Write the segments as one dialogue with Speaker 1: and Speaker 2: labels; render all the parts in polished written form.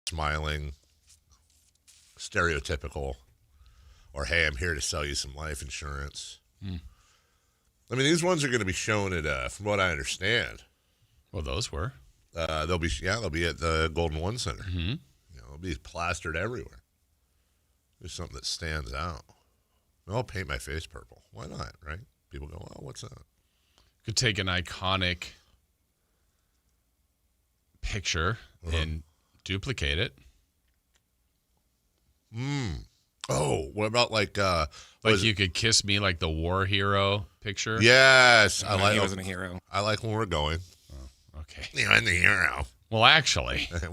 Speaker 1: smiling, stereotypical, or hey, I'm here to sell you some life insurance. I mean, these ones are going to be shown at, from what I understand.
Speaker 2: Well, those were.
Speaker 1: They'll be at the Golden One Center.
Speaker 2: Mm-hmm.
Speaker 1: They'll be plastered everywhere. There's something that stands out. I'll paint my face purple. Why not, right? People go, oh, what's that?
Speaker 2: Could take an iconic picture and duplicate it.
Speaker 1: Oh, what about like
Speaker 2: you could kiss me like the war hero picture?
Speaker 1: Yes.
Speaker 3: He wasn't a hero.
Speaker 1: I like when we're going.
Speaker 2: Oh, okay.
Speaker 1: Yeah, I'm the hero.
Speaker 2: Well, actually.
Speaker 3: When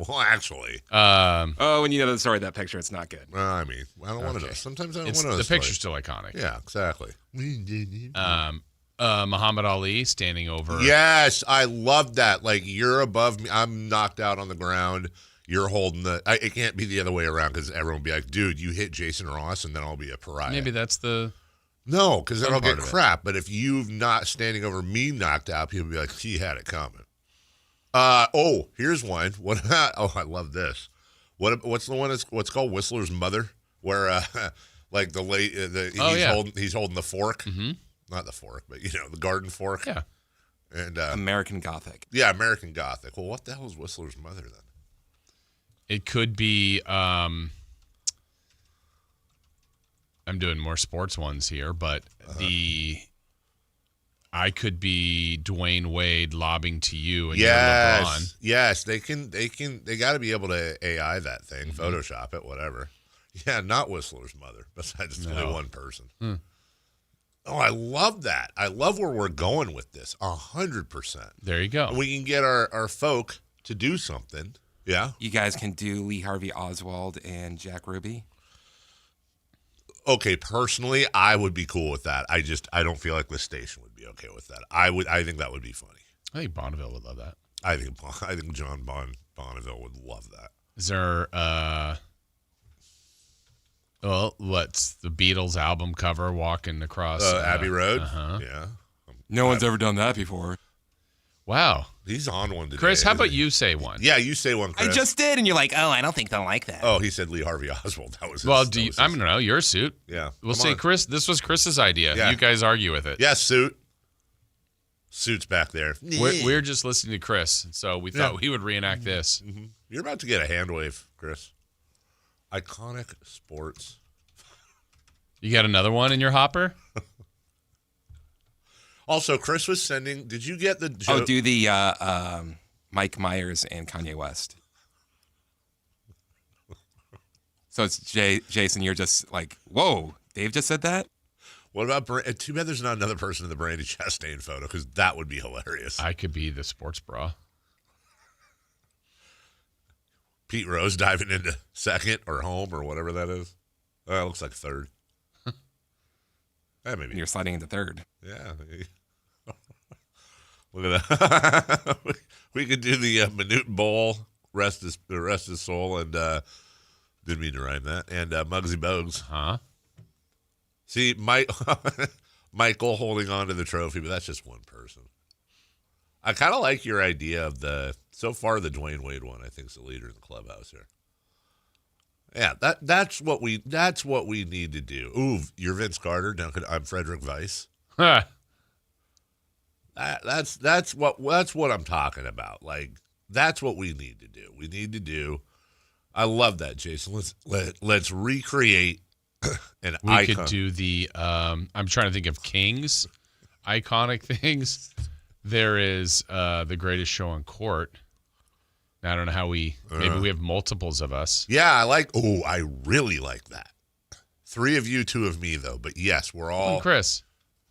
Speaker 3: you know the story of that picture, it's not good.
Speaker 1: I mean, I don't want to know. Sometimes I don't want to know.
Speaker 2: The picture's still iconic.
Speaker 1: Yeah, exactly.
Speaker 2: Muhammad Ali standing over.
Speaker 1: Yes, I love that. Like, you're above me. I'm knocked out on the ground. You're holding it can't be the other way around because everyone will be like, dude, you hit Jason Ross, and then I'll be a pariah.
Speaker 2: Maybe that's the...
Speaker 1: No, because then I'll get crap. But if you've not standing over me knocked out, people will be like, he had it coming. Here's one. What? Oh, I love this. What's the one? What's called Whistler's Mother, where like he's holding the fork, not the fork, but the garden fork.
Speaker 2: Yeah.
Speaker 1: And
Speaker 3: American Gothic.
Speaker 1: Yeah, American Gothic. Well, what the hell is Whistler's Mother then?
Speaker 2: It could be. I'm doing more sports ones here, but I could be Dwayne Wade lobbing to you and you're LeBron.
Speaker 1: Yes, they got to be able to AI that thing, Photoshop it, whatever. Yeah, not Whistler's Mother. Besides, it's only one person. Oh, I love that. I love where we're going with this. 100%.
Speaker 2: There you go.
Speaker 1: We can get our folk to do something. Yeah.
Speaker 3: You guys can do Lee Harvey Oswald and Jack Ruby.
Speaker 1: Okay, personally, I would be cool with that. I don't feel like the station would be okay with that. I think that would be funny.
Speaker 2: I think Bonneville would love that.
Speaker 1: I think John Bonneville would love that.
Speaker 2: Is there what's the Beatles album cover walking across
Speaker 1: Abbey Road? Yeah.
Speaker 3: No one's ever done that before.
Speaker 2: Wow.
Speaker 1: He's on one today.
Speaker 2: Chris, how about you say one?
Speaker 1: Yeah, you say one, Chris.
Speaker 3: I just did, and you're like, oh, I don't think they'll like that.
Speaker 1: Oh, he said Lee Harvey Oswald. That was his,
Speaker 2: well, I don't know, your suit.
Speaker 1: Yeah.
Speaker 2: We'll say Chris, this was Chris's idea. Yeah. You guys argue with it.
Speaker 1: Yeah, Suit's back there.
Speaker 2: We're just listening to Chris, so we thought he would reenact this.
Speaker 1: Mm-hmm. You're about to get a hand wave, Chris. Iconic sports.
Speaker 2: You got another one in your hopper?
Speaker 1: Also, Chris was sending. Did you get the?
Speaker 3: Do the Mike Myers and Kanye West. So it's Jason. You're just like, whoa! Dave just said that.
Speaker 1: What about? Too bad there's not another person in the Brandy Chastain photo because that would be hilarious.
Speaker 2: I could be the sports bra.
Speaker 1: Pete Rose diving into second or home or whatever that is. It looks like third. Maybe.
Speaker 3: And you're sliding into third.
Speaker 1: Yeah. Look at that. We could do the Minute Bowl, rest his soul, and didn't mean to rhyme that. And Muggsy Bogues.
Speaker 2: Huh?
Speaker 1: See, Michael holding on to the trophy, but that's just one person. I kind of like your idea of so far the Dwayne Wade one. I think is the leader in the clubhouse here. Yeah, that's what we need to do. Ooh, you're Vince Carter. Now I'm Frederick Weiss.
Speaker 2: Huh.
Speaker 1: That's what I'm talking about. Like that's what we need to do. We need to do. I love that, Jason. Let's recreate an icon.
Speaker 2: We could do the. I'm trying to think of Kings, iconic things. There is the Greatest Show on Court. I don't know how maybe we have multiples of us.
Speaker 1: Yeah, I really like that. 3 of you, 2 of me, though. But yes, we're all.
Speaker 2: And Chris.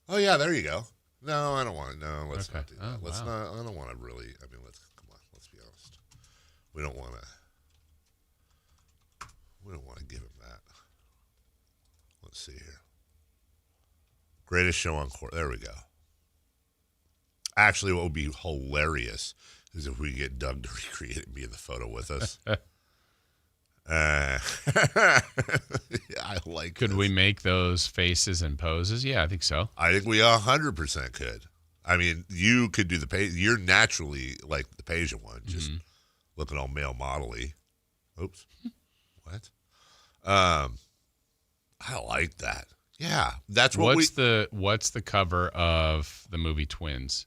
Speaker 1: Oh, yeah, there you go. No, I don't want to. No, let's not do that.
Speaker 2: Oh,
Speaker 1: let's
Speaker 2: wow.
Speaker 1: not. I don't want to really. I mean, come on. Let's be honest. We don't want to give him that. Let's see here. Greatest Show on Court. There we go. Actually, what would be hilarious is if we get Doug to recreate it and be in the photo with us. I like.
Speaker 2: Could we make those faces and poses? Yeah, I think so.
Speaker 1: I think we 100% could. I mean, you could do you're naturally like the Peja one, just looking all male model-y. Oops. What? I like that. Yeah, that's what
Speaker 2: what's the cover of the movie Twins?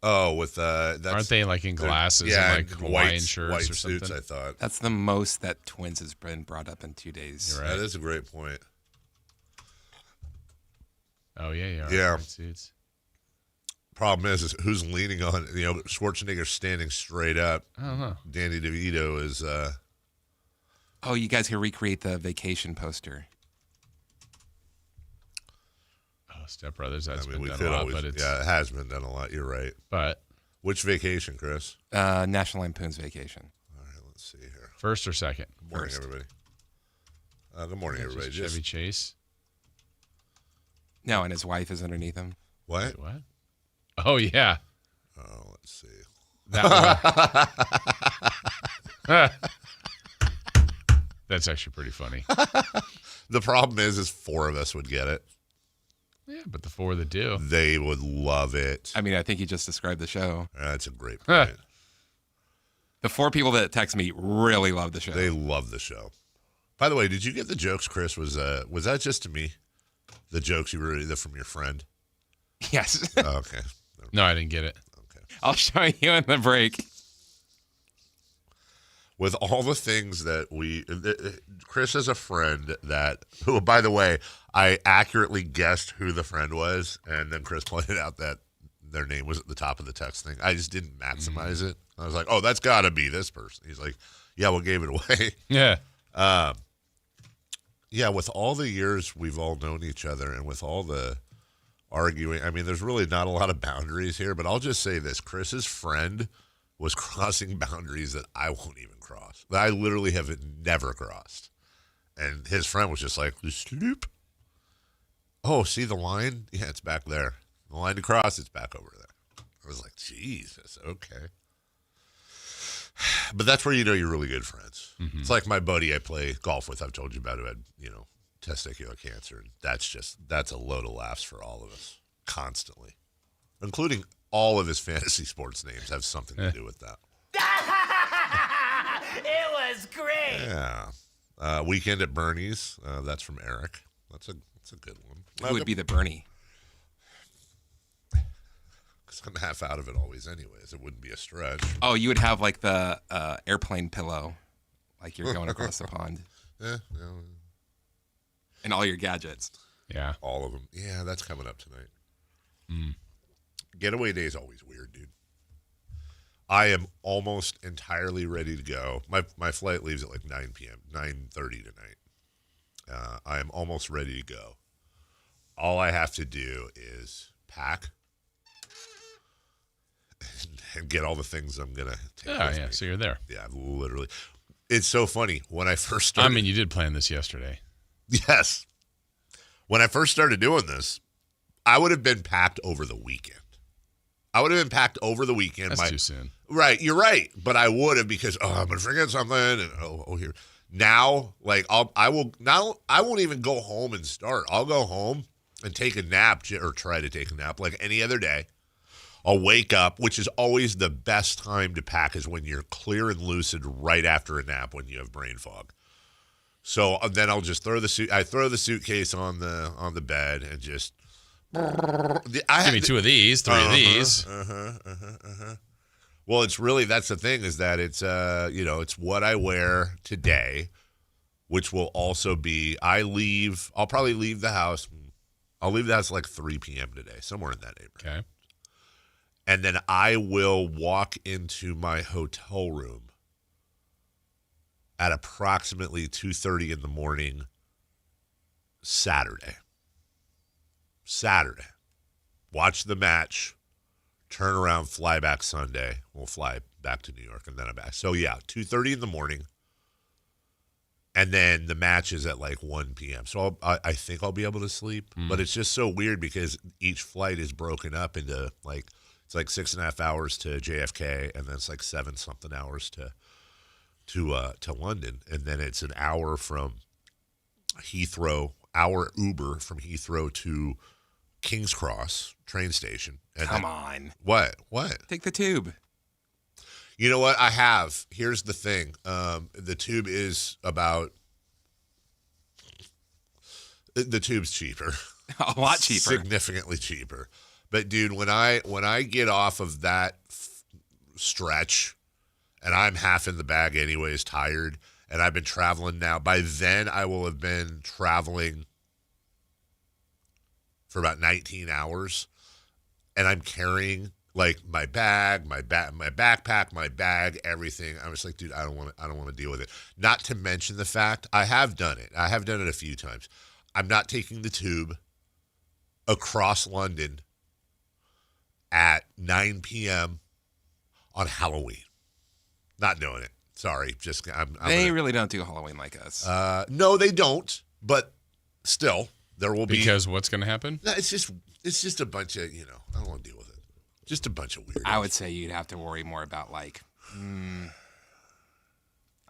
Speaker 1: Oh, with that's,
Speaker 2: aren't they like in glasses and like Hawaiian shirts
Speaker 1: white
Speaker 2: or something?
Speaker 1: suits, I thought.
Speaker 3: That's the most that Twins has been brought up in 2 days.
Speaker 2: You're right.
Speaker 1: That is a great point.
Speaker 2: Oh yeah.
Speaker 1: Yeah.
Speaker 2: White suits.
Speaker 1: Problem is who's leaning on? Schwarzenegger's standing straight up.
Speaker 2: I don't know.
Speaker 1: Danny DeVito is.
Speaker 3: Oh, you guys can recreate the Vacation poster.
Speaker 2: Oh, Step Brothers. That's been
Speaker 1: we
Speaker 2: done
Speaker 1: could
Speaker 2: a lot,
Speaker 1: always.
Speaker 2: but it's
Speaker 1: Yeah, it has been done a lot. You're right.
Speaker 2: but
Speaker 1: Which Vacation, Chris?
Speaker 3: National Lampoon's Vacation.
Speaker 1: All right, let's see here.
Speaker 2: first or second.
Speaker 1: Good morning,
Speaker 3: First.
Speaker 1: everybody. Good morning, everybody.
Speaker 2: Just Chevy Chase.
Speaker 3: No, and his wife is underneath him.
Speaker 1: What?
Speaker 2: Wait, what? Oh yeah,
Speaker 1: Oh, let's see.
Speaker 2: that one. That's actually pretty funny.
Speaker 1: The problem is 4 of us would get it.
Speaker 2: Yeah, but the 4 that do.
Speaker 1: They would love it.
Speaker 3: I mean, I think you just described the show.
Speaker 1: That's a great point.
Speaker 3: The 4 people that text me really love the show.
Speaker 1: They love the show. By the way, did you get the jokes, Chris? Was that just to me? The jokes you were from your friend?
Speaker 3: Yes.
Speaker 1: Oh, okay.
Speaker 2: No, I didn't get it.
Speaker 1: Okay.
Speaker 3: I'll show you in the break.
Speaker 1: With all the things that Chris has a friend who, by the way, I accurately guessed who the friend was, and then Chris pointed out that their name was at the top of the text thing. I just didn't maximize it. I was like, oh, that's got to be this person. He's like, yeah, we'll gave it away.
Speaker 2: Yeah.
Speaker 1: Yeah, with all the years we've all known each other and with all the arguing, I mean, there's really not a lot of boundaries here, but I'll just say this. Chris's friend was crossing boundaries that I won't even cross. That I literally have never crossed. And his friend was just like, sloop. Oh, see the line? Yeah, it's back there. The line to cross, it's back over there. I was like, Jesus, okay. But that's where you know you're really good friends. Mm-hmm. It's like my buddy I play golf with, I've told you about, who had, testicular cancer. And that's a load of laughs for all of us, constantly. Including all of his fantasy sports names have something to do with that.
Speaker 4: It was great.
Speaker 1: Yeah. Weekend at Bernie's. That's from Eric. That's a good one.
Speaker 3: Who would be the Bernie?
Speaker 1: Because I'm half out of it always anyways. It wouldn't be a stretch.
Speaker 3: Oh, you would have like the airplane pillow, like you're going across the pond.
Speaker 1: Yeah.
Speaker 3: And all your gadgets.
Speaker 2: Yeah.
Speaker 1: All of them. Yeah, that's coming up tonight. Getaway day is always weird, dude. I am almost entirely ready to go. My flight leaves at like 9 p.m., 9:30 tonight. I am almost ready to go. All I have to do is pack and get all the things I'm going to take with me.
Speaker 2: So you're there.
Speaker 1: Yeah, literally. It's so funny. When I first started...
Speaker 2: I mean, you did plan this yesterday.
Speaker 1: Yes. When I first started doing this, I would have been packed over the weekend.
Speaker 2: That's too soon.
Speaker 1: Right, you're right. But I would have because I'm gonna forget something and here. Now, like I won't even go home and start. I'll go home and take a nap or try to take a nap like any other day. I'll wake up, which is always the best time to pack is when you're clear and lucid right after a nap when you have brain fog. So then I'll just throw the suitcase on the bed and just
Speaker 2: give me 2 of these, 3 of these.
Speaker 1: Well, it's really, that's the thing is that it's it's what I wear today, which will also be I'll probably leave the house. I'll leave the house like 3 p.m. today, somewhere in that neighborhood.
Speaker 2: Okay.
Speaker 1: And then I will walk into my hotel room at approximately 2:30 in the morning Saturday. Watch the match, turn around, fly back Sunday. We'll fly back to New York, and then I'm back. So, yeah, 2:30 in the morning. And then the match is at like 1 p.m. So I think I'll be able to sleep. But it's just so weird because each flight is broken up into like, it's like 6.5 hours to JFK, and then it's like 7-something hours to London. And then it's an hour from Heathrow, hour Uber from Heathrow to King's Cross train station. And
Speaker 3: Come on.
Speaker 1: What?
Speaker 3: Take the tube.
Speaker 1: You know what? I have. Here's the thing. The tube is about. The tube's cheaper.
Speaker 3: A lot cheaper.
Speaker 1: Significantly cheaper. But dude, when I get off of that stretch, and I'm half in the bag anyways, tired, and I've been traveling now. By then, I will have been traveling for about 19 hours, and I'm carrying like my bag, my backpack, my bag, everything. I was like, dude, I don't want to deal with it. Not to mention the fact I have done it. I have done it a few times. I'm not taking the tube across London at 9 p.m. on Halloween. Not doing it. Sorry.
Speaker 3: They really don't do Halloween like us.
Speaker 1: No, they don't. But still, there will be.
Speaker 2: Because what's going to happen?
Speaker 1: No, it's just a bunch of, I don't want to deal with it. Just a bunch of weirdos.
Speaker 3: I would say you'd have to worry more about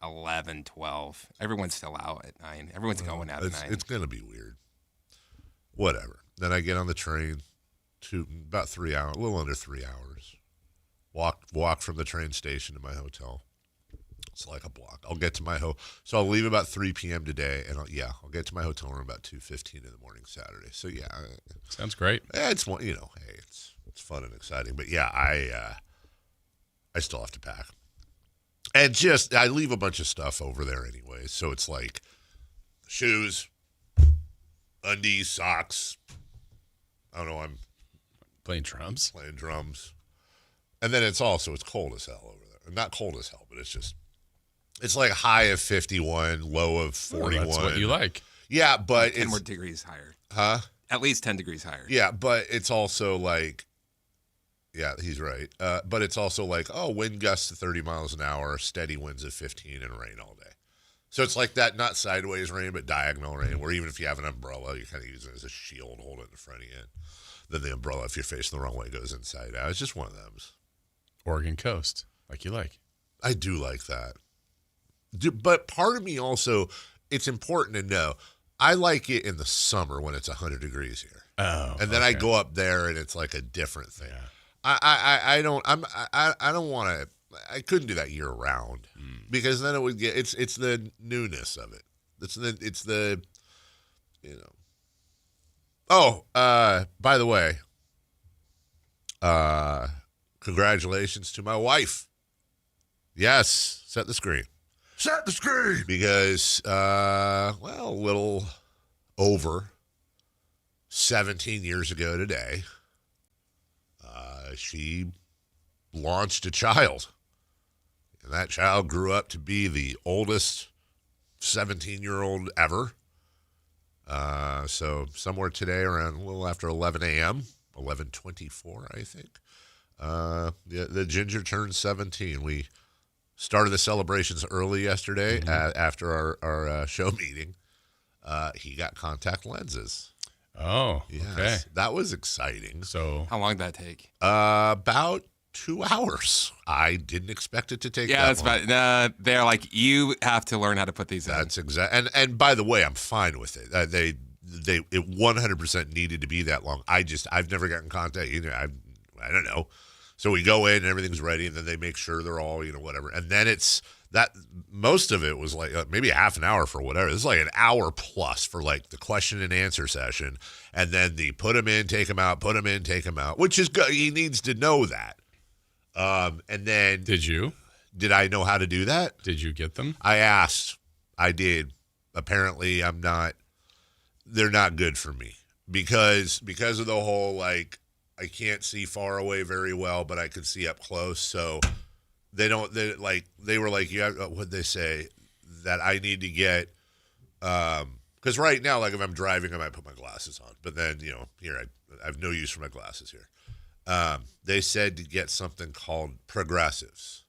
Speaker 3: 11, 12. Everyone's still out at 9. Everyone's going out at 9.
Speaker 1: It's going to be weird. Whatever. Then I get on the train to about 3 hours, a little under 3 hours. Walk from the train station to my hotel. It's like a block. I'll get to my so I'll leave about 3 p.m. today, and I'll get to my hotel room about 2:15 in the morning Saturday. So yeah,
Speaker 2: sounds great.
Speaker 1: It's hey, it's fun and exciting. But yeah, I still have to pack, and I leave a bunch of stuff over there anyway. So it's like shoes, undies, socks. I don't know. I'm
Speaker 2: playing drums.
Speaker 1: And then it's cold as hell over there. Not cold as hell, but it's like high of 51, low of 41.
Speaker 2: That's what you like.
Speaker 1: Yeah, but
Speaker 3: 10 more degrees higher.
Speaker 1: Huh?
Speaker 3: At least 10 degrees higher.
Speaker 1: Yeah, but it's also like, yeah, he's right. But it's also like, wind gusts to 30 miles an hour, steady winds of 15, and rain all day. So it's like that, not sideways rain, but diagonal rain, where even if you have an umbrella, you kind of use it as a shield, hold it in front of you. Then the umbrella, if you're facing the wrong way, goes inside out. It's just one of those.
Speaker 2: Oregon coast, like you like.
Speaker 1: I do like that. But part of me also, it's important to know, I like it in the summer when it's 100 degrees here.
Speaker 2: Oh,
Speaker 1: and then I go up there and it's like a different thing. Yeah. I don't want to. I couldn't do that year round because then it would get. It's the newness of it. It's the. Oh, by the way, congratulations to my wife. Yes, set the screen. Set the screen! Because, a little over 17 years ago today, she launched a child. And that child grew up to be the oldest 17-year-old ever. So somewhere today around a little after 11 a.m., 11:24, I think, the ginger turned 17. We started the celebrations early yesterday after our show meeting. He got contact lenses.
Speaker 2: Oh,
Speaker 1: yes,
Speaker 2: okay.
Speaker 1: That was exciting.
Speaker 2: So
Speaker 3: how long did that take?
Speaker 1: About 2 hours. I didn't expect it to take that long.
Speaker 3: About, they're like, you have to learn how to put these in.
Speaker 1: That's exact. And by the way, I'm fine with it. It 100% needed to be that long. I've never gotten contact either. I don't know. So we go in and everything's ready, and then they make sure they're all, whatever. And then it's that most of it was like maybe half an hour for whatever. This is like an hour plus for like the question and answer session. And then the put them in, take them out, put them in, take them out, which is good. He needs to know that. And then did I know how to do that?
Speaker 2: Did you get them?
Speaker 1: I asked. I did. Apparently they're not good for me because of the whole, like, I can't see far away very well, but I can see up close. So they were like, you have, what'd they say? That I need to get, because right now, like if I'm driving, I might put my glasses on, but then, here I have no use for my glasses here. They said to get something called progressives,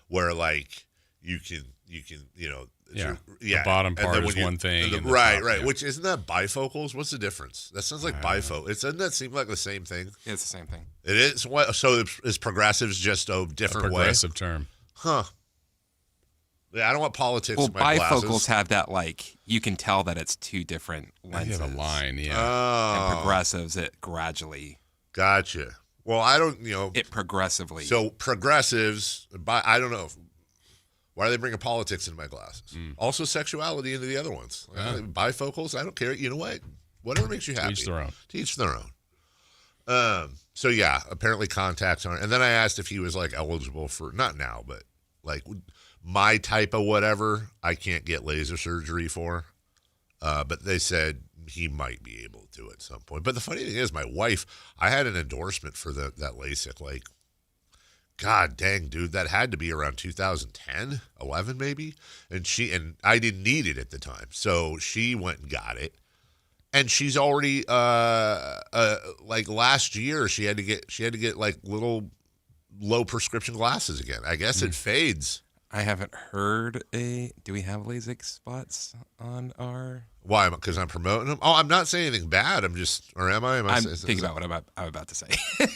Speaker 1: where like you can,
Speaker 2: the bottom part is one thing.
Speaker 1: Right.
Speaker 2: Yeah.
Speaker 1: Which isn't that bifocals? What's the difference? That sounds like bifocal. Doesn't that seem like the same thing?
Speaker 3: Yeah, it's the same thing.
Speaker 1: It is. What? So is progressives just a different
Speaker 2: progressive term?
Speaker 1: Huh. Yeah, I don't want politics.
Speaker 3: Well,
Speaker 1: in my
Speaker 3: bifocals
Speaker 1: glasses.
Speaker 3: have that, like, you can tell that it's two different lenses.
Speaker 2: You have a line, yeah.
Speaker 1: Oh.
Speaker 3: And progressives, it gradually.
Speaker 1: Gotcha. Well, I don't,
Speaker 3: it progressively.
Speaker 1: So progressives, I don't know. Why are they bringing politics into my glasses? Also sexuality into the other ones. Bifocals, I don't care. You know what? Whatever makes you happy.
Speaker 2: To each their own.
Speaker 1: To each their own. So yeah, apparently contacts aren't. And then I asked if he was like eligible for, not now, but like my type of whatever, I can't get laser surgery for. But they said he might be able to at some point. But the funny thing is, my wife, I had an endorsement for that LASIK. Like, God dang, dude, that had to be around 2010, 11 maybe. And I didn't need it at the time, so she went and got it. And she's already like last year, she had to get like little low prescription glasses again. I guess it fades.
Speaker 3: I haven't heard do we have LASIK spots on our?
Speaker 1: Why? Because I'm promoting them? Oh, I'm not saying anything bad. I'm just, or am I?
Speaker 3: I'm thinking about what I'm about to say.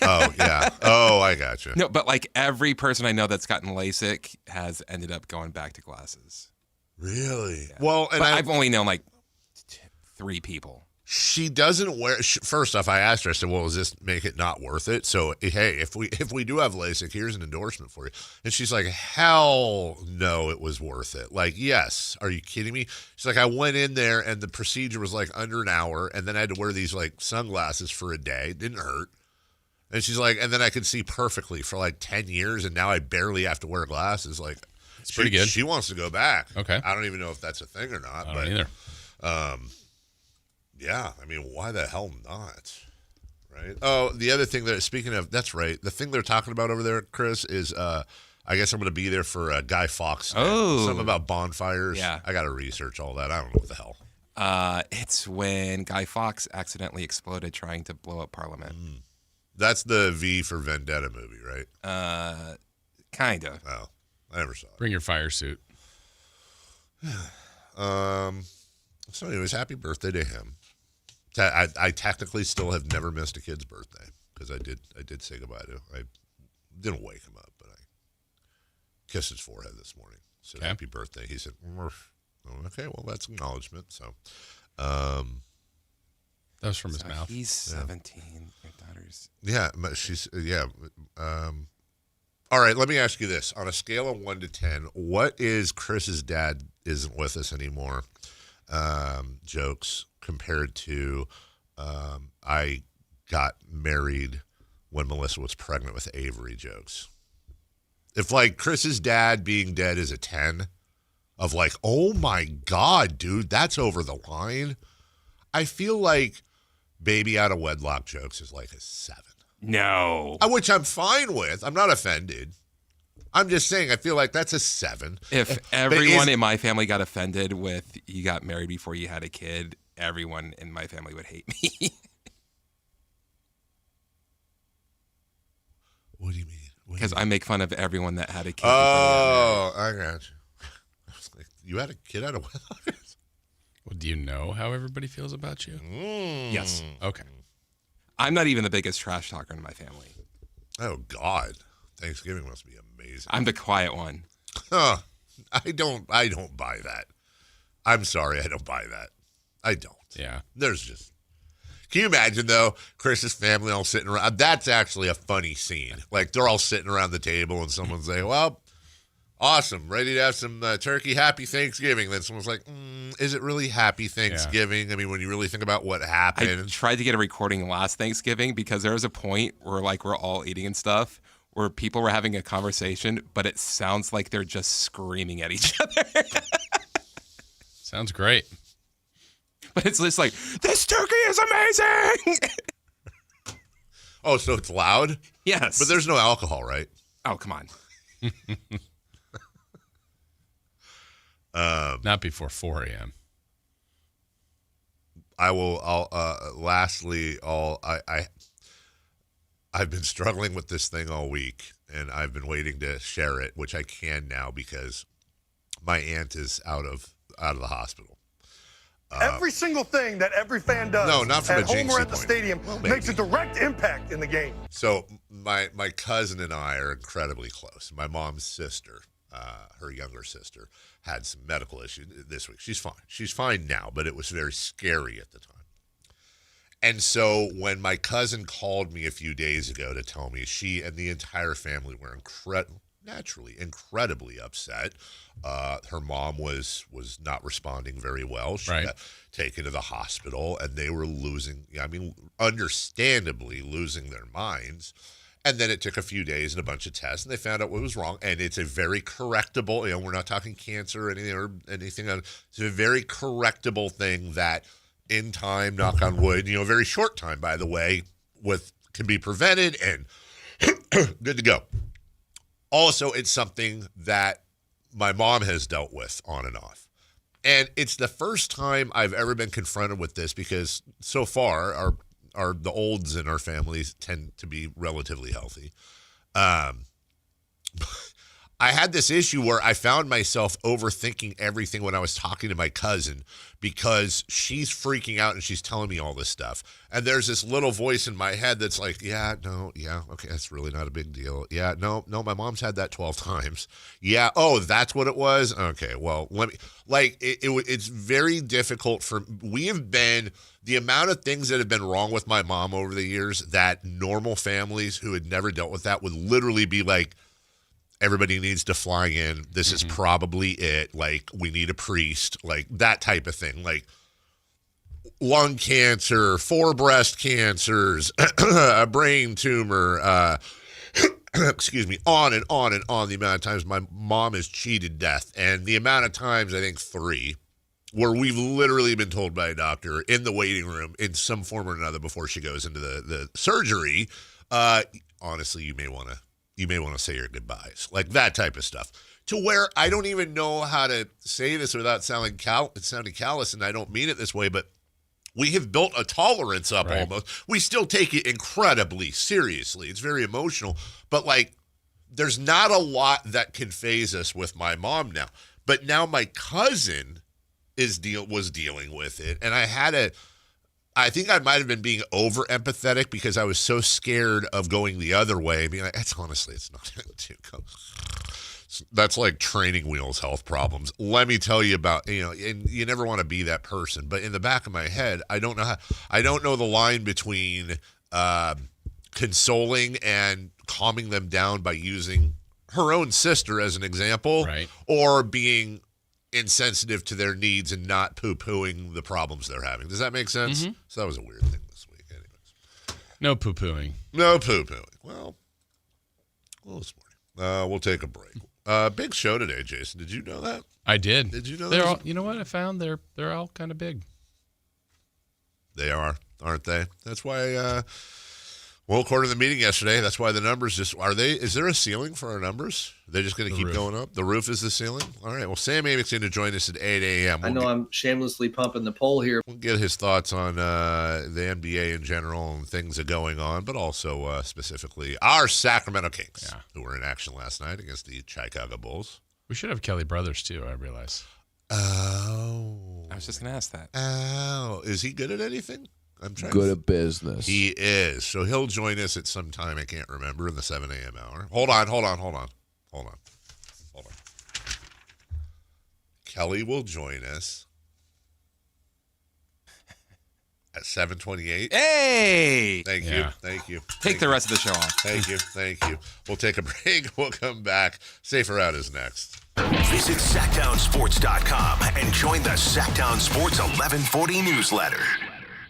Speaker 1: Oh, yeah. Oh, I got you.
Speaker 3: No, but like every person I know that's gotten LASIK has ended up going back to glasses.
Speaker 1: Really?
Speaker 3: Yeah.
Speaker 1: Well, and
Speaker 3: I've only known like 3 people.
Speaker 1: She doesn't wear. First off, I asked her. I said, "Well, does this make it not worth it?" So, hey, if we do have LASIK, here's an endorsement for you. And she's like, "Hell no, it was worth it." Like, yes, are you kidding me? She's like, "I went in there and the procedure was like under an hour, and then I had to wear these like sunglasses for a day. It didn't hurt." And she's like, "And then I could see perfectly for like 10 years, and now I barely have to wear glasses." Like,
Speaker 2: it's pretty good.
Speaker 1: She wants to go back.
Speaker 2: Okay.
Speaker 1: I don't even know if that's a thing or not.
Speaker 2: I don't either.
Speaker 1: Yeah, I mean, why the hell not? Right? Oh, the other thing that, speaking of, that's right. The thing they're talking about over there, Chris, is I guess I'm going to be there for Guy Fawkes.
Speaker 3: Oh.
Speaker 1: Something about bonfires.
Speaker 3: Yeah.
Speaker 1: I got to research all that. I don't know what the hell.
Speaker 3: It's when Guy Fawkes accidentally exploded trying to blow up Parliament.
Speaker 1: That's the V for Vendetta movie, right?
Speaker 3: Kind of.
Speaker 1: Oh, I never saw it.
Speaker 2: Bring your fire suit.
Speaker 1: So anyways, happy birthday to him. I technically still have never missed a kid's birthday because I did say goodbye to him. I didn't wake him up, but I kissed his forehead this morning. Said happy birthday. He said, okay, well, that's acknowledgement. So
Speaker 2: that was from his mouth.
Speaker 3: He's 17. Your daughter's...
Speaker 1: Yeah, she's, yeah. All right, let me ask you this. On a scale of 1 to 10, what is Chris's dad isn't with us anymore jokes compared to I got married when Melissa was pregnant with Avery jokes? If like Chris's dad being dead is a 10 of like, oh my God, dude, that's over the line. I feel like baby out of wedlock jokes is like a 7.
Speaker 3: No.
Speaker 1: Which I'm fine with. I'm not offended. I'm just saying, I feel like that's a 7.
Speaker 3: If everyone in my family got offended with you got married before you had a kid, everyone in my family would hate me.
Speaker 1: What do you mean?
Speaker 3: Because I make fun of everyone that had a kid.
Speaker 1: Oh, I got you. I was like, you had a kid out of wedlock?
Speaker 2: Well, do you know how everybody feels about you?
Speaker 3: Yes.
Speaker 2: Okay.
Speaker 3: I'm not even the biggest trash talker in my family.
Speaker 1: Oh, God. Thanksgiving must be amazing.
Speaker 3: I'm the quiet one.
Speaker 1: Huh. I don't buy that. I'm sorry, I don't buy that. I don't.
Speaker 2: Yeah.
Speaker 1: There's just... Can you imagine, though, Chris's family all sitting around? That's actually a funny scene. Like, they're all sitting around the table, and someone's like, well, awesome, ready to have some turkey, happy Thanksgiving. Then someone's like, is it really happy Thanksgiving? Yeah. I mean, when you really think about what happened.
Speaker 3: I tried to get a recording last Thanksgiving because there was a point where, like, we're all eating and stuff, where people were having a conversation, but it sounds like they're just screaming at each other.
Speaker 2: Sounds great.
Speaker 3: But it's just like, this turkey is amazing!
Speaker 1: Oh, so it's loud?
Speaker 3: Yes.
Speaker 1: But there's no alcohol, right?
Speaker 3: Oh, come on.
Speaker 2: Not before 4 a.m.
Speaker 1: I've been struggling with this thing all week, and I've been waiting to share it, which I can now because my aunt is out of the hospital.
Speaker 5: Every single thing that every fan does
Speaker 1: no, not from
Speaker 5: at
Speaker 1: a
Speaker 5: home or
Speaker 1: jinxie
Speaker 5: at the
Speaker 1: point.
Speaker 5: stadium makes a direct impact in the game.
Speaker 1: So my cousin and I are incredibly close. My mom's sister, her younger sister, had some medical issues this week. She's fine. She's fine now, but it was very scary at the time. And so when my cousin called me a few days ago to tell me she and the entire family were naturally incredibly upset. Her mom was not responding very well. She got taken to the hospital, and they were understandably losing their minds. And then it took a few days and a bunch of tests, and they found out what was wrong. And it's a very correctable, we're not talking cancer or anything. It's a very correctable thing that in time, knock on wood, very short time, by the way, can be prevented and good to go. Also, it's something that my mom has dealt with on and off. And it's the first time I've ever been confronted with this because so far the olds in our families tend to be relatively healthy. I had this issue where I found myself overthinking everything when I was talking to my cousin because she's freaking out and she's telling me all this stuff. And there's this little voice in my head that's like, okay, that's really not a big deal. Yeah, no, my mom's had that 12 times. Yeah, oh, that's what it was? Okay, well, let me, it's very difficult the amount of things that have been wrong with my mom over the years that normal families who had never dealt with that would literally be like, everybody needs to fly in. This is probably it. Like, we need a priest. Like, that type of thing. Like, lung cancer, 4 breast cancers, a brain tumor, excuse me, on and on and on. The amount of times my mom has cheated death. And the amount of times, I think 3, where we've literally been told by a doctor in the waiting room in some form or another before she goes into the surgery, honestly, you may want to say your goodbyes, like that type of stuff, to where I don't even know how to say this without sounding callous, and I don't mean it this way, but we have built a tolerance up almost. We still take it incredibly seriously. It's very emotional, but there's not a lot that can phase us with my mom now. But now my cousin was dealing with it, and I think I might have been being over empathetic because I was so scared of going the other way. Being like, it's not too close. That's like training wheels health problems. Let me tell you about, and you never want to be that person. But in the back of my head, I don't know the line between consoling and calming them down by using her own sister as an example, or being insensitive to their needs and not poo-pooing the problems they're having. Does that make sense? So that was a weird thing this week anyways.
Speaker 2: No poo-pooing.
Speaker 1: Well, this morning. We'll take a break. Big show today, Jason. Did you know that?
Speaker 2: I did.
Speaker 1: Did you know
Speaker 2: they're
Speaker 1: that?
Speaker 2: all, you know what I found? They're all kind of big.
Speaker 1: They are, aren't they? That's why according to the meeting yesterday, that's why the numbers is there a ceiling for our numbers? They're just going to keep going up? The roof is the ceiling? All right. Well, Sam Amik's going to join us at 8 a.m.
Speaker 6: I know I'm shamelessly pumping the poll here.
Speaker 1: We'll get his thoughts on the NBA in general and things that are going on, but also specifically our Sacramento Kings, who were in action last night against the Chicago Bulls.
Speaker 2: We should have Kelly Brothers, too, I realize.
Speaker 1: Oh.
Speaker 3: I was just going to ask that.
Speaker 1: Oh. Is he good at anything?
Speaker 7: Good at business.
Speaker 1: He is. So he'll join us at some time, I can't remember, in the 7 a.m. hour. Hold on. Kelly will join us at 7:28.
Speaker 3: Hey!
Speaker 1: Thank you.
Speaker 3: Take the rest of the show off.
Speaker 1: Thank you. We'll take a break. We'll come back. Safer Out is next.
Speaker 8: Visit SactownSports.com and join the Sactown Sports 1140 newsletter.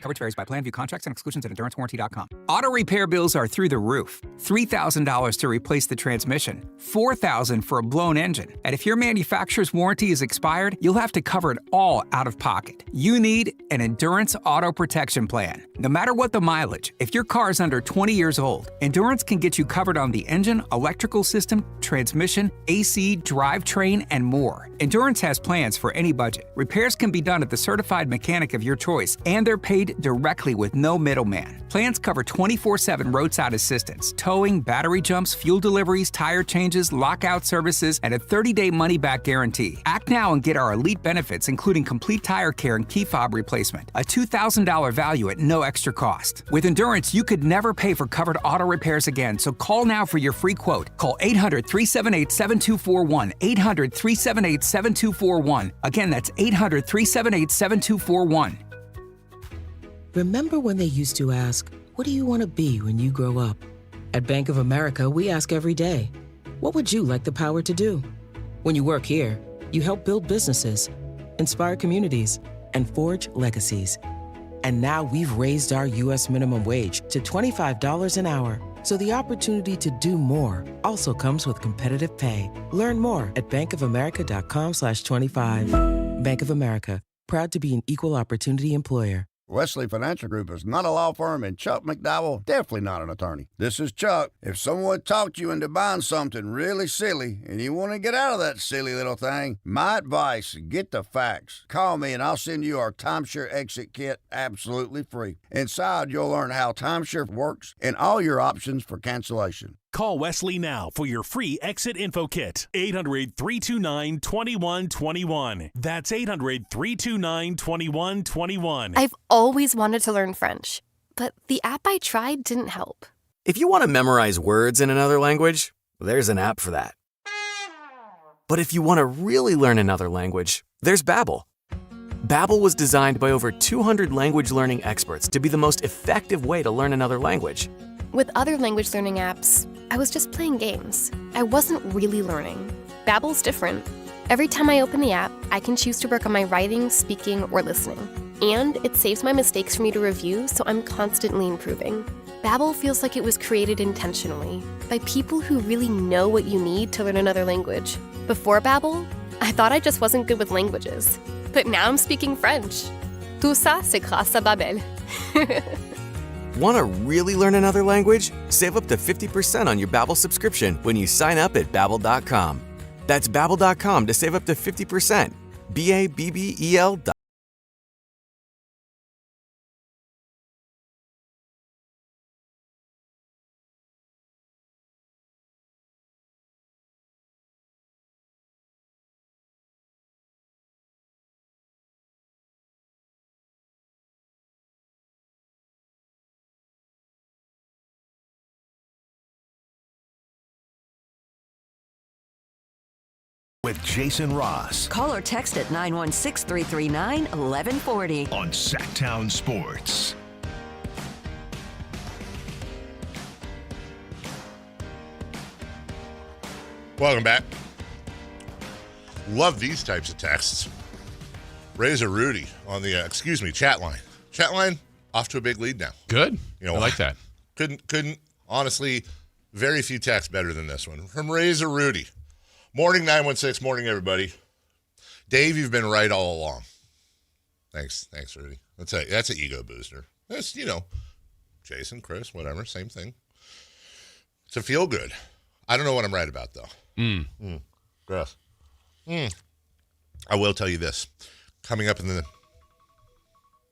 Speaker 9: Coverage varies by plan. View contracts and exclusions at EnduranceWarranty.com. Auto repair bills are through the roof. $3,000 to replace the transmission. $4,000 for a blown engine. And if your manufacturer's warranty is expired, you'll have to cover it all out of pocket. You need an Endurance Auto Protection Plan. No matter what the mileage, if your car is under 20 years old, Endurance can get you covered on the engine, electrical system, transmission, AC, drivetrain, and more. Endurance has plans for any budget. Repairs can be done at the certified mechanic of your choice, and they're paid directly with no middleman. Plans cover 24/7 roadside assistance, towing, battery jumps, fuel deliveries, tire changes, lockout services, and a 30-day money-back guarantee. Act now and get our elite benefits, including complete tire care and key fob replacement. A $2,000 value at no extra cost. With Endurance, you could never pay for covered auto repairs again, so call now for your free quote. Call 800-378-7241. 800-378-7241. Again, that's 800-378-7241.
Speaker 10: Remember when they used to ask, what do you want to be when you grow up? At Bank of America, we ask every day, what would you like the power to do? When you work here, you help build businesses, inspire communities, and forge legacies. And now we've raised our U.S. minimum wage to $25 an hour. So the opportunity to do more also comes with competitive pay. Learn more at bankofamerica.com/25. Bank of America, proud to be an equal opportunity employer.
Speaker 11: Wesley Financial Group is not a law firm, and Chuck McDowell definitely not an attorney. This is Chuck. If someone talked you into buying something really silly and you want to get out of that silly little thing, my advice, get the facts. Call me and I'll send you our timeshare exit kit absolutely free. Inside, you'll learn how timeshare works and all your options for cancellation.
Speaker 12: Call Wesley now for your free exit info kit. 800-329-2121. That's 800-329-2121.
Speaker 13: I've always wanted to learn French, but the app I tried didn't help.
Speaker 14: If you want to memorize words in another language, there's an app for that. But if you want to really learn another language, there's Babbel. Babbel was designed by over 200 language learning experts to be the most effective way to learn another language.
Speaker 13: With other language learning apps, I was just playing games. I wasn't really learning. Babbel's different. Every time I open the app, I can choose to work on my writing, speaking, or listening. And it saves my mistakes for me to review, so I'm constantly improving. Babbel feels like it was created intentionally by people who really know what you need to learn another language. Before Babbel, I thought I just wasn't good with languages. But now I'm speaking French. Tout ça, c'est grâce à Babbel.
Speaker 14: Want to really learn another language? Save up to 50% on your Babbel subscription when you sign up at Babbel.com. That's Babbel.com to save up to 50%. Babbel.
Speaker 8: With Jason Ross.
Speaker 15: Call or text at 916-339-1140.
Speaker 8: On Sactown Sports.
Speaker 1: Welcome back. Love these types of texts. Razor Rudy on the, chat line. Chat line off to a big lead now.
Speaker 2: Good. I like that.
Speaker 1: Couldn't, honestly, very few texts better than this one. From Razor Rudy. Morning, 916. Morning, everybody. Dave, you've been right all along. Thanks, Rudy. That's an ego booster. That's, Jason, Chris, whatever, same thing. It's a feel good. I don't know what I'm right about, though. Gross. I will tell you this. Coming up in the...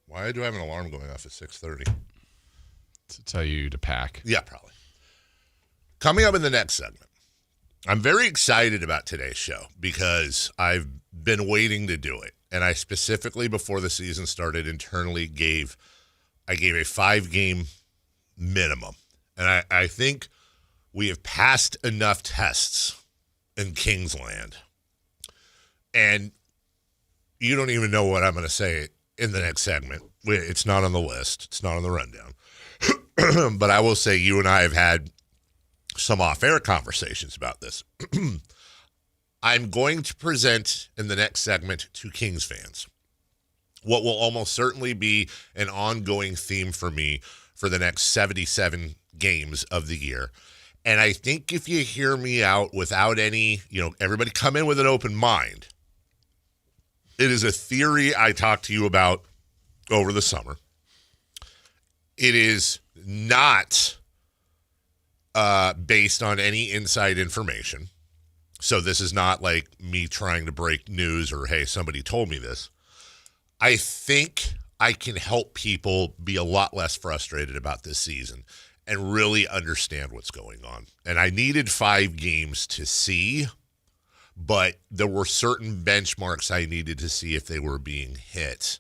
Speaker 1: Why do I have an alarm going off at 6:30?
Speaker 2: To tell you to pack.
Speaker 1: Yeah, probably. Coming up in the next segment. I'm very excited about today's show because I've been waiting to do it. And I specifically, before the season started, internally gave a 5-game minimum. And I think we have passed enough tests in Kingsland. And you don't even know what I'm going to say in the next segment. It's not on the list. It's not on the rundown. But I will say you and I have had some off-air conversations about this. I'm going to present in the next segment to Kings fans what will almost certainly be an ongoing theme for me for the next 77 games of the year. And I think if you hear me out without any, everybody come in with an open mind. It is a theory I talked to you about over the summer. It is not based on any inside information. So this is not like me trying to break news or, hey, somebody told me this. I think I can help people be a lot less frustrated about this season and really understand what's going on. And I needed 5 games to see, but there were certain benchmarks I needed to see if they were being hit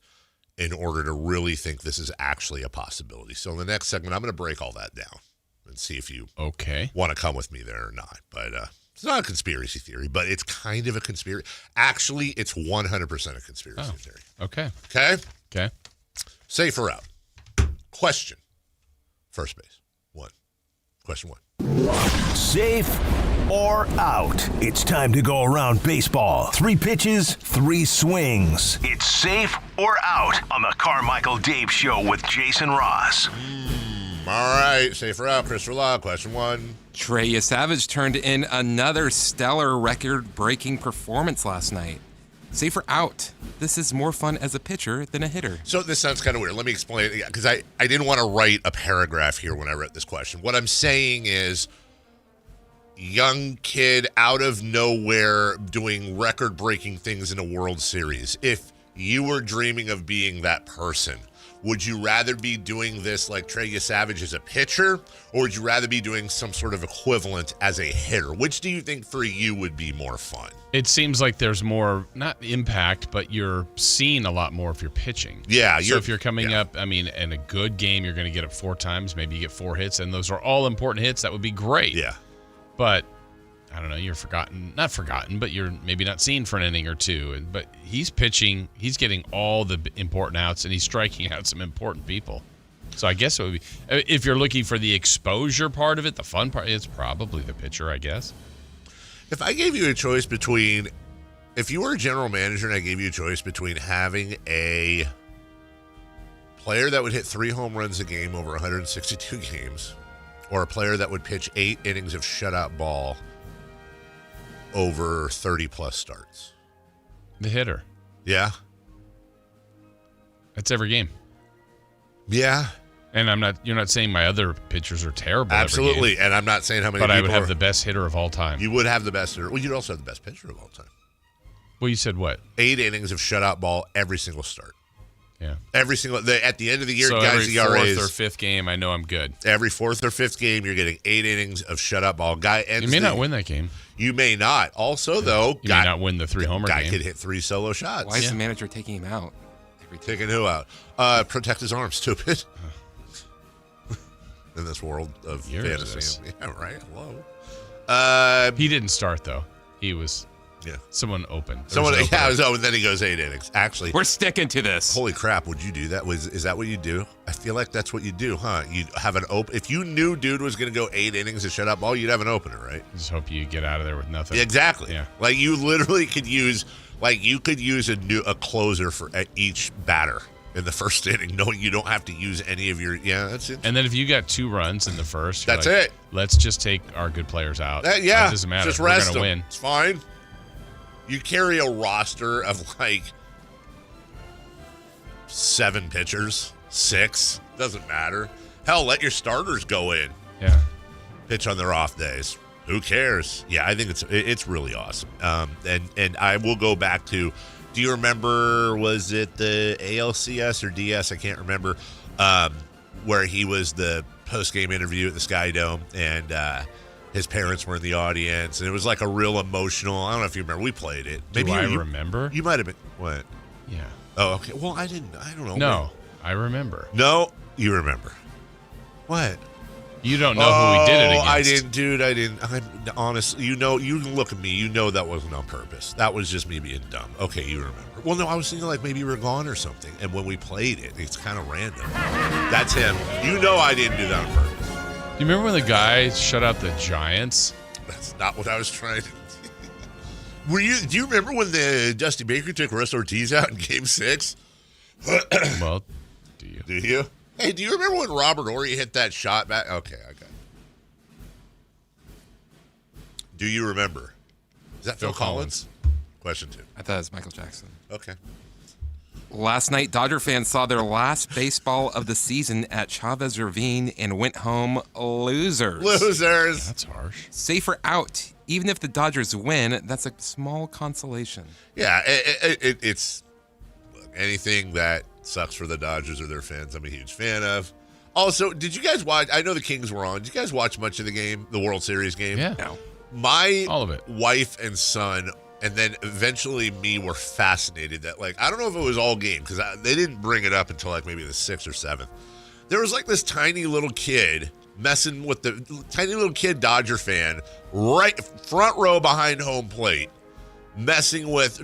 Speaker 1: in order to really think this is actually a possibility. So in the next segment, I'm going to break all that down and see if you want to come with me there or not. But it's not a conspiracy theory, but it's kind of a conspiracy. Actually, it's 100% a conspiracy theory.
Speaker 2: Okay.
Speaker 1: Okay?
Speaker 2: Okay.
Speaker 1: Safer out. Question. First base. Question 1.
Speaker 8: Safe or out? It's time to go around baseball. 3 pitches, 3 swings. It's safe or out on the Carmichael Dave Show with Jason Ross.
Speaker 1: All right, safe or out, Christopher Law. Question 1.
Speaker 3: Trey Savage turned in another stellar record-breaking performance last night. Safe or out? This is more fun as a pitcher than a hitter.
Speaker 1: So this sounds kind of weird. Let me explain it, because I didn't want to write a paragraph here when I wrote this question. What I'm saying is, young kid out of nowhere doing record-breaking things in a World Series. If you were dreaming of being that person, would you rather be doing this like Trey Savage as a pitcher, or would you rather be doing some sort of equivalent as a hitter? Which do you think for you would be more fun?
Speaker 2: It seems like there's more, not impact, but you're seeing a lot more if you're pitching.
Speaker 1: Yeah.
Speaker 2: So if you're coming up, I mean, in a good game, you're going to get up 4 times. Maybe you get 4 hits, and those are all important hits. That would be great.
Speaker 1: Yeah.
Speaker 2: But I don't know, you're not forgotten, but you're maybe not seen for an inning or 2. But he's pitching, he's getting all the important outs, and he's striking out some important people. So I guess it would be, if you're looking for the exposure part of it, the fun part, it's probably the pitcher, I guess.
Speaker 1: If I gave you a choice between, if you were a general manager and I gave you a choice between having a player that would hit 3 home runs a game over 162 games, or a player that would pitch 8 innings of shutout ball over 30-plus starts.
Speaker 2: The hitter.
Speaker 1: Yeah.
Speaker 2: That's every game.
Speaker 1: Yeah.
Speaker 2: And you're not saying my other pitchers are terrible.
Speaker 1: Absolutely.
Speaker 2: Every game,
Speaker 1: and I'm not saying how many
Speaker 2: but
Speaker 1: people
Speaker 2: I would have the best hitter of all time.
Speaker 1: You would have the best hitter. Well, you'd also have the best pitcher of all time.
Speaker 2: Well, you said what?
Speaker 1: 8 innings of shutout ball every single start.
Speaker 2: Yeah.
Speaker 1: Every single, at the end of the year,
Speaker 2: so
Speaker 1: guys,
Speaker 2: every
Speaker 1: ERAs.
Speaker 2: 4th or 5th game, I know I'm good.
Speaker 1: Every 4th or 5th game, you're getting 8 innings of shutout ball. Guy ends.
Speaker 2: You may not win that game.
Speaker 1: You may not. Also, though,
Speaker 2: you may not win the 3-homer game.
Speaker 1: Guy could hit 3 solo shots.
Speaker 3: Why is the manager taking him out?
Speaker 1: Taking who out? Protect his arm, stupid. In this world of fantasy. Yeah, right. Hello.
Speaker 2: He didn't start, though. He was...
Speaker 1: Yeah.
Speaker 2: Someone opened.
Speaker 1: It was open, then he goes 8 innings. Actually,
Speaker 3: we're sticking to this.
Speaker 1: Holy crap, would you do that? Is that what you do? I feel like that's what you do, huh? You'd have an open. If you knew dude was going to go 8 innings of shutout ball, you'd have an opener, right?
Speaker 2: Just hope you get out of there with nothing.
Speaker 1: Exactly.
Speaker 2: Yeah.
Speaker 1: Like you literally could use, a closer for each batter in the first inning, knowing you don't have to use any of your. Yeah, that's it.
Speaker 2: And then if you got 2 runs in the first,
Speaker 1: that's it.
Speaker 2: Let's just take our good players out.
Speaker 1: It
Speaker 2: doesn't matter.
Speaker 1: Just rest
Speaker 2: We're
Speaker 1: them.
Speaker 2: gonna win.
Speaker 1: It's fine. You carry a roster of 7 pitchers, 6, doesn't matter. Hell, let your starters go in.
Speaker 2: Yeah.
Speaker 1: Pitch on their off days. Who cares? Yeah, I think it's really awesome. And I will go back to, do you remember, was it the ALCS or DS? I can't remember, where he was the post-game interview at the Sky Dome, and his parents were in the audience, and it was like a real emotional. I don't know if you remember. We played it.
Speaker 2: Maybe I remember.
Speaker 1: You might have been. What?
Speaker 2: Yeah.
Speaker 1: Oh, okay. Well, I didn't. I don't know.
Speaker 2: No, I remember.
Speaker 1: No, you remember. What?
Speaker 2: You don't know who we did it against.
Speaker 1: I didn't, dude. I didn't. I'm honestly. You can look at me. You know that wasn't on purpose. That was just me being dumb. Okay, you remember. Well, no, I was thinking like maybe you were gone or something. And when we played it, it's kind of random. That's him. You know I didn't do that on purpose.
Speaker 2: You remember when the guy shut out the Giants?
Speaker 1: That's not what I was trying to do. Do you remember when the Dusty Baker took Russ Ortiz out in Game 6?
Speaker 2: Well, do you?
Speaker 1: Do you? Hey, do you remember when Robert Horry hit that shot back? Okay, I got it. Do you remember? Is that Phil Collins? Question 2.
Speaker 3: I thought it was Michael Jackson.
Speaker 1: Okay.
Speaker 3: Last night, Dodger fans saw their last baseball of the season at Chavez Ravine and went home losers.
Speaker 1: Losers.
Speaker 2: That's harsh.
Speaker 3: Safe or out. Even if the Dodgers win, that's a small consolation.
Speaker 1: Yeah, it's anything that sucks for the Dodgers or their fans, I'm a huge fan of. Also, did you guys watch? I know the Kings were on. Did you guys watch much of the game, the World Series game?
Speaker 2: Yeah.
Speaker 3: No.
Speaker 1: My
Speaker 2: all of it.
Speaker 1: Wife and son, and then eventually me, were fascinated that, I don't know if it was all game, because they didn't bring it up until maybe the 6th or 7th. There was this tiny little kid messing with the tiny little kid Dodger fan right front row behind home plate,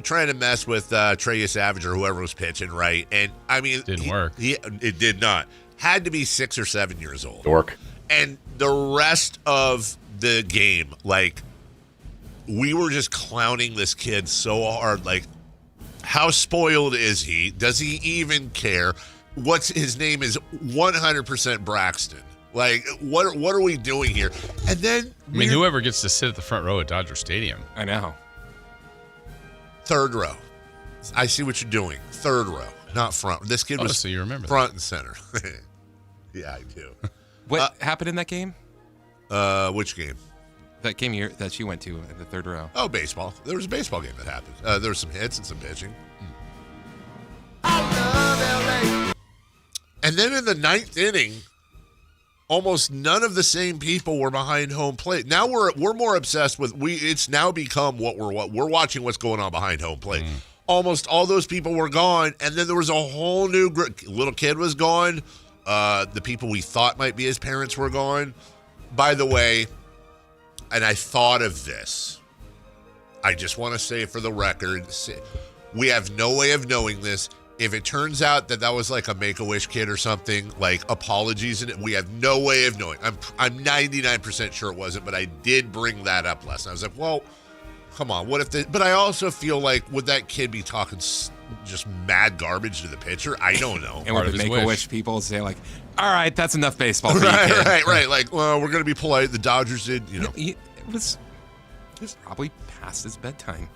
Speaker 1: trying to mess with Trey Savage or whoever was pitching, right? And I mean,
Speaker 2: didn't work.
Speaker 1: It did not. had to be 6 or 7 years old.
Speaker 15: Dork.
Speaker 1: And the rest of the game, like, we were just clowning this kid so hard. Like, how spoiled is he? Does he even care? His name is 100% Braxton. Like, what are we doing here? And then
Speaker 2: whoever gets to sit at the front row at Dodger Stadium.
Speaker 3: I know.
Speaker 1: Third row. I see what you're doing. Third row, not front. This kid was
Speaker 2: so you remember
Speaker 1: front and center. Yeah, I do.
Speaker 3: What happened in that game?
Speaker 1: Which game?
Speaker 3: That game that you went to in the third row.
Speaker 1: Oh, baseball. There was a baseball game that happened. There were some hits and some pitching. And then in the ninth inning, almost none of the same people were behind home plate. Now we're more obsessed with it's now become what we're watching what's going on behind home plate. Almost all those people were gone, and then there was a whole new little kid was gone. The people we thought might be his parents were gone. By the way, and I thought of this. I just want to say for the record, we have no way of knowing this. If it turns out that was like a Make-A-Wish kid or something, like apologies, and we have no way of knowing. I'm 99% sure it wasn't, but I did bring that up last night. I was like, well, come on, what if but I also feel like, would that kid be talking just mad garbage to the pitcher? I don't know.
Speaker 3: And would the Make-A-Wish people say like, all right, that's enough baseball for you, kid.
Speaker 1: Right. Like, well, we're going to be polite. The Dodgers did,
Speaker 3: It was probably past his bedtime.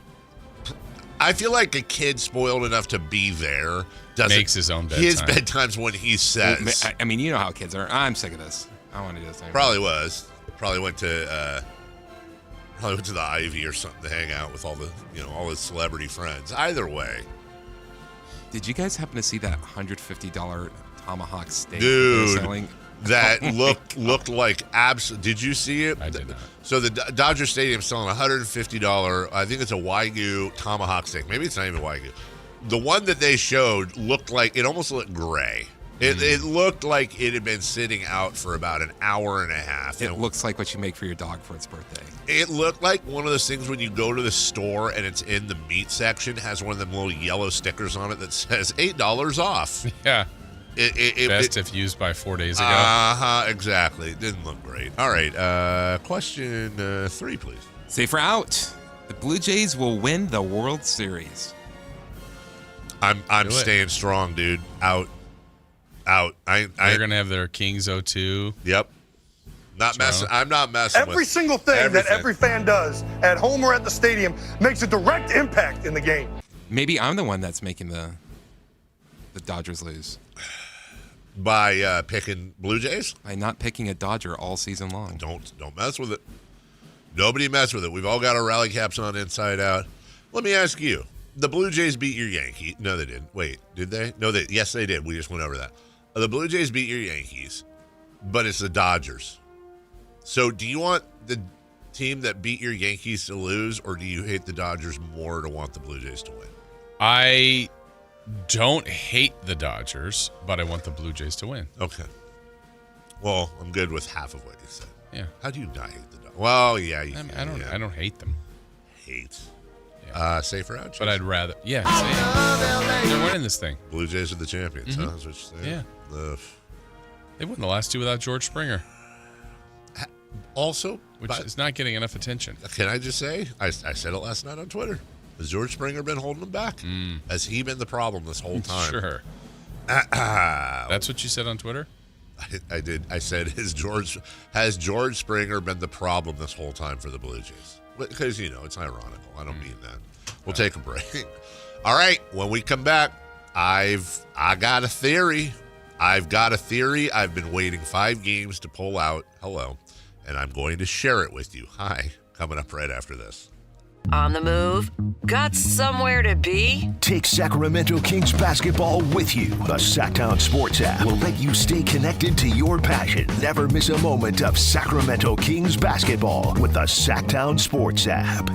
Speaker 1: I feel like a kid spoiled enough to be there
Speaker 2: makes his own bedtime.
Speaker 1: His bedtime's when he says.
Speaker 3: I mean, you know how kids are. I'm sick of this. I want to do this thing.
Speaker 1: Probably was. Probably went to the Ivy or something to hang out with all the all his celebrity friends. Either way.
Speaker 3: Did you guys happen to see that $150 tomahawk steak
Speaker 1: Dude,
Speaker 3: they're selling?
Speaker 1: That looked like absolute. Did you see it?
Speaker 2: I did not.
Speaker 1: So the Dodger Stadium's selling $150. I think it's a Wagyu tomahawk steak. Maybe it's not even Wagyu. The one that they showed looked like it almost looked gray. It looked like it had been sitting out for about an hour and a half.
Speaker 3: It looks like what you make for your dog for its birthday.
Speaker 1: It looked like one of those things when you go to the store and it's in the meat section, has one of them little yellow stickers on it that says $8 off.
Speaker 2: Yeah. Best if used by 4 days ago.
Speaker 1: Exactly. It didn't look great. All right. Question 3, please.
Speaker 3: Safe or out? The Blue Jays will win the World Series.
Speaker 1: I'm staying strong, dude. Out.
Speaker 2: They're gonna have their Kings 0-2.
Speaker 1: Yep. Not messing. I'm not messing.
Speaker 5: Every single thing that every fan does at home or at the stadium makes a direct impact in the game.
Speaker 3: Maybe I'm the one that's making the Dodgers lose.
Speaker 1: By picking Blue Jays?
Speaker 3: By not picking a Dodger all season long.
Speaker 1: Don't mess with it. Nobody mess with it. We've all got our rally caps on inside out. Let me ask you. The Blue Jays beat your Yankees. No, they didn't. Wait, did they? No, yes, they did. We just went over that. The Blue Jays beat your Yankees, but it's the Dodgers. So do you want the team that beat your Yankees to lose, or do you hate the Dodgers more to want the Blue Jays to win?
Speaker 2: I don't hate the Dodgers, but I want the Blue Jays to win.
Speaker 1: Okay. Well, I'm good with half of what you said.
Speaker 2: Yeah.
Speaker 1: How do you not hate the Dodgers? Well, yeah.
Speaker 2: I don't hate them.
Speaker 1: Hate. Yeah. Safe or out?
Speaker 2: But I'd rather. Yeah. Safe. They're winning this thing.
Speaker 1: Blue Jays are the champions, huh? That's what you're saying?
Speaker 2: Yeah.
Speaker 1: Ugh.
Speaker 2: They won the last two without George Springer.
Speaker 1: Also,
Speaker 2: which is not getting enough attention.
Speaker 1: Can I just say, I said it last night on Twitter. Has George Springer been holding them back? Has he been the problem this whole time?
Speaker 2: Sure. That's what you said on Twitter?
Speaker 1: I did. I said, has George Springer been the problem this whole time for the Blue Jays? Because, it's ironical. I don't mean that. We'll take a break. All right. When we come back, I got a theory. I've been waiting 5 games to pull out. Hello. And I'm going to share it with you. Hi. Coming up right after this.
Speaker 16: On the move? Got somewhere to be?
Speaker 8: Take Sacramento Kings basketball with you. The Sactown Sports app will let you stay connected to your passion. Never miss a moment of Sacramento Kings basketball with the Sactown Sports app.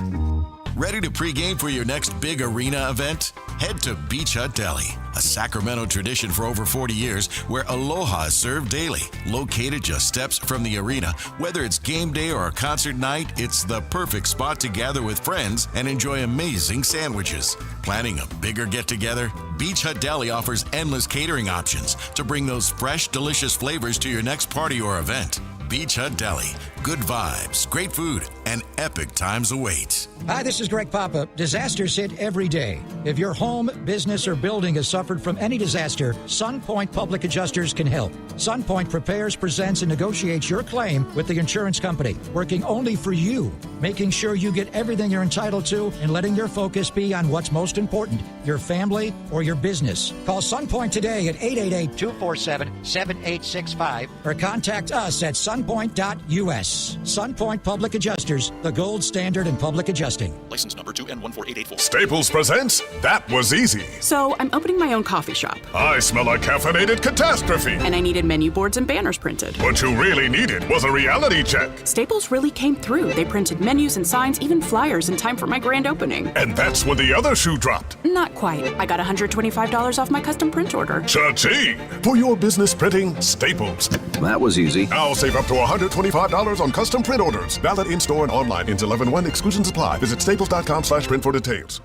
Speaker 15: Ready to pregame for your next big arena event? Head to Beach Hut Deli, a Sacramento tradition for over 40 years where aloha is served daily. Located just steps from the arena, whether it's game day or a concert night, it's the perfect spot to gather with friends and enjoy amazing sandwiches. Planning a bigger get-together? Beach Hut Deli offers endless catering options to bring those fresh, delicious flavors to your next party or event. Beach Hut Deli. Good vibes, great food, and epic times await.
Speaker 17: Hi, this is Greg Papa. Disasters hit every day. If your home, business, or building has suffered from any disaster, SunPoint Public Adjusters can help. SunPoint prepares, presents, and negotiates your claim with the insurance company, working only for you, making sure you get everything you're entitled to and letting your focus be on what's most important, your family or your business. Call SunPoint today at 888-247-7865 or contact us at sunpoint.us. SunPoint Public Adjusters, the gold standard in public adjusting.
Speaker 18: License number 2N14884.
Speaker 19: Staples presents That Was Easy.
Speaker 20: So, I'm opening my own coffee shop.
Speaker 19: I smell a caffeinated catastrophe.
Speaker 20: And I needed menu boards and banners printed.
Speaker 19: What you really needed was a reality check.
Speaker 20: Staples really came through. They printed menus and signs, even flyers in time for my grand opening.
Speaker 19: And that's when the other shoe dropped.
Speaker 20: Not quite. I got $125 off my custom print order.
Speaker 19: Cha-ching! For your business printing, Staples.
Speaker 7: That was easy.
Speaker 19: Now save up to $125 on custom print orders. Valid in-store and online. Ends 11/1. Exclusions apply. Visit staples.com/print for details.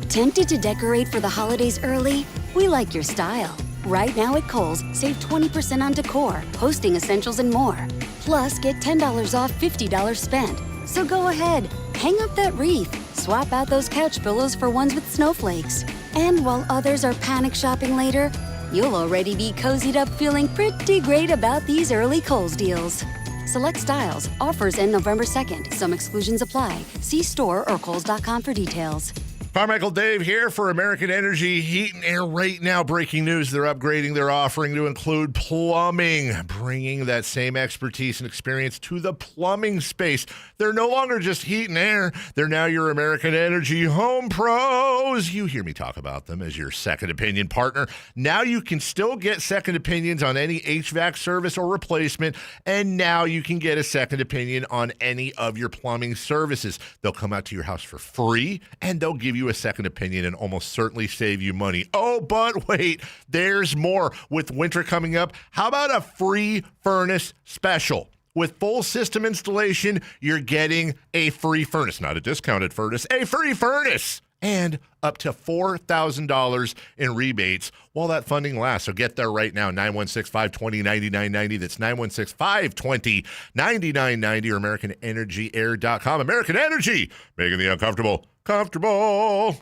Speaker 21: Tempted to decorate for the holidays early? We like your style. Right now at Kohl's, save 20% on decor, hosting essentials, and more. Plus, get $10 off $50 spent. So go ahead, hang up that wreath, swap out those couch pillows for ones with snowflakes. And while others are panic shopping later, you'll already be cozied up feeling pretty great about these early Kohl's deals. Select styles. Offers end November 2nd. Some exclusions apply. See store or Kohls.com for details.
Speaker 1: Carmichael Dave here for American Energy Heat and Air. Right now, breaking news, they're upgrading their offering to include plumbing, bringing that same expertise and experience to the plumbing space. They're no longer just heat and air. They're now your American Energy home pros. You hear me talk about them as your second opinion partner. Now you can still get second opinions on any HVAC service or replacement, and now you can get a second opinion on any of your plumbing services. They'll come out to your house for free, and they'll give you a second opinion and almost certainly save you money. Oh, but wait, there's more. With winter coming up, how about a free furnace special? With full system installation, you're getting a free furnace, not a discounted furnace, a free furnace, and up to $4,000 in rebates while that funding lasts. So get there right now, 916-520-9990. That's 916-520-9990 or AmericanEnergyAir.com. American Energy, making the uncomfortable comfortable.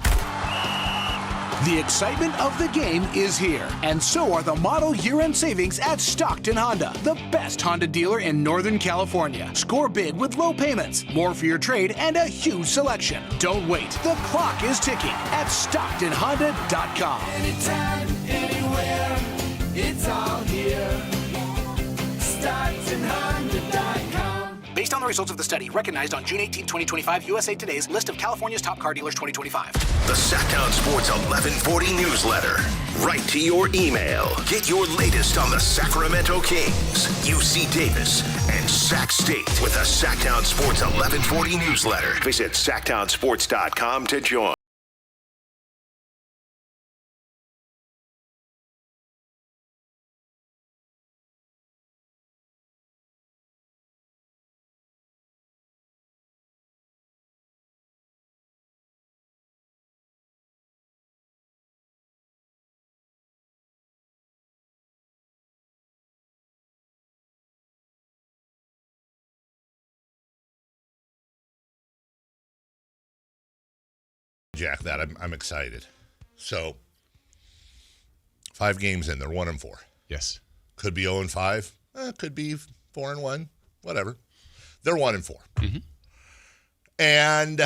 Speaker 22: The excitement of the game is here, and so are the model year-end savings at Stockton Honda, the best Honda dealer in Northern California. Score big with low payments, more for your trade, and a huge selection. Don't wait. The clock is ticking at StocktonHonda.com.
Speaker 4: Anytime, anywhere, it's all here. StocktonHonda.com.
Speaker 22: Based on the results of the study, recognized on June 18, 2025, USA Today's list of California's top car dealers 2025.
Speaker 8: The Sactown Sports 1140 newsletter. Right to your email. Get your latest on the Sacramento Kings, UC Davis, and Sac State with the Sactown Sports 1140 newsletter. Visit SactownSports.com to join.
Speaker 1: Jack, that I'm excited. So, 5 games in, they're 1-4.
Speaker 2: Yes.
Speaker 1: Could be 0-5. Could be 4-1. Whatever. They're 1-4.
Speaker 2: Mm-hmm.
Speaker 1: And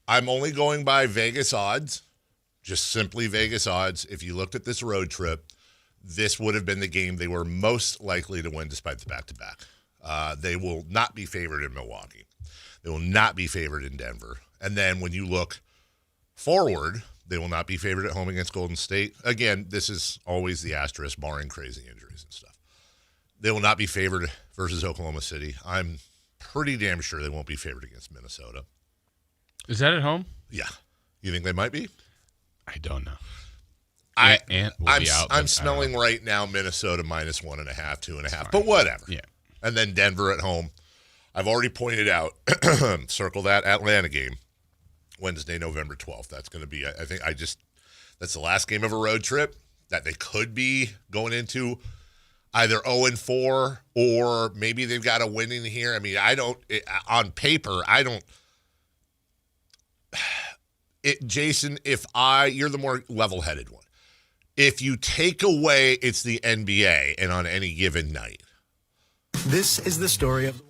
Speaker 1: I'm only going by Vegas odds, just simply Vegas odds. If you looked at this road trip, this would have been the game they were most likely to win despite the back-to-back. They will not be favored in Milwaukee. They will not be favored in Denver. And then when you look forward, they will not be favored at home against Golden State. Again, this is always the asterisk, barring crazy injuries and stuff. They will not be favored versus Oklahoma City. I'm pretty damn sure they won't be favored against Minnesota.
Speaker 2: Is that at home?
Speaker 1: Yeah. You think they might be?
Speaker 2: I don't know.
Speaker 1: I'm smelling right now Minnesota minus 1.5, 2.5, but whatever.
Speaker 2: Yeah.
Speaker 1: And then Denver at home. I've already pointed out, circle that Atlanta game, Wednesday, November 12th. That's going to be, that's the last game of a road trip that they could be going into either 0-4 or maybe they've got a win in here. I mean, on paper, Jason, you're the more level-headed one. If you take away it's the NBA and on any given night.
Speaker 6: This is the story of...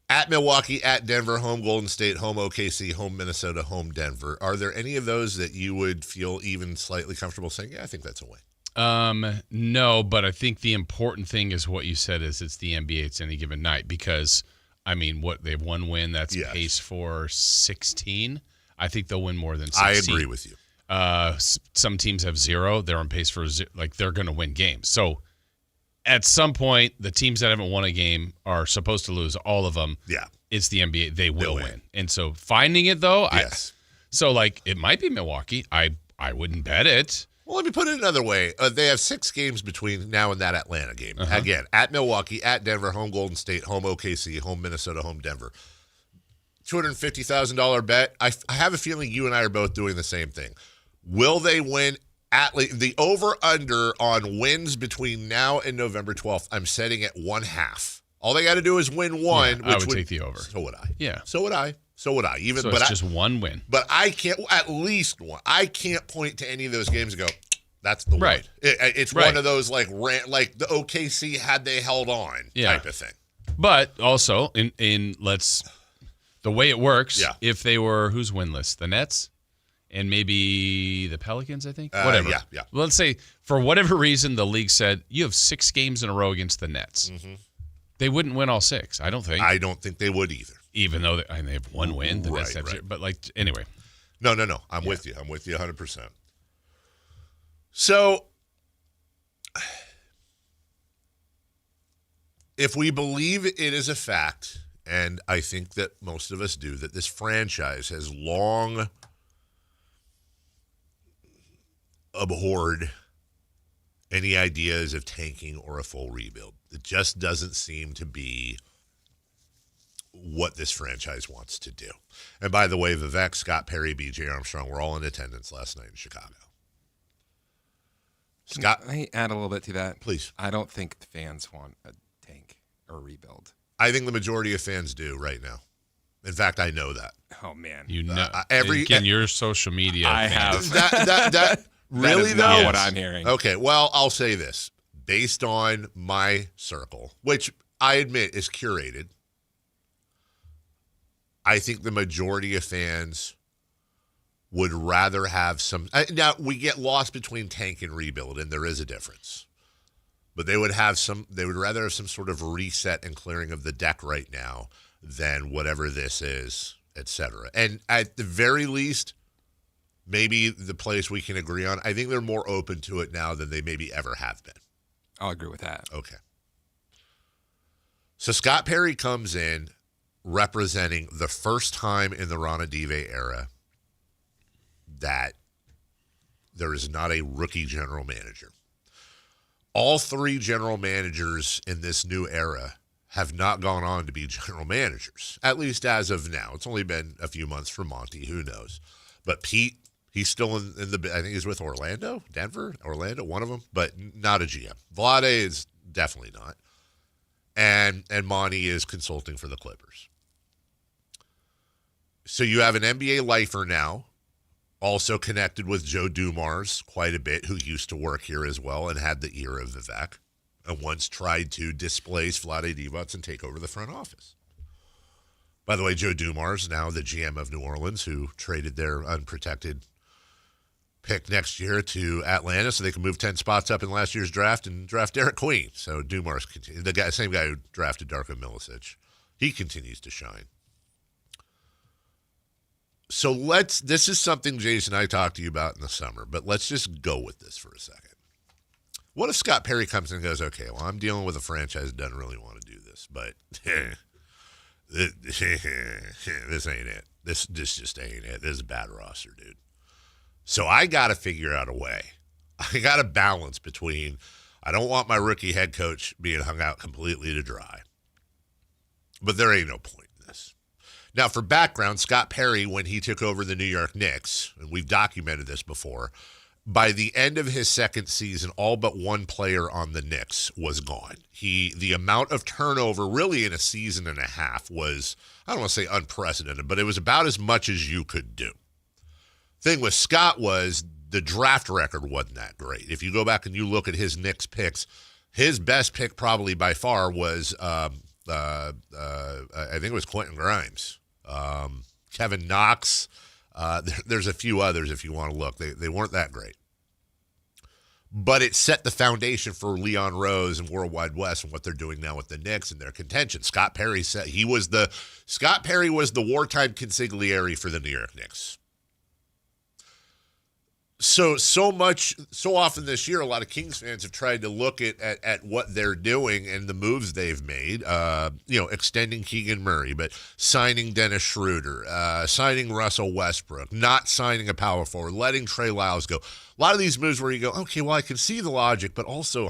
Speaker 1: At Milwaukee, at Denver, home Golden State, home OKC, home Minnesota, home Denver. Are there any of those that you would feel even slightly comfortable saying, yeah, I think that's a win?
Speaker 2: No, but I think the important thing is what you said is it's the NBA, it's any given night because, I mean, they have one win that's pace for 16. I think they'll win more than 16.
Speaker 1: I agree with you.
Speaker 2: Some teams have 0. They're on pace for they're going to win games. So at some point, the teams that haven't won a game are supposed to lose all of them.
Speaker 1: Yeah.
Speaker 2: It's the NBA. They will win. And so finding it, though,
Speaker 1: yes.
Speaker 2: It might be Milwaukee. I wouldn't bet it.
Speaker 1: Well, let me put it another way. They have 6 games between now and that Atlanta game. Again, at Milwaukee, at Denver, home Golden State, home OKC, home Minnesota, home Denver. $250,000 bet. I have a feeling you and I are both doing the same thing. Will they win? The over-under on wins between now and November 12th, I'm setting at 1/2. All they got to do is win one.
Speaker 2: Yeah, I would take the over.
Speaker 1: So would I.
Speaker 2: Yeah.
Speaker 1: So would I.
Speaker 2: It's just one win.
Speaker 1: But I can't, at least one. I can't point to any of those games and go, that's the one. It's one of those like the OKC had they held on type of thing.
Speaker 2: But also, the way it works, if they were, who's winless? The Nets? And maybe the Pelicans, I think? Whatever.
Speaker 1: Yeah.
Speaker 2: Well, let's say, for whatever reason, the league said, you have 6 games in a row against the Nets.
Speaker 1: Mm-hmm.
Speaker 2: They wouldn't win all 6, I don't think.
Speaker 1: I don't think they would either.
Speaker 2: Even though they have one win. The Nets have 0. But, anyway.
Speaker 1: No. I'm with you. I'm with you 100%. So, if we believe it is a fact, and I think that most of us do, that this franchise has long abhorred any ideas of tanking or a full rebuild. It just doesn't seem to be what this franchise wants to do. And by the way, Vivek, Scott Perry, BJ Armstrong were all in attendance last night in Chicago. Scott?
Speaker 3: Can I add a little bit to that?
Speaker 1: Please.
Speaker 3: I don't think the fans want a tank or rebuild.
Speaker 1: I think the majority of fans do right now. In fact, I know that.
Speaker 3: Oh, man.
Speaker 2: You know, your social media.
Speaker 3: I have.
Speaker 1: That really,
Speaker 3: that is not what I'm hearing.
Speaker 1: Okay, well, I'll say this. Based on my circle, which I admit is curated, I think the majority of fans would rather have some. Now, we get lost between tank and rebuild, and there is a difference. But they would rather have some sort of reset and clearing of the deck right now than whatever this is, et cetera. And at the very least, maybe the place we can agree on, I think they're more open to it now than they maybe ever have been.
Speaker 3: I'll agree with that.
Speaker 1: Okay. So Scott Perry comes in representing the first time in the Ron Adive era that there is not a rookie general manager. All 3 general managers in this new era have not gone on to be general managers, at least as of now. It's only been a few months for Monty. Who knows? But Pete, he's still in the. I think he's with Orlando, one of them, but not a GM. Vlade is definitely not, and Monty is consulting for the Clippers. So you have an NBA lifer now, also connected with Joe Dumars quite a bit, who used to work here as well and had the ear of Vivek, and once tried to displace Vlade Divac and take over the front office. By the way, Joe Dumars, now the GM of New Orleans, who traded their unprotected pick next year to Atlanta so they can move 10 spots up in last year's draft and draft Derek Queen. So Dumars, same guy who drafted Darko Milicic, he continues to shine. So this is something Jason and I talked to you about in the summer, but let's just go with this for a second. What if Scott Perry comes in and goes, okay, well, I'm dealing with a franchise that doesn't really want to do this, but this ain't it. This just ain't it. This is a bad roster, dude. So I got to figure out a way. I got to balance between I don't want my rookie head coach being hung out completely to dry, but there ain't no point in this. Now, for background, Scott Perry, when he took over the New York Knicks, and we've documented this before, by the end of his second season, all but one player on the Knicks was gone. The amount of turnover really in a season and a half was, I don't want to say unprecedented, but it was about as much as you could do. Thing with Scott was the draft record wasn't that great. If you go back and you look at his Knicks picks, his best pick probably by far was, I think it was Quentin Grimes. Kevin Knox. There's a few others if you want to look. They weren't that great. But it set the foundation for Leon Rose and Worldwide West and what they're doing now with the Knicks and their contention. Scott Perry said Scott Perry was the wartime consigliere for the New York Knicks. So often this year, a lot of Kings fans have tried to look at what they're doing and the moves they've made, extending Keegan Murray, but signing Dennis Schroeder, signing Russell Westbrook, not signing a power forward, letting Trey Lyles go. A lot of these moves where you go, okay, well, I can see the logic, but also,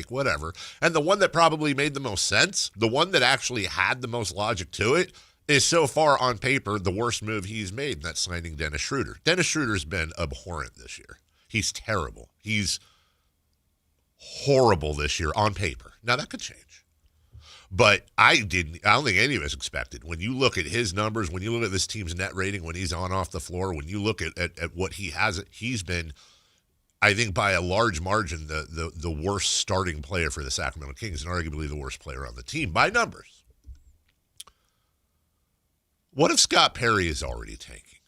Speaker 1: whatever. And the one that probably made the most sense, the one that actually had the most logic to it, is so far on paper the worst move he's made, and that's signing Dennis Schroeder. Dennis Schroeder's been abhorrent this year. He's terrible. He's horrible this year on paper. Now, that could change. But I don't think any of us expected. When you look at his numbers, when you look at this team's net rating, when he's on off the floor, when you look at what he has, he's been, I think by a large margin, the worst starting player for the Sacramento Kings and arguably the worst player on the team by numbers. What if Scott Perry is already tanking?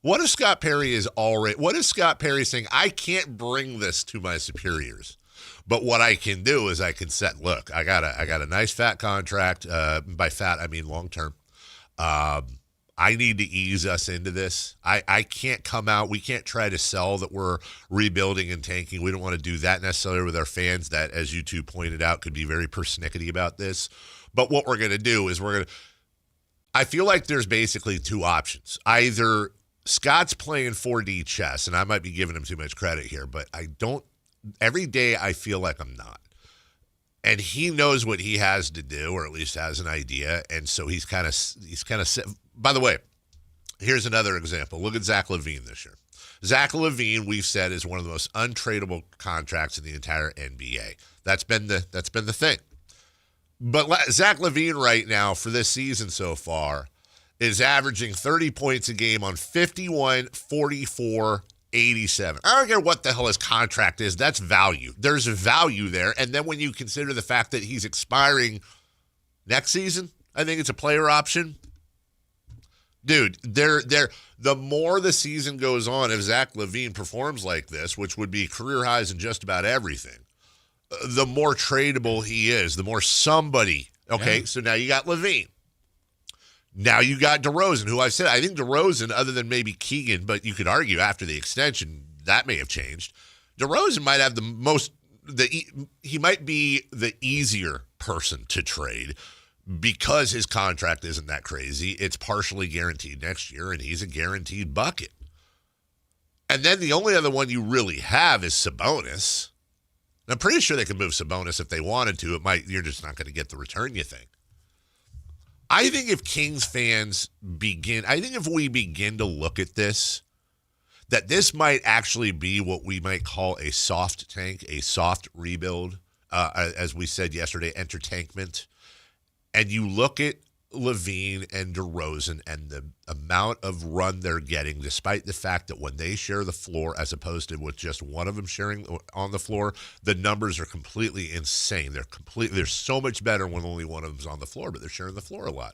Speaker 1: What if Scott Perry is saying, I can't bring this to my superiors, but what I can do is I can look, I got a nice fat contract. By fat, I mean long-term. I need to ease us into this. I can't come out. We can't try to sell that we're rebuilding and tanking. We don't want to do that necessarily with our fans that, as you two pointed out, could be very persnickety about this. But what we're going to do is I feel like there's basically two options. Either Scott's playing 4D chess, and I might be giving him too much credit here, but every day I feel like I'm not. And he knows what he has to do, or at least has an idea, and so he's kind of. By the way, here's another example. Look at Zach LaVine this year. Zach LaVine, we've said, is one of the most untradeable contracts in the entire NBA. That's been the thing. But Zach LaVine right now for this season so far is averaging 30 points a game on 51, 44, 87. I don't care what the hell his contract is. That's value. There's value there. And then when you consider the fact that he's expiring next season, I think it's a player option. Dude, the more the season goes on, if Zach LaVine performs like this, which would be career highs in just about everything, the more tradable he is, the more somebody. Okay, yeah. So now you got LaVine. Now you got DeRozan, who I think DeRozan, other than maybe Keegan, but you could argue after the extension, that may have changed. DeRozan might have he might be the easier person to trade because his contract isn't that crazy. It's partially guaranteed next year, and he's a guaranteed bucket. And then the only other one you really have is Sabonis. I'm pretty sure they could move Sabonis if they wanted to. You're just not going to get the return you think. I think if Kings fans if we begin to look at this, that this might actually be what we might call a soft tank, a soft rebuild, as we said yesterday, entertainment. And you look at LaVine and DeRozan and the amount of run they're getting, despite the fact that when they share the floor, as opposed to with just one of them sharing on the floor, the numbers are completely insane. They're so much better when only one of them's on the floor, but they're sharing the floor a lot.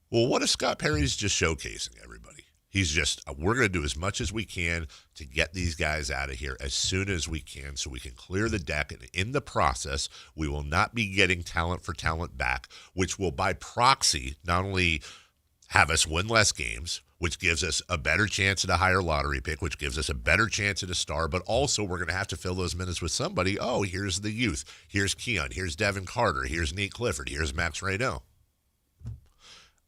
Speaker 1: Well, what if Scott Perry's just showcasing everybody? He's just, we're going to do as much as we can to get these guys out of here as soon as we can so we can clear the deck. And in the process, we will not be getting talent for talent back, which will by proxy not only have us win less games, which gives us a better chance at a higher lottery pick, which gives us a better chance at a star, but also we're going to have to fill those minutes with somebody. Oh, here's the youth. Here's Keon. Here's Devin Carter. Here's Nate Clifford. Here's Max Rayno.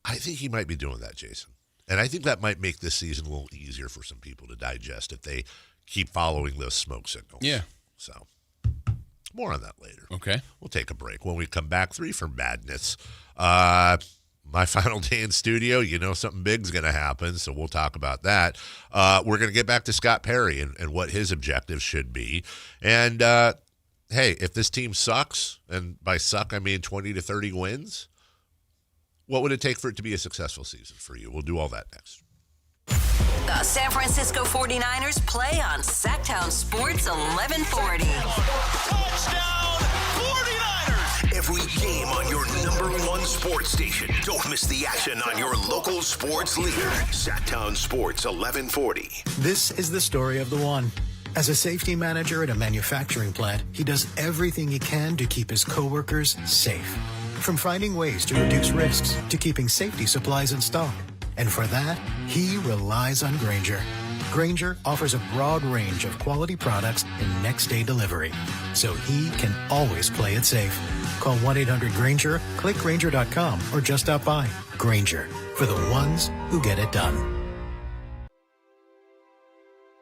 Speaker 1: I think he might be doing that, Jason. And I think that might make this season a little easier for some people to digest if they keep following those smoke signals.
Speaker 2: Yeah.
Speaker 1: So, more on that later.
Speaker 2: Okay.
Speaker 1: We'll take a break. When we come back, 3 for Madness. My final day in studio, something big's going to happen, so we'll talk about that. We're going to get back to Scott Perry and what his objectives should be. And, hey, if this team sucks, and by suck I mean 20 to 30 wins, what would it take for it to be a successful season for you? We'll do all that next.
Speaker 16: The San Francisco 49ers play on Sactown Sports 1140.
Speaker 8: Touchdown 49ers! Every game on your #1 sports station. Don't miss the action on your local sports leader. Sactown Sports 1140.
Speaker 6: This is the story of the one. As a safety manager at a manufacturing plant, he does everything he can to keep his coworkers safe. From finding ways to reduce risks to keeping safety supplies in stock. And for that, he relies on Grainger. Grainger offers a broad range of quality products and next-day delivery, so he can always play it safe. Call 1-800-GRAINGER, click Grainger.com, or just stop by. Grainger, for the ones who get it done.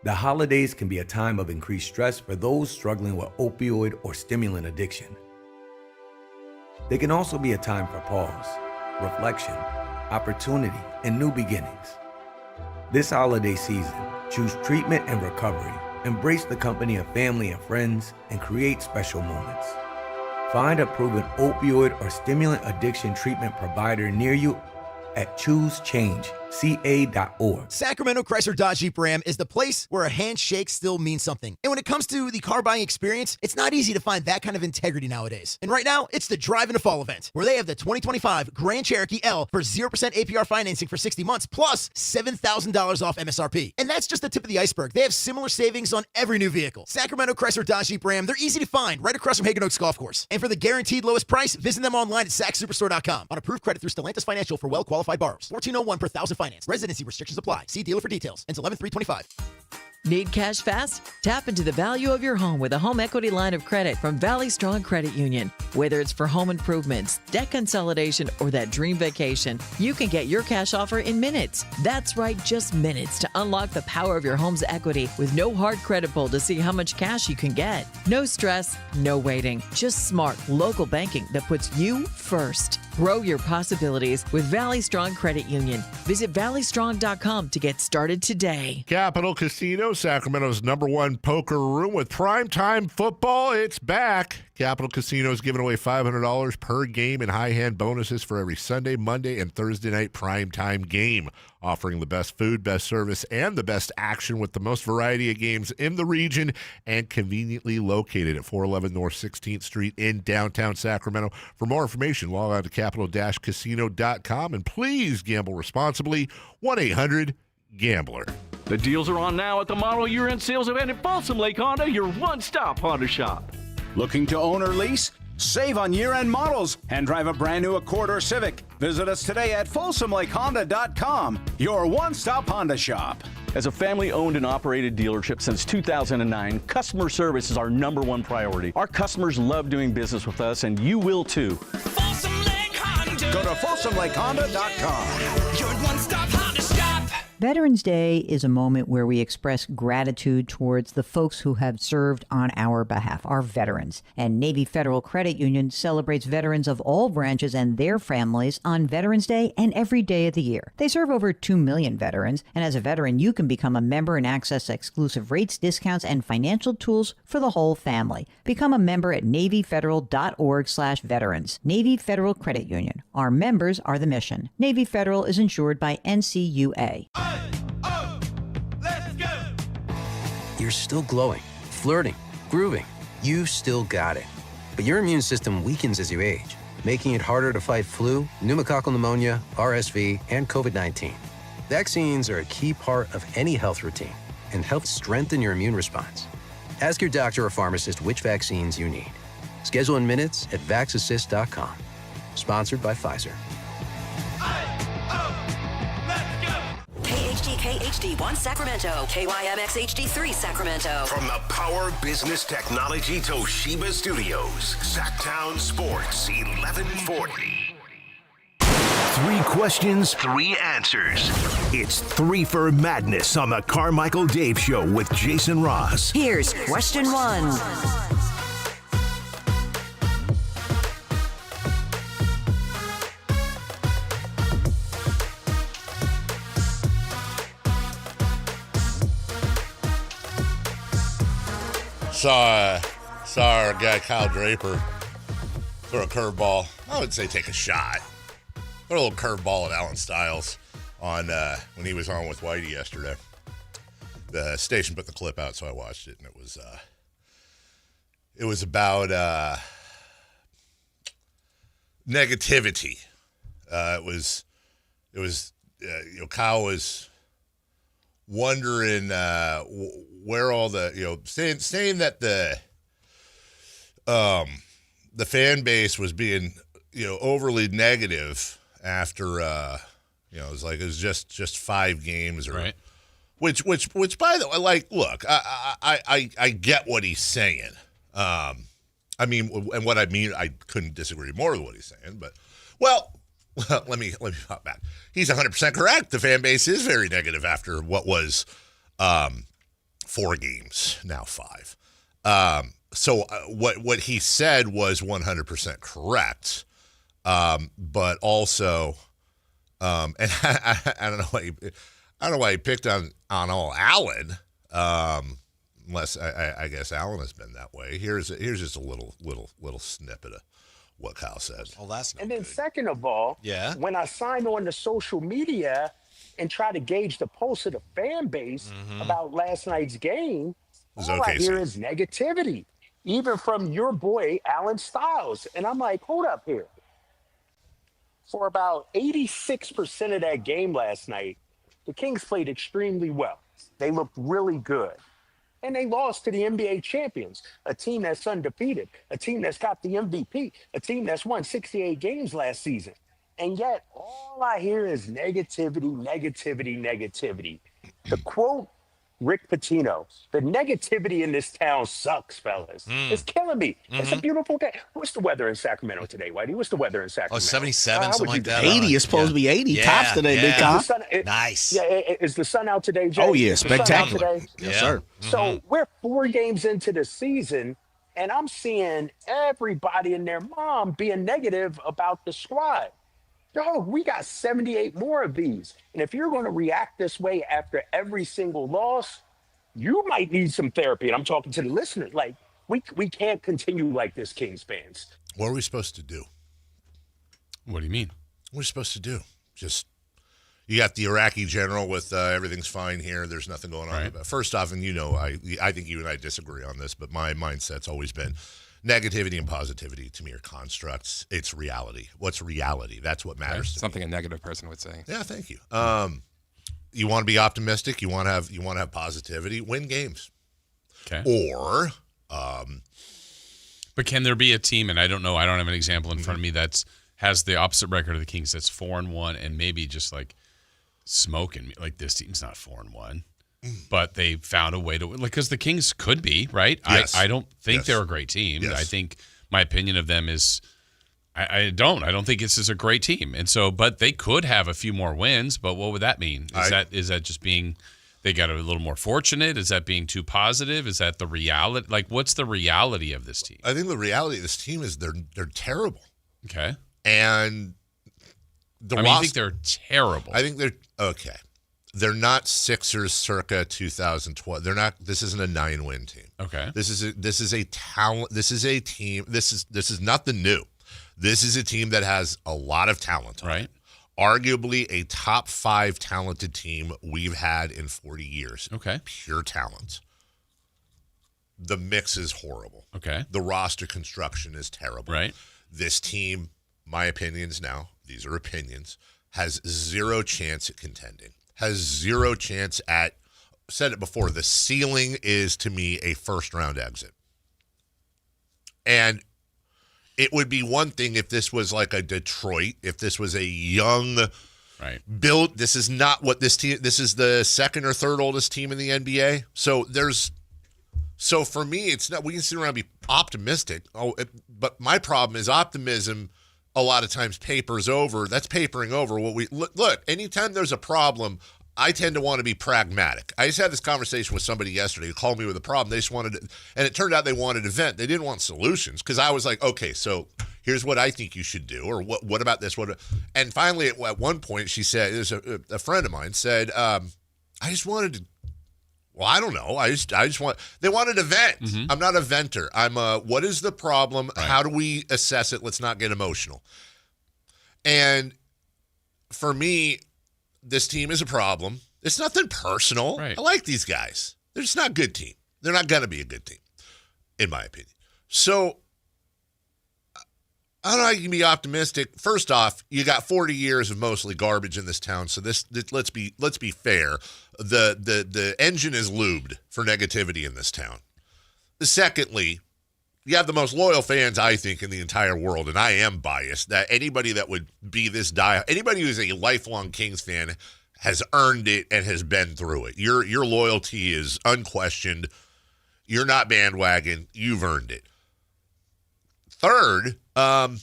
Speaker 9: The holidays can be a time of increased stress for those struggling with opioid or stimulant addiction. They can also be a time for pause, reflection, opportunity, and new beginnings. This holiday season, choose treatment and recovery. Embrace the company of family and friends and create special moments. Find a proven opioid or stimulant addiction treatment provider near you at ChooseChangeCA.org.
Speaker 10: Sacramento Chrysler Dodge Jeep Ram is the place where a handshake still means something. And when it comes to the car buying experience, it's not easy to find that kind of integrity nowadays. And right now, it's the Drive into Fall event, where they have the 2025 Grand Cherokee L for 0% APR financing for 60 months, plus $7,000 off MSRP. And that's just the tip of the iceberg. They have similar savings on every new vehicle. Sacramento Chrysler Dodge Jeep Ram, they're easy to find right across from Hagen Oaks Golf Course. And for the guaranteed lowest price, visit them online at SacSuperstore.com. On approved credit through Stellantis Financial for well-qualified borrowers. 1401 per thousand finance. Residency restrictions apply. See dealer for details. Ends 11/3/25.
Speaker 23: Need cash fast? Tap into the value of your home with a home equity line of credit from Valley Strong Credit Union. Whether it's for home improvements, debt consolidation, or that dream vacation, you can get your cash offer in minutes. That's right, just minutes to unlock the power of your home's equity with no hard credit pull to see how much cash you can get. No stress, no waiting. Just smart local banking that puts you first. Grow your possibilities with Valley Strong Credit Union. Visit valleystrong.com to get started today.
Speaker 1: Capital Casino, Sacramento's #1 poker room with primetime football. It's back. Capital Casino is giving away $500 per game and high hand bonuses for every Sunday, Monday, and Thursday night primetime game. Offering the best food, best service, and the best action with the most variety of games in the region and conveniently located at 411 North 16th Street in downtown Sacramento. For more information, log on to capital-casino.com and please gamble responsibly. 1-800-GAMBLER.
Speaker 24: The deals are on now at the model year-end sales event at Folsom Lake Honda, your one-stop Honda shop.
Speaker 22: Looking to own or lease? Save on year-end models and drive a brand new Accord or Civic. Visit us today at FolsomLakeHonda.com, your one-stop Honda shop.
Speaker 24: As a family-owned and operated dealership since 2009, customer service is our #1 priority. Our customers love doing business with us, and you will too.
Speaker 22: Go to FolsomLakeHonda.com.
Speaker 4: Your one-stop Honda shop.
Speaker 25: Veterans Day is a moment where we express gratitude towards the folks who have served on our behalf, our veterans. And Navy Federal Credit Union celebrates veterans of all branches and their families on Veterans Day and every day of the year. They serve over 2 million veterans, and as a veteran, you can become a member and access exclusive rates, discounts, and financial tools for the whole family. Become a member at NavyFederal.org/veterans. Navy Federal Credit Union. Our members are the mission. Navy Federal is insured by NCUA.
Speaker 26: You're still glowing, flirting, grooving. You've still got it. But your immune system weakens as you age, making it harder to fight flu, pneumococcal pneumonia, RSV, and COVID-19. Vaccines are a key part of any health routine and help strengthen your immune response. Ask your doctor or pharmacist which vaccines you need. Schedule in minutes at VaxAssist.com. Sponsored by Pfizer.
Speaker 16: KHD1 Sacramento, KYMX HD3 Sacramento.
Speaker 8: From the Power Business Technology Toshiba Studios, Sactown Sports 1140. 3 questions, 3 answers. It's 3 for Madness on the Carmichael Dave Show with Jason Ross.
Speaker 16: Here's question 1.
Speaker 1: Saw our guy Kyle Draper throw a curveball. I would say take a shot. Throw a little curveball at Alan Stiles on when he was on with Whitey yesterday. The station put the clip out, so I watched it, and it was about negativity. Kyle was wondering where all the saying that the fan base was being overly negative after it was just 5 games or
Speaker 2: right.
Speaker 1: which by the way, like, look, I get what he's saying. I couldn't disagree more with what he's saying, but let me hop back. He's 100% correct. The fan base is very negative after what was 4 games, now 5. So what he said was 100% correct, but also, and I don't know why he picked on all Allen, unless I guess Allen has been that way. Here's just a little snippet of what Kyle said.
Speaker 5: Oh, that's not
Speaker 11: And then
Speaker 5: good.
Speaker 11: second of all, when I signed on to social media and try to gauge the pulse of the fan base about last night's game, all I hear is negativity, even from your boy, Alan Stiles. And I'm like, hold up here. For about 86% of that game last night, the Kings played extremely well. They looked really good. And they lost to the NBA champions, a team that's undefeated, a team that's got the MVP, a team that's won 68 games last season. And yet all I hear is negativity, negativity, negativity. To quote Rick Pitino, the negativity in this town sucks, fellas. It's killing me. It's a beautiful day. What's the weather in Sacramento today, Whitey? What's the weather in Sacramento?
Speaker 5: Oh, 77,
Speaker 11: How
Speaker 5: something
Speaker 11: would you
Speaker 5: like that.
Speaker 12: 80 is supposed to be 80 tops today, big Kyle.
Speaker 5: Nice.
Speaker 11: Yeah, is the sun out today, Jay?
Speaker 12: Oh, yeah,
Speaker 11: Is the sun out
Speaker 12: spectacular.
Speaker 11: today?
Speaker 12: Yes, sir.
Speaker 11: So we're 4 games into the season, and I'm seeing everybody and their mom being negative about the squad. Yo, we got 78 more of these. And if you're going to react this way after every single loss, you might need some therapy. And I'm talking to the listeners. Like, we can't continue like this, Kings fans.
Speaker 1: What are we supposed to do?
Speaker 2: What do you mean?
Speaker 1: What are we supposed to do? Just, you got the Iraqi general with everything's fine here. There's nothing going on.
Speaker 2: Right.
Speaker 1: First off, and I think you and I disagree on this, but my mindset's always been negativity and positivity to me are constructs. It's reality. What's reality? That's what matters to me.
Speaker 3: Something a negative person would say.
Speaker 1: Yeah, thank you. You want to be optimistic. You want to have positivity. Win games.
Speaker 2: Okay.
Speaker 1: Or,
Speaker 2: but can there be a team? And I don't know. I don't have an example in front of me that's has the opposite record of the Kings. That's 4-1 and maybe just like smoking. Like this team's not 4-1, but they found a way to because the Kings could be right.
Speaker 1: Yes.
Speaker 2: I don't think they're a great team.
Speaker 1: Yes.
Speaker 2: I think my opinion of them is. I don't think this is a great team. And so, but they could have a few more wins, but what would that mean? Is that just being, they got a little more fortunate? Is that being too positive? Is that the reality? Like, what's the reality of this team?
Speaker 1: I think the reality of this team is they're terrible.
Speaker 2: Okay.
Speaker 1: And
Speaker 2: I think they're terrible.
Speaker 1: I think they're, okay. They're not Sixers circa 2012. They're not, this isn't a 9-win team.
Speaker 2: Okay.
Speaker 1: This is a talent, this is a team, this is not the new. This is a team that has a lot of talent.
Speaker 2: Right.
Speaker 1: Arguably a top 5 talented team we've had in 40 years.
Speaker 2: Okay.
Speaker 1: Pure talent. The mix is horrible.
Speaker 2: Okay.
Speaker 1: The roster construction is terrible.
Speaker 2: Right.
Speaker 1: This team, my opinions now, these are opinions, has 0 chance at contending. Has 0 chance at, said it before, the ceiling is to me a first-round exit. And it would be one thing if this was like a Detroit, if this was a young build. This is not what this team, this is the second or third oldest team in the NBA. So for me, it's not, we can sit around and be optimistic. But my problem is optimism a lot of times papers over. That's papering over what we look. Anytime there's a problem, I tend to want to be pragmatic. I just had this conversation with somebody yesterday who called me with a problem. They just wanted to, and it turned out they wanted to vent. They didn't want solutions because I was like, okay, so here's what I think you should do, or what about this? And finally, at one point, she said, a friend of mine said, I just wanted to. Well, I don't know. I just want. They wanted to vent. Mm-hmm. I'm not a venter. I'm a. What is the problem? Right. How do we assess it? Let's not get emotional. And for me, this team is a problem. It's nothing personal. Right. I like these guys. They're just not a good team. They're not going to be a good team, in my opinion. So, I don't know how you can be optimistic. First off, you got 40 years of mostly garbage in this town. So this let's be fair. The engine is lubed for negativity in this town. Secondly, you have the most loyal fans, I think, in the entire world, and I am biased that anybody that would be this anybody who's a lifelong Kings fan has earned it and has been through it. Your loyalty is unquestioned. You're not bandwagon. You've earned it. Third, I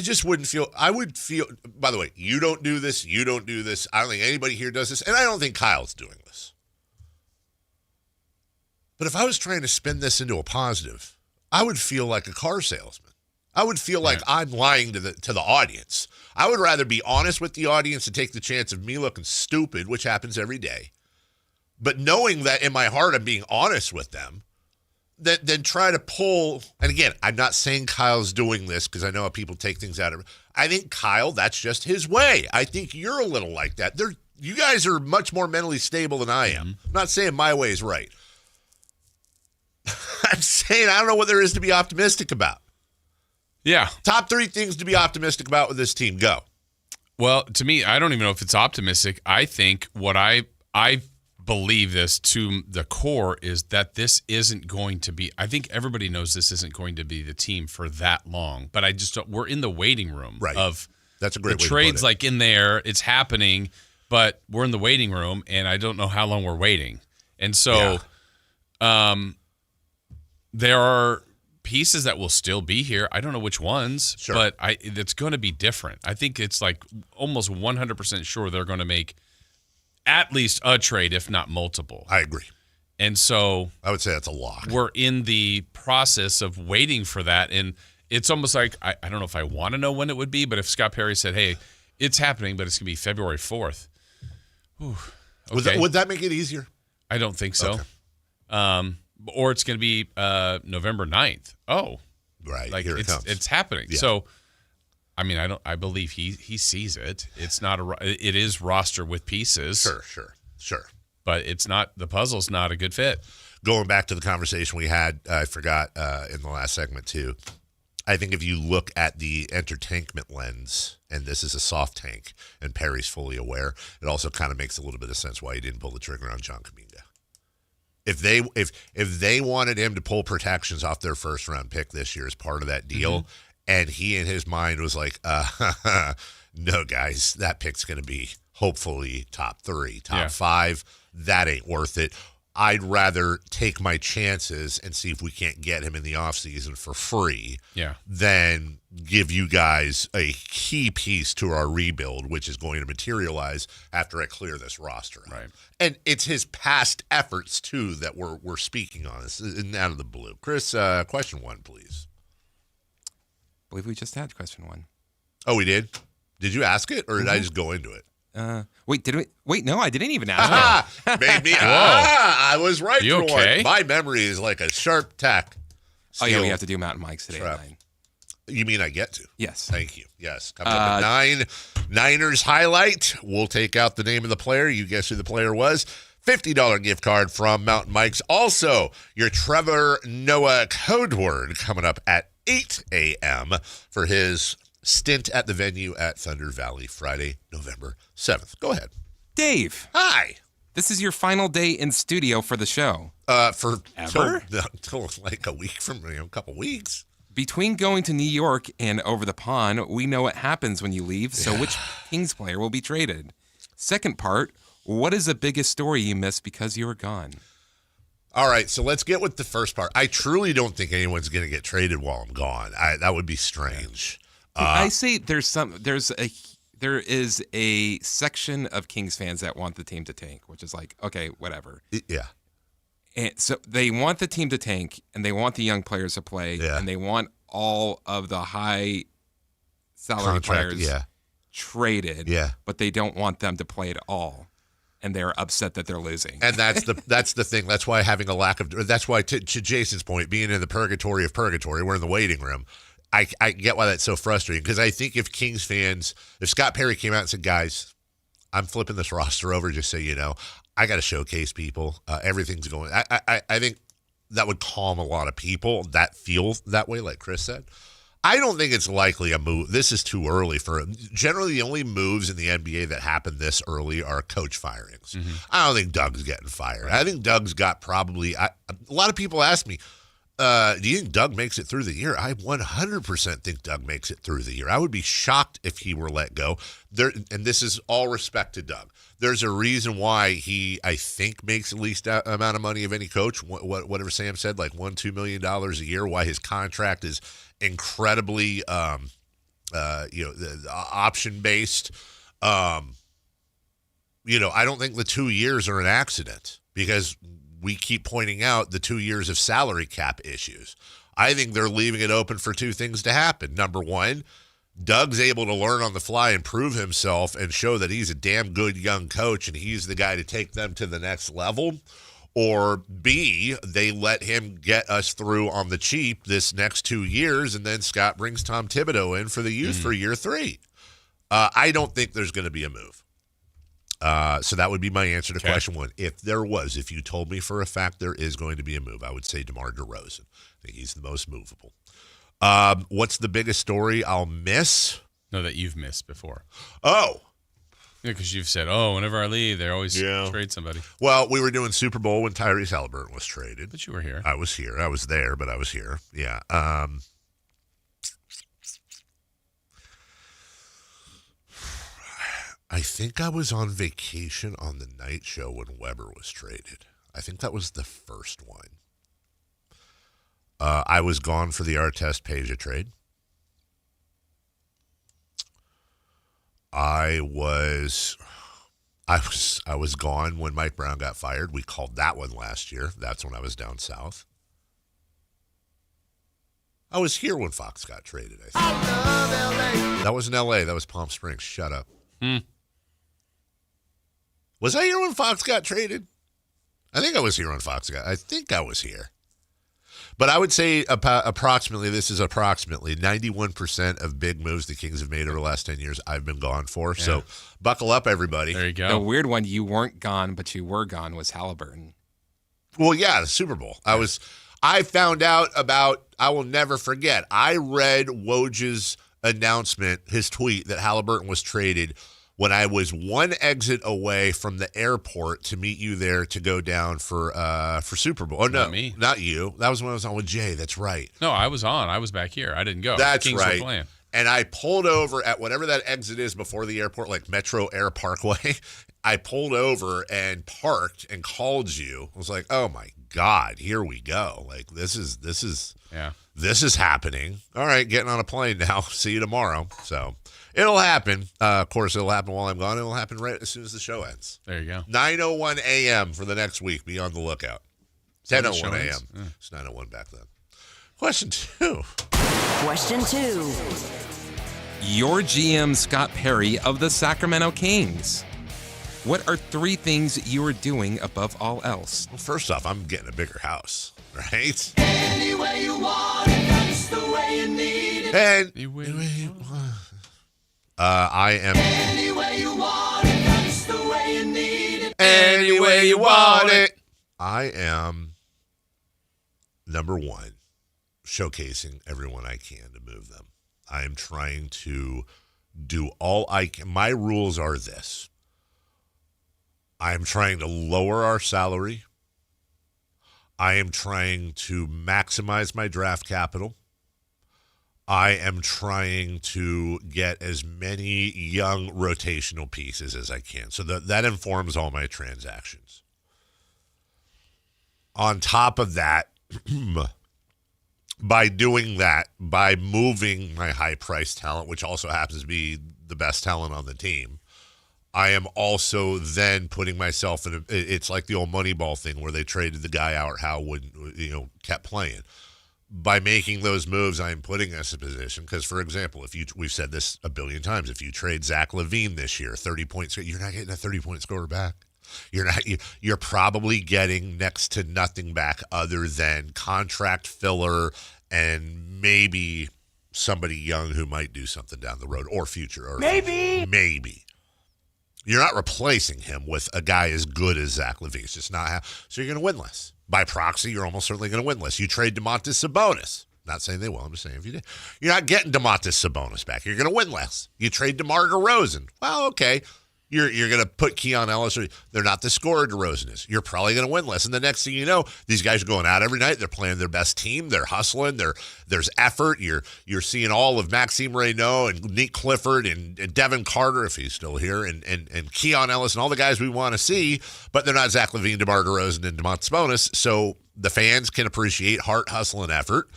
Speaker 1: just wouldn't feel. I would feel. By the way, you don't do this. You don't do this. I don't think anybody here does this, and I don't think Kyle's doing this. But if I was trying to spin this into a positive, I would feel like a car salesman. I would feel like I'm lying to the audience. I would rather be honest with the audience and take the chance of me looking stupid, which happens every day. But knowing that in my heart I'm being honest with them, then try to pull. And again, I'm not saying Kyle's doing this because I know how people take things out of it. I think Kyle, that's just his way. I think you're a little like that. You guys are much more mentally stable than I am. I'm not saying my way is right. I'm saying I don't know what there is to be optimistic about.
Speaker 2: Yeah.
Speaker 1: Top 3 things to be optimistic about with this team. Go.
Speaker 2: Well, to me, I don't even know if it's optimistic. I think what I believe this to the core is that this isn't going to be, I think everybody knows this isn't going to be the team for that long, but I just don't, we're in the waiting room of
Speaker 1: that's a great
Speaker 2: the
Speaker 1: way
Speaker 2: trades
Speaker 1: to put it.
Speaker 2: like in there, it's happening, but we're in the waiting room and I don't know how long we're waiting. And so there are pieces that will still be here. I don't know which ones, but it's going to be different. I think it's like almost 100% sure they're going to make at least a trade, if not multiple.
Speaker 1: I agree.
Speaker 2: And so
Speaker 1: I would say that's a lock.
Speaker 2: We're in the process of waiting for that. And it's almost like, I don't know if I want to know when it would be, but if Scott Perry said, hey, it's happening, but it's going to be February 4th. Whew, okay.
Speaker 1: Would that make it easier?
Speaker 2: I don't think so. Okay. Or it's going to be November 9th. Oh,
Speaker 1: right.
Speaker 2: Like
Speaker 1: here it comes.
Speaker 2: It's happening. Yeah. So, I mean, I believe he sees it. It's not it is roster with pieces.
Speaker 1: Sure.
Speaker 2: But it's not, the puzzle's not a good fit.
Speaker 1: Going back to the conversation we had, I forgot in the last segment too. I think if you look at the entertainment lens, and this is a soft tank, and Perry's fully aware, it also kind of makes a little bit of sense why he didn't pull the trigger on John Kuminga. If they wanted him to pull protections off their first round pick this year as part of that deal, and he in his mind was like, no, guys, that pick's going to be hopefully top 3, top 5. That ain't worth it. I'd rather take my chances and see if we can't get him in the offseason for free than give you guys a key piece to our rebuild, which is going to materialize after I clear this roster out.
Speaker 2: Right.
Speaker 1: And it's his past efforts, too, that we're speaking on. This isn't out of the blue. Chris, question 1, please.
Speaker 3: I believe we just had question 1.
Speaker 1: Oh, we did? Did you ask it, or did I just go into it?
Speaker 3: Wait, did we? Wait, no, I didn't even ask
Speaker 1: it. Made me. I was right
Speaker 2: you
Speaker 1: for
Speaker 2: okay?
Speaker 1: one. My memory is like a sharp tack.
Speaker 3: Oh, yeah, we have to do Mountain Mike's today at 9.
Speaker 1: You mean I get to?
Speaker 3: Yes.
Speaker 1: Thank you. Yes. Coming up at 9, Niners highlight. We'll take out the name of the player. You guess who the player was. $50 gift card from Mountain Mike's. Also, your Trevor Noah code word coming up at 8 a.m. for his stint at the venue at Thunder Valley Friday, November 7th. Go ahead.
Speaker 3: Dave.
Speaker 1: Hi.
Speaker 3: This is your final day in studio for the show.
Speaker 1: For
Speaker 3: ever?
Speaker 1: Till like a week from a couple weeks.
Speaker 3: Between going to New York and over the pond, we know what happens when you leave, so which Kings player will be traded? Second part, what is the biggest story you missed because you were gone?
Speaker 1: All right, so let's get with the first part. I truly don't think anyone's going to get traded while I'm gone. That would be strange.
Speaker 3: I say there is a section of Kings fans that want the team to tank, which is like, okay, whatever.
Speaker 1: Yeah.
Speaker 3: And so they want the team to tank, and they want the young players to play, and they want all of the high salary players traded, but they don't want them to play at all. And they're upset that they're losing.
Speaker 1: And that's the thing. That's why having a lack of – that's why, to Jason's point, being in the purgatory of purgatory, we're in the waiting room. I get why that's so frustrating, because I think if Kings fans – if Scott Perry came out and said, guys, I'm flipping this roster over just so you know, I got to showcase people. Everything's going – I think that would calm a lot of people that feel that way, like Chris said. I don't think it's likely a move. This is too early for – generally, the only moves in the NBA that happen this early are coach firings. Mm-hmm. I don't think Doug's getting fired. I think Doug's got probably – a lot of people ask me, do you think Doug makes it through the year? I 100% think Doug makes it through the year. I would be shocked if he were let go. And this is all respect to Doug. There's a reason why he, I think, makes the least amount of money of any coach, whatever Sam said, like $1-2 million a year, why his contract is – incredibly, option based. I don't think the 2 years are an accident, because we keep pointing out the 2 years of salary cap issues. I think they're leaving it open for two things to happen. Number one, Doug's able to learn on the fly and prove himself and show that he's a damn good young coach and he's the guy to take them to the next level. Or B, they let him get us through on the cheap this next 2 years, and then Scott brings Tom Thibodeau in for the youth for year 3. I don't think there's going to be a move. So that would be my answer to question one. If you told me for a fact there is going to be a move, I would say DeMar DeRozan. I think he's the most movable. What's the biggest story I'll miss?
Speaker 2: No, that you've missed before.
Speaker 1: Oh.
Speaker 2: Yeah, because you've said, whenever I leave, they always trade somebody.
Speaker 1: Well, we were doing Super Bowl when Tyrese Halliburton was traded.
Speaker 2: But you were here.
Speaker 1: I was here. I was there, but I was here. Yeah. I think I was on vacation on the night show when Weber was traded. I think that was the first one. I was gone for the Artest Peja trade. I was gone when Mike Brown got fired. We called that one last year. That's when I was down south. I was here when Fox got traded, I think. I love LA. That wasn't LA. That was Palm Springs. Shut up. Was I here when Fox got traded? I think I was here when Fox got. I think I was here. But I would say approximately 91% of big moves the Kings have made over the last 10 years I've been gone for. Yeah. So buckle up, everybody.
Speaker 2: There you go.
Speaker 3: The weird one you weren't gone, but you were gone was Halliburton.
Speaker 1: Well, yeah, the Super Bowl. I found out about, I will never forget, I read Woj's announcement, his tweet that Halliburton was traded when I was one exit away from the airport to meet you there to go down for Super Bowl. Oh, no,
Speaker 2: not me.
Speaker 1: Not you. That was when I was on with Jay. That's right.
Speaker 2: No, I was on. I was back here. I didn't go.
Speaker 1: That's
Speaker 2: Kings
Speaker 1: right.
Speaker 2: Were playing.
Speaker 1: And I pulled over at whatever that exit is before the airport, like Metro Air Parkway. I pulled over and parked and called you. I was like, oh, my God, here we go. Like, this is happening. All right, getting on a plane now. See you tomorrow. So it'll happen. Of course, it'll happen while I'm gone. It'll happen right as soon as the show ends.
Speaker 2: There you go.
Speaker 1: 9:01 a.m. for the next week. Be on the lookout. 10:01 a.m. Yeah. It's 9:01 back then. Question 2.
Speaker 16: Question 2.
Speaker 3: Your GM, Scott Perry of the Sacramento Kings. What are 3 things you are doing above all else?
Speaker 1: Well, first off, I'm getting a bigger house, right?
Speaker 4: Any way you want it, that's the way you need it.
Speaker 1: I am.
Speaker 4: Any way you want it, that's the way you need it.
Speaker 1: Any way you want it. I am, number one, showcasing everyone I can to move them. I am trying to do all I can. My rules are this. I am trying to lower our salary. I am trying to maximize my draft capital. I am trying to get as many young rotational pieces as I can. So that informs all my transactions. On top of that, by doing that, by moving my high-priced talent, which also happens to be the best talent on the team, I am also then putting myself in it's like the old Moneyball thing where they traded the guy out, Howard, kept playing. By making those moves, I am putting us in a position because, for example, we've said this a billion times, if you trade Zach LaVine this year, 30 points, you're not getting a 30-point scorer back. You're probably getting next to nothing back other than contract filler and maybe somebody young who might do something down the road or future. Or maybe. You're not replacing him with a guy as good as Zach LaVine. It's just not how. So you're going to win less. By proxy, you're almost certainly going to win less. You trade Domantas Sabonis. Not saying they will. I'm just saying if you did. You're not getting Domantas Sabonis back. You're going to win less. You trade DeMar DeRozan. Well, okay. You're going to put Keon Ellis. They're not the scorer DeRozan is. You're probably going to win less. And the next thing you know, these guys are going out every night. They're playing their best team. They're hustling. There's effort. You're seeing all of Maxime Reynaud and Nick Clifford and Devin Carter, if he's still here, and Keon Ellis and all the guys we want to see. But they're not Zach LaVine, DeMar DeRozan, and Domantas Sabonis. So the fans can appreciate heart, hustle, and effort.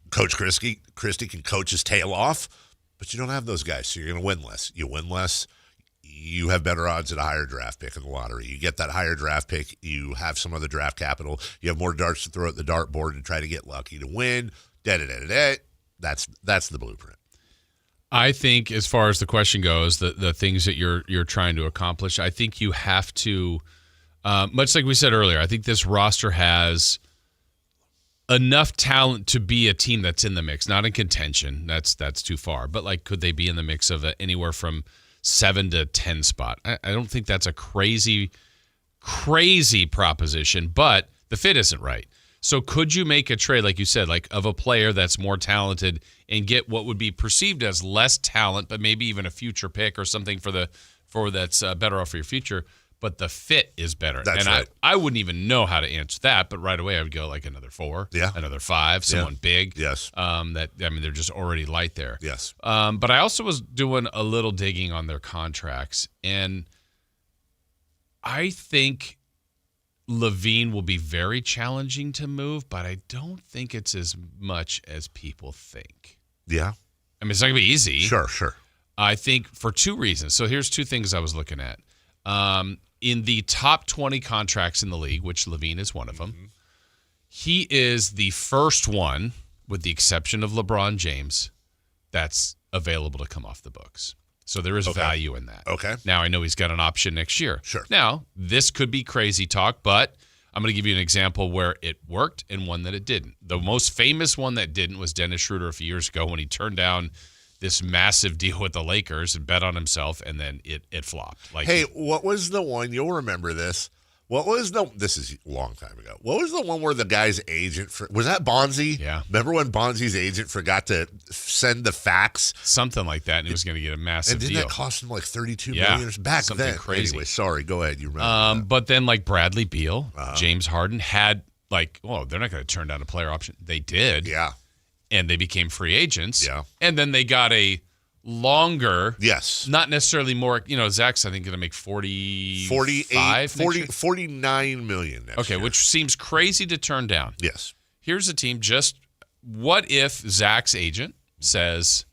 Speaker 1: Coach Christie can coach his tail off. But you don't have those guys, so you're going to win less. You win less. You have better odds at a higher draft pick in the lottery. You get that higher draft pick. You have some other draft capital. You have more darts to throw at the dartboard and try to get lucky to win. That's the blueprint.
Speaker 2: I think, as far as the question goes, the things that you're trying to accomplish, I think you have to, much like we said earlier, I think this roster has enough talent to be a team that's in the mix, not in contention. That's too far. But like, could they be in the mix of anywhere from 7 to 10 spot? I don't think that's a crazy proposition, but the fit isn't right. So could you make a trade, like you said, like of a player that's more talented and get what would be perceived as less talent, but maybe even a future pick or something for that's better off for your future, but the fit is better?
Speaker 1: That's right.
Speaker 2: I wouldn't even know how to answer that, but right away I would go like another 4, another 5, someone big.
Speaker 1: Yes.
Speaker 2: They're just already light there.
Speaker 1: Yes.
Speaker 2: But I also was doing a little digging on their contracts, and I think LaVine will be very challenging to move, but I don't think it's as much as people think.
Speaker 1: Yeah.
Speaker 2: I mean, it's not going to be easy.
Speaker 1: Sure.
Speaker 2: I think for 2 reasons. So here's 2 things I was looking at. In the top 20 contracts in the league, which LaVine is one of them, he is the first one, with the exception of LeBron James, that's available to come off the books. So there is value in that.
Speaker 1: Okay.
Speaker 2: Now, I know he's got an option next year.
Speaker 1: Sure.
Speaker 2: Now, this could be crazy talk, but I'm going to give you an example where it worked and one that it didn't. The most famous one that didn't was Dennis Schroeder a few years ago when he turned down this massive deal with the Lakers and bet on himself, and then it flopped.
Speaker 1: Hey, what was the one? You'll remember this. This is a long time ago. What was the one where the guy's agent, was that Bonzi?
Speaker 2: Yeah.
Speaker 1: Remember when Bonzi's agent forgot to send the fax?
Speaker 2: Something like that, and he was going to get a massive deal.
Speaker 1: And didn't that cost him like $32 million back
Speaker 2: something
Speaker 1: then?
Speaker 2: Crazy.
Speaker 1: Anyway, sorry, go ahead. You remember that.
Speaker 2: But then like Bradley Beal, James Harden had they're not going to turn down a player option. They did.
Speaker 1: Yeah.
Speaker 2: And they became free agents.
Speaker 1: Yeah.
Speaker 2: And then they got a longer.
Speaker 1: Yes.
Speaker 2: Not necessarily more. Zach's, I think, going to make
Speaker 1: 49 million next year.
Speaker 2: Which seems crazy to turn down.
Speaker 1: Yes.
Speaker 2: Here's a team. Just what if Zach's agent says,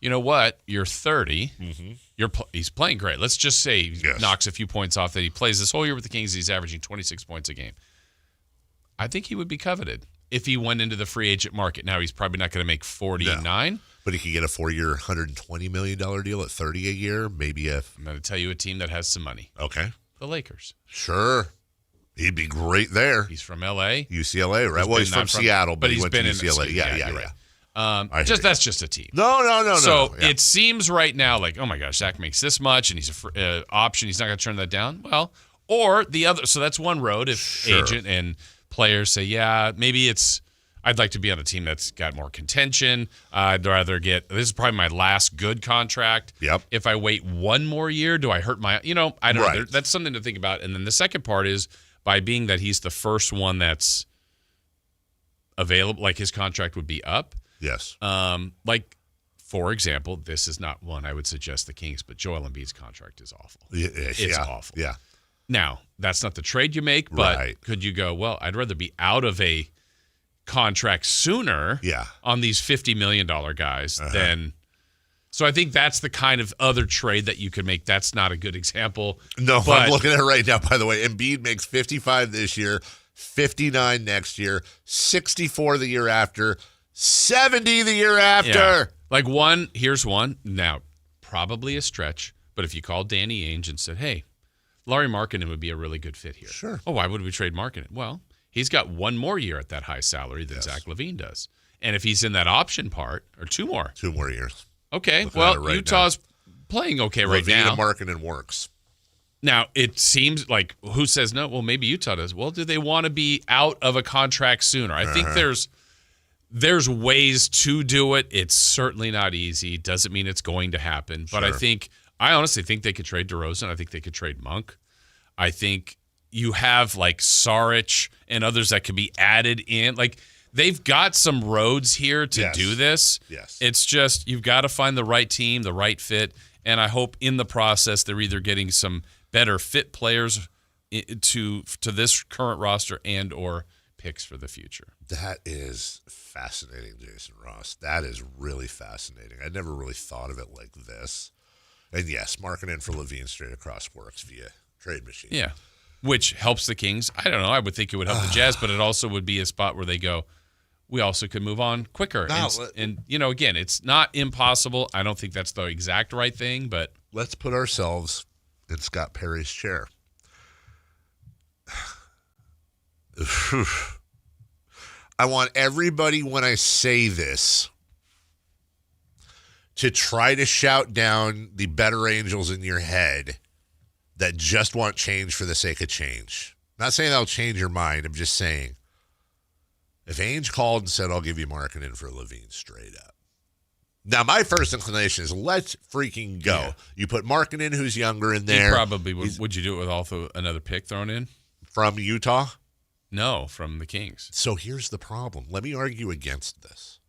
Speaker 2: you know what, you're 30. Mm-hmm. He's playing great. Let's just say he knocks a few points off that he plays this whole year with the Kings. He's averaging 26 points a game. I think he would be coveted if he went into the free agent market. Now, he's probably not going to make 49.
Speaker 1: No. But he could get a 4-year, $120 million deal at 30 a year. Maybe I'm
Speaker 2: going to tell you a team that has some money.
Speaker 1: Okay.
Speaker 2: The Lakers.
Speaker 1: Sure. He'd be great there.
Speaker 2: He's from L.A.
Speaker 1: UCLA, right? He's from Seattle, but he went to UCLA. Yeah.
Speaker 2: Right. That's just a team.
Speaker 1: No.
Speaker 2: So it seems right now like, oh my gosh, Zach makes this much, and he's an option. He's not going to turn that down. Well, or the other. So that's one road. If agent and players say, maybe I'd like to be on a team that's got more contention. I'd rather this is probably my last good contract.
Speaker 1: Yep.
Speaker 2: If I wait one more year, do I hurt I don't know. That's something to think about. And then the second part is by being that he's the first one that's available, like his contract would be up.
Speaker 1: Yes.
Speaker 2: For example, this is not one I would suggest the Kings, but Joel Embiid's contract is awful.
Speaker 1: It's
Speaker 2: awful.
Speaker 1: Yeah.
Speaker 2: Now, that's not the trade you make, but could you go, well, I'd rather be out of a contract sooner on these $50 million guys than – so I think that's the kind of other trade that you could make. That's not a good example.
Speaker 1: No, but I'm looking at it right now, by the way. Embiid makes 55 this year, 59 next year, 64 the year after, 70 the year after.
Speaker 2: Yeah. Like here's one. Now, probably a stretch, but if you called Danny Ainge and said, hey, Lauri Markkanen would be a really good fit here.
Speaker 1: Sure.
Speaker 2: Oh, why would we trade Markkanen? Well, he's got one more year at that high salary than Zach LaVine does. And if he's in that option part, or 2 more.
Speaker 1: 2 more years.
Speaker 2: Okay, well, Utah's playing okay right now.
Speaker 1: LaVine and Markkanen works.
Speaker 2: Now, it seems like, who says no? Well, maybe Utah does. Well, do they want to be out of a contract sooner? I think there's ways to do it. It's certainly not easy. Doesn't mean it's going to happen. But I honestly think they could trade DeRozan. I think they could trade Monk. I think you have like Saric and others that could be added in. Like, they've got some roads here to do this.
Speaker 1: Yes.
Speaker 2: It's just you've got to find the right team, the right fit, and I hope in the process they're either getting some better fit players to this current roster and or picks for the future.
Speaker 1: That is fascinating, Jason Ross. That is really fascinating. I never really thought of it like this. And yes, Markkanen for LaVine straight across works via trade machine.
Speaker 2: Yeah, which helps the Kings. I don't know. I would think it would help the Jazz, but it also would be a spot where they go, we also could move on quicker. And again, it's not impossible. I don't think that's the exact right thing, but
Speaker 1: let's put ourselves in Scott Perry's chair. I want everybody, when I say this, to try to shout down the better angels in your head that just want change for the sake of change. Not saying that'll change your mind. I'm just saying, if Ainge called and said, I'll give you Markkanen for LaVine straight up. Now, my first inclination is let's freaking go. Yeah. You put Markkanen, who's younger, in there.
Speaker 2: Probably would you do it with also another pick thrown in?
Speaker 1: From Utah?
Speaker 2: No, from the Kings.
Speaker 1: So here's the problem. Let me argue against this.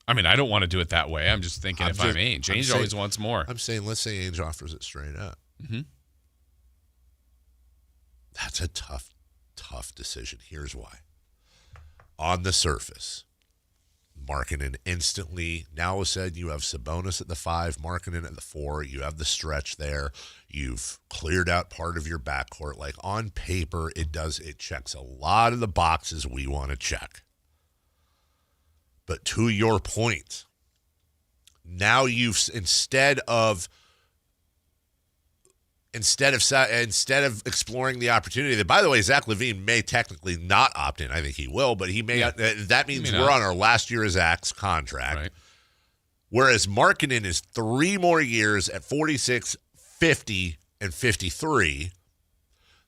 Speaker 2: I mean, I don't want to do it that way. I'm just thinking I'm Ainge. Ainge always wants more.
Speaker 1: I'm saying let's say Ainge offers it straight up.
Speaker 2: Mm-hmm.
Speaker 1: That's a tough decision. Here's why. On the surface, Markkanen instantly, now all of a sudden you have Sabonis at the 5, Markkanen at the 4, you have the stretch there, you've cleared out part of your backcourt. Like on paper, it checks a lot of the boxes we want to check. But to your point, now you've instead of exploring the opportunity that, by the way, Zach LaVine may technically not opt in. I think he will, but he may. Yeah. That means we're on our last year of Zach's contract.
Speaker 2: Right.
Speaker 1: Whereas Markkanen is 3 more years at 46, 50, and 53.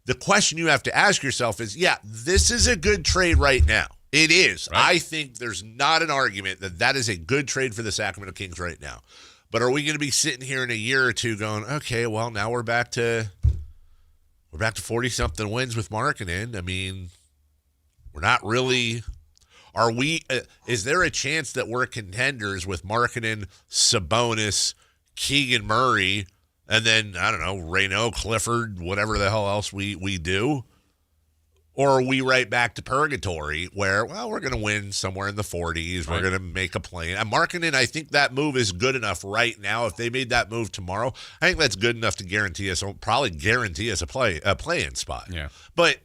Speaker 1: The question you have to ask yourself is, this is a good trade right now. It is. Right. I think there's not an argument that is a good trade for the Sacramento Kings right now. But are we going to be sitting here in a year or two going, okay, well, now we're back to 40-something wins with Markkanen? I mean, we're not really – are we is there a chance that we're contenders with Markkanen, Sabonis, Keegan Murray, and then, I don't know, Reynaud, Clifford, whatever the hell else we do? Or are we right back to purgatory where, well, we're going to win somewhere in the 40s. Right. We're going to make a play. And Markkanen, I think that move is good enough right now. If they made that move tomorrow, I think that's good enough to guarantee us a play-in spot.
Speaker 2: Yeah.
Speaker 1: But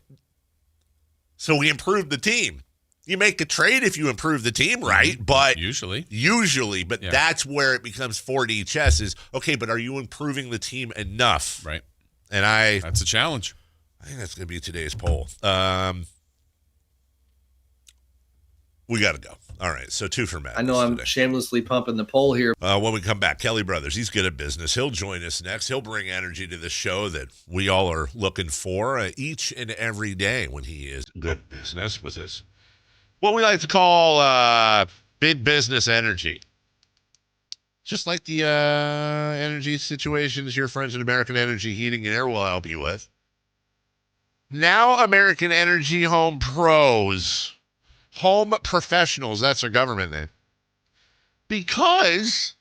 Speaker 1: so we improved the team. You make a trade if you improve the team, right? But
Speaker 2: usually,
Speaker 1: but that's where it becomes 4D chess is, okay, but are you improving the team enough?
Speaker 2: Right.
Speaker 1: And
Speaker 2: that's a challenge.
Speaker 1: I think that's going to be today's poll. We got to go. All right, so 2 for Matt.
Speaker 5: I know I'm shamelessly pumping the poll here.
Speaker 1: When we come back, Kelly Brothers, he's good at business. He'll join us next. He'll bring energy to the show that we all are looking for each and every day when he is good at business with us. What we like to call big business energy. Just like the energy situations your friends at American Energy Heating and Air will help you with. Now American Energy Home Pros, home professionals, that's their government name, because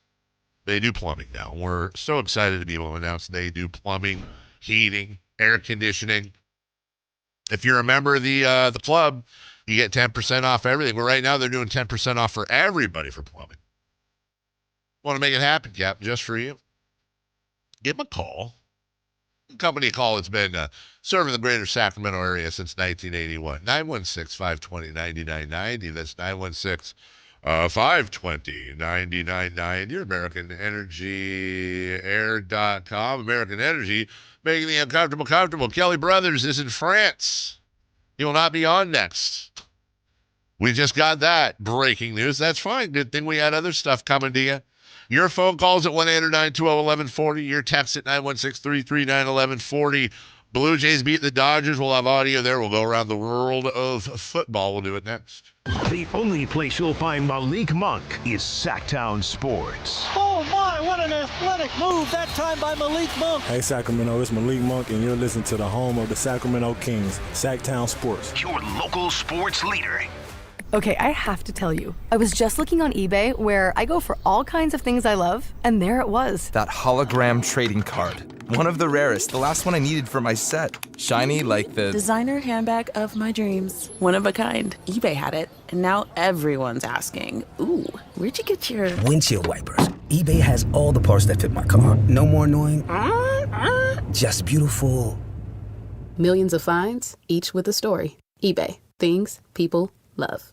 Speaker 1: they do plumbing now. We're so excited to be able to announce they do plumbing, heating, air conditioning. If you're a member of the club, you get 10% off everything. But right now, they're doing 10% off for everybody for plumbing. Want to make it happen, Cap, just for you? Give them a call. Company call that's been serving the greater Sacramento area since 1981. 916-520-9990. That's 916-520-9990. Your American Energy Air.com. American Energy, making the uncomfortable comfortable. Kelly Brothers is in France. He will not be on next. We just got that breaking news. That's fine. Good thing we had other stuff coming to you. Your phone calls at 1-800-920-1140. Your text at 916-339-1140. Blue Jays beat the Dodgers. We'll have audio there. We'll go around the world of football. We'll do it next.
Speaker 8: The only place you'll find Malik Monk is Sactown Sports.
Speaker 13: Oh my, what an athletic move that time by Malik Monk.
Speaker 14: Hey Sacramento, it's Malik Monk and you're listening to the home of the Sacramento Kings, Sactown Sports.
Speaker 8: Your local sports leader.
Speaker 15: Okay, I have to tell you, I was just looking on eBay where I go for all kinds of things I love, and there it was.
Speaker 17: That hologram trading card. One of the rarest, the last one I needed for my set. Shiny like the
Speaker 18: designer handbag of my dreams. One of a kind. eBay had it, and now everyone's asking, ooh, where'd you get your
Speaker 20: windshield wipers? eBay has all the parts that fit my car. No more annoying, just beautiful.
Speaker 18: Millions of finds, each with a story. eBay. Things people love.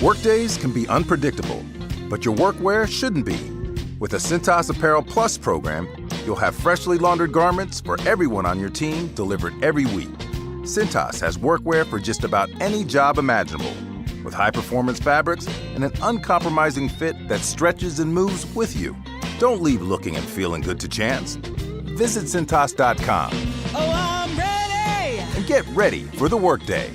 Speaker 27: Workdays can be unpredictable, but your workwear shouldn't be. With the Cintas Apparel Plus program, you'll have freshly laundered garments for everyone on your team delivered every week. Cintas has workwear for just about any job imaginable, with high-performance fabrics and an uncompromising fit that stretches and moves with you. Don't leave looking and feeling good to chance. Visit Cintas.com.
Speaker 15: Oh, I'm ready!
Speaker 27: And get ready for the workday.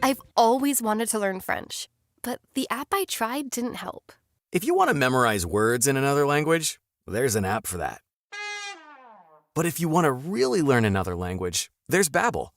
Speaker 28: I've always wanted to learn French, but the app I tried didn't help.
Speaker 29: If you want to memorize words in another language, there's an app for that. But if you want to really learn another language, there's Babbel.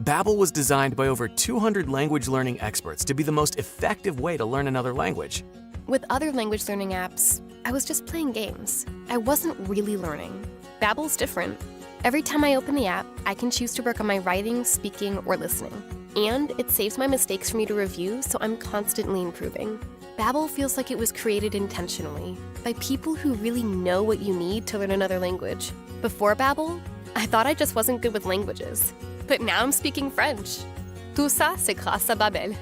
Speaker 29: Babbel was designed by over 200 language learning experts to be the most effective way to learn another language.
Speaker 28: With other language learning apps, I was just playing games. I wasn't really learning. Babbel's different. Every time I open the app, I can choose to work on my writing, speaking, or listening. And it saves my mistakes for me to review, so I'm constantly improving. Babbel feels like it was created intentionally by people who really know what you need to learn another language. Before Babbel, I thought I just wasn't good with languages. But now I'm speaking French. Tout ça, c'est grâce à Babbel.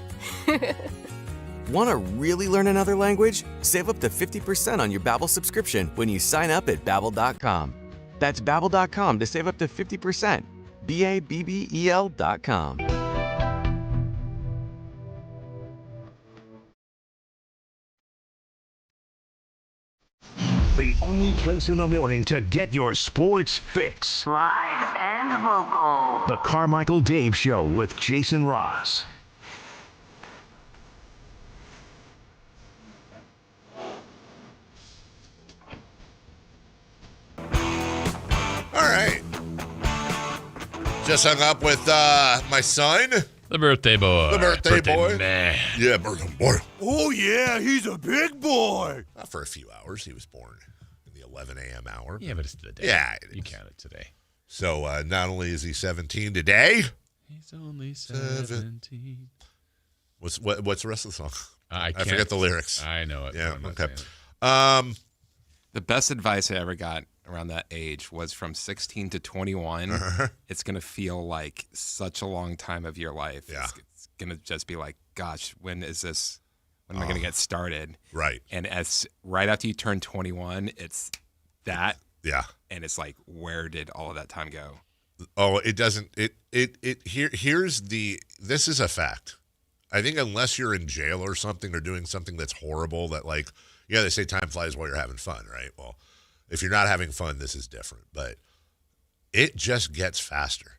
Speaker 29: Want to really learn another language? Save up to 50% on your Babbel subscription when you sign up at Babbel.com. That's Babbel.com to save up to 50%. Babbel.com.
Speaker 8: The only place in the morning to get your sports fix.
Speaker 30: Live and vocal.
Speaker 8: The Carmichael Dave Show with Jason Ross.
Speaker 1: All right. Just hung up with my son.
Speaker 2: The birthday boy.
Speaker 1: The birthday boy.
Speaker 2: Man.
Speaker 1: Yeah, birthday boy.
Speaker 31: Oh, yeah, he's a big boy.
Speaker 1: Not for a few hours. He was born in the 11 a.m. hour.
Speaker 2: Yeah, but it's the day.
Speaker 1: Yeah.
Speaker 2: You count it today.
Speaker 1: So not only is he 17 today.
Speaker 2: He's only 17.
Speaker 1: What's the rest of the song?
Speaker 2: I
Speaker 1: forget the lyrics.
Speaker 2: I know it.
Speaker 1: Yeah, okay.
Speaker 3: The best advice I ever got around that age was from 16 to 21. It's going to feel like such a long time of your life.
Speaker 1: Yeah.
Speaker 3: It's going to just be like, gosh, when am I going to get started?
Speaker 1: Right.
Speaker 3: And right after you turn 21, it's that.
Speaker 1: Yeah.
Speaker 3: And it's like, where did all of that time go?
Speaker 1: Oh, it doesn't. This is a fact. I think unless you're in jail or something or doing something that's horrible, that like, yeah, they say time flies while you're having fun, right? Well, if you're not having fun, this is different. But it just gets faster.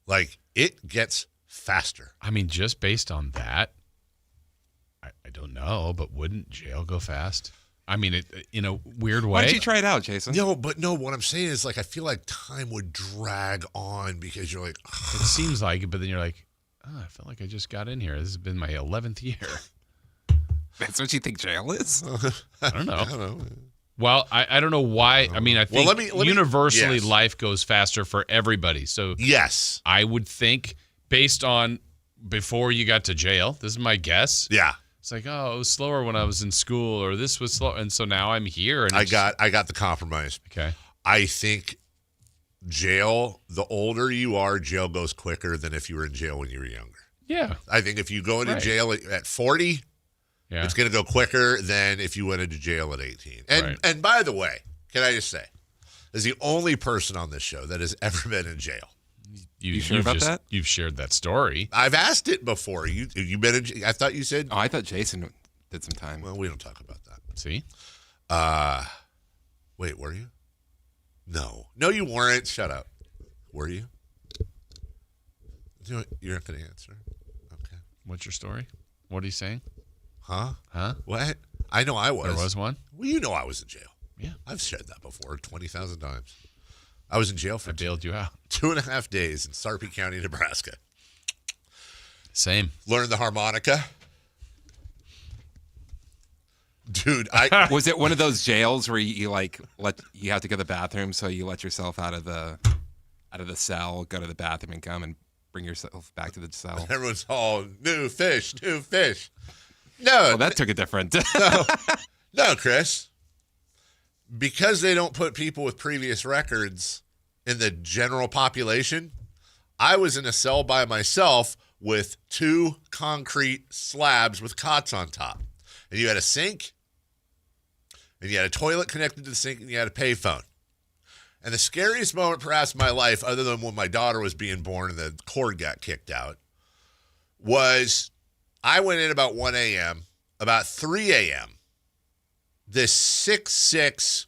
Speaker 1: Like, it gets faster.
Speaker 2: I mean, just based on that, I don't know, but wouldn't jail go fast? I mean, it in a weird way.
Speaker 3: Why don't you try it out, Jason?
Speaker 1: No, what I'm saying is, like, I feel like time would drag on because you're like,
Speaker 2: it seems like it, but then you're like, I feel like I just got in here. This has been my 11th year.
Speaker 3: That's what you think jail is?
Speaker 2: I don't know. Well, I don't know why. I mean, I think universally life goes faster for everybody. So
Speaker 1: yes,
Speaker 2: I would think based on before you got to jail, this is my guess.
Speaker 1: Yeah.
Speaker 2: It's like, oh, it was slower when I was in school, or this was slow. And so now I'm here. And
Speaker 1: I got the compromise.
Speaker 2: Okay.
Speaker 1: I think jail, the older you are, jail goes quicker than if you were in jail when you were younger.
Speaker 2: Yeah.
Speaker 1: I think if you go into jail at 40, it's going to go quicker than if you went into jail at 18. And by the way, can I just say, as the only person on this show that has ever been in jail.
Speaker 3: You sure about that?
Speaker 2: You've shared that story.
Speaker 1: I've asked it before. You been in jail? I thought you said.
Speaker 3: Oh, I thought Jason did some time.
Speaker 1: Well, we don't talk about that.
Speaker 2: See?
Speaker 1: Wait, were you? No, you weren't. Shut up. Were you? You're not going to answer. Okay.
Speaker 2: What's your story? What are you saying?
Speaker 1: Huh?
Speaker 2: Huh?
Speaker 1: What? I know I was.
Speaker 2: There was one?
Speaker 1: Well, you know I was in jail.
Speaker 2: Yeah.
Speaker 1: I've said that before 20,000 times. I was in jail for
Speaker 2: I bailed you out.
Speaker 1: 2.5 days in Sarpy County, Nebraska.
Speaker 2: Same.
Speaker 1: Learned the harmonica. Dude,
Speaker 3: was it one of those jails where you have to go to the bathroom, so you let yourself out of the cell, go to the bathroom, and come and bring yourself back to the cell?
Speaker 1: Everyone's all new fish. No,
Speaker 3: well, that took a different.
Speaker 1: No, Chris. Because they don't put people with previous records in the general population, I was in a cell by myself with 2 concrete slabs with cots on top. And you had a sink, and you had a toilet connected to the sink, and you had a payphone. And the scariest moment perhaps in my life, other than when my daughter was being born and the cord got kicked out, was I went in about 1 a.m., about 3 a.m., this 6'6",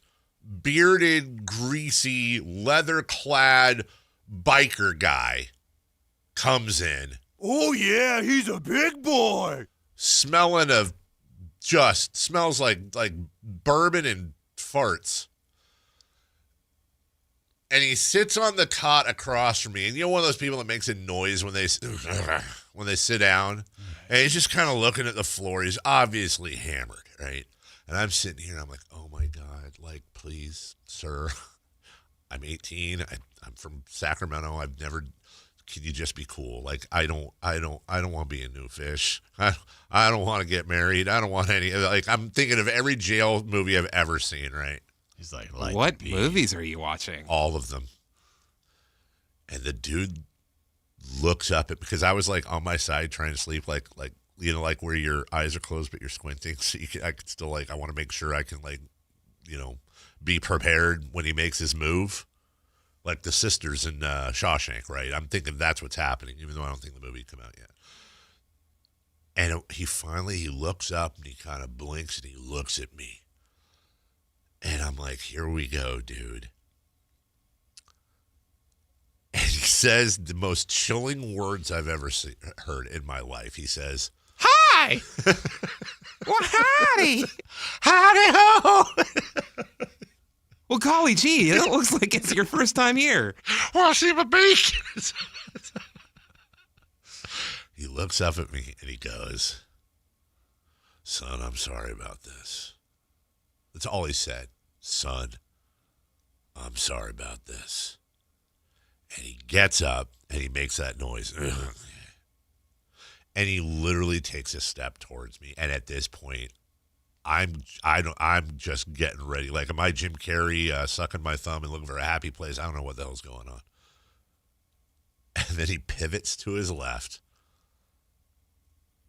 Speaker 1: bearded, greasy, leather-clad biker guy comes in.
Speaker 31: Oh, yeah, he's a big boy.
Speaker 1: Smells like bourbon and farts. And he sits on the cot across from me. And you know one of those people that makes a noise when they sit down? And he's just kind of looking at the floor. He's obviously hammered, right? And I'm sitting here, and I'm like, oh, my God, like, please, sir, I'm 18. I'm from Sacramento. Can you just be cool? Like, I don't want to be a new fish. I don't want to get married. I don't want any, like, I'm thinking of every jail movie I've ever seen, right?
Speaker 2: He's like
Speaker 3: what movies are you watching?
Speaker 1: All of them. And the dude looks up because I was like on my side trying to sleep, like where your eyes are closed but you're squinting, so I could still I want to make sure I can be prepared when he makes his move, like the sisters in Shawshank, right? I'm thinking that's what's happening, even though I don't think the movie come out yet. And he looks up and he kind of blinks and he looks at me, and I'm like, here we go, dude. And he says the most chilling words I've ever heard in my life. He says, "Hi."
Speaker 3: Well, howdy.
Speaker 1: Howdy ho.
Speaker 3: Well, golly gee, it looks like it's your first time here.
Speaker 1: Well, see my beak. He looks up at me and he goes, "Son, I'm sorry about this." That's all he said. "Son, I'm sorry about this." And he gets up and he makes that noise. And he literally takes a step towards me. And at this point, I'm just getting ready. Like, am I Jim Carrey sucking my thumb and looking for a happy place? I don't know what the hell's going on. And then he pivots to his left,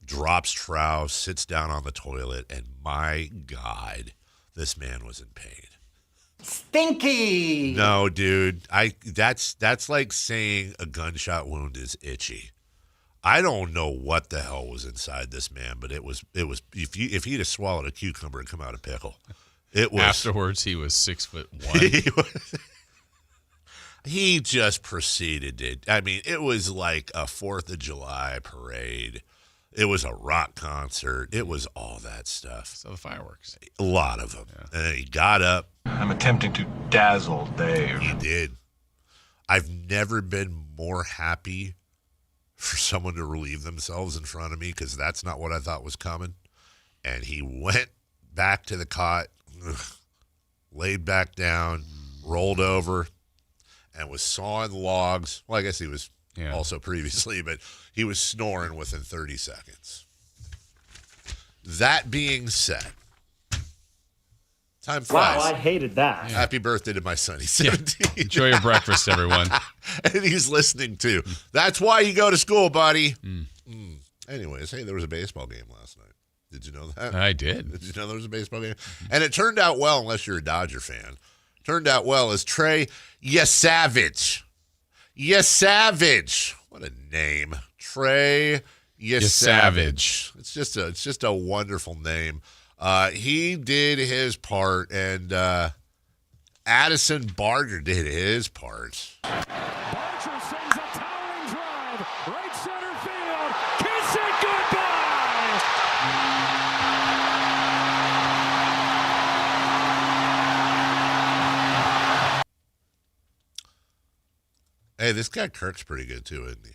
Speaker 1: drops trow, sits down on the toilet, and my God, this man was in pain.
Speaker 12: Stinky.
Speaker 1: No, dude. That's like saying a gunshot wound is itchy. I don't know what the hell was inside this man, but it was if he'd have swallowed a cucumber and come out a pickle. It was
Speaker 2: afterwards he was 6'1".
Speaker 1: He just proceeded it. I mean, it was like a 4th of July parade. It was a rock concert. It was all that stuff.
Speaker 2: So the fireworks.
Speaker 1: A lot of them. Yeah. And then he got up.
Speaker 31: I'm attempting to dazzle Dave.
Speaker 1: He did. I've never been more happy for someone to relieve themselves in front of me, because that's not what I thought was coming. And he went back to the cot. laid back down, rolled over, and was sawing logs. Well, I guess he was also previously, but he was snoring within 30 seconds. That being said, time flies.
Speaker 6: Wow, I hated that.
Speaker 1: Yeah. Happy birthday to my son. He's 17.
Speaker 2: Yeah. Enjoy your breakfast, everyone.
Speaker 1: And he's listening, too. That's why you go to school, buddy. Anyways, hey, there was a baseball game last night. Did you know that?
Speaker 2: I did.
Speaker 1: Did you know there was a baseball game? And it turned out well, unless you're a Dodger fan. Turned out well as Trey Yesavage. Yesavage. What a name. Trey Yesavage. It's just a wonderful name. He did his part, and Addison Barger did his part.
Speaker 13: Barger sends a towering drive, right center field. Kiss it goodbye.
Speaker 1: Hey, this guy Kirk's pretty good too, isn't he?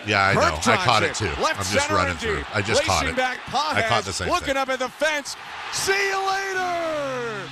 Speaker 1: Yeah, I know. I caught it too. I'm just running through. I just caught it. I caught the same thing.
Speaker 31: Looking up at the fence. See you later.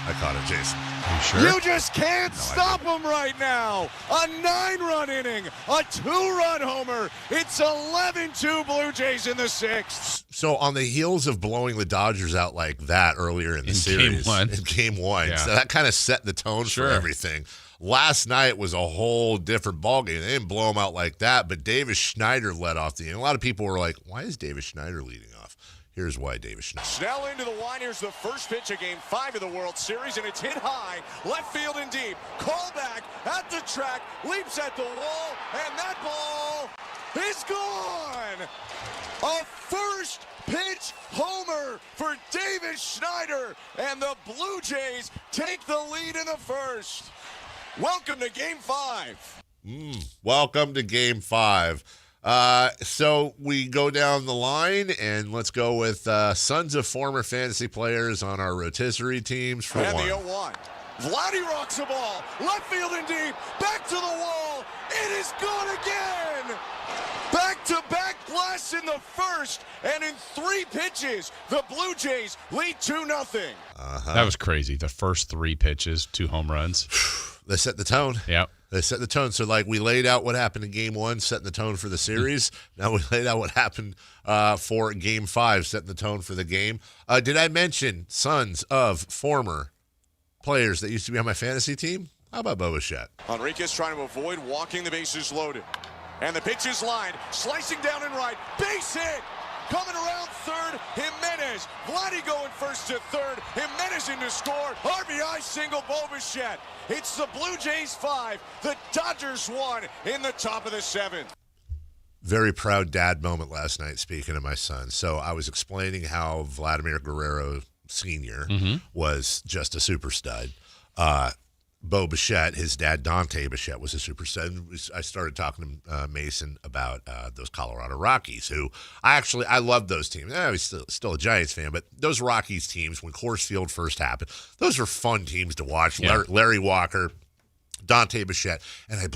Speaker 1: I caught it, Jason.
Speaker 2: Are you sure?
Speaker 31: You just can't stop him right now. A 9-run inning, a 2-run homer. It's 11-2 Blue Jays in the 6th.
Speaker 1: So on the heels of blowing the Dodgers out like that earlier in the series, in Game 1, so that kind of set the tone for everything. Last night was a whole different ballgame. They didn't blow him out like that, but Davis Schneider led off the inning. A lot of people were like, why is Davis Schneider leading off? Here's why Davis Schneider.
Speaker 31: Snell into the line. Here's the first pitch of Game 5 of the World Series, and it's hit high, left field and deep. Call back at the track, leaps at the wall, and that ball is gone. A first pitch homer for Davis Schneider, and the Blue Jays take the lead in the first. Welcome to Game 5.
Speaker 1: Welcome to Game 5. So we go down the line, and let's go with sons of former fantasy players on our rotisserie teams for
Speaker 31: and
Speaker 1: one.
Speaker 31: And the 0-1. Vladdy rocks the ball. Left field and deep. Back to the wall. It is gone again. Back-to-back blasts in the first, and in 3 pitches, the Blue Jays lead 2-0.
Speaker 2: That was crazy. The first 3 pitches, 2 home runs.
Speaker 1: They set the tone.
Speaker 2: Yep.
Speaker 1: They set the tone. So, like, we laid out what happened in Game 1, setting the tone for the series. Now we laid out what happened for Game 5, setting the tone for the game. Did I mention sons of former players that used to be on my fantasy team? How about Bo Bichette?
Speaker 31: Enriquez trying to avoid walking the bases loaded. And the pitch is lined, slicing down and right. Base hit! Coming around third, Jimenez. Vladdy going first to third. Jimenez in to score. RBI single, Bo Bichette. It's the Blue Jays 5, the Dodgers 1 in the top of the 7th.
Speaker 1: Very proud dad moment last night, speaking of my son. So I was explaining how Vladimir Guerrero Sr. was just a super stud. Bo Bichette, his dad, Dante Bichette, was a super stud. I started talking to Mason about those Colorado Rockies, who I love those teams. I was still a Giants fan, but those Rockies teams, when Coors Field first happened, those were fun teams to watch. Yeah. Larry Walker, Dante Bichette, and I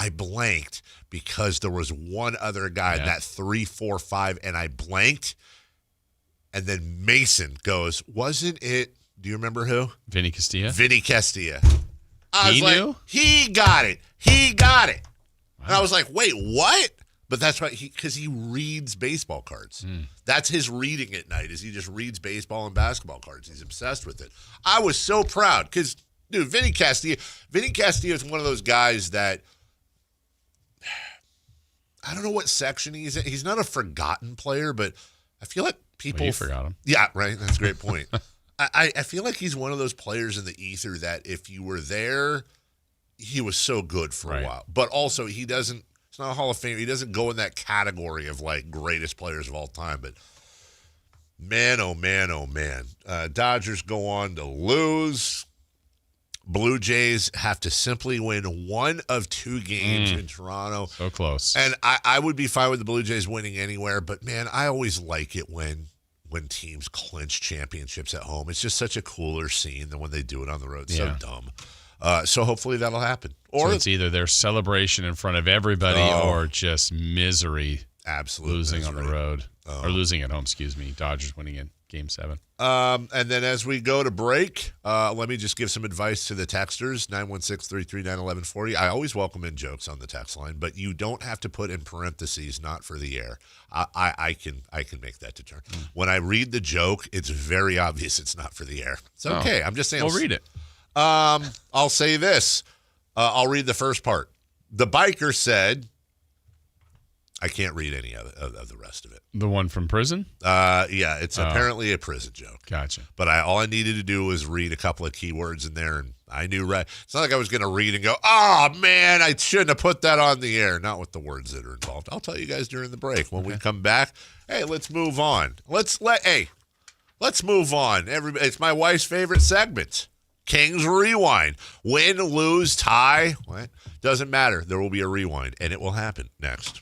Speaker 1: blanked because there was one other guy in that 3, 4, 5, and I blanked. And then Mason goes, wasn't it? Do you remember who?
Speaker 2: Vinny Castilla.
Speaker 1: Vinny Castilla.
Speaker 2: He knew?
Speaker 1: He got it. He got it. Wow. And I was like, wait, what? But that's right, because he reads baseball cards. That's his reading at night, is he just reads baseball and basketball cards. He's obsessed with it. I was so proud because, dude, Vinny Castilla is one of those guys that, I don't know what section he's in. He's not a forgotten player, but I feel like people.
Speaker 2: Well, you forgot him.
Speaker 1: Yeah, right. That's a great point. I feel like he's one of those players in the ether that if you were there, he was so good for a while. But also, it's not a Hall of Fame. He doesn't go in that category of, like, greatest players of all time. But, man, oh, man, oh, man. Dodgers go on to lose. Blue Jays have to simply win 1 of 2 games in Toronto.
Speaker 2: So close.
Speaker 1: And I would be fine with the Blue Jays winning anywhere. But, man, I always like it when teams clinch championships at home. It's just such a cooler scene than when they do it on the road. It's so dumb. So hopefully that'll happen. Or
Speaker 2: so it's either their celebration in front of everybody or just misery.
Speaker 1: Absolutely.
Speaker 2: Losing on the road. Or losing at home, excuse me. Dodgers winning it. Game 7.
Speaker 1: And then as we go to break, let me just give some advice to the texters, 916-339-1140. I always welcome in jokes on the text line, but you don't have to put in parentheses, not for the air. I can make that deterrent. When I read the joke, it's very obvious it's not for the air. It's okay. I'm just saying.
Speaker 2: Well, read it.
Speaker 1: I'll say this. I'll read the first part. The biker said, I can't read any of the rest of it.
Speaker 2: The one from prison?
Speaker 1: Yeah, it's apparently a prison joke.
Speaker 2: Gotcha.
Speaker 1: But all I needed to do was read a couple of keywords in there, and I knew right. It's not like I was going to read and go, oh, man, I shouldn't have put that on the air. Not with the words that are involved. I'll tell you guys during the break. When we come back, hey, let's move on. Let's move on. It's my wife's favorite segment. Kings Rewind. Win, lose, tie. What? Doesn't matter. There will be a rewind, and it will happen next.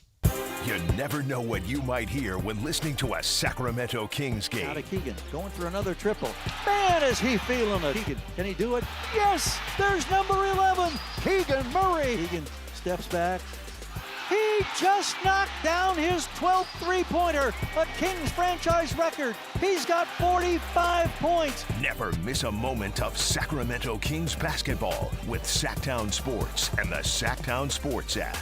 Speaker 8: You never know what you might hear when listening to a Sacramento Kings game.
Speaker 6: Out of Keegan, going for another triple. Man, is he feeling it. Keegan, can he do it? Yes, there's number 11, Keegan Murray. Keegan steps back. He just knocked down his 12th three-pointer, a Kings franchise record. He's got 45 points.
Speaker 8: Never miss a moment of Sacramento Kings basketball with Sactown Sports and the Sactown Sports app.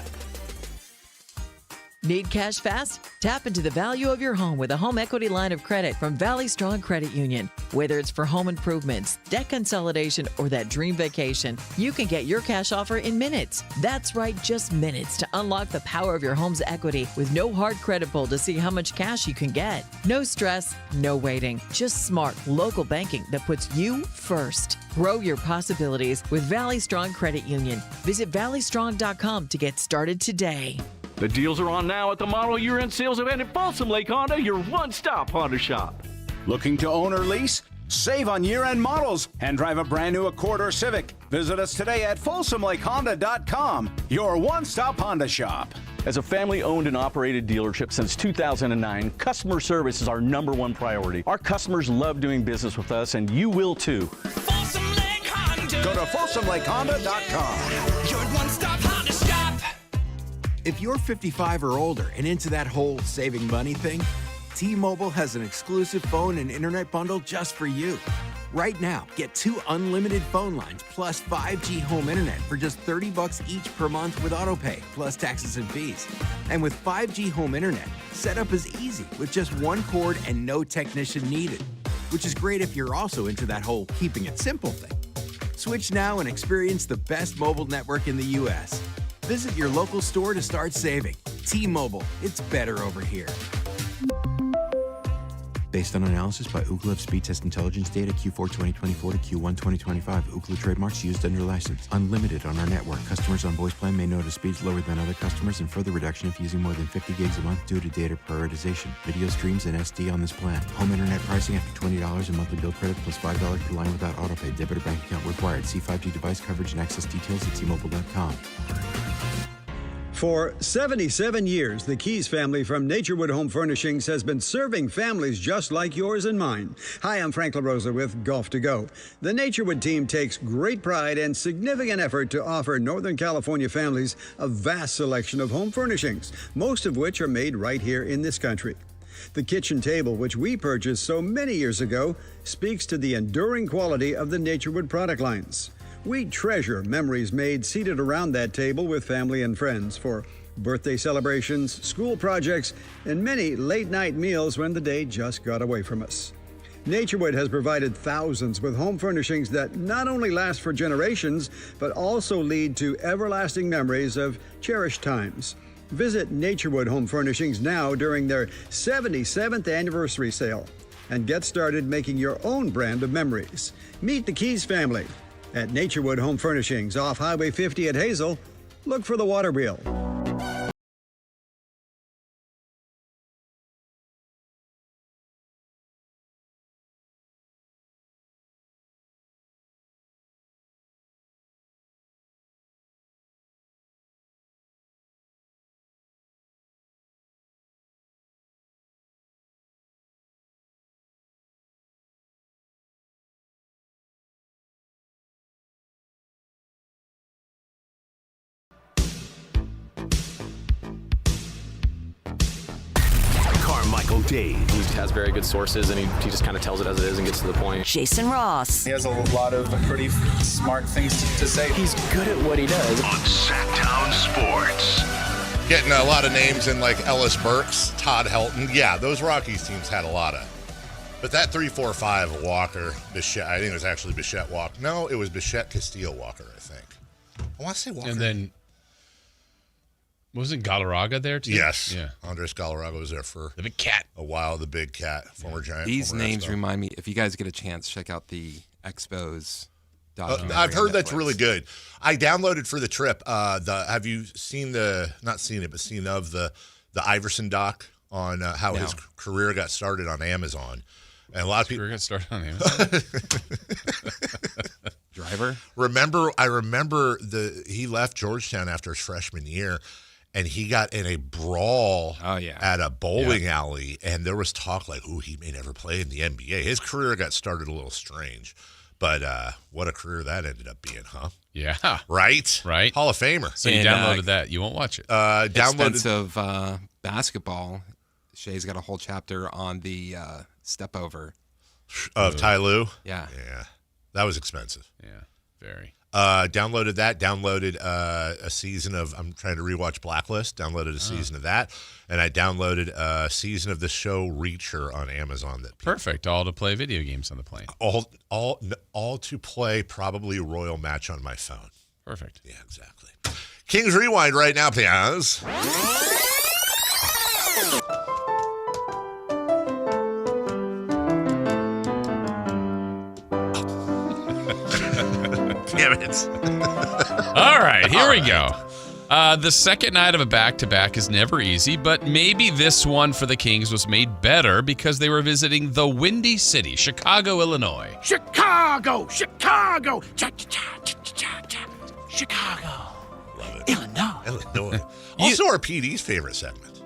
Speaker 7: Need cash fast? Tap into the value of your home with a home equity line of credit from Valley Strong Credit Union. Whether it's for home improvements, debt consolidation, or that dream vacation, you can get your cash offer in minutes. That's right, just minutes to unlock the power of your home's equity with no hard credit pull to see how much cash you can get. No stress, no waiting. Just smart local banking that puts you first. Grow your possibilities with Valley Strong Credit Union. Visit valleystrong.com to get started today.
Speaker 9: The deals are on now at the model year-end sales event at Folsom Lake Honda, your one-stop Honda shop.
Speaker 10: Looking to own or lease? Save on year-end models and drive a brand new Accord or Civic. Visit us today at FolsomLakeHonda.com, your one-stop Honda shop.
Speaker 9: As a family-owned and operated dealership since 2009, customer service is our #1 priority. Our customers love doing business with us, and you will too.
Speaker 10: Folsom Lake Honda. Go to FolsomLakeHonda.com.
Speaker 9: Your one-stop Honda shop.
Speaker 19: If you're 55 or older and into that whole saving money thing, T-Mobile has an exclusive phone and internet bundle just for you. Right now, get 2 unlimited phone lines plus 5G home internet for just $30 each per month with autopay, plus taxes and fees. And with 5G home internet, setup is easy with just 1 cord and no technician needed, which is great if you're also into that whole keeping it simple thing. Switch now and experience the best mobile network in the U.S. Visit your local store to start saving. T-Mobile, it's better over here.
Speaker 21: Based on analysis by Ookla of speed test intelligence data Q4 2024 to Q1 2025. Ookla trademarks used under license. Unlimited on our network. Customers on voice plan may notice speeds lower than other customers and further reduction if using more than 50 gigs a month due to data prioritization. Video streams and SD on this plan. Home internet pricing after $20 in monthly bill credit plus $5 per line without autopay. Debit or bank account required. See 5G device coverage and access details at T-Mobile.com.
Speaker 22: For 77 years, the Keys family from Naturewood Home Furnishings has been serving families just like yours and mine. Hi, I'm Frank LaRosa with Golf to Go. The Naturewood team takes great pride and significant effort to offer Northern California families a vast selection of home furnishings, most of which are made right here in this country. The kitchen table, which we purchased so many years ago, speaks to the enduring quality of the Naturewood product lines. We treasure memories made seated around that table with family and friends for birthday celebrations, school projects, and many late-night meals when the day just got away from us. Naturewood has provided thousands with home furnishings that not only last for generations, but also lead to everlasting memories of cherished times. Visit Naturewood Home Furnishings now during their 77th anniversary sale and get started making your own brand of memories. Meet the Keys family at Naturewood Home Furnishings off Highway 50 at Hazel. Look for the water wheel.
Speaker 8: Dave.
Speaker 31: He has very good sources, and he just kind of tells it as it is and gets to the point.
Speaker 4: Jason Ross.
Speaker 5: He has a lot of pretty smart things to say.
Speaker 31: He's good at what he does.
Speaker 8: On Sactown Sports.
Speaker 1: Getting a lot of names in like Ellis Burks, Todd Helton. Yeah, those Rockies teams had a lot of. But that 3-4-5 Walker, Bichette, I think it was actually Bichette Walker. No, it was Bichette Castillo Walker, I think. I want to say Walker.
Speaker 2: And then, wasn't Galarraga there too?
Speaker 1: Yes.
Speaker 2: Yeah.
Speaker 1: Andres Galarraga was there for
Speaker 2: the big cat.
Speaker 1: A while, the big cat, former Giant.
Speaker 3: These
Speaker 1: former
Speaker 3: names
Speaker 1: Expo.
Speaker 3: remind me, if you guys get a chance, check out the Expos documentary.
Speaker 1: I've heard
Speaker 3: on
Speaker 1: that's
Speaker 3: Netflix.
Speaker 1: really good. I downloaded for the trip. Have you seen not seen it, but seen of the Iverson doc on how his career got started on Amazon? And a lot of people
Speaker 2: got started on Amazon.
Speaker 3: Driver.
Speaker 1: I remember he left Georgetown after his freshman year, and he got in a brawl at a bowling alley, and there was talk like, "Ooh, he may never play in the NBA." His career got started a little strange, but what a career that ended up being, huh?
Speaker 2: Yeah.
Speaker 1: Right. Hall of Famer.
Speaker 2: So you downloaded that. You won't watch it.
Speaker 3: Expensive basketball. Shay's got a whole chapter on the step over
Speaker 1: of Ty Lue.
Speaker 3: Yeah.
Speaker 1: That was expensive.
Speaker 2: Yeah, very.
Speaker 1: Downloaded that. Downloaded a season of. I'm trying to rewatch Blacklist. Downloaded a season of that, and I downloaded a season of the show Reacher on Amazon.
Speaker 2: Perfect. All to play video games on the plane.
Speaker 1: All to play. Probably a Royal Match on my phone.
Speaker 2: Perfect.
Speaker 1: Yeah, exactly. Kings Rewind right now, please. Damn it.
Speaker 2: All right, here we go. The second night of a back-to-back is never easy, but maybe this one for the Kings was made better because they were visiting the Windy City, Chicago, Illinois.
Speaker 11: Chicago! Chicago! Chicago.
Speaker 1: Love it. Illinois. Also our PD's favorite segment.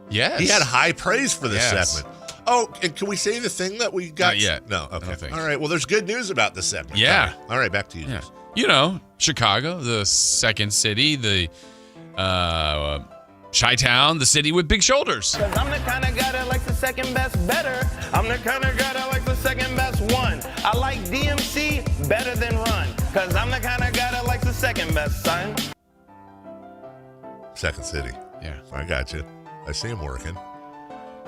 Speaker 2: Yes.
Speaker 1: He had high praise for this segment. Oh, and can we say the thing that we got?
Speaker 2: Not yet.
Speaker 1: No, okay. All right, well, there's good news about this segment.
Speaker 2: Yeah.
Speaker 1: All right, back to you.
Speaker 2: Yeah. You know, Chicago, the second city, the Chi-Town, the city with big shoulders.
Speaker 14: Cause I'm the kind of guy that likes the second best better. I'm the kind of guy that likes the second best one. I like DMC better than Run. Cause I'm the kind of guy that likes the second best, son.
Speaker 1: Second city.
Speaker 2: Yeah.
Speaker 1: I got you. I see him working.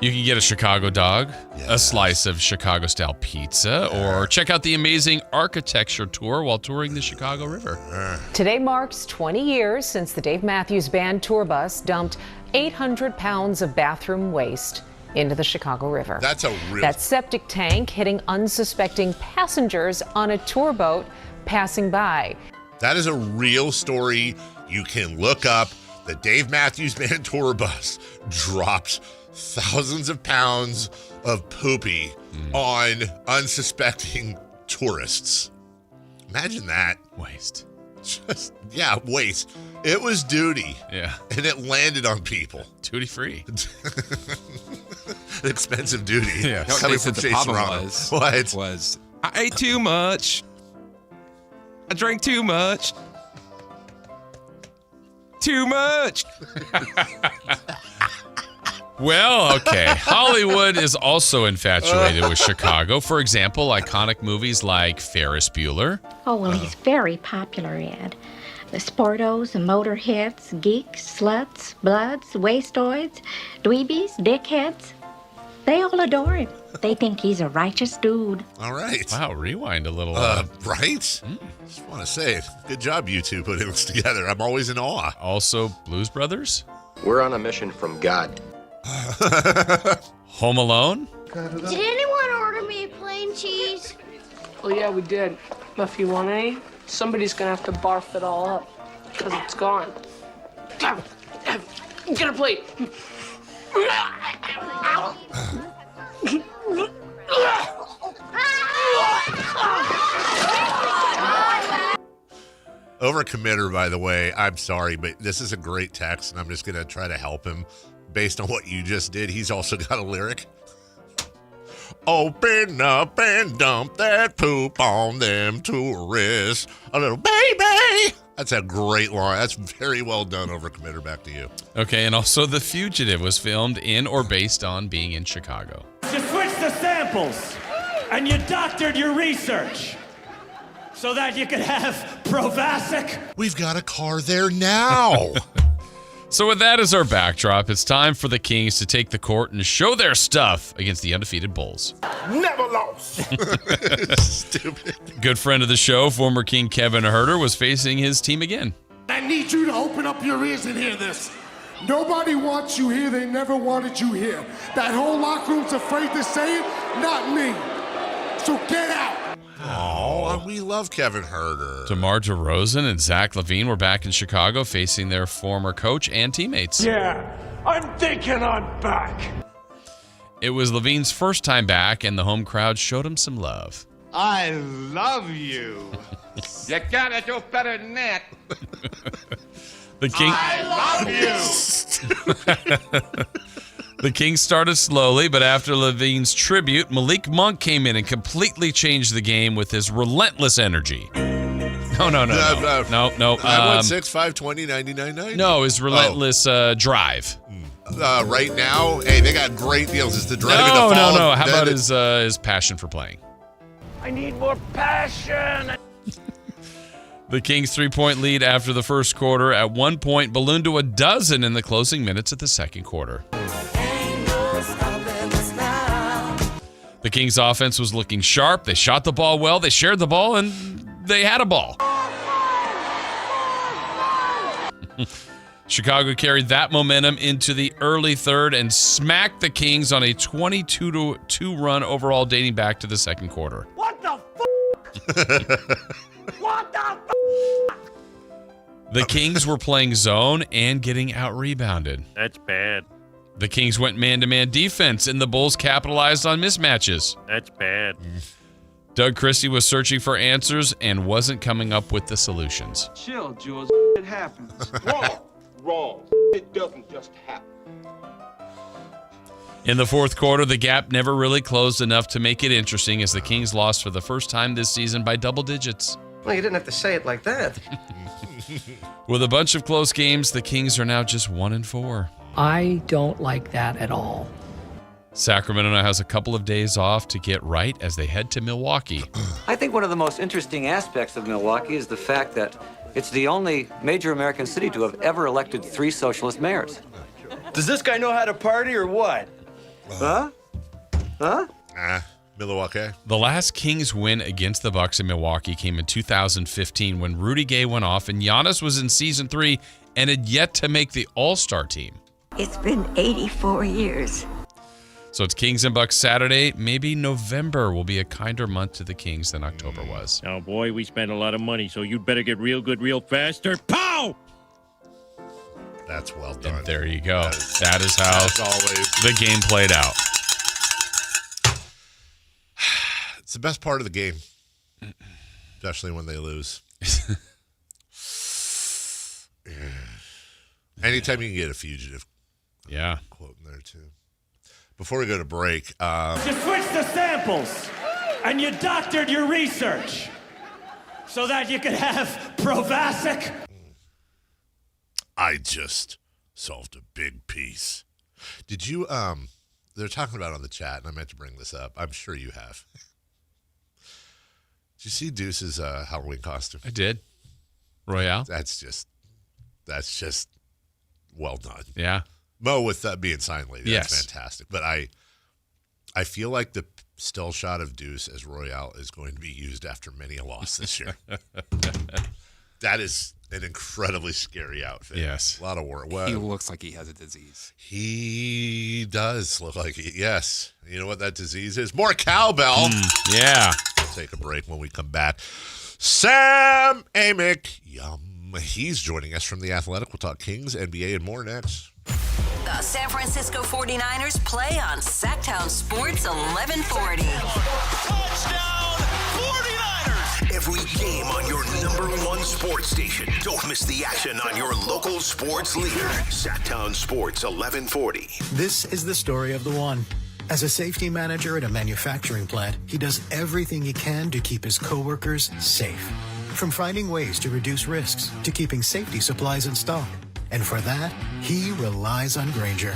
Speaker 2: You can get a Chicago dog, a slice of Chicago-style pizza, or check out the amazing architecture tour while touring the Chicago River.
Speaker 16: Today marks 20 years since the Dave Matthews Band tour bus dumped 800 pounds of bathroom waste into the Chicago River.
Speaker 1: That's a real...
Speaker 16: That septic tank hitting unsuspecting passengers on a tour boat passing by.
Speaker 1: That is a real story you can look up. The Dave Matthews Band tour bus dropped thousands of pounds of poopy on unsuspecting tourists. Imagine that.
Speaker 2: Waste.
Speaker 1: Waste. It was duty.
Speaker 2: Yeah.
Speaker 1: And it landed on people.
Speaker 2: Duty free.
Speaker 1: Expensive duty.
Speaker 3: Yeah.
Speaker 1: Coming from
Speaker 3: the
Speaker 1: Chase
Speaker 3: problem
Speaker 1: Ronald.
Speaker 3: was I ate too much. I drank too much. Too much.
Speaker 2: Well, okay. Hollywood is also infatuated with Chicago. For example, iconic movies like Ferris Bueller.
Speaker 17: Oh, well, he's very popular, Ed. The sportos, the motorheads, geeks, sluts, bloods, wastoids, dweebies, dickheads. They all adore him. They think he's a righteous dude.
Speaker 1: All right.
Speaker 2: Wow, rewind a little.
Speaker 1: Right? Just want to say, good job, you two, putting this together. I'm always in awe.
Speaker 2: Also, Blues Brothers.
Speaker 31: We're on a mission from God.
Speaker 2: Home Alone.
Speaker 20: Did anyone order me plain cheese?
Speaker 23: Oh, yeah, we did. If you want any, somebody's gonna have to barf it all up, because it's gone. Get a plate.
Speaker 1: Overcommitter, by the way. I'm sorry, but this is a great text, and I'm just going to try to help him based on what you just did. He's also got a lyric. Open up and dump that poop on them tourists. A little baby. That's a great line. That's very well done, Overcommitter. Back to you.
Speaker 2: Okay, and also The Fugitive was filmed in or based on being in Chicago.
Speaker 13: You switched the samples, and you doctored your research so that you could have Provasic.
Speaker 1: We've got a car there now.
Speaker 2: So with that as our backdrop, it's time for the Kings to take the court and show their stuff against the undefeated Bulls.
Speaker 31: Never lost.
Speaker 1: Stupid.
Speaker 2: Good friend of the show, former King Kevin Huerter, was facing his team again.
Speaker 11: I need you to open up your ears and hear this. Nobody wants you here. They never wanted you here. That whole locker room's afraid to say it. Not me. So get out.
Speaker 1: Oh, we love Kevin Huerter.
Speaker 2: DeMar DeRozan and Zach LaVine were back in Chicago facing their former coach and teammates.
Speaker 11: Yeah, I'm thinking I'm back.
Speaker 2: It was LaVine's first time back, and the home crowd showed him some love.
Speaker 31: I love you.
Speaker 3: You gotta do better than that.
Speaker 2: The King.
Speaker 31: I love you.
Speaker 2: The Kings started slowly, but after LaVine's tribute, Malik Monk came in and completely changed the game with his relentless energy. No.
Speaker 1: 516-520-9990.
Speaker 2: No, his relentless drive.
Speaker 1: Right now, hey, they got great deals. It's the drive in the fall.
Speaker 2: No. How about his passion for playing?
Speaker 11: I need more passion.
Speaker 2: The Kings' 3-point lead after the first quarter at one point ballooned to a dozen in the closing minutes of the second quarter. The Kings' offense was looking sharp. They shot the ball well. They shared the ball, and they had a ball. Chicago carried that momentum into the early third and smacked the Kings on a 22-2 run overall dating back to the second quarter.
Speaker 11: What the What the
Speaker 2: The Kings were playing zone and getting out-rebounded.
Speaker 4: That's bad.
Speaker 2: The Kings went man-to-man defense, and the Bulls capitalized on mismatches.
Speaker 4: That's bad.
Speaker 2: Doug Christie was searching for answers and wasn't coming up with the solutions.
Speaker 12: Chill, Jules. It happens.
Speaker 31: Wrong. It doesn't just happen.
Speaker 2: In the fourth quarter, the gap never really closed enough to make it interesting as the Kings lost for the first time this season by double digits.
Speaker 15: Well, you didn't have to say it like that.
Speaker 2: With a bunch of close games, the Kings are now just 1-4.
Speaker 18: I don't like that at all.
Speaker 2: Sacramento now has a couple of days off to get right as they head to Milwaukee.
Speaker 15: I think one of the most interesting aspects of Milwaukee is the fact that it's the only major American city to have ever elected 3 socialist mayors.
Speaker 12: Does this guy know how to party or what?
Speaker 15: Huh?
Speaker 1: Milwaukee.
Speaker 2: The last Kings win against the Bucks in Milwaukee came in 2015 when Rudy Gay went off and Giannis was in season 3 and had yet to make the All-Star team.
Speaker 24: It's been 84 years.
Speaker 2: So it's Kings and Bucks Saturday. Maybe November will be a kinder month to the Kings than October was.
Speaker 4: Oh, boy, we spent a lot of money, so you'd better get real good real fast or pow!
Speaker 1: That's well done.
Speaker 2: And there you go. That is how the game played out.
Speaker 1: It's the best part of the game, especially when they lose. Anytime you can get a fugitive quote in there, too. Before we go to break.
Speaker 13: You switched the samples, and you doctored your research so that you could have Provasic.
Speaker 1: I just solved a big piece. Did you, they're talking about it on the chat, and I meant to bring this up. I'm sure you have. Did you see Deuce's Halloween costume?
Speaker 2: I did. Royale?
Speaker 1: That's just well done.
Speaker 2: Yeah.
Speaker 1: Mo with being sign lady.
Speaker 2: Yes.
Speaker 1: That's fantastic. But I feel like the still shot of Deuce as Royale is going to be used after many a loss this year. That is an incredibly scary outfit.
Speaker 2: Yes.
Speaker 1: A lot of work.
Speaker 3: He looks like he has a disease.
Speaker 1: He does look like yes. You know what that disease is? More cowbell.
Speaker 2: Yeah.
Speaker 1: We'll take a break when we come back. Sam Amik. Yum. He's joining us from The Athletic. We'll talk Kings, NBA, and more next.
Speaker 25: The San Francisco 49ers play on Sactown Sports 1140.
Speaker 8: Touchdown 49ers! Every game on your #1 sports station. Don't miss the action on your local sports leader. Sactown Sports 1140.
Speaker 26: This is the story of the one. As a safety manager at a manufacturing plant, he does everything he can to keep his coworkers safe. From finding ways to reduce risks to keeping safety supplies in stock. And for that, he relies on Grainger.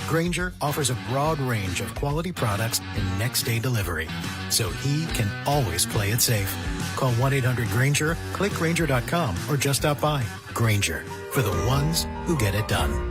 Speaker 26: Grainger offers a broad range of quality products and next-day delivery, so he can always play it safe. Call 1-800-GRAINGER, click Grainger.com, or just stop by. Grainger, for the ones who get it done.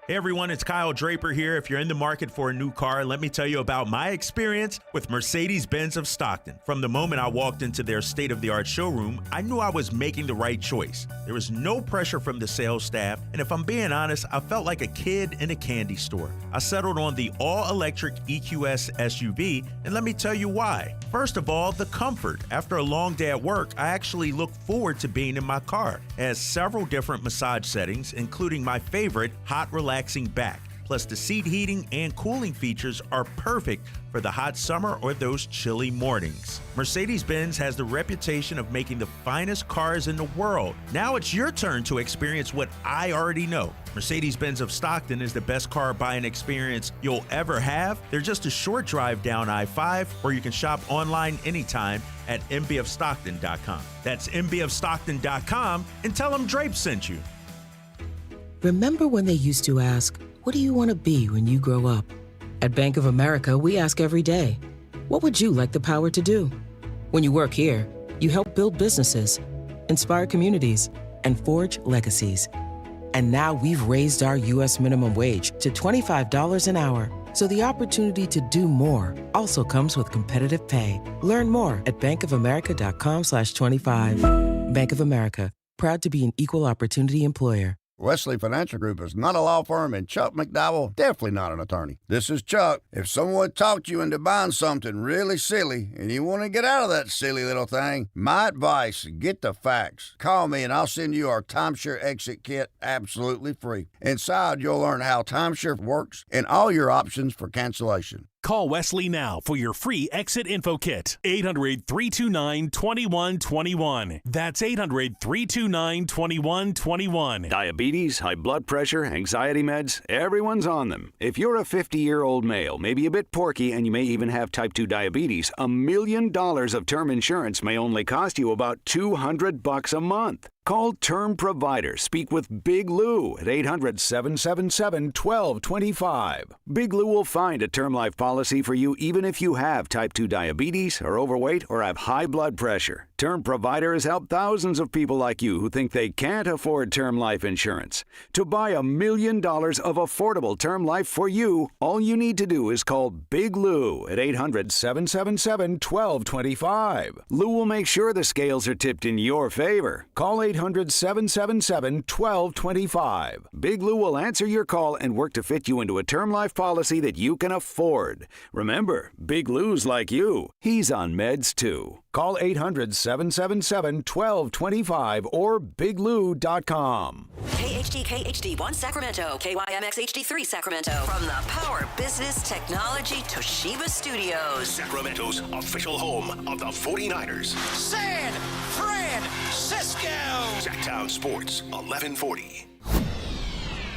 Speaker 6: Hey everyone, it's Kyle Draper here. If you're in the market for a new car, let me tell you about my experience with Mercedes-Benz of Stockton. From the moment I walked into their state-of-the-art showroom, I knew I was making the right choice. There was no pressure from the sales staff, and if I'm being honest, I felt like a kid in a candy store. I settled on the all-electric EQS SUV, and let me tell you why. First of all, the comfort. After a long day at work, I actually look forward to being in my car. It has several different massage settings, including my favorite, hot relaxing back. Plus, the seat heating and cooling features are perfect for the hot summer or those chilly mornings. Mercedes-Benz has the reputation of making the finest cars in the world. Now it's your turn to experience what I already know. Mercedes-Benz of Stockton is the best car buying experience you'll ever have. They're just a short drive down I-5, or you can shop online anytime at mbofstockton.com. That's mbofstockton.com, and tell them Drape sent you.
Speaker 18: Remember when they used to ask, what do you want to be when you grow up? At Bank of America, we ask every day, what would you like the power to do? When you work here, you help build businesses, inspire communities, and forge legacies. And now we've raised our U.S. minimum wage to $25 an hour. So the opportunity to do more also comes with competitive pay. Learn more at bankofamerica.com/25. Bank of America, proud to be an equal opportunity employer.
Speaker 7: Wesley Financial Group is not a law firm, and Chuck McDowell definitely not an attorney. This is Chuck. If someone talked you into buying something really silly and you want to get out of that silly little thing, my advice, get the facts. Call me and I'll send you our timeshare exit kit absolutely free. Inside, you'll learn how timeshare works and all your options for cancellation.
Speaker 9: Call Wesley now for your free exit info kit. 800-329-2121. That's 800-329-2121.
Speaker 10: Diabetes, high blood pressure, anxiety meds, everyone's on them. If you're a 50-year-old male, maybe a bit porky, and you may even have type 2 diabetes, $1 million of term insurance may only cost you about $200 a month. Call Term Provider. Speak with Big Lou at 800-777-1225. Big Lou will find a term life policy for you even if you have type 2 diabetes, are overweight, or have high blood pressure. Term Provider has helped thousands of people like you who think they can't afford term life insurance. To buy $1 million of affordable term life for you, all you need to do is call Big Lou at 800-777-1225. Lou will make sure the scales are tipped in your favor. Call 800-777-1225. Big Lou will answer your call and work to fit you into a term life policy that you can afford. Remember, Big Lou's like you. He's on meds too. Call 800-777-1225 or biglou.com.
Speaker 25: KHD1 Sacramento, KYMX HD3 Sacramento. From the Power Business Technology Toshiba Studios.
Speaker 8: Sacramento's official home of the 49ers.
Speaker 31: San Francisco.
Speaker 8: Sactown Sports, 1140.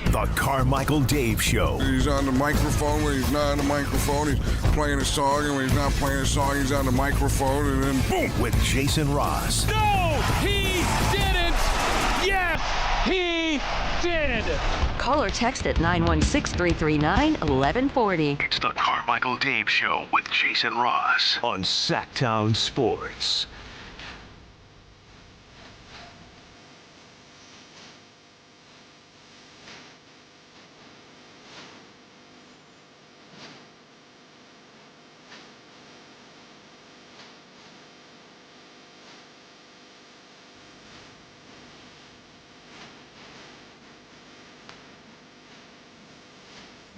Speaker 8: The Carmichael Dave Show.
Speaker 31: He's on the microphone when he's not on the microphone. He's playing a song, and when he's not playing a song, he's on the microphone, and then boom.
Speaker 8: With Jason Ross.
Speaker 31: No, he didn't. Yes, he did.
Speaker 25: Call or text at 916-339-1140.
Speaker 8: It's the Carmichael Dave Show with Jason Ross on Sactown Sports.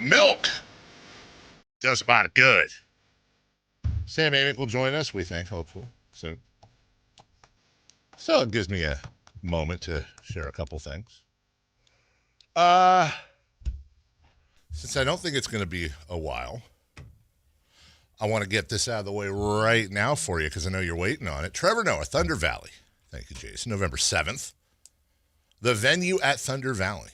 Speaker 1: Milk does about good. Sam Amik will join us, we think, hopefully, soon. So it gives me a moment to share a couple things. Since I don't think it's going to be a while, I want to get this out of the way right now for you because I know you're waiting on it. Trevor Noah, Thunder Valley. Thank you, Jason. November 7th. The venue at Thunder Valley.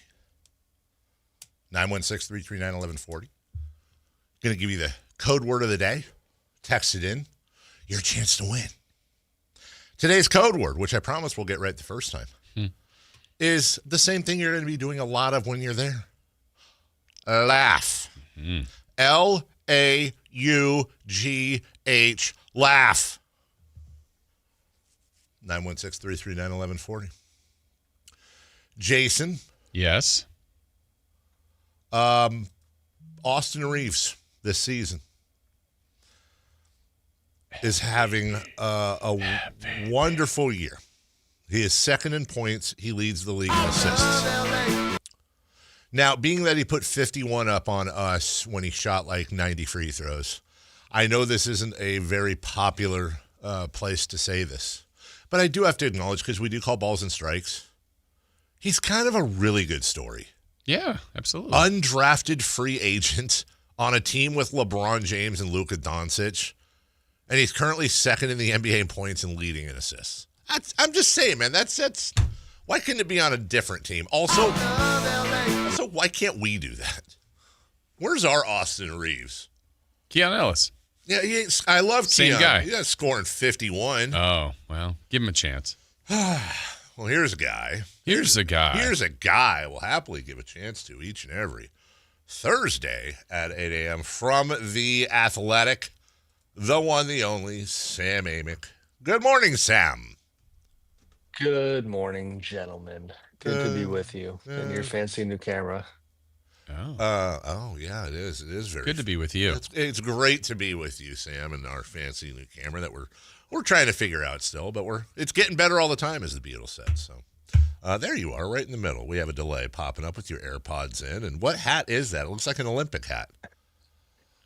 Speaker 1: 916-339-1140. Going to give you the code word of the day. Text it in. Your chance to win. Today's code word, which I promise we'll get right the first time, is the same thing you're going to be doing a lot of when you're there. Laugh. L-A-U-G-H. Laugh. 916-339-1140. Jason.
Speaker 2: Yes.
Speaker 1: Austin Reeves this season is having a wonderful year. He is second in points. He leads the league in assists. Now, being that he put 51 up on us when he shot like 90 free throws, I know this isn't a very popular place to say this, but I do have to acknowledge, because we do call balls and strikes, he's kind of a really good story.
Speaker 2: Yeah, absolutely.
Speaker 1: Undrafted free agent on a team with LeBron James and Luka Doncic, and he's currently second in the NBA in points and leading in assists. I'm just saying, man, that's why couldn't it be on a different team? Also, why can't we do that? Where's our Austin Reeves?
Speaker 2: Keon Ellis.
Speaker 1: Yeah, I love
Speaker 2: Same
Speaker 1: Keon.
Speaker 2: guy.
Speaker 1: He's not scoring 51.
Speaker 2: Oh, well, give him a chance.
Speaker 1: Well, here's a guy.
Speaker 2: Here's a guy
Speaker 1: we'll happily give a chance to each and every Thursday at 8 a.m. from The Athletic, the one, the only, Sam Amik. Good morning, Sam.
Speaker 5: Good morning, gentlemen. Good to be with you in your fancy new camera.
Speaker 1: Oh, yeah, it is. It is very
Speaker 2: good to be with you.
Speaker 1: It's great to be with you, Sam, and our fancy new camera that we're trying to figure out still, but it's getting better all the time, as the Beatles said. So there you are, right in the middle. We have a delay popping up with your AirPods in, and what hat is that? It looks like an Olympic hat.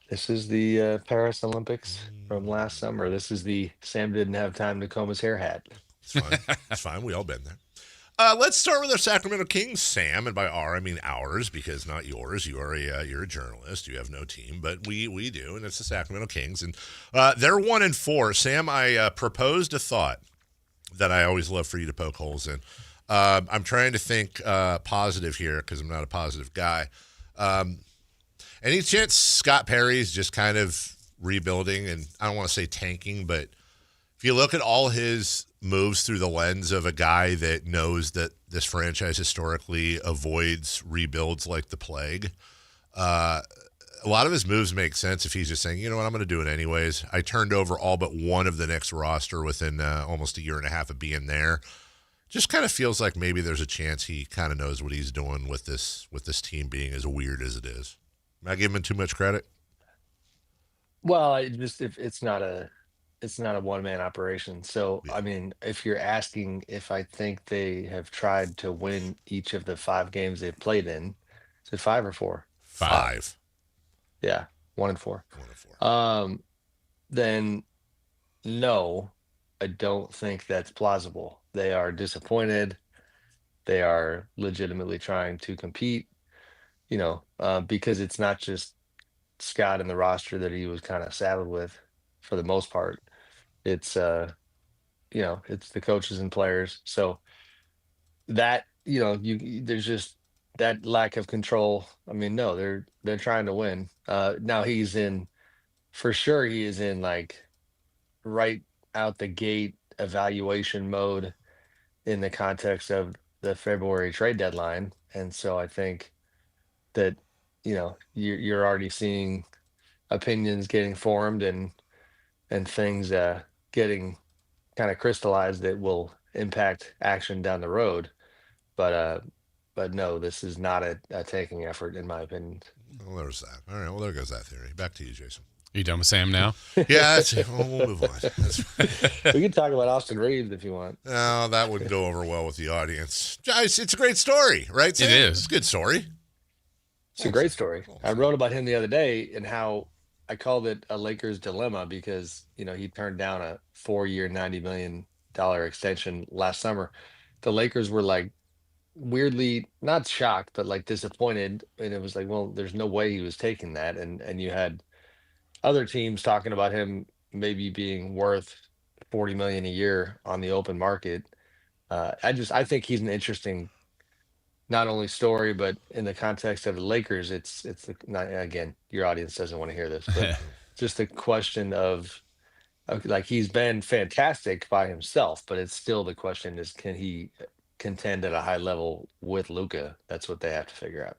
Speaker 5: This is the Paris Olympics from last summer. This is the Sam didn't have time to comb his hair hat.
Speaker 1: It's fine. It's fine. We all been there. Let's start with our Sacramento Kings, Sam, and by our I mean ours, because not yours. You're a journalist. You have no team, but we do, and it's the Sacramento Kings, and they're 1-4. Sam, I proposed a thought that I always love for you to poke holes in. I'm trying to think positive here because I'm not a positive guy. Any chance Scott Perry's just kind of rebuilding, and I don't want to say tanking, but if you look at all his moves through the lens of a guy that knows that this franchise historically avoids rebuilds like the plague, a lot of his moves make sense if he's just saying, you know what, I'm going to do it anyways. I turned over all but one of the next roster within almost a year and a half of being there. Just kind of feels like maybe there's a chance he kind of knows what he's doing with this team being as weird as it is. Am I giving him too much credit?
Speaker 5: Well, it's not a one-man operation. So, I mean, if you're asking if I think they have tried to win each of the 5 games they've played in, is it 5 or 4?
Speaker 1: 5.
Speaker 5: Yeah, 1-4. 1-4. Then no, I don't think that's plausible. They are disappointed. They are legitimately trying to compete, because it's not just Scott and the roster that he was kind of saddled with for the most part. It's it's the coaches and players. So that, there's just that lack of control. I mean, no, they're trying to win. Now he is in like right out the gate evaluation mode in the context of the February trade deadline. And so I think that, you're already seeing opinions getting formed and things getting kind of crystallized that will impact action down the road. But no, this is not a tanking effort, in my opinion.
Speaker 1: Well, there's that. All right, well, there goes that theory. Back to you, Jason.
Speaker 2: Are you done with Sam now?
Speaker 1: Yeah, that's it. We'll move on.
Speaker 5: We can talk about Austin Reeves if you want.
Speaker 1: No, that wouldn't go over well with the audience. It's a great story, right, Sam?
Speaker 2: It is.
Speaker 1: It's a good story.
Speaker 5: It's a great story. I wrote about him the other day and how I called it a Lakers dilemma because, he turned down a 4-year, $90 million extension last summer. The Lakers were like weirdly not shocked, but like disappointed. And it was like, well, there's no way he was taking that. And you had other teams talking about him maybe being worth $40 million a year on the open market. I think he's an interesting, not only story, but in the context of the Lakers, again, your audience doesn't want to hear this, but just the question of, Like he's been fantastic by himself, but it's still the question is, can he contend at a high level with Luka? That's what they have to figure out.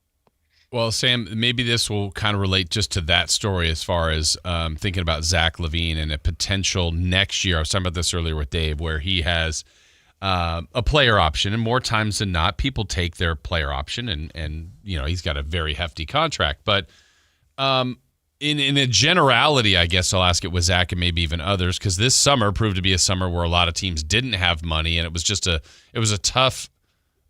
Speaker 2: Well, Sam, maybe this will kind of relate just to that story as far as thinking about Zach LaVine and a potential next year. I was talking about this earlier with Dave, where he has a player option, and more times than not, people take their player option, and he's got a very hefty contract. But in a generality, I guess I'll ask it with Zach and maybe even others, because this summer proved to be a summer where a lot of teams didn't have money, and it was a tough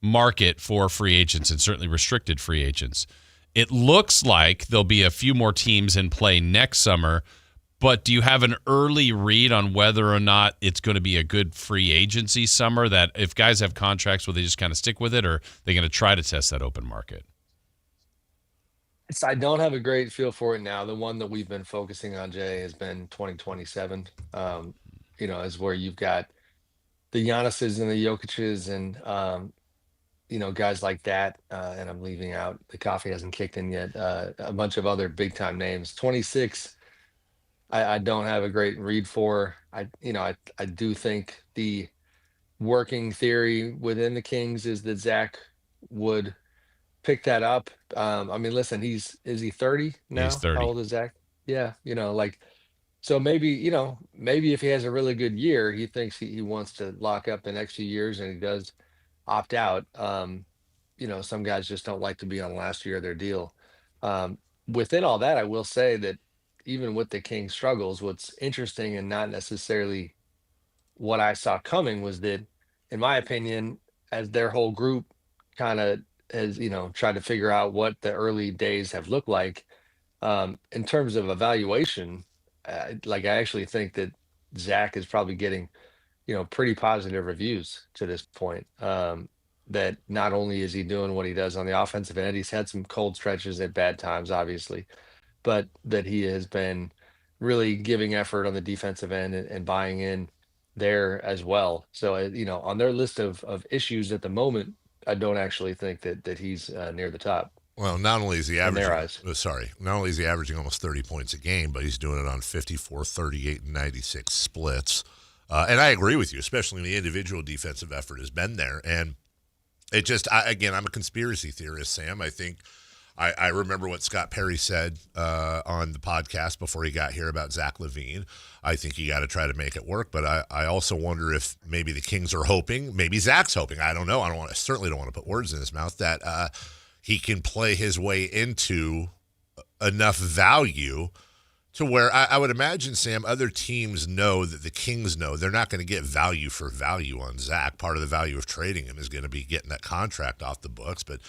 Speaker 2: market for free agents and certainly restricted free agents. It looks like there'll be a few more teams in play next summer, but do you have an early read on whether or not it's going to be a good free agency summer, that if guys have contracts, will they just kind of stick with it, or are they going to try to test that open market?
Speaker 5: I don't have a great feel for it now. The one that we've been focusing on, Jay, has been 2027. Is where you've got the Giannis's and the Jokic's and guys like that, and I'm leaving out, the coffee hasn't kicked in yet, a bunch of other big time names. 26, I don't have a great read for. I do think the working theory within the Kings is that Zach would pick that up. Listen, is he 30 now?
Speaker 2: He's 30.
Speaker 5: How old is Zach? Yeah, so maybe if he has a really good year, he thinks he wants to lock up the next few years, and he does opt out. Some guys just don't like to be on last year of their deal. Within all that, I will say that even with the Kings struggles, what's interesting and not necessarily what I saw coming was that, in my opinion, as their whole group kind of has, tried to figure out what the early days have looked like, in terms of evaluation, I actually think that Zach is probably getting pretty positive reviews to this point. That not only is he doing what he does on the offensive end, he's had some cold stretches at bad times, obviously, but that he has been really giving effort on the defensive end and buying in there as well. So, on their list of issues at the moment, I don't actually think that he's near the top.
Speaker 1: Well, not only is he averaging almost 30 points a game, but he's doing it on 54, 38, and 96 splits. And I agree with you, especially when the individual defensive effort has been there. And it just, I'm a conspiracy theorist, Sam. I think I remember what Scott Perry said on the podcast before he got here about Zach LaVine. I think you got to try to make it work. But I also wonder if maybe the Kings are hoping, maybe Zach's hoping, I don't know. I certainly don't want to put words in his mouth, that he can play his way into enough value to where I would imagine, Sam, other teams know that the Kings know they're not going to get value for value on Zach. Part of the value of trading him is going to be getting that contract off the books. But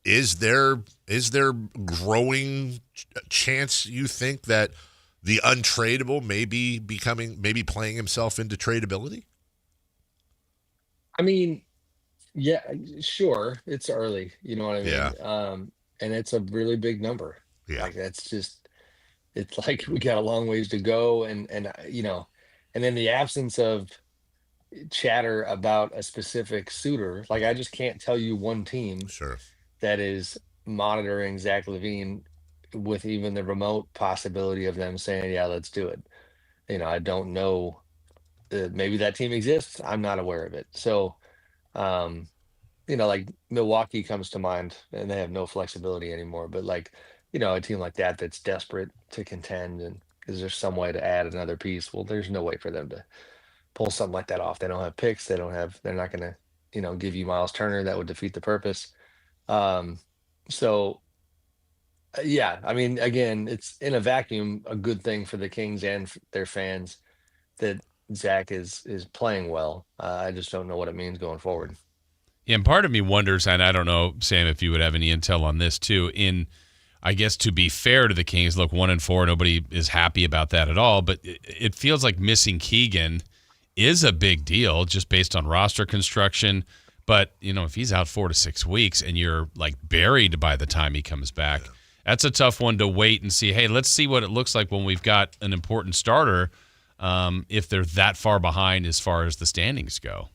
Speaker 1: is there growing chance, you think, that the untradeable may be playing himself into tradability?
Speaker 5: Yeah, sure. It's early. You know what I mean?
Speaker 1: Yeah.
Speaker 5: And it's a really big number.
Speaker 1: Yeah.
Speaker 5: It's like we got a long ways to go. And in the absence of chatter about a specific suitor, I just can't tell you one team that is monitoring Zach LaVine with even the remote possibility of them saying, yeah, let's do it. I don't know. Maybe that team exists. I'm not aware of it. So, Milwaukee comes to mind, and they have no flexibility anymore. But a team like that that's desperate to contend, and is there some way to add another piece? Well, there's no way for them to pull something like that off. They don't have picks. They're not going to, give you Miles Turner. That would defeat the purpose. Again, it's in a vacuum a good thing for the Kings and their fans that Zach is playing well. I just don't know what it means going forward.
Speaker 2: Yeah, and part of me wonders, and I don't know, Sam, if you would have any intel on this too. I guess to be fair to the Kings, look, 1-4, nobody is happy about that at all. But it feels like missing Keegan is a big deal just based on roster construction. But if he's out 4 to 6 weeks and you're buried by the time he comes back, that's a tough one to wait and see. Hey, let's see what it looks like when we've got an important starter. If they're that far behind as far as the standings go.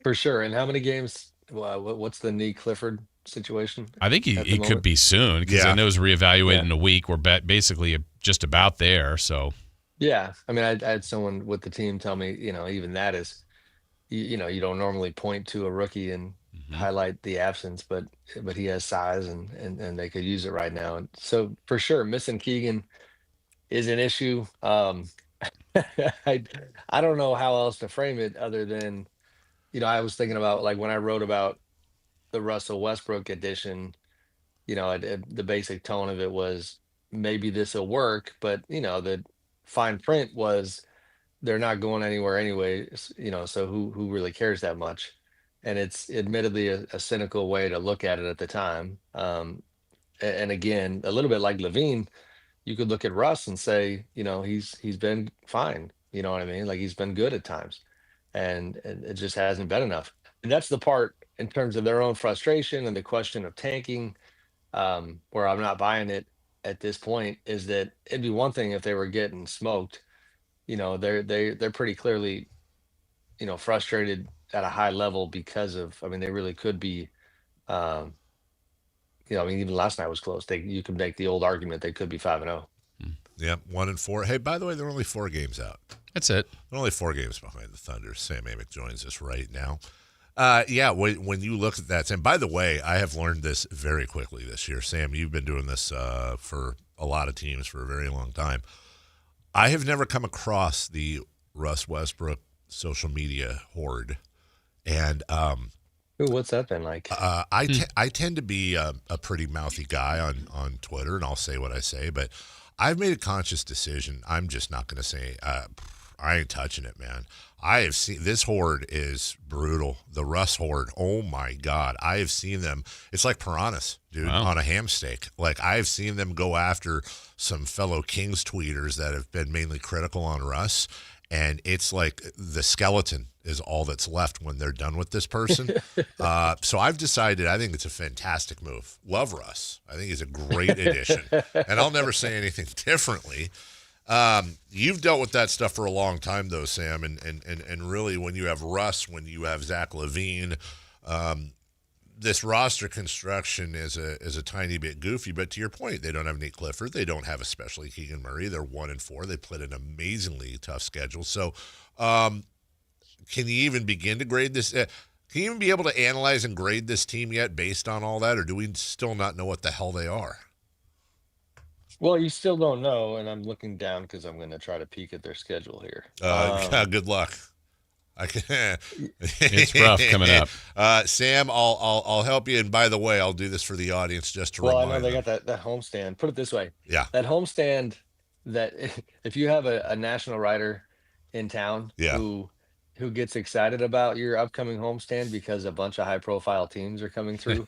Speaker 5: For sure. And how many games? What's the knee Clifford situation?
Speaker 2: I think it could be soon, because I know it's reevaluated in a week. We're basically just about there. So
Speaker 5: Yeah, I mean, I had someone with the team tell me, even that is, you don't normally point to a rookie and highlight the absence, but he has size and they could use it right now. And so for sure, missing Keegan is an issue. I I don't know how else to frame it other than, I was thinking about like when I wrote about the Russell Westbrook edition, the basic tone of it was maybe this will work, but the fine print was they're not going anywhere anyway, so who really cares that much? And it's admittedly a cynical way to look at it at the time. And again, a little bit like Levine, you could look at Russ and say, he's been fine. You know what I mean? Like he's been good at times, and it just hasn't been enough. And that's the part in terms of their own frustration and the question of tanking, where I'm not buying it at this point, is that it'd be one thing if they were getting smoked. They're pretty clearly, frustrated at a high level because of, I mean, they really could be, I mean, even last night was close. You could make the old argument they could be 5-0.
Speaker 1: Yep, 1-4. Hey, by the way, they're only 4 games out.
Speaker 2: That's it.
Speaker 1: They're only 4 games behind the Thunder. Sam Amik joins us right now. Yeah, when you look at that, and by the way, I have learned this very quickly this year. Sam, you've been doing this for a lot of teams for a very long time. I have never come across the Russ Westbrook social media horde. And
Speaker 5: what's that been like?
Speaker 1: I tend to be a pretty mouthy guy on Twitter, and I'll say what I say, but I've made a conscious decision. I'm just not going to say, I ain't touching it, man. I have seen, this horde is brutal. The Russ horde, oh my God. I have seen them. It's like piranhas, dude, on a ham steak. Like, I have seen them go after some fellow Kings tweeters that have been mainly critical on Russ, and it's like the skeleton is all that's left when they're done with this person. So I've decided I think it's a fantastic move. Love Russ. I think he's a great addition. And I'll never say anything differently. You've dealt with that stuff for a long time, though, Sam. And really, when you have Russ, when you have Zach LaVine, this roster construction is a tiny bit goofy. But to your point, they don't have Nate Clifford. They don't have especially Keegan Murray. They're 1-4. They played an amazingly tough schedule. So, can you even begin to grade this? Can you even be able to analyze and grade this team yet based on all that, or do we still not know what the hell they are?
Speaker 5: Well, you still don't know, and I'm looking down because I'm going to try to peek at their schedule here.
Speaker 1: Good luck.
Speaker 2: It's rough coming up.
Speaker 1: Sam, I'll help you. And by the way, I'll do this for the audience just to remind
Speaker 5: I know they
Speaker 1: them.
Speaker 5: got that homestand. Put it this way.
Speaker 1: Yeah.
Speaker 5: That homestand, that if you have a national writer in town who gets excited about your upcoming homestand because a bunch of high-profile teams are coming through.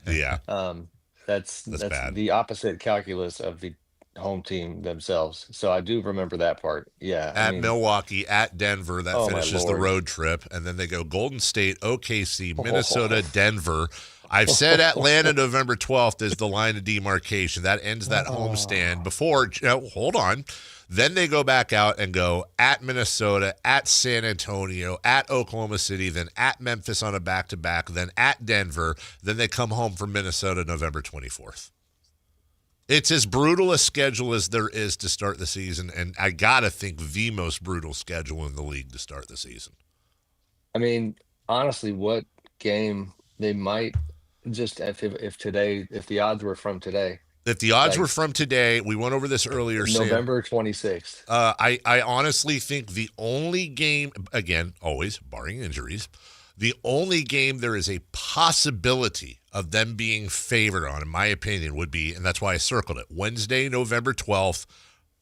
Speaker 5: That's bad. The opposite calculus of the home team themselves. So I do remember that part. Yeah.
Speaker 1: At Milwaukee, at Denver, that finishes the road trip. And then they go Golden State, OKC, Minnesota, Denver. I've said Atlanta November 12th is the line of demarcation. That ends that homestand before, hold on. Then they go back out and go at Minnesota, at San Antonio, at Oklahoma City, then at Memphis on a back-to-back, then at Denver. Then they come home from Minnesota November 24th. It's as brutal a schedule as there is to start the season, and I got to think the most brutal schedule in the league to start the season.
Speaker 5: I mean, honestly, what game they might just, if the odds were from today.
Speaker 1: If the odds were from today, we went over this earlier,
Speaker 5: November 26th.
Speaker 1: I honestly think the only game, again, always barring injuries, the only game there is a possibility of them being favored on, in my opinion, would be, and that's why I circled it, Wednesday, November 12th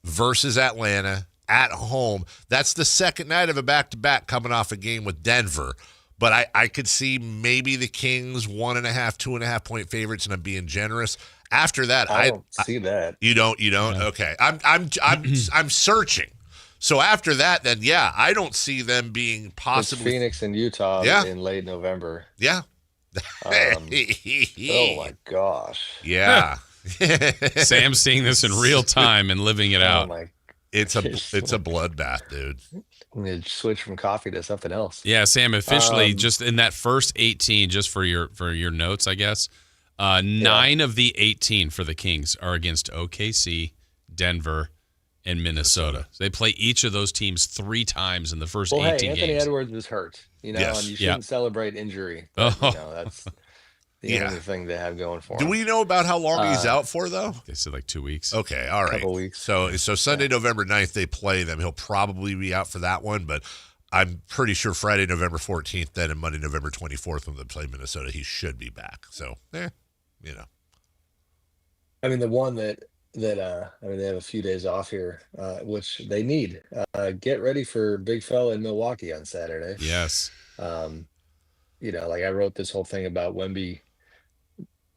Speaker 1: versus Atlanta at home. That's the second night of a back-to-back coming off a game with Denver. But I could see maybe the Kings 1.5, 2.5 point favorites, and I'm being generous. After that,
Speaker 5: I don't see that.
Speaker 1: You don't? Yeah. Okay. I'm searching. So after that, then I don't see them being possibly
Speaker 5: it's Phoenix and Utah in late November.
Speaker 1: Yeah.
Speaker 5: Oh my gosh.
Speaker 1: Yeah.
Speaker 2: Sam's seeing this in real time and living it out.
Speaker 1: It's a bloodbath, dude.
Speaker 5: I'm gonna switch from coffee to something else.
Speaker 2: Yeah, Sam, officially just in that first 18, just for your notes, I guess. 9 of the 18 for the Kings are against OKC, Denver, and Minnesota. So they play each of those teams 3 times in the first 18 games.
Speaker 5: Anthony Edwards was hurt, and you shouldn't celebrate injury. But, that's the only thing they have going for him.
Speaker 1: Do we know about how long he's out for, though?
Speaker 2: They said like 2 weeks.
Speaker 1: Okay, all right.
Speaker 5: Couple weeks.
Speaker 1: So Sunday, November 9th, they play them. He'll probably be out for that one, but I'm pretty sure Friday, November 14th, then, and Monday, November 24th, when they play Minnesota, he should be back. So,
Speaker 5: I mean, the one that they have a few days off here, which they need. Get ready for big fella in Milwaukee on Saturday.
Speaker 2: Yes.
Speaker 5: Like I wrote this whole thing about Wemby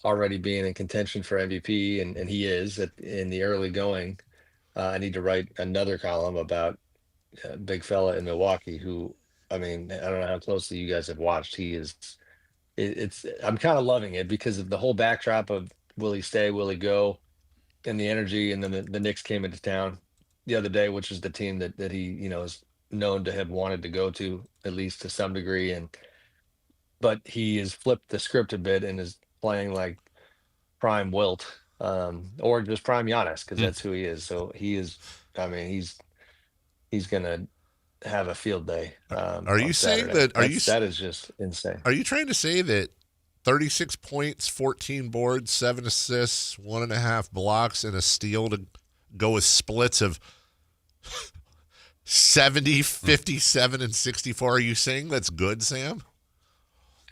Speaker 5: already being in contention for MVP, and he is in the early going. I need to write another column about big fella in Milwaukee, who, I mean, I don't know how closely you guys have watched. He is, I'm kind of loving it because of the whole backdrop of will he stay, will he go, and the energy. And then the Knicks came into town the other day, which is the team that he, is known to have wanted to go to, at least to some degree. But he has flipped the script a bit and is playing like prime Wilt, or just prime Giannis, because that's who he is. So he is, I mean, he's going to have a field day.
Speaker 1: Are you saying
Speaker 5: Saturday.
Speaker 1: that?
Speaker 5: That is just insane.
Speaker 1: Are you trying to say that 36 points, 14 boards, 7 assists, 1.5 blocks, and a steal to go with splits of 70, 57, and 64? Are you saying that's good, Sam?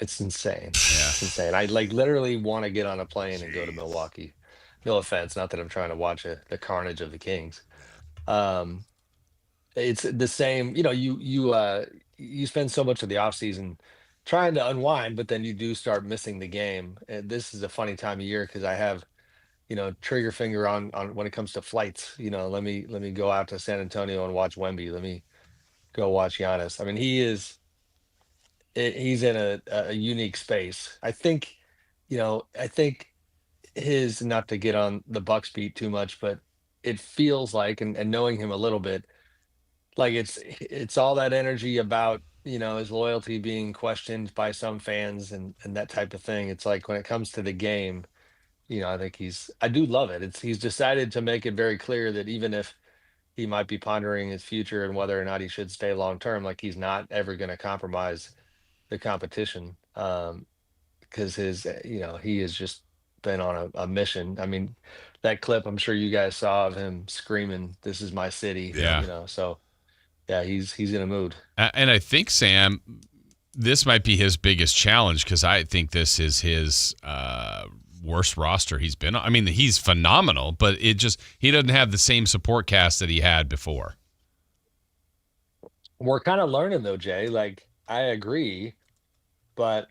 Speaker 5: It's insane. It's insane. I literally want to get on a plane and go to Milwaukee. No offense, not that I'm trying to watch the carnage of the Kings. It's the same, you spend so much of the offseason trying to unwind, but then you do start missing the game. And this is a funny time of year because I have, trigger finger on when it comes to flights. Let me go out to San Antonio and watch Wemby. Let me go watch Giannis. I mean, he's in a unique space. I think his, not to get on the Bucks beat too much, but it feels like, and knowing him a little bit, like it's all that energy about, his loyalty being questioned by some fans and that type of thing. It's like when it comes to the game, I think I do love it. He's decided to make it very clear that even if he might be pondering his future and whether or not he should stay long-term, like he's not ever going to compromise the competition. Because he has just been on a mission. I mean, that clip I'm sure you guys saw of him screaming, "This is my city."
Speaker 2: Yeah.
Speaker 5: So yeah, he's in a mood.
Speaker 2: And I think, Sam, this might be his biggest challenge because I think this is his worst roster he's been on. I mean, he's phenomenal, but he doesn't have the same support cast that he had before.
Speaker 5: We're kind of learning though, Jay. Like, I agree, but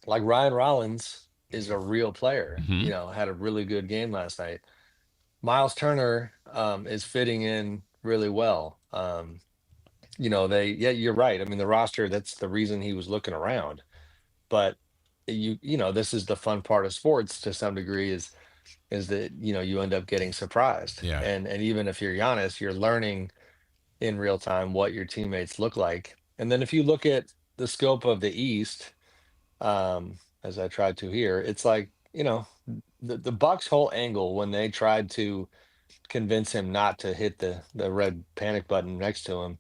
Speaker 5: like Ryan Rollins is a real player. Had a really good game last night. Miles Turner is fitting in really well. You're right. I mean, the roster, that's the reason he was looking around. But this is the fun part of sports to some degree is that, you end up getting surprised.
Speaker 2: Yeah.
Speaker 5: And even if you're Giannis, you're learning in real time what your teammates look like. And then if you look at the scope of the East, as I tried to here, it's like, the Bucks' whole angle when they tried to convince him not to hit the red panic button next to him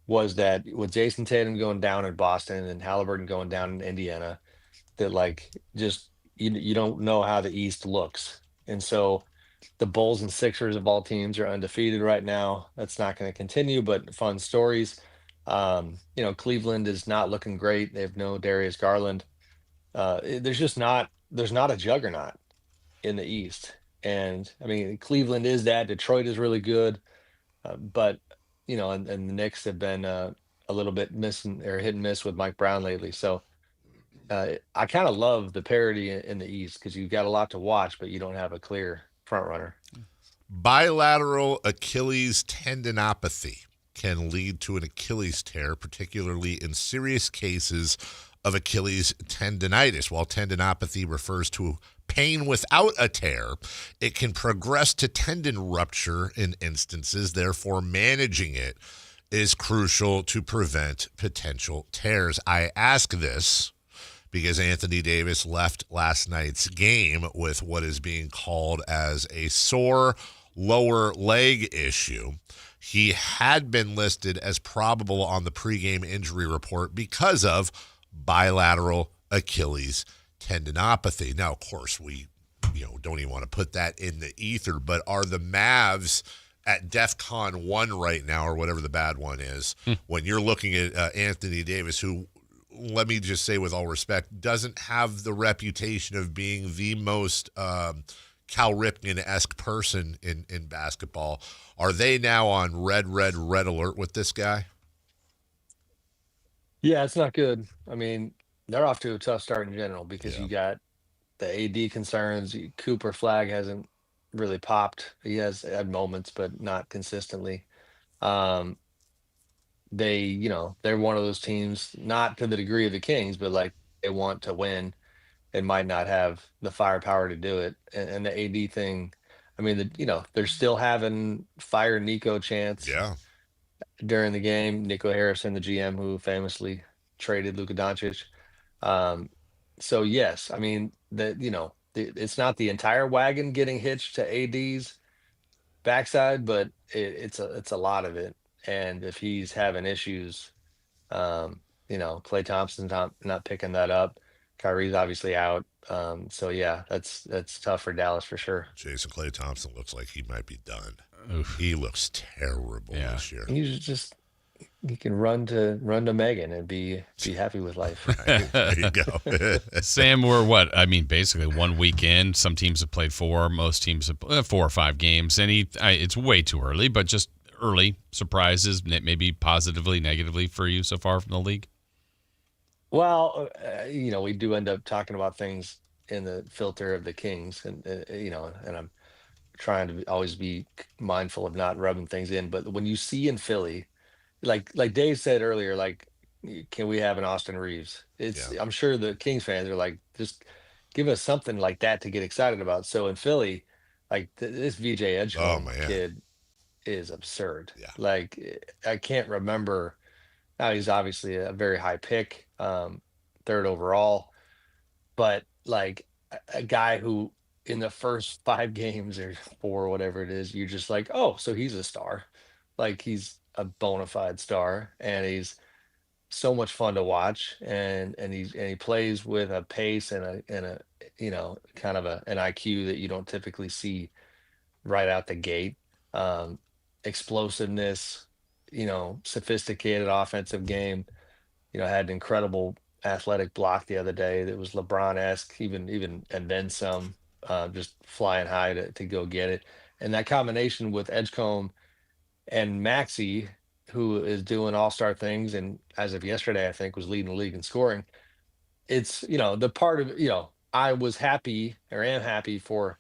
Speaker 5: was that with Jason Tatum going down in Boston and Halliburton going down in Indiana, that like just you don't know how the East looks. And so the Bulls and Sixers of all teams are undefeated right now. That's not going to continue, but fun stories. Cleveland is not looking great. They have no Darius Garland. There's not a juggernaut in the East. And I mean, Cleveland is that. Detroit is really good. But, and the Knicks have been a little bit missing or hit and miss with Mike Brown lately. So I kind of love the parity in the East because you've got a lot to watch, but you don't have a clear front runner.
Speaker 1: Bilateral Achilles tendinopathy can lead to an Achilles tear, particularly in serious cases of Achilles tendinitis. While tendinopathy refers to pain without a tear, it can progress to tendon rupture in instances. Therefore, managing it is crucial to prevent potential tears. I ask this because Anthony Davis left last night's game with what is being called as a sore lower leg issue. He had been listed as probable on the pregame injury report because of bilateral Achilles tendinopathy. Now, of course, we don't even want to put that in the ether, but are the Mavs at DEFCON 1 right now, or whatever the bad one is, when you're looking at Anthony Davis, who, let me just say with all respect, doesn't have the reputation of being the most Cal Ripken-esque person in basketball. Are they now on red alert with this guy?
Speaker 5: Yeah, it's not good. I mean, they're off to a tough start in general because you got the AD concerns. Cooper Flag hasn't really popped. He has had moments, but not consistently. They're one of those teams, not to the degree of the Kings, but like they want to win and might not have the firepower to do it. And the AD thing, I mean, they're still having fire Nico chants.
Speaker 1: Yeah.
Speaker 5: During the game, Nico Harrison, the GM who famously traded Luka Doncic. So yes, I mean it's not the entire wagon getting hitched to AD's backside, but it's a lot of it. And if he's having issues, Klay Thompson's not picking that up. Kyrie's obviously out. So yeah, that's tough for Dallas for sure.
Speaker 1: Jason, Klay Thompson looks like he might be done. Oof. He looks terrible this year.
Speaker 5: He can run to Megan and be happy with life.
Speaker 1: There you go.
Speaker 2: Sam, we're what? I mean, basically 1 week in. Some teams have played 4. Most teams have 4 or 5 games. It's way too early, but just early surprises, maybe positively, negatively for you so far from the league?
Speaker 5: Well, we do end up talking about things in the filter of the Kings, and and I'm trying to always be mindful of not rubbing things in. But when you see in Philly, like Dave said earlier, like, can we have an Austin Reeves? I'm sure the Kings fans are like, just give us something like that to get excited about. So in Philly, like this VJ Edgecombe kid is absurd.
Speaker 1: Yeah.
Speaker 5: Like I can't remember. Now he's obviously a very high pick, 3rd overall, but like a guy who in the first 5 games or 4, whatever it is, you're just like, oh, so he's a star. Like he's a bona fide star, and he's so much fun to watch, and he plays with a pace and a kind of an IQ that you don't typically see right out the gate. Explosiveness, sophisticated offensive game. Had an incredible athletic block the other day that was LeBron-esque, even and then some, just flying high to go get it. And that combination with Edgecombe and Maxey, who is doing all-star things, and as of yesterday, I think was leading the league in scoring. It's, the part of, I was happy or am happy for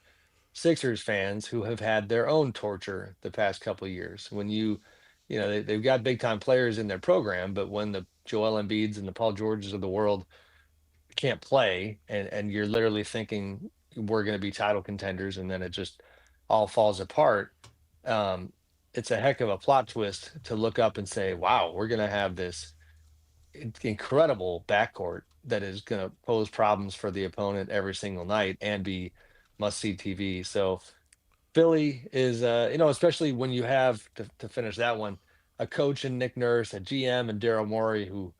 Speaker 5: Sixers fans who have had their own torture the past couple of years. When they've got big time players in their program, but when the Joel Embiids and the Paul Georges of the world can't play, and you're literally thinking we're going to be title contenders, and then it just all falls apart. It's a heck of a plot twist to look up and say, wow, we're going to have this incredible backcourt that is going to pose problems for the opponent every single night and be must-see TV. So Philly is, especially when you have, to finish that one, a coach in Nick Nurse, a GM and Daryl Morey, who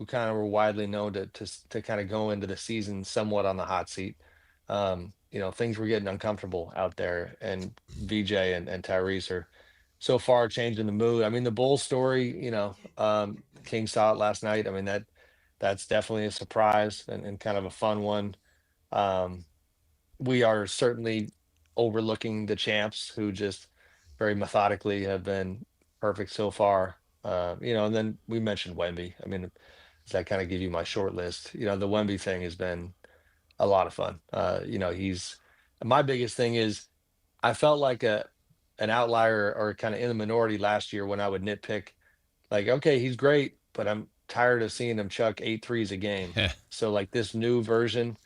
Speaker 5: kind of were widely known to kind of go into the season somewhat on the hot seat. Things were getting uncomfortable out there, and VJ and Tyrese are so far changing the mood. I mean, the Bulls story, King saw it last night. I mean, that's definitely a surprise and kind of a fun one. We are certainly overlooking the champs, who just very methodically have been perfect so far. And then we mentioned Wemby. I mean, does that kind of give you my short list? The Wemby thing has been a lot of fun. My biggest thing is I felt like an outlier or kind of in the minority last year when I would nitpick, like, okay, he's great, but I'm tired of seeing him chuck 8 threes a game. So like this new version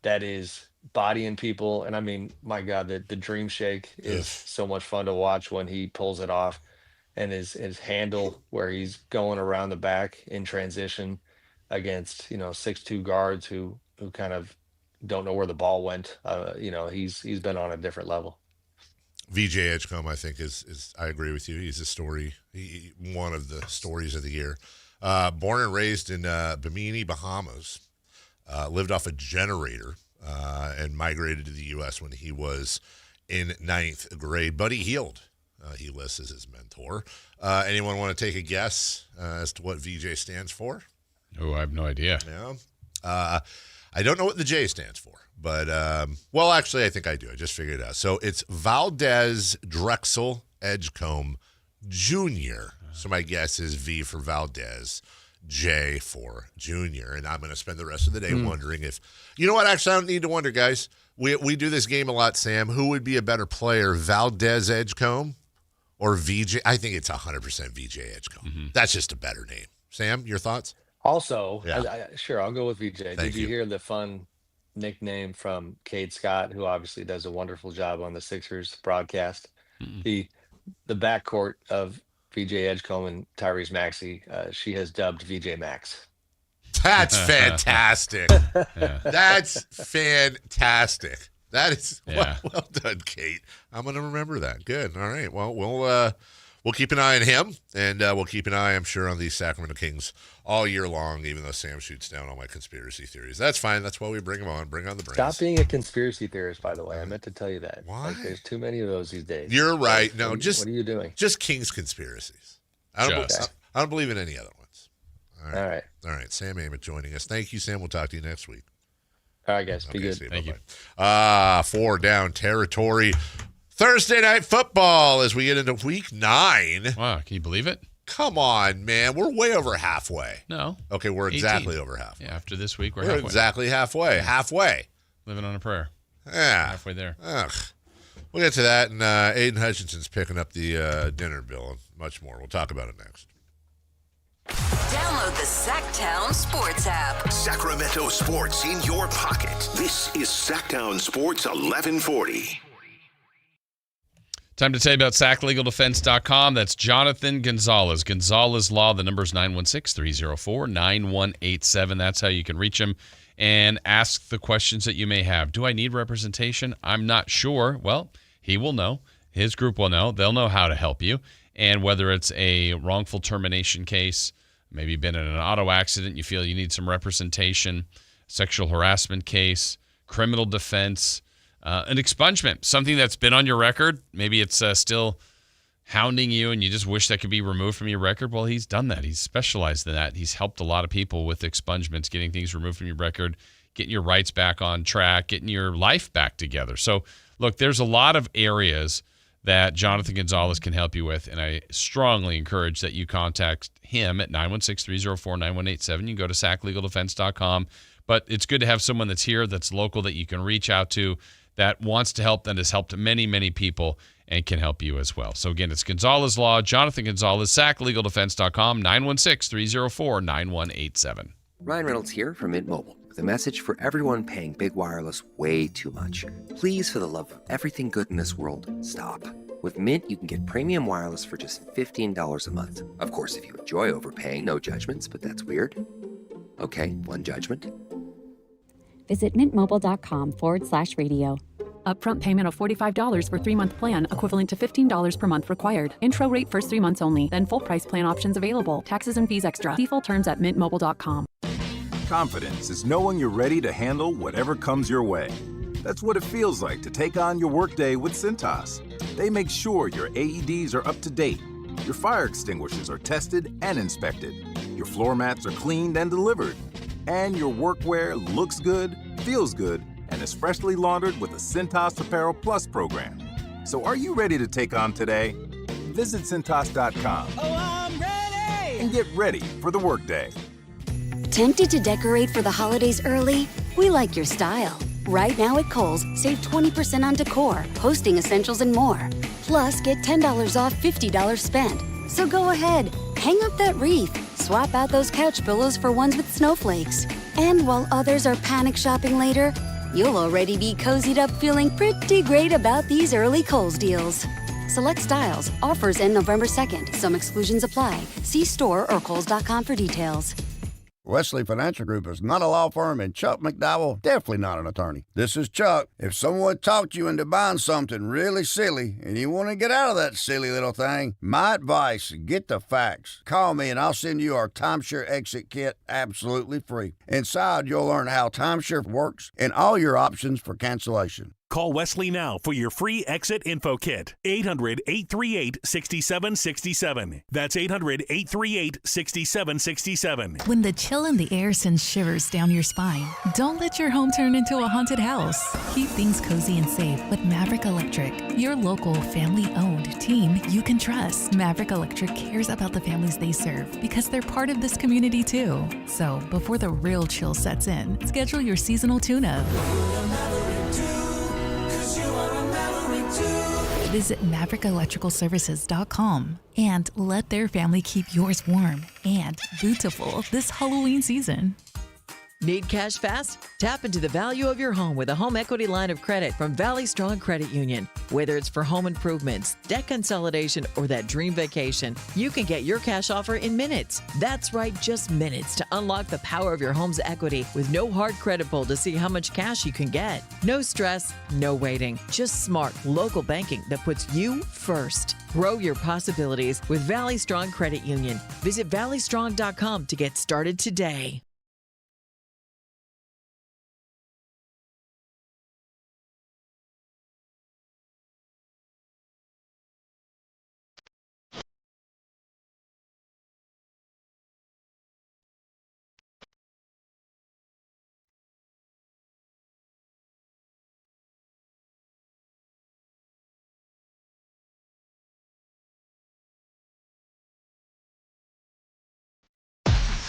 Speaker 5: that is bodying people. And I mean, my God, the dream shake is so much fun to watch when he pulls it off, and his handle where he's going around the back in transition against, 6'2" guards who kind of don't know where the ball went. He's been on a different level.
Speaker 1: VJ Edgecombe, I think, is I agree with you. He's a story, one of the stories of the year. Born and raised in Bimini, Bahamas, lived off a generator and migrated to the U.S. when he was in 9th grade. Buddy Hield, he lists as his mentor. Anyone want to take a guess as to what VJ stands for?
Speaker 2: Oh, I have no idea.
Speaker 1: Yeah. I don't know what the J stands for, but, well, actually, I think I do. I just figured it out. So it's Valdez Drexel Edgecombe Jr. So my guess is V for Valdez, J for Junior. And I'm going to spend the rest of the day wondering if, you know what? Actually, I don't need to wonder, guys. We do this game a lot, Sam. Who would be a better player, Valdez Edgecombe or VJ? I think it's 100% VJ Edgecombe. Mm-hmm. That's just a better name. Sam, your thoughts?
Speaker 5: Also, sure, I'll go with VJ. Did you hear the fun nickname from Cade Scott, who obviously does a wonderful job on the Sixers broadcast? The backcourt of VJ Edgecombe and Tyrese Maxey, she has dubbed VJ Max.
Speaker 1: That's fantastic. That's fantastic. That is well done, Kate. I'm going to remember that. Good. All right. Well, we'll keep an eye on him, and we'll keep an eye, I'm sure, on the Sacramento Kings all year long, even though Sam shoots down all my conspiracy theories. That's fine. That's why we bring him on. Bring on the brains.
Speaker 5: Stop being a conspiracy theorist, by the way. I meant to tell you that.
Speaker 1: Why?
Speaker 5: Like, there's too many of those these days.
Speaker 1: You're right. No,
Speaker 5: what are you doing?
Speaker 1: Just Kings conspiracies. I don't believe in any other ones. All right. Sam Amik joining us. Thank you, Sam. We'll talk to you next week.
Speaker 5: All right, guys. Be good.
Speaker 1: Thank you. 4 down territory. Thursday night football as we get into week 9.
Speaker 2: Wow, can you believe it?
Speaker 1: Come on, man. We're way over halfway.
Speaker 2: No.
Speaker 1: Okay, we're exactly over halfway.
Speaker 2: Yeah, after this week, we're
Speaker 1: halfway. Exactly halfway. Halfway.
Speaker 2: Living on a prayer.
Speaker 1: Yeah.
Speaker 2: Halfway there.
Speaker 1: Ugh. We'll get to that, and Aiden Hutchinson's picking up the dinner bill and much more. We'll talk about it next.
Speaker 25: Download the Sactown Sports app.
Speaker 8: Sacramento sports in your pocket. This is Sactown Sports 1140.
Speaker 2: Time to tell you about SacLegalDefense.com. That's Jonathan Gonzalez. Gonzalez Law, the number is 916-304-9187. That's how you can reach him and ask the questions that you may have. Do I need representation? I'm not sure. Well, he will know. His group will know. They'll know how to help you. And whether it's a wrongful termination case, maybe been in an auto accident, you feel you need some representation, sexual harassment case, criminal defense, an expungement, something that's been on your record. Maybe it's still hounding you and you just wish that could be removed from your record. Well, he's done that. He's specialized in that. He's helped a lot of people with expungements, getting things removed from your record, getting your rights back on track, getting your life back together. So, look, there's a lot of areas that Jonathan Gonzalez can help you with, and I strongly encourage that you contact him at 916-304-9187. You can go to SacLegalDefense.com. But it's good to have someone that's here, that's local, that you can reach out to, that wants to help, that has helped many, many people, and can help you as well. So, again, it's Gonzalez Law, Jonathan Gonzalez, SacLegalDefense.com, 916-304-9187.
Speaker 14: Ryan Reynolds here from Mint Mobile with a message for everyone paying big wireless way too much. Please, for the love of everything good in this world, stop. With Mint, you can get premium wireless for just $15 a month. Of course, if you enjoy overpaying, no judgments, but that's weird. Okay, one judgment.
Speaker 16: Visit mintmobile.com/radio.
Speaker 17: Upfront payment of $45 for 3-month plan, equivalent to $15 per month required. Intro rate first 3 months only, then full price plan options available. Taxes and fees extra. See full terms at mintmobile.com.
Speaker 19: Confidence is knowing you're ready to handle whatever comes your way. That's what it feels like to take on your workday with Cintas. They make sure your AEDs are up to date, your fire extinguishers are tested and inspected, your floor mats are cleaned and delivered, and your workwear looks good, feels good, and is freshly laundered with a Cintas Apparel Plus program. So are you ready to take on today? Visit Cintas.com.
Speaker 20: Oh, I'm ready!
Speaker 19: And get ready for the workday.
Speaker 24: Tempted to decorate for the holidays early? We like your style. Right now at Kohl's, save 20% on decor, hosting essentials, and more. Plus, get $10 off $50 spent. So go ahead, hang up that wreath, swap out those couch pillows for ones with snowflakes. And while others are panic shopping later, you'll already be cozied up feeling pretty great about these early Kohl's deals. Select styles, offers end November 2nd. Some exclusions apply. See store or Kohl's.com for details.
Speaker 7: Wesley Financial Group is not a law firm, and Chuck McDowell definitely not an attorney. This is Chuck. If someone talked you into buying something really silly and you want to get out of that silly little thing, my advice, get the facts. Call me and I'll send you our timeshare exit kit absolutely free. Inside, you'll learn how timeshare works and all your options for cancellation.
Speaker 9: Call Wesley now for your free exit info kit. 800-838-6767. That's 800-838-6767.
Speaker 4: When the chill in the air sends shivers down your spine, don't let your home turn into a haunted house. Keep things cozy and safe with Maverick Electric, your local family-owned team you can trust. Maverick Electric cares about the families they serve because they're part of this community too. So before the real chill sets in, schedule your seasonal tune-up. Visit MaverickElectricalServices.com and let their family keep yours warm and beautiful this Halloween season.
Speaker 11: Need cash fast? Tap into the value of your home with a home equity line of credit from Valley Strong Credit Union. Whether it's for home improvements, debt consolidation, or that dream vacation, you can get your cash offer in minutes. That's right, just minutes to unlock the power of your home's equity with no hard credit pull to see how much cash you can get. No stress, no waiting. Just smart local banking that puts you first. Grow your possibilities with Valley Strong Credit Union. Visit valleystrong.com to get started today.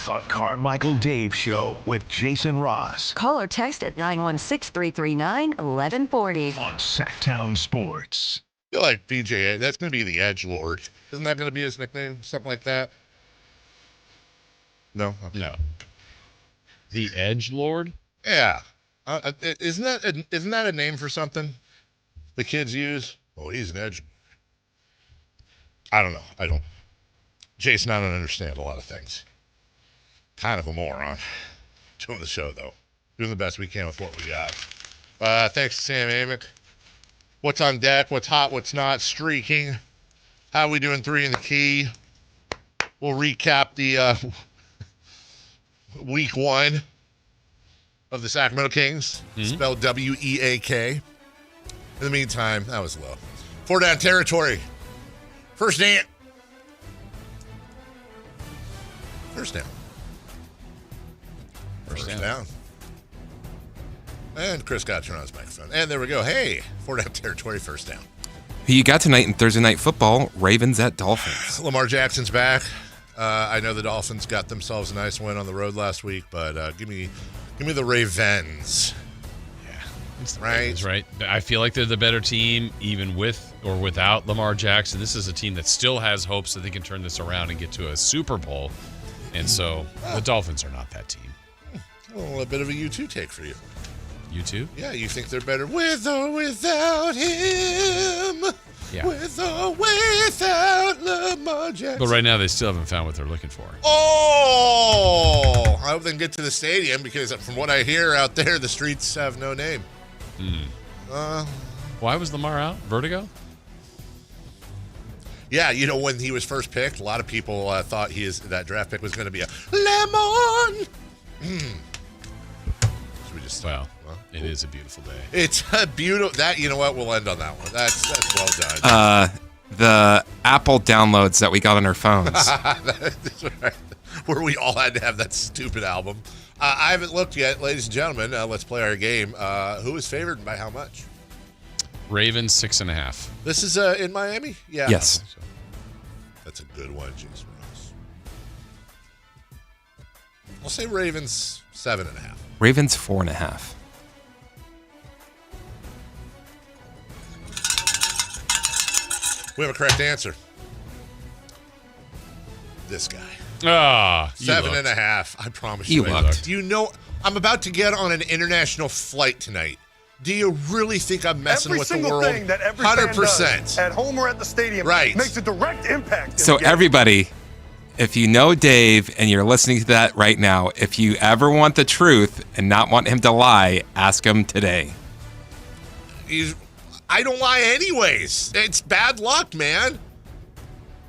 Speaker 8: The Carmichael Dave Show with Jason Ross.
Speaker 25: Call or text at 916-339-1140.
Speaker 8: On Sactown Sports.
Speaker 1: I feel like BJ, that's going to be the Edge Lord. Isn't that going to be his nickname? Something like that? No? Okay.
Speaker 2: No. The Edge Lord?
Speaker 1: Yeah. Isn't that a name for something the kids use? Oh, he's an Edge. I don't know. Jason, I don't understand a lot of things. Kind of a moron. Doing the show, though. Doing the best we can with what we got. Thanks to Sam Amik. What's on deck? What's hot? What's not? Streaking. How are we doing? 3 in the key. We'll recap the week 1 of the Sacramento Kings. Spelled W-E-A-K. In the meantime, that was low. 4 down territory. First down. First down. First down. And Chris got to turn on his microphone. And there we go. Hey, 4 down territory, first down.
Speaker 3: Who you got tonight in Thursday Night Football? Ravens at Dolphins.
Speaker 1: Lamar Jackson's back. I know the Dolphins got themselves a nice win on the road last week, but give me the Ravens.
Speaker 2: Yeah, it's the Ravens, right? I feel like they're the better team, even with or without Lamar Jackson. This is a team that still has hopes that they can turn this around and get to a Super Bowl. And so the Dolphins are not that team.
Speaker 1: Well, a bit of a U2 take for you.
Speaker 2: U2?
Speaker 1: Yeah, you think they're better with or without him.
Speaker 2: Yeah.
Speaker 1: With or without Lamar Jackson.
Speaker 2: But right now they still haven't found what they're looking for.
Speaker 1: Oh! I hope they can get to the stadium because from what I hear out there, the streets have no name.
Speaker 2: Why was Lamar out? Vertigo?
Speaker 1: Yeah, when he was first picked, a lot of people thought that draft pick was going to be a lemon. Should we just?
Speaker 2: Well, it is a beautiful day.
Speaker 1: It's a beautiful. That you know what? We'll end on that one. That's well done.
Speaker 3: The Apple downloads that we got on our phones.
Speaker 1: That's right. Where we all had to have that stupid album. I haven't looked yet, ladies and gentlemen. Let's play our game. Who is favored and by how much?
Speaker 2: Ravens 6.5.
Speaker 1: This is in Miami? Yeah.
Speaker 3: Yes.
Speaker 1: So. That's a good one, Jason Ross. I'll say Ravens 7.5.
Speaker 3: Ravens 4.5.
Speaker 1: We have a correct answer. This guy. 7.5. I promise you.
Speaker 3: Looked.
Speaker 1: Do you know I'm about to get on an international flight tonight? Do you really think I'm messing with the world?
Speaker 12: Every single thing that every
Speaker 1: 100%
Speaker 12: fan does at home or at the stadium makes a direct impact.
Speaker 3: So everybody If you know Dave and you're listening to that right now, if you ever want the truth and not want him to lie, ask him today.
Speaker 1: I don't lie anyways. It's bad luck, man.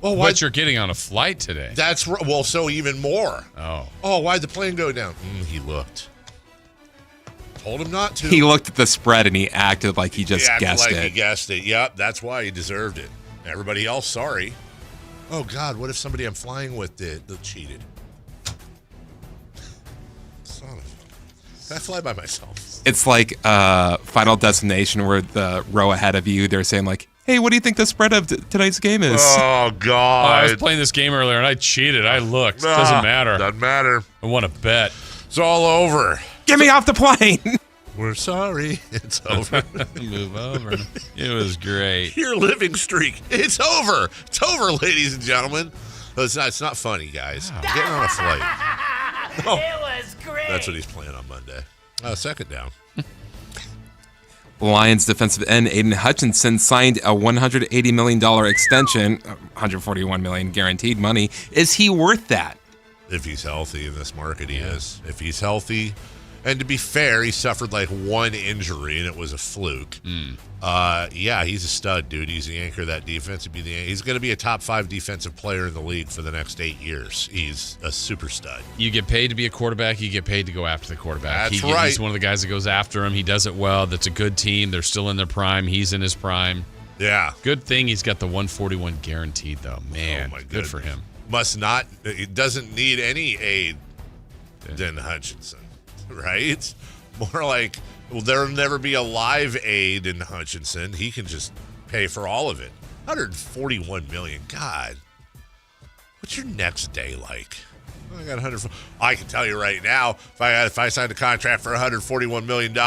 Speaker 2: Well, but you're getting on a flight today.
Speaker 1: That's well, so even more.
Speaker 2: Oh,
Speaker 1: why'd the plane go down? He looked. Told him not to.
Speaker 3: He looked at the spread and he acted like he just guessed it.
Speaker 1: He guessed it. Yep, that's why he deserved it. Everybody else, sorry. Oh God, what if somebody I'm flying with cheated? Son of. Can I fly by myself?
Speaker 3: It's like Final Destination, where the row ahead of you, they're saying like, "Hey, what do you think the spread of tonight's game is?"
Speaker 1: Oh God!
Speaker 2: I was playing this game earlier and I cheated. I looked. Doesn't matter.
Speaker 1: Doesn't matter.
Speaker 2: I want to bet.
Speaker 1: It's all over.
Speaker 3: Get me off the plane.
Speaker 1: We're sorry. It's over.
Speaker 2: Move over. It was great.
Speaker 1: Your living streak. It's over. It's over, ladies and gentlemen. It's not funny, guys. Wow. Getting on a flight. Oh, it was great. That's what he's playing on Monday. Second down.
Speaker 3: Lions defensive end Aiden Hutchinson signed a $180 million extension, $141 million guaranteed money. Is he worth that?
Speaker 1: If he's healthy in this market, he is. If he's healthy, and to be fair, he suffered like one injury, and it was a fluke. He's a stud, dude. He's the anchor of that defense. He's going to be a top 5 defensive player in the league for the next 8 years. He's a super stud.
Speaker 2: You get paid to be a quarterback. You get paid to go after the quarterback.
Speaker 1: That's right.
Speaker 2: He's one of the guys that goes after him. He does it well. That's a good team. They're still in their prime. He's in his prime.
Speaker 1: Yeah.
Speaker 2: Good thing he's got the 141 guaranteed, though. Man, good for him.
Speaker 1: It doesn't need any aid than Hutchinson, right? More like, well, there'll never be a live aid in Hutchinson. He can just pay for all of it. $141 million. God, what's your next day like? I got I can tell you right now, if I signed a contract for $141 million,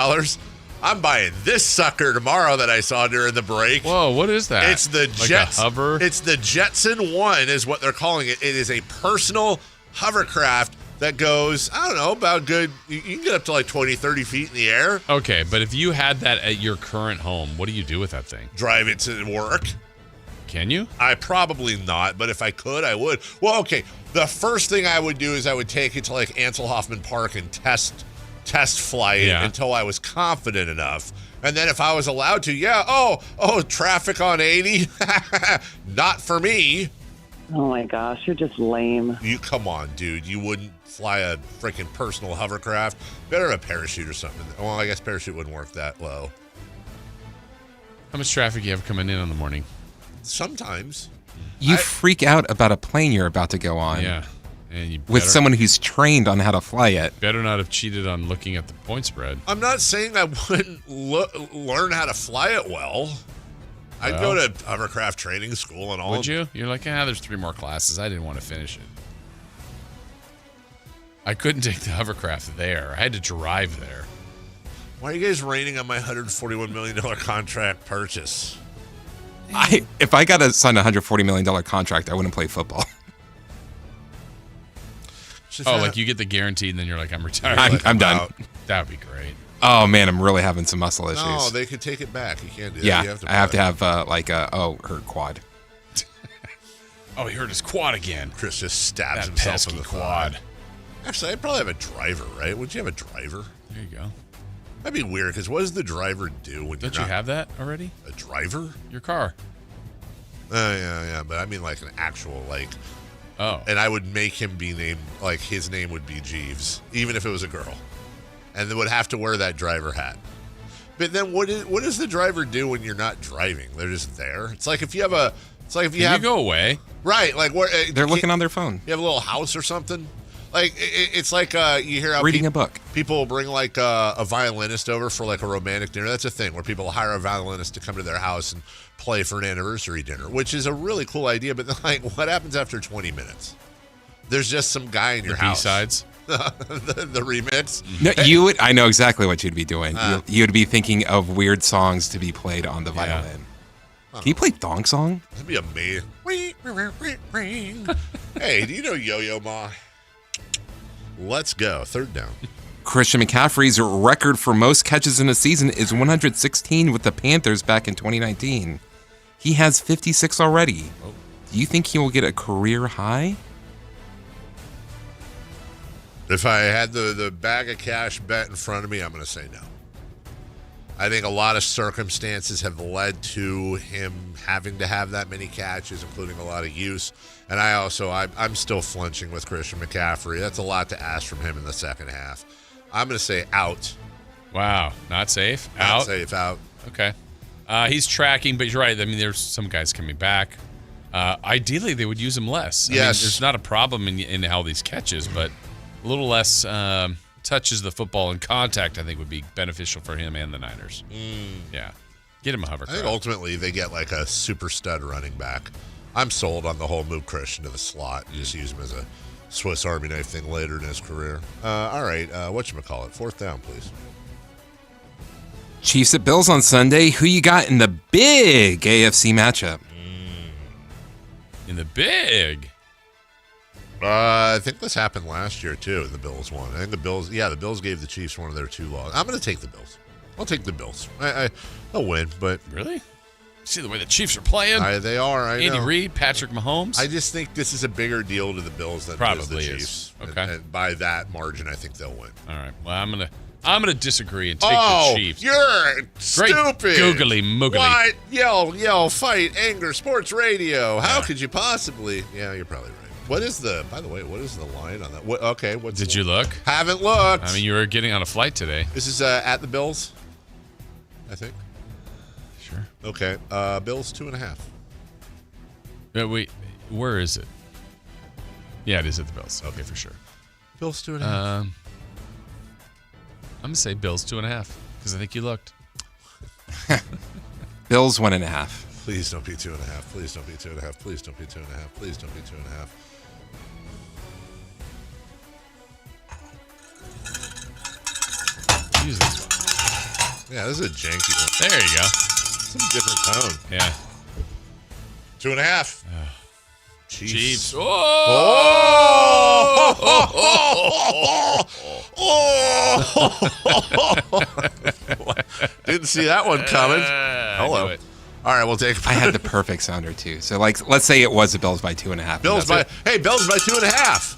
Speaker 1: I'm buying this sucker tomorrow that I saw during the break.
Speaker 2: Whoa, what is that?
Speaker 1: It's the
Speaker 2: Jetson. Like a hover?
Speaker 1: It's the Jetson 1 is what they're calling it. It is a personal hovercraft that goes, I don't know, about good. You can get up to like 20, 30 feet in the air.
Speaker 2: Okay, but if you had that at your current home, what do you do with that thing?
Speaker 1: Drive it to work.
Speaker 2: Can you?
Speaker 1: I probably not, but if I could, I would. Well, okay, the first thing I would do is I would take it to like Ansel Hoffman Park and test flight until I was confident enough. And then if I was allowed to, traffic on 80, not for me.
Speaker 12: Oh my gosh, you're just lame.
Speaker 1: You come on, dude. You wouldn't fly a freaking personal hovercraft. Better a parachute or something. Well, I guess parachute wouldn't work that low.
Speaker 2: How much traffic you have coming in the morning?
Speaker 1: Sometimes.
Speaker 3: You freak out about a plane you're about to go on.
Speaker 2: Yeah. And you
Speaker 3: with someone who's trained on how to fly it.
Speaker 2: Better not have cheated on looking at the point spread.
Speaker 1: I'm not saying I wouldn't learn how to fly it well. I'd go to hovercraft training school and all.
Speaker 2: Would you? You're like, there's 3 more classes. I didn't want to finish it. I couldn't take the hovercraft there. I had to drive there.
Speaker 1: Why are you guys raining on my $141 million contract purchase?
Speaker 3: If I got to sign a $140 million contract, I wouldn't play football.
Speaker 2: Like you get the guaranteed and then you're like, I'm retired.
Speaker 3: I'm done.
Speaker 2: That would be great.
Speaker 3: Oh, man, I'm really having some muscle issues.
Speaker 1: No, they could take it back. You can't do that.
Speaker 3: Yeah,
Speaker 1: You have to
Speaker 3: I have to have hurt quad.
Speaker 2: He hurt his quad again.
Speaker 1: Chris just stabs himself in the
Speaker 2: quad.
Speaker 1: Actually, I'd probably have a driver, right? Wouldn't you have a driver?
Speaker 2: There you go.
Speaker 1: That'd be weird, because what does the driver do when
Speaker 2: Don't you have that already?
Speaker 1: A driver?
Speaker 2: Your car.
Speaker 1: Yeah, but I mean like an actual, like...
Speaker 2: Oh.
Speaker 1: And I would make him be named, like his name would be Jeeves, even if it was a girl. And they would have to wear that driver hat. But then what does the driver do when you're not driving? They're just there. It's like if you have a...
Speaker 2: You go away.
Speaker 1: Right. Like
Speaker 3: they're looking on their phone.
Speaker 1: You have a little house or something? Like, it's like you hear how
Speaker 3: reading a book.
Speaker 1: People will bring like a violinist over for like a romantic dinner. That's a thing where people hire a violinist to come to their house and play for an anniversary dinner, which is a really cool idea. But then, like, what happens after 20 minutes? There's just some guy in your house.
Speaker 2: B-sides?
Speaker 1: the remix?
Speaker 3: No, I know exactly what you'd be doing. You'd be thinking of weird songs to be played on the violin. Can you play Thong Song?
Speaker 1: That'd be amazing. Hey, do you know Yo-Yo Ma? Let's go. Third down.
Speaker 3: Christian McCaffrey's record for most catches in a season is 116 with the Panthers back in 2019. He has 56 already. Do you think he will get a career high?
Speaker 1: If I had the bag of cash bet in front of me, I'm going to say no. I think a lot of circumstances have led to him having to have that many catches, including a lot of use. And I'm still flinching with Christian McCaffrey. That's a lot to ask from him in the second half. I'm going to say out.
Speaker 2: Wow. Not safe?
Speaker 1: Not safe, out.
Speaker 2: Okay. He's tracking, but you're right. I mean, there's some guys coming back. Ideally, they would use him less.
Speaker 1: Yes.
Speaker 2: I mean, there's not a problem in how these catches, but a little less touches the football in contact, I think, would be beneficial for him and the Niners. Yeah. Get him a hovercraft.
Speaker 1: I think ultimately they get like a super stud running back. I'm sold on the whole move Christian to the slot and just use him as a Swiss Army knife thing later in his career. All right, whatchamacallit? Fourth down, please.
Speaker 3: Chiefs at Bills on Sunday. Who you got in the big AFC matchup?
Speaker 2: In the big?
Speaker 1: I think this happened last year, too, and the Bills won. I think the Bills gave the Chiefs one of their 2 losses. I'm going to take the Bills. I'll take the Bills. They'll win, but...
Speaker 2: Really? See the way the Chiefs are playing?
Speaker 1: They are, I know.
Speaker 2: Andy Reid, Patrick Mahomes?
Speaker 1: I just think this is a bigger deal to the Bills than it is the Chiefs.
Speaker 2: Okay.
Speaker 1: And by that margin, I think they'll win.
Speaker 2: All right. Well, I'm gonna disagree and take the Chiefs.
Speaker 1: You're stupid.
Speaker 2: Googly moogly.
Speaker 1: What? Yell, fight, anger, sports radio. How could you possibly? Yeah, you're probably right. By the way, what is the line on that?
Speaker 2: Did you look?
Speaker 1: Haven't looked.
Speaker 2: I mean, you were getting on a flight today.
Speaker 1: This is at the Bills, I think.
Speaker 2: Sure.
Speaker 1: Okay. Bills 2.5.
Speaker 2: Wait, where is it? Yeah, it is at the Bills. Okay, for sure.
Speaker 1: Bills 2.5.
Speaker 2: I'm gonna say Bills 2.5 because I think you looked.
Speaker 3: Bills 1.5.
Speaker 1: Please don't be 2.5. Please don't be 2.5. Please don't be 2.5. Please don't be 2.5.
Speaker 2: Jesus.
Speaker 1: Yeah, this is a janky one.
Speaker 2: There you go.
Speaker 1: Some different tone.
Speaker 2: Yeah.
Speaker 1: 2.5.
Speaker 2: Chiefs.
Speaker 1: Didn't see that one coming. Hello. All right, we'll take.
Speaker 3: I had the perfect sounder too. So, let's say it was the Bills by 2.5.
Speaker 1: Bills by 2.5.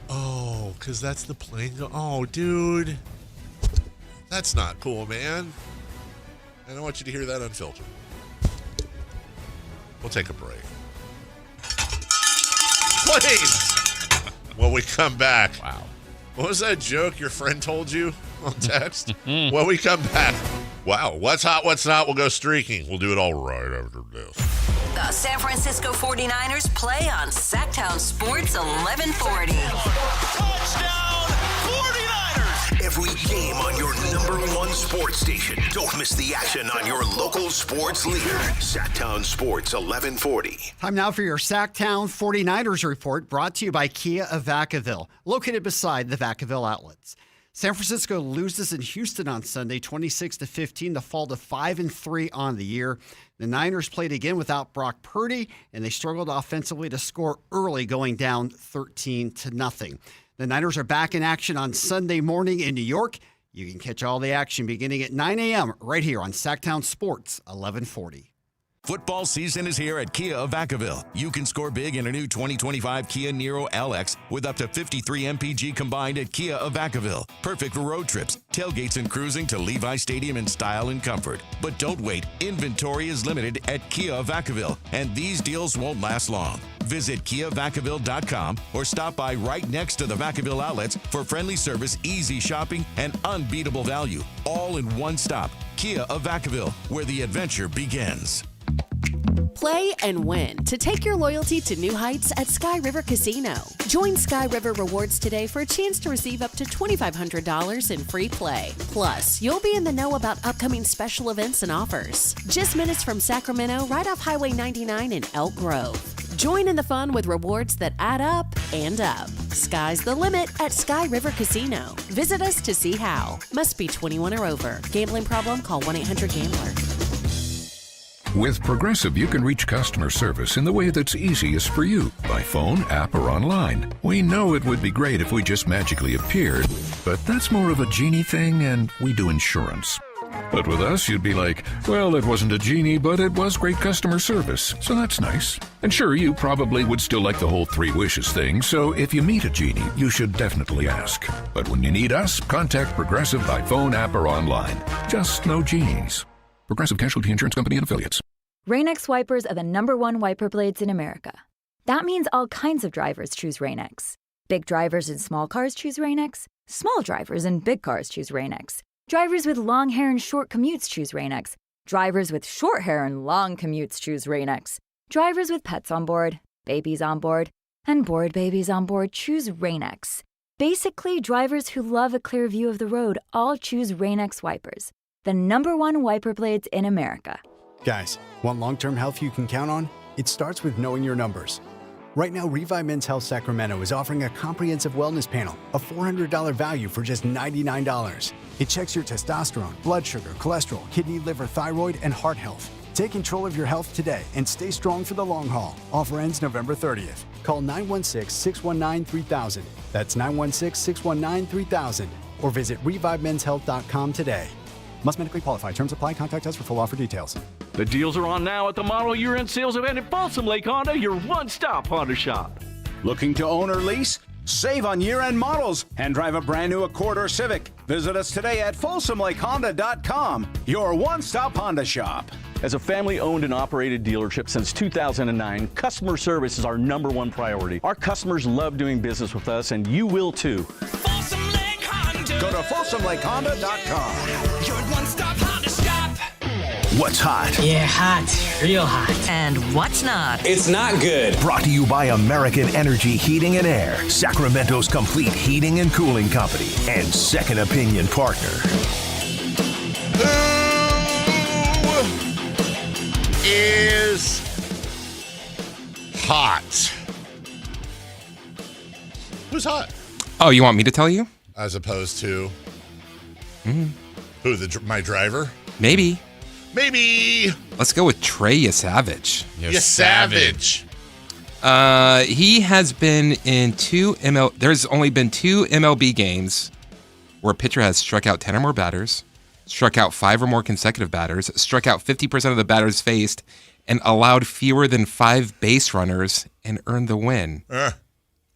Speaker 1: Oh, because that's the plane. Oh, dude, that's not cool, man. I don't want you to hear that unfiltered. We'll take a break. Please. When we come back.
Speaker 2: Wow.
Speaker 1: What was that joke your friend told you on text? When we come back. Wow. What's hot, what's not? We'll go streaking. We'll do it all right after this.
Speaker 25: The San Francisco 49ers play on Sactown Sports 1140.
Speaker 8: Touchdown 49ers! Every game on your #1 sports station. Don't miss the action on your local sports leader. Sactown Sports 1140.
Speaker 6: Time now for your Sactown 49ers report, brought to you by Kia of Vacaville, located beside the Vacaville outlets. San Francisco loses in Houston on Sunday, 26-15, to fall to 5-3 on the year. The Niners played again without Brock Purdy, and they struggled offensively to score early, going down 13-0. The Niners are back in action on Sunday morning in New York. You can catch all the action beginning at 9 a.m. right here on Sactown Sports 1140.
Speaker 13: Football season is here at Kia of Vacaville. You can score big in a new 2025 Kia Niro LX with up to 53 MPG combined at Kia of Vacaville. Perfect for road trips, tailgates, and cruising to Levi Stadium in style and comfort. But don't wait. Inventory is limited at Kia of Vacaville, and these deals won't last long. Visit KiaVacaville.com or stop by right next to the Vacaville outlets for friendly service, easy shopping, and unbeatable value. All in one stop. Kia of Vacaville, where the adventure begins.
Speaker 15: Play and win to take your loyalty to new heights at Sky River Casino. Join Sky River Rewards today for a chance to receive up to $2,500 in free play. Plus, you'll be in the know about upcoming special events and offers. Just minutes from Sacramento, right off Highway 99 in Elk Grove. Join in the fun with rewards that add up and up. Sky's the limit at Sky River Casino. Visit us to see how. Must be 21 or over. Gambling problem? Call 1-800-GAMBLER.
Speaker 21: With Progressive, you can reach customer service in the way that's easiest for you, by phone, app, or online. We know it would be great if we just magically appeared, but that's more of a genie thing, and we do insurance. But with us, you'd be like, well, it wasn't a genie, but it was great customer service, so that's nice. And sure, you probably would still like the whole 3 wishes thing, so if you meet a genie, you should definitely ask. But when you need us, contact Progressive by phone, app, or online. Just no genies. Progressive Casualty Insurance Company and Affiliates.
Speaker 5: Rain-X wipers are the #1 wiper blades in America. That means all kinds of drivers choose Rain-X. Big drivers in small cars choose Rain-X. Small drivers in big cars choose Rain-X. Drivers with long hair and short commutes choose Rain-X. Drivers with short hair and long commutes choose Rain-X. Drivers with pets on board, babies on board, and bored babies on board choose Rain-X. Basically, drivers who love a clear view of the road all choose Rain-X wipers, the #1 wiper blades in America.
Speaker 10: Guys, want long-term health you can count on? It starts with knowing your numbers. Right now, Revive Men's Health Sacramento is offering a comprehensive wellness panel, a $400 value for just $99. It checks your testosterone, blood sugar, cholesterol, kidney, liver, thyroid, and heart health. Take control of your health today and stay strong for the long haul. Offer ends November 30th. Call 916-619-3000. That's 916-619-3000. Or visit ReviveMen'sHealth.com today. Must medically qualify. Terms apply. Contact us for full offer details.
Speaker 18: The deals are on now at the model year-end sales event at Folsom Lake Honda, your one-stop Honda shop.
Speaker 22: Looking to own or lease? Save on year-end models and drive a brand new Accord or Civic. Visit us today at FolsomLakeHonda.com, your one-stop Honda shop.
Speaker 18: As a family-owned and operated dealership since 2009, customer service is our #1 priority. Our customers love doing business with us, and you will too.
Speaker 22: Go to FolsomLakeHonda.com.
Speaker 20: Your one-stop Honda shop.
Speaker 8: What's hot?
Speaker 23: Yeah, hot. Real hot.
Speaker 25: And what's not?
Speaker 23: It's not good.
Speaker 8: Brought to you by American Energy Heating and Air, Sacramento's complete heating and cooling company, and second opinion partner.
Speaker 1: Who is hot? Who's hot?
Speaker 3: Oh, you want me to tell you?
Speaker 1: As opposed to who? My driver?
Speaker 3: Maybe.
Speaker 1: Let's
Speaker 3: go with Trey Savage.
Speaker 1: Savage.
Speaker 3: He has been in there's only been 2 MLB games where a pitcher has struck out 10 or more batters, struck out 5 or more consecutive batters, struck out 50% of the batters faced, and allowed fewer than 5 base runners and earned the win.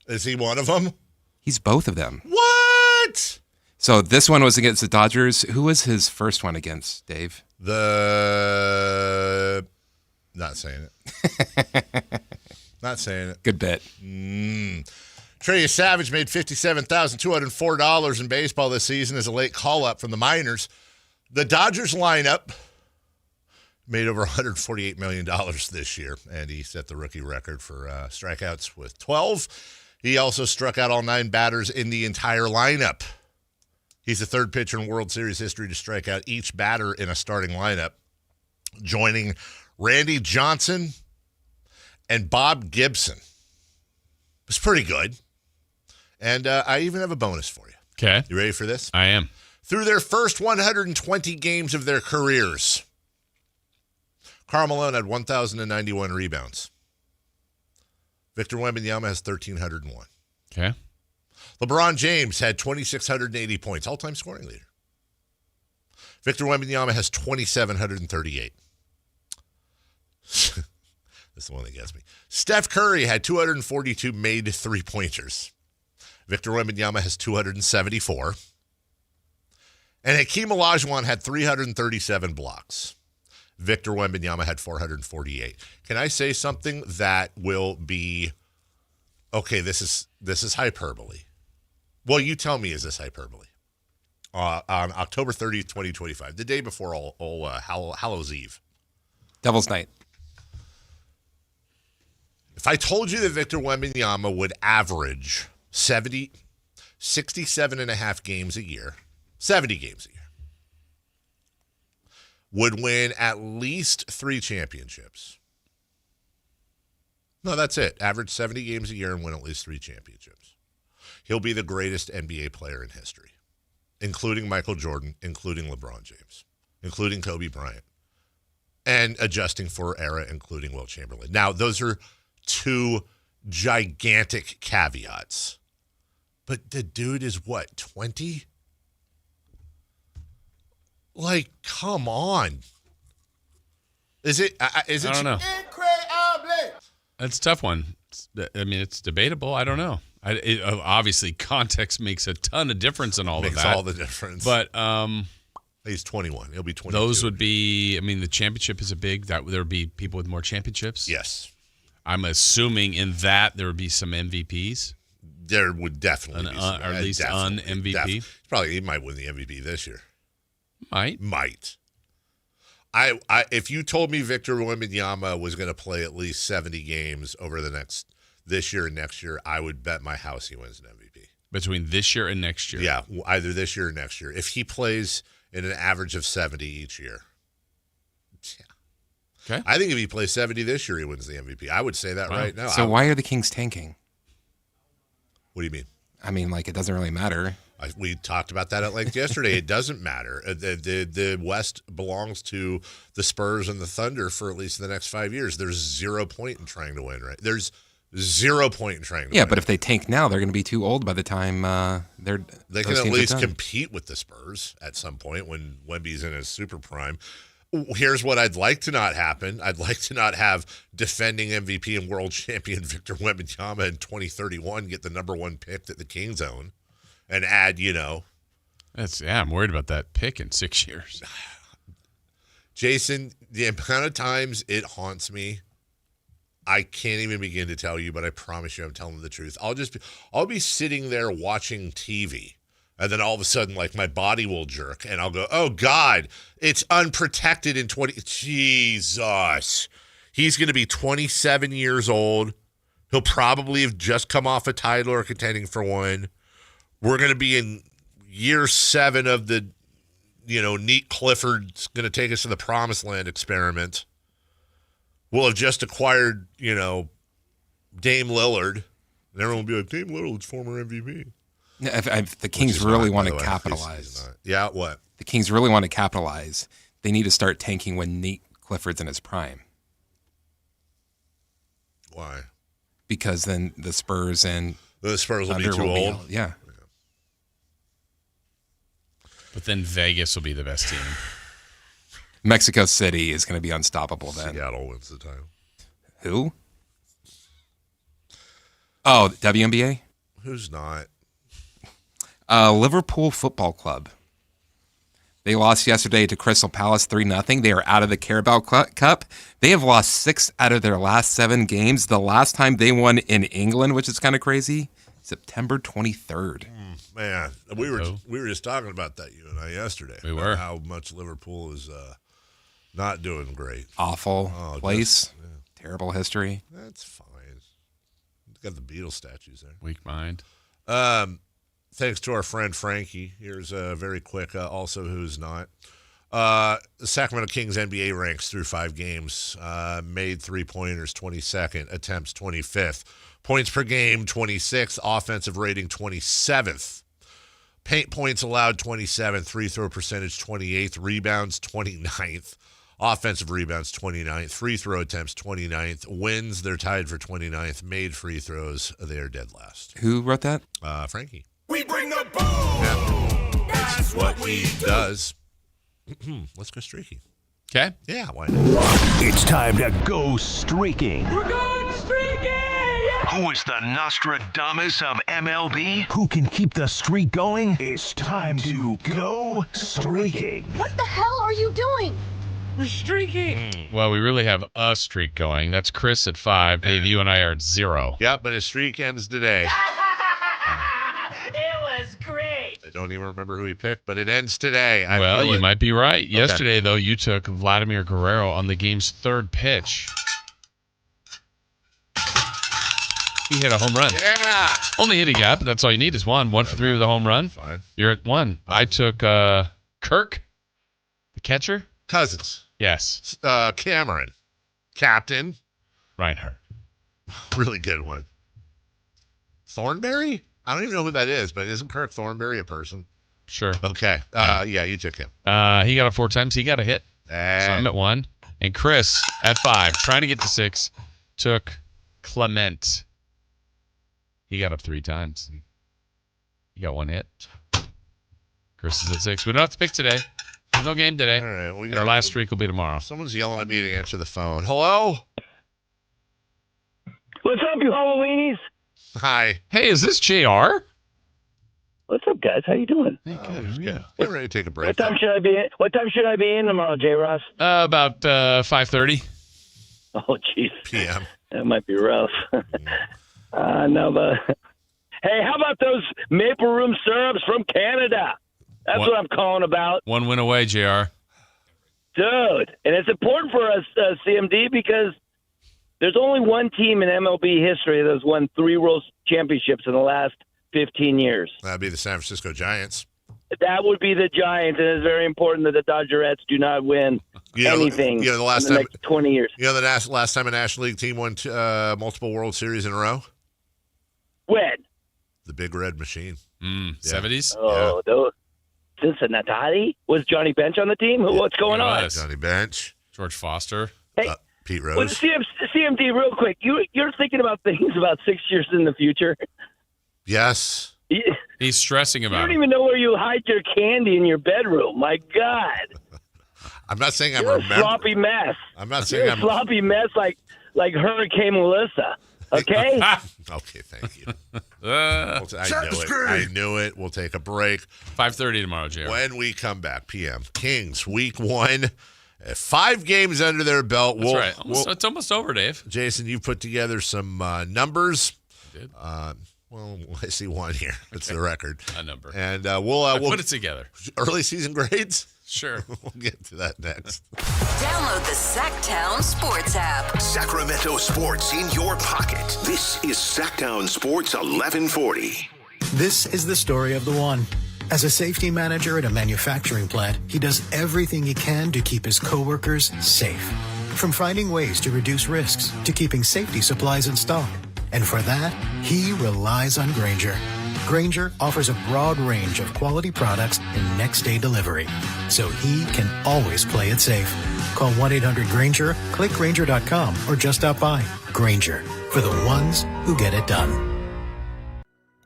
Speaker 1: Is he one of them?
Speaker 3: He's both of them.
Speaker 1: What?
Speaker 3: So this one was against the Dodgers. Who was his first one against, Dave?
Speaker 1: Not saying it. Not saying it.
Speaker 3: Good bet.
Speaker 1: Trey Savage made $57,204 in baseball this season as a late call-up from the minors. The Dodgers lineup made over $148 million this year, and he set the rookie record for strikeouts with 12. He also struck out all 9 batters in the entire lineup. He's the 3rd pitcher in World Series history to strike out each batter in a starting lineup, joining Randy Johnson and Bob Gibson. It's pretty good. And I even have a bonus for you.
Speaker 2: Okay.
Speaker 1: You ready for this?
Speaker 2: I am.
Speaker 1: Through their first 120 games of their careers, Karl Malone had 1,091 rebounds. Victor Wembanyama has 1,301.
Speaker 2: Okay.
Speaker 1: LeBron James had 2,680 points, all-time scoring leader. Victor Wembanyama has 2,738. This is the one that gets me. Steph Curry had 242 made three-pointers. Victor Wembanyama has 274. And Hakeem Olajuwon had 337 blocks. Victor Wembanyama had 448. Can I say something that will be, okay, this is hyperbole. Well, you tell me, is this hyperbole? On October 30th, 2025, the day before Hallows Eve.
Speaker 3: Devil's Night.
Speaker 1: If I told you that Victor Wembanyama would average 67 and a half games a year, 70 games a year, would win at least 3 championships. No, that's it. Average 70 games a year and win at least 3 championships. He'll be the greatest NBA player in history, including Michael Jordan, including LeBron James, including Kobe Bryant, and adjusting for era, including Wilt Chamberlain. Now, those are 2 gigantic caveats. But the dude is what, 20? Like, come on. Is it?
Speaker 2: I don't know. That's a tough one. It's debatable. I don't know. Obviously, context makes a ton of difference in all of that.
Speaker 1: Makes all the difference.
Speaker 2: But
Speaker 1: he's 21. He'll be 22.
Speaker 2: Those would be. The championship is a big. There would be people with more championships.
Speaker 1: Yes.
Speaker 2: I'm assuming in that there would be some MVPs.
Speaker 1: There would definitely be some,
Speaker 2: or at least an MVP.
Speaker 1: Probably he might win the MVP this year.
Speaker 2: Might.
Speaker 1: If you told me Victor Wembanyama was going to play at least 70 games over this year and next year, I would bet my house he wins an MVP.
Speaker 2: Between this year and next year?
Speaker 1: Yeah, either this year or next year. If he plays in an average of 70 each year. Yeah.
Speaker 2: Okay.
Speaker 1: I think if he plays 70 this year, he wins the MVP. I would say that right now.
Speaker 3: So why are the Kings tanking?
Speaker 1: What do you mean?
Speaker 3: It doesn't really matter.
Speaker 1: We talked about that at length yesterday. It doesn't matter. The West belongs to the Spurs and the Thunder for at least the next 5 years. There's 0 point in trying to win, right? There's 0 point in trying to win.
Speaker 3: Yeah, but if they tank now, they're going to be too old by the time
Speaker 1: they can at least compete with the Spurs at some point when Wemby's in his super prime. Here's what I'd like to not happen. I'd like to not have defending MVP and world champion Victor Wembanyama in 2031 get the number 1 pick that the Kings own. And add,
Speaker 2: I'm worried about that pick in 6 years.
Speaker 1: Jason, the amount of times it haunts me, I can't even begin to tell you, but I promise you I'm telling the truth. I'll be sitting there watching TV, and then all of a sudden, like, my body will jerk, and I'll go, oh, God, it's unprotected in 20. Jesus. He's going to be 27 years old. He'll probably have just come off a title or contending for one. We're going to be in year 7 of the, Neat Clifford's going to take us to the promised land experiment. We'll have just acquired, Dame Lillard. And everyone will be like, Dame Lillard's former MVP.
Speaker 3: If the Kings really want to capitalize.
Speaker 1: Yeah, what?
Speaker 3: The Kings really want to capitalize. They need to start tanking when Nate Clifford's in his prime.
Speaker 1: Why?
Speaker 3: Because then the Spurs and
Speaker 1: the Spurs will be too old.
Speaker 3: Yeah.
Speaker 2: But then Vegas will be the best team.
Speaker 3: Mexico City is going to be unstoppable then.
Speaker 1: Seattle wins the title.
Speaker 3: Who? Oh, WNBA?
Speaker 1: Who's not?
Speaker 3: Liverpool Football Club. They lost yesterday to Crystal Palace 3-0. They are out of the Carabao Cup. They have lost 6 out of their last 7 games. The last time they won in England, which is kind of crazy, September 23rd.
Speaker 1: Man, we were just talking about that, you and I, yesterday.
Speaker 2: We were.
Speaker 1: How much Liverpool is not doing great.
Speaker 3: Awful place. Terrible history.
Speaker 1: That's fine. Got the Beatles statues there.
Speaker 2: Weak mind.
Speaker 1: Thanks to our friend Frankie. Here's a very quick, also who's not. The Sacramento Kings NBA ranks through 5 games. Made 3-pointers, 22nd. Attempts, 25th. Points per game, 26th. Offensive rating, 27th. Paint points allowed, 27th. Free throw percentage, 28th. Rebounds, 29th. Offensive rebounds, 29th. Free throw attempts, 29th. Wins, they're tied for 29th. Made free throws, they are dead last.
Speaker 3: Who wrote that?
Speaker 1: Frankie.
Speaker 20: We bring the boom! Yeah.
Speaker 1: That's what he does. Let's go streaky.
Speaker 2: Okay?
Speaker 1: Yeah, why not?
Speaker 8: It's time to go streaking.
Speaker 20: We're going streaking!
Speaker 8: Who is the Nostradamus of MLB? Who can keep the streak going? It's time to go streaking.
Speaker 14: What the hell are you doing?
Speaker 20: We're streaking.
Speaker 2: Well, we really have a streak going. That's Chris at 5. Dave, you and I are at 0.
Speaker 1: Yep, but his streak ends today.
Speaker 20: It was great.
Speaker 1: I don't even remember who he picked, but it ends today.
Speaker 2: Well, you might be right. Okay. Yesterday, though, you took Vladimir Guerrero on the game's 3rd pitch. He hit a home run.
Speaker 1: Yeah.
Speaker 2: Only hit a gap. That's all you need is 1. 1 for 3 with a home run.
Speaker 1: Fine.
Speaker 2: You're at 1. I took Kirk, the catcher.
Speaker 1: Cousins.
Speaker 2: Yes.
Speaker 1: Cameron. Captain.
Speaker 2: Reinhardt.
Speaker 1: Really good one. Thornberry? I don't even know who that is, but isn't Kirk Thornberry a person?
Speaker 2: Sure.
Speaker 1: Okay. Yeah, you took him.
Speaker 2: He got it 4 times. He got a hit. So I'm at 1. And Chris at 5, trying to get to 6, took Clement. He got up 3 times. He got 1 hit. Chris is at 6. We don't have to pick today. There's no game today.
Speaker 1: All right.
Speaker 2: Our last streak will be tomorrow.
Speaker 1: Someone's yelling at me to answer the phone. Hello?
Speaker 7: What's up, you Halloweenies?
Speaker 1: Hi.
Speaker 2: Hey, is this JR?
Speaker 7: What's up, guys? How you doing?
Speaker 2: Hey, good. Yeah.
Speaker 1: We're ready to take a break.
Speaker 7: What time should I be in tomorrow, J. Ross?
Speaker 2: About 5:30.
Speaker 7: Oh, jeez.
Speaker 1: PM.
Speaker 7: That might be rough. No, but hey, how about those maple room syrups from Canada? That's what I'm calling about.
Speaker 2: One win away, JR.
Speaker 7: Dude, and it's important for us, CMD, because there's only one team in MLB history that's won 3 World Championships in the last 15 years.
Speaker 1: That'd be the San Francisco Giants.
Speaker 7: That would be the Giants, and it's very important that the Dodgerettes do not win anything
Speaker 1: the last
Speaker 7: in the
Speaker 1: time,
Speaker 7: next 20 years.
Speaker 1: You know the last time a National League team won multiple World Series in a row?
Speaker 7: When?
Speaker 1: The Big Red Machine.
Speaker 2: 70s?
Speaker 7: Oh, those Cincinnati? Was Johnny Bench on the team? What's going on?
Speaker 1: Johnny Bench.
Speaker 2: George Foster.
Speaker 7: Hey,
Speaker 1: Pete Rose.
Speaker 7: well, CMD, real quick. You're thinking about things about 6 years in the future.
Speaker 1: Yes.
Speaker 2: He's stressing about it.
Speaker 7: You don't even know where you hide your candy in your bedroom. My God.
Speaker 1: I'm not saying
Speaker 7: You're a sloppy mess.
Speaker 1: I'm not saying
Speaker 7: You're
Speaker 1: I'm
Speaker 7: a sloppy mess like Hurricane Melissa. Okay?
Speaker 1: Okay, thank you. I knew it. We'll take a break.
Speaker 2: 5:30 tomorrow, JR.
Speaker 1: When we come back, PM. Kings, week 1. 5 games under their belt.
Speaker 2: That's right. It's almost over, Dave.
Speaker 1: Jason, you put together some numbers.
Speaker 2: I did.
Speaker 1: Well, I see one here. That's the record.
Speaker 2: A number.
Speaker 1: And we'll
Speaker 2: put it together.
Speaker 1: Early season grades?
Speaker 2: Sure.
Speaker 1: We'll get to that next.
Speaker 25: Download the Sactown Sports app.
Speaker 8: Sacramento sports in your pocket. This is Sactown Sports 1140.
Speaker 16: This is the story of the one. As a safety manager at a manufacturing plant, he does everything he can to keep his coworkers safe. From finding ways to reduce risks to keeping safety supplies in stock. And for that, he relies on Grainger. Grainger offers a broad range of quality products and next-day delivery, so he can always play it safe. Call 1-800-GRAINGER, click Grainger.com, or just stop by. Grainger, for the ones who get it done.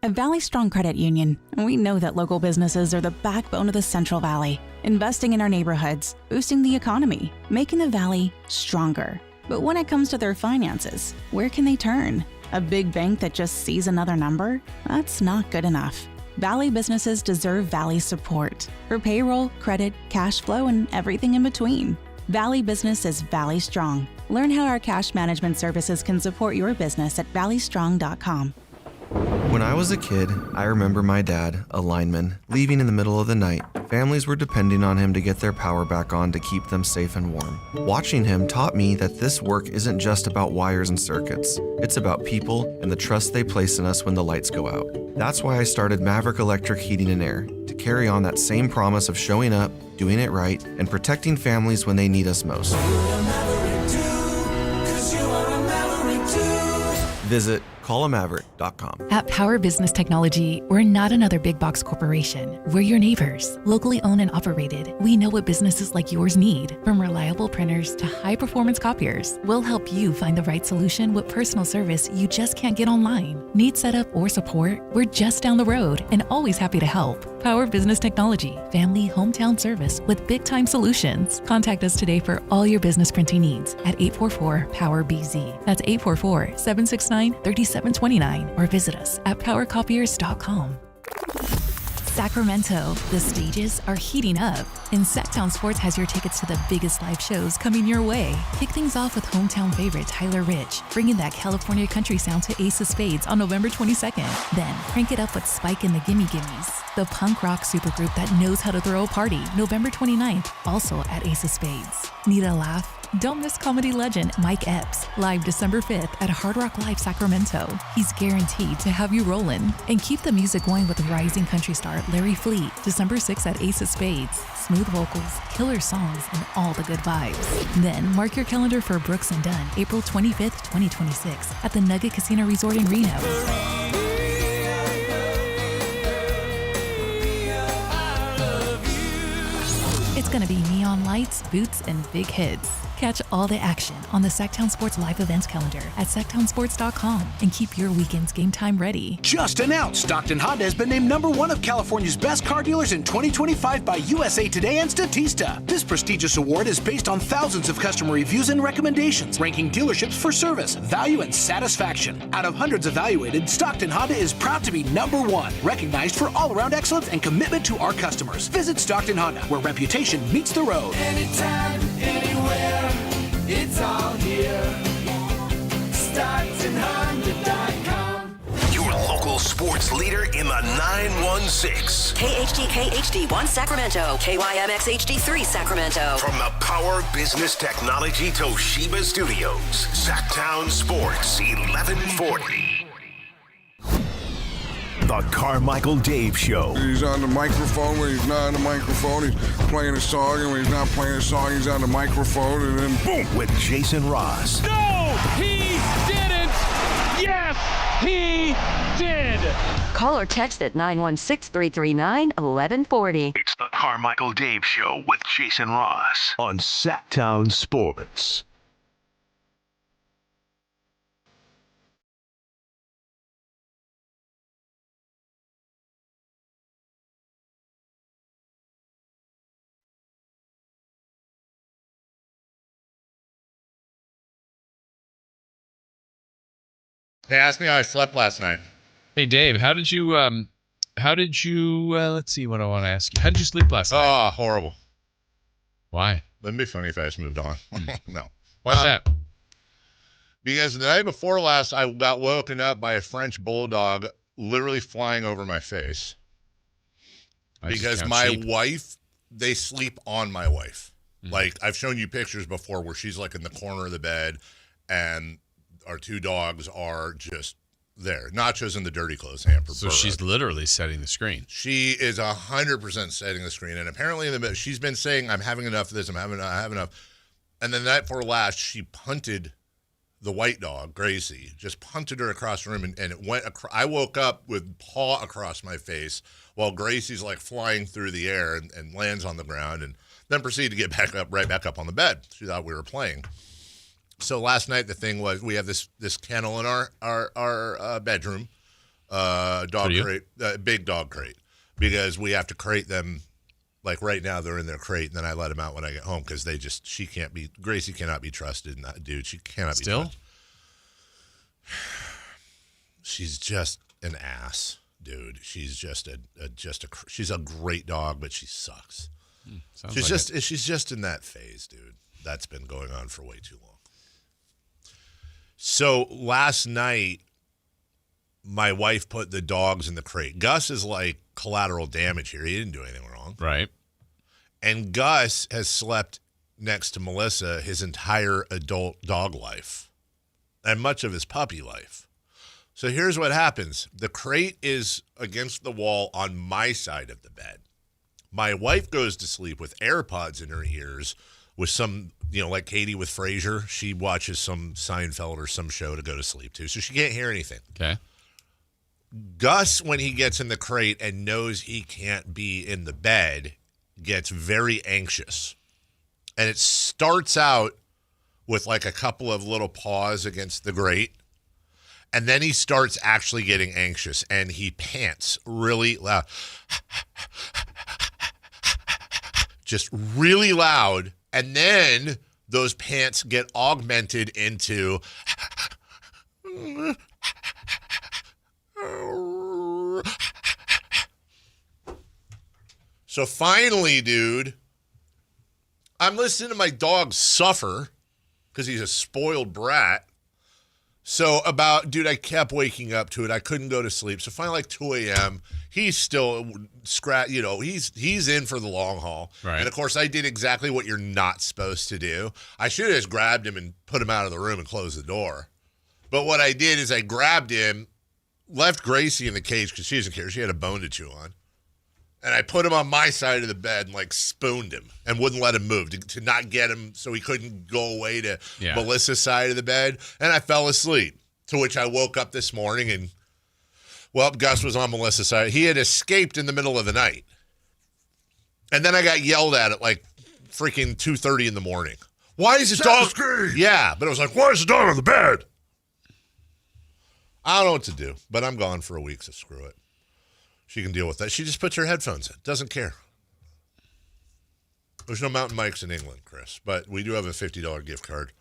Speaker 17: At Valley Strong Credit Union, we know that local businesses are the backbone of the Central Valley, investing in our neighborhoods, boosting the economy, making the Valley stronger. But when it comes to their finances, where can they turn? A big bank that just sees another number? That's not good enough. Valley businesses deserve Valley support for payroll, credit, cash flow, and everything in between. Valley Business is Valley Strong. Learn how our cash management services can support your business at valleystrong.com.
Speaker 19: When I was a kid, I remember my dad, a lineman, leaving in the middle of the night. Families were depending on him to get their power back on to keep them safe and warm. Watching him taught me that this work isn't just about wires and circuits. It's about people and the trust they place in us when the lights go out. That's why I started Maverick Electric Heating and Air, to carry on that same promise of showing up, doing it right, and protecting families when they need us most. Visit callamaverick.com.
Speaker 4: At Power Business Technology, we're not another big box corporation. We're your neighbors, locally owned and operated. We know what businesses like yours need, from reliable printers to high-performance copiers. We'll help you find the right solution with personal service you just can't get online. Need setup or support? We're just down the road and always happy to help. Power Business Technology, family hometown service with big-time solutions. Contact us today for all your business printing needs at 844-POWER-BZ. That's 844-769-3729 or visit us at powercopiers.com. Sacramento, the stages are heating up, and Sactown Sports has your tickets to the biggest live shows coming your way. Kick things off with hometown favorite Tyler Rich, bringing that California country sound to Ace of Spades on November 22nd. Then crank it up with Spike and the Gimme Gimmes, the punk rock supergroup that knows how to throw a party, November 29th, also at Ace of Spades. Need a laugh? Don't miss comedy legend Mike Epps, live December 5th at Hard Rock Live Sacramento. He's guaranteed to have you rolling. And keep the music going with rising country star Larry Fleet, December 6th at Ace of Spades. Smooth vocals, killer songs, and all the good vibes. Then mark your calendar for Brooks and Dunn, April 25th, 2026 at the Nugget Casino Resort in Reno. It's gonna be neon lights, boots, and big hits. Catch all the action on the Sactown Sports live events calendar at sactownsports.com and keep your weekend's game time ready.
Speaker 6: Just announced, Stockton Honda has been named #1 of California's best car dealers in 2025 by USA Today and Statista. This prestigious award is based on thousands of customer reviews and recommendations, ranking dealerships for service, value, and satisfaction. Out of hundreds evaluated, Stockton Honda is proud to be #1, recognized for all-around excellence and commitment to our customers. Visit Stockton Honda, where reputation meets the road.
Speaker 20: Anytime, anywhere, it's all here. StocktonHonda.com.
Speaker 8: Your local sports leader in the 916.
Speaker 25: KHTK HD1 Sacramento, KYMX HD3 Sacramento.
Speaker 8: From the Power Business Technology Toshiba Studios, Sactown Sports 1140. The Carmichael Dave Show.
Speaker 9: He's on the microphone when he's not on the microphone. He's playing a song, and when he's not playing a song, he's on the microphone, and then boom!
Speaker 8: With Jason Ross.
Speaker 20: No, he didn't. Yes, he did.
Speaker 25: Call or text at 916-339-1140.
Speaker 8: It's the Carmichael Dave Show with Jason Ross on Sactown Sports.
Speaker 11: They asked me how I slept last night.
Speaker 2: Hey, Dave, how did you let's see what I want to ask you. How did you sleep last night?
Speaker 11: Oh, horrible.
Speaker 2: Why?
Speaker 11: Wouldn't it be funny if I just moved on? No.
Speaker 2: Why's that?
Speaker 11: Because the night before last, I got woken up by a French bulldog literally flying over my face. Because my wife, they sleep on my wife. Like, I've shown you pictures before where she's like in the corner of the bed and our two dogs are just there. Nacho's in the dirty clothes hamper.
Speaker 2: So she's literally setting the screen.
Speaker 11: She is 100% setting the screen. And apparently in the middle, she's been saying, I'm having enough of this. I have enough. And then the night before last, she punted the white dog, Gracie, just punted her across the room. And it went across. I woke up with paw across my face while Gracie's like flying through the air and lands on the ground and then proceeded to get right back up on the bed. She thought we were playing. So last night the thing was we have this kennel in our bedroom, dog crate, big dog crate, because we have to crate them. Like right now they're in their crate, and then I let them out when I get home because Gracie cannot be trusted. Dude, she cannot be trusted. She's just an ass, dude. She's just she's a great dog, but she sucks. She's just in that phase, dude. That's been going on for way too long. So last night, my wife put the dogs in the crate. Gus is like collateral damage here. He didn't do anything wrong.
Speaker 2: Right.
Speaker 11: And Gus has slept next to Melissa his entire adult dog life and much of his puppy life. So here's what happens. The crate is against the wall on my side of the bed. My wife goes to sleep with AirPods in her ears with some, like Katie with Frasier, she watches some Seinfeld or some show to go to sleep to, so she can't hear anything.
Speaker 2: Okay.
Speaker 11: Gus, when he gets in the crate and knows he can't be in the bed, gets very anxious. And it starts out with like a couple of little paws against the grate, and then he starts actually getting anxious, and he pants really loud. Just really loud. And then those pants get augmented into so finally, dude, I'm listening to my dog suffer because he's a spoiled brat. So I kept waking up to it. I couldn't go to sleep. So finally, like 2 a.m., he's still he's in for the long haul.
Speaker 2: Right.
Speaker 11: And of course, I did exactly what you're not supposed to do. I should have just grabbed him and put him out of the room and closed the door. But what I did is I grabbed him, left Gracie in the cage because she doesn't care. She had a bone to chew on. And I put him on my side of the bed and like spooned him and wouldn't let him move to not get him so he couldn't go away to Melissa's side of the bed. And I fell asleep, to which I woke up this morning and, Gus was on Melissa's side. He had escaped in the middle of the night. And then I got yelled at like freaking 2:30 in the morning.
Speaker 1: Why is his dog? Yeah, but it was like, why is the dog on the bed? I don't know what to do, but I'm gone for a week, so screw it. She can deal with that. She just puts her headphones in. Doesn't care. There's no Mountain Mike's in England, Chris, but we do have a $50 gift card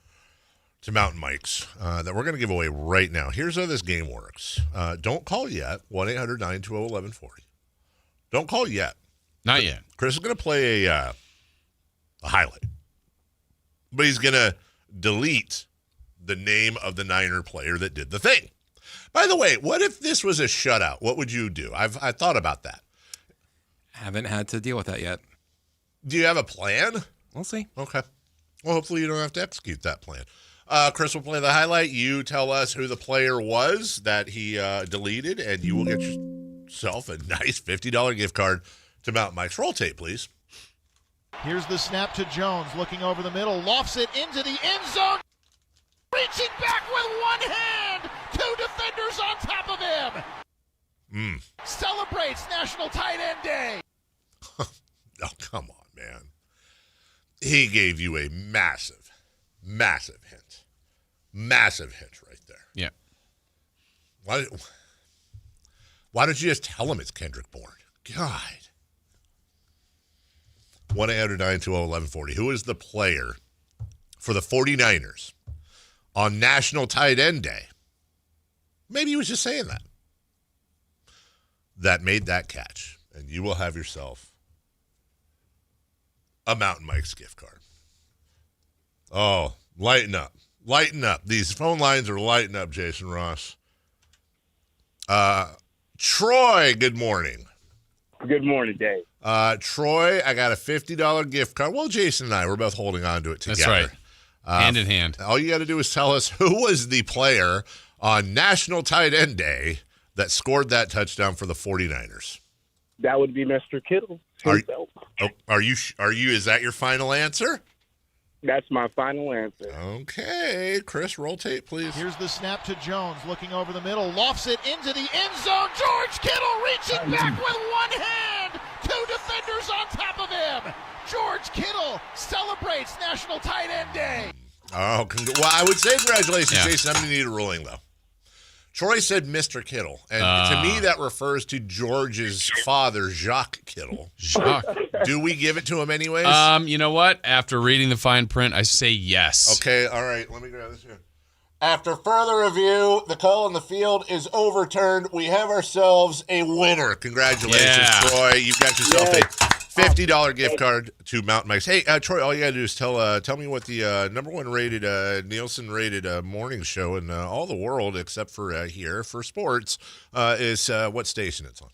Speaker 1: to Mountain Mike's that we're going to give away right now. Here's how this game works. Don't call yet. 1-800-920-1140. Don't call yet.
Speaker 2: Not yet.
Speaker 1: Chris is going to play a highlight. But he's going to delete the name of the Niner player that did the thing. By the way, what if this was a shutout? What would you do? I thought about that.
Speaker 3: Haven't had to deal with that yet.
Speaker 1: Do you have a plan?
Speaker 3: We'll see.
Speaker 1: Okay. Well, hopefully you don't have to execute that plan. Chris will play the highlight. You tell us who the player was that he deleted, and you will get yourself a nice $50 gift card to Mountain Mike's. Roll tape, please.
Speaker 12: Here's the snap to Jones, looking over the middle, lofts it into the end zone, reaching back with one hand, 2 defenders on top of him. Celebrates National Tight End Day.
Speaker 1: Oh, come on, man. He gave you a massive, massive hint. Massive hint right there.
Speaker 2: Yeah.
Speaker 1: Why don't you just tell him it's Kendrick Bourne? God. 1-800-920-1140. Who is the player for the 49ers on National Tight End Day? Maybe he was just saying that. That made that catch. And you will have yourself a Mountain Mike's gift card. Oh, lighten up. Lighten up. These phone lines are lighting up, Jason Ross. Troy, good morning.
Speaker 13: Good morning, Dave.
Speaker 1: Troy, I got a $50 gift card. Well, Jason and I, we're both holding on to it together.
Speaker 2: That's right. Hand in hand.
Speaker 1: All you got to do is tell us who was the player on National Tight End Day that scored that touchdown for the 49ers.
Speaker 13: That would be Mr. Kittle.
Speaker 1: Are you? Is that your final answer?
Speaker 13: That's my final answer.
Speaker 1: Okay. Chris, roll tape, please.
Speaker 12: Here's the snap to Jones, looking over the middle, lofts it into the end zone. George Kittle reaching back with one hand. 2 defenders on top of him. George Kittle celebrates National Tight End Day.
Speaker 1: Oh, well, I would say congratulations, Jason. I'm going to need a ruling, though. Troy said Mr. Kittle, and to me that refers to George's father, Jacques Kittle.
Speaker 2: Jacques.
Speaker 1: Do we give it to him anyways?
Speaker 2: You know what? After reading the fine print, I say yes.
Speaker 1: Okay, all right. Let me grab this here. After further review, the call on the field is overturned. We have ourselves a winner. Congratulations, Troy. You've got yourself a $50 gift card to Mountain Mike's. Hey, Troy, all you got to do is tell me what the number 1 rated, Nielsen-rated morning show in all the world, except for here for sports, is what station it's on.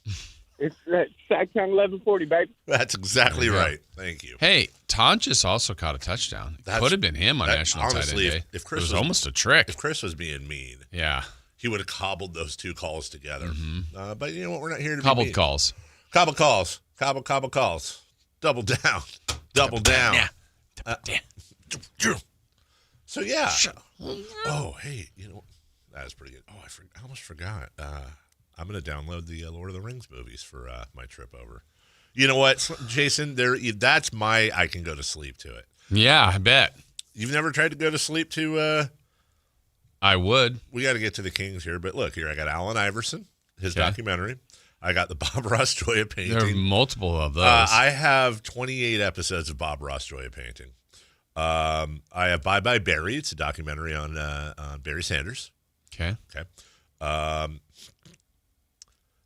Speaker 13: It's Sactown 1140, baby.
Speaker 1: That's exactly right. Thank you.
Speaker 2: Hey, Tonjes also caught a touchdown. Could have been him on National Tight End Day.
Speaker 1: If Chris
Speaker 2: it was almost a trick.
Speaker 1: If Chris was being mean, he would have cobbled those 2 calls together. Mm-hmm. But you know what? We're not here to be mean.
Speaker 2: Calls.
Speaker 1: Cobble calls. Cobble calls. Double down. Double down. So, yeah. Oh, hey, you know, that was pretty good. Oh, I almost forgot. I'm going to download the Lord of the Rings movies for my trip over. You know what, Jason? That's my I can go to sleep to it.
Speaker 2: Yeah, I bet.
Speaker 1: You've never tried to go to sleep to
Speaker 2: I would.
Speaker 1: We got to get to the Kings here, but look, here I got Allen Iverson, his documentary. I got the Bob Ross Joy of Painting.
Speaker 2: There are multiple of those.
Speaker 1: I have 28 episodes of Bob Ross Joy of Painting. I have Bye Bye Barry. It's a documentary on Barry Sanders.
Speaker 2: Okay.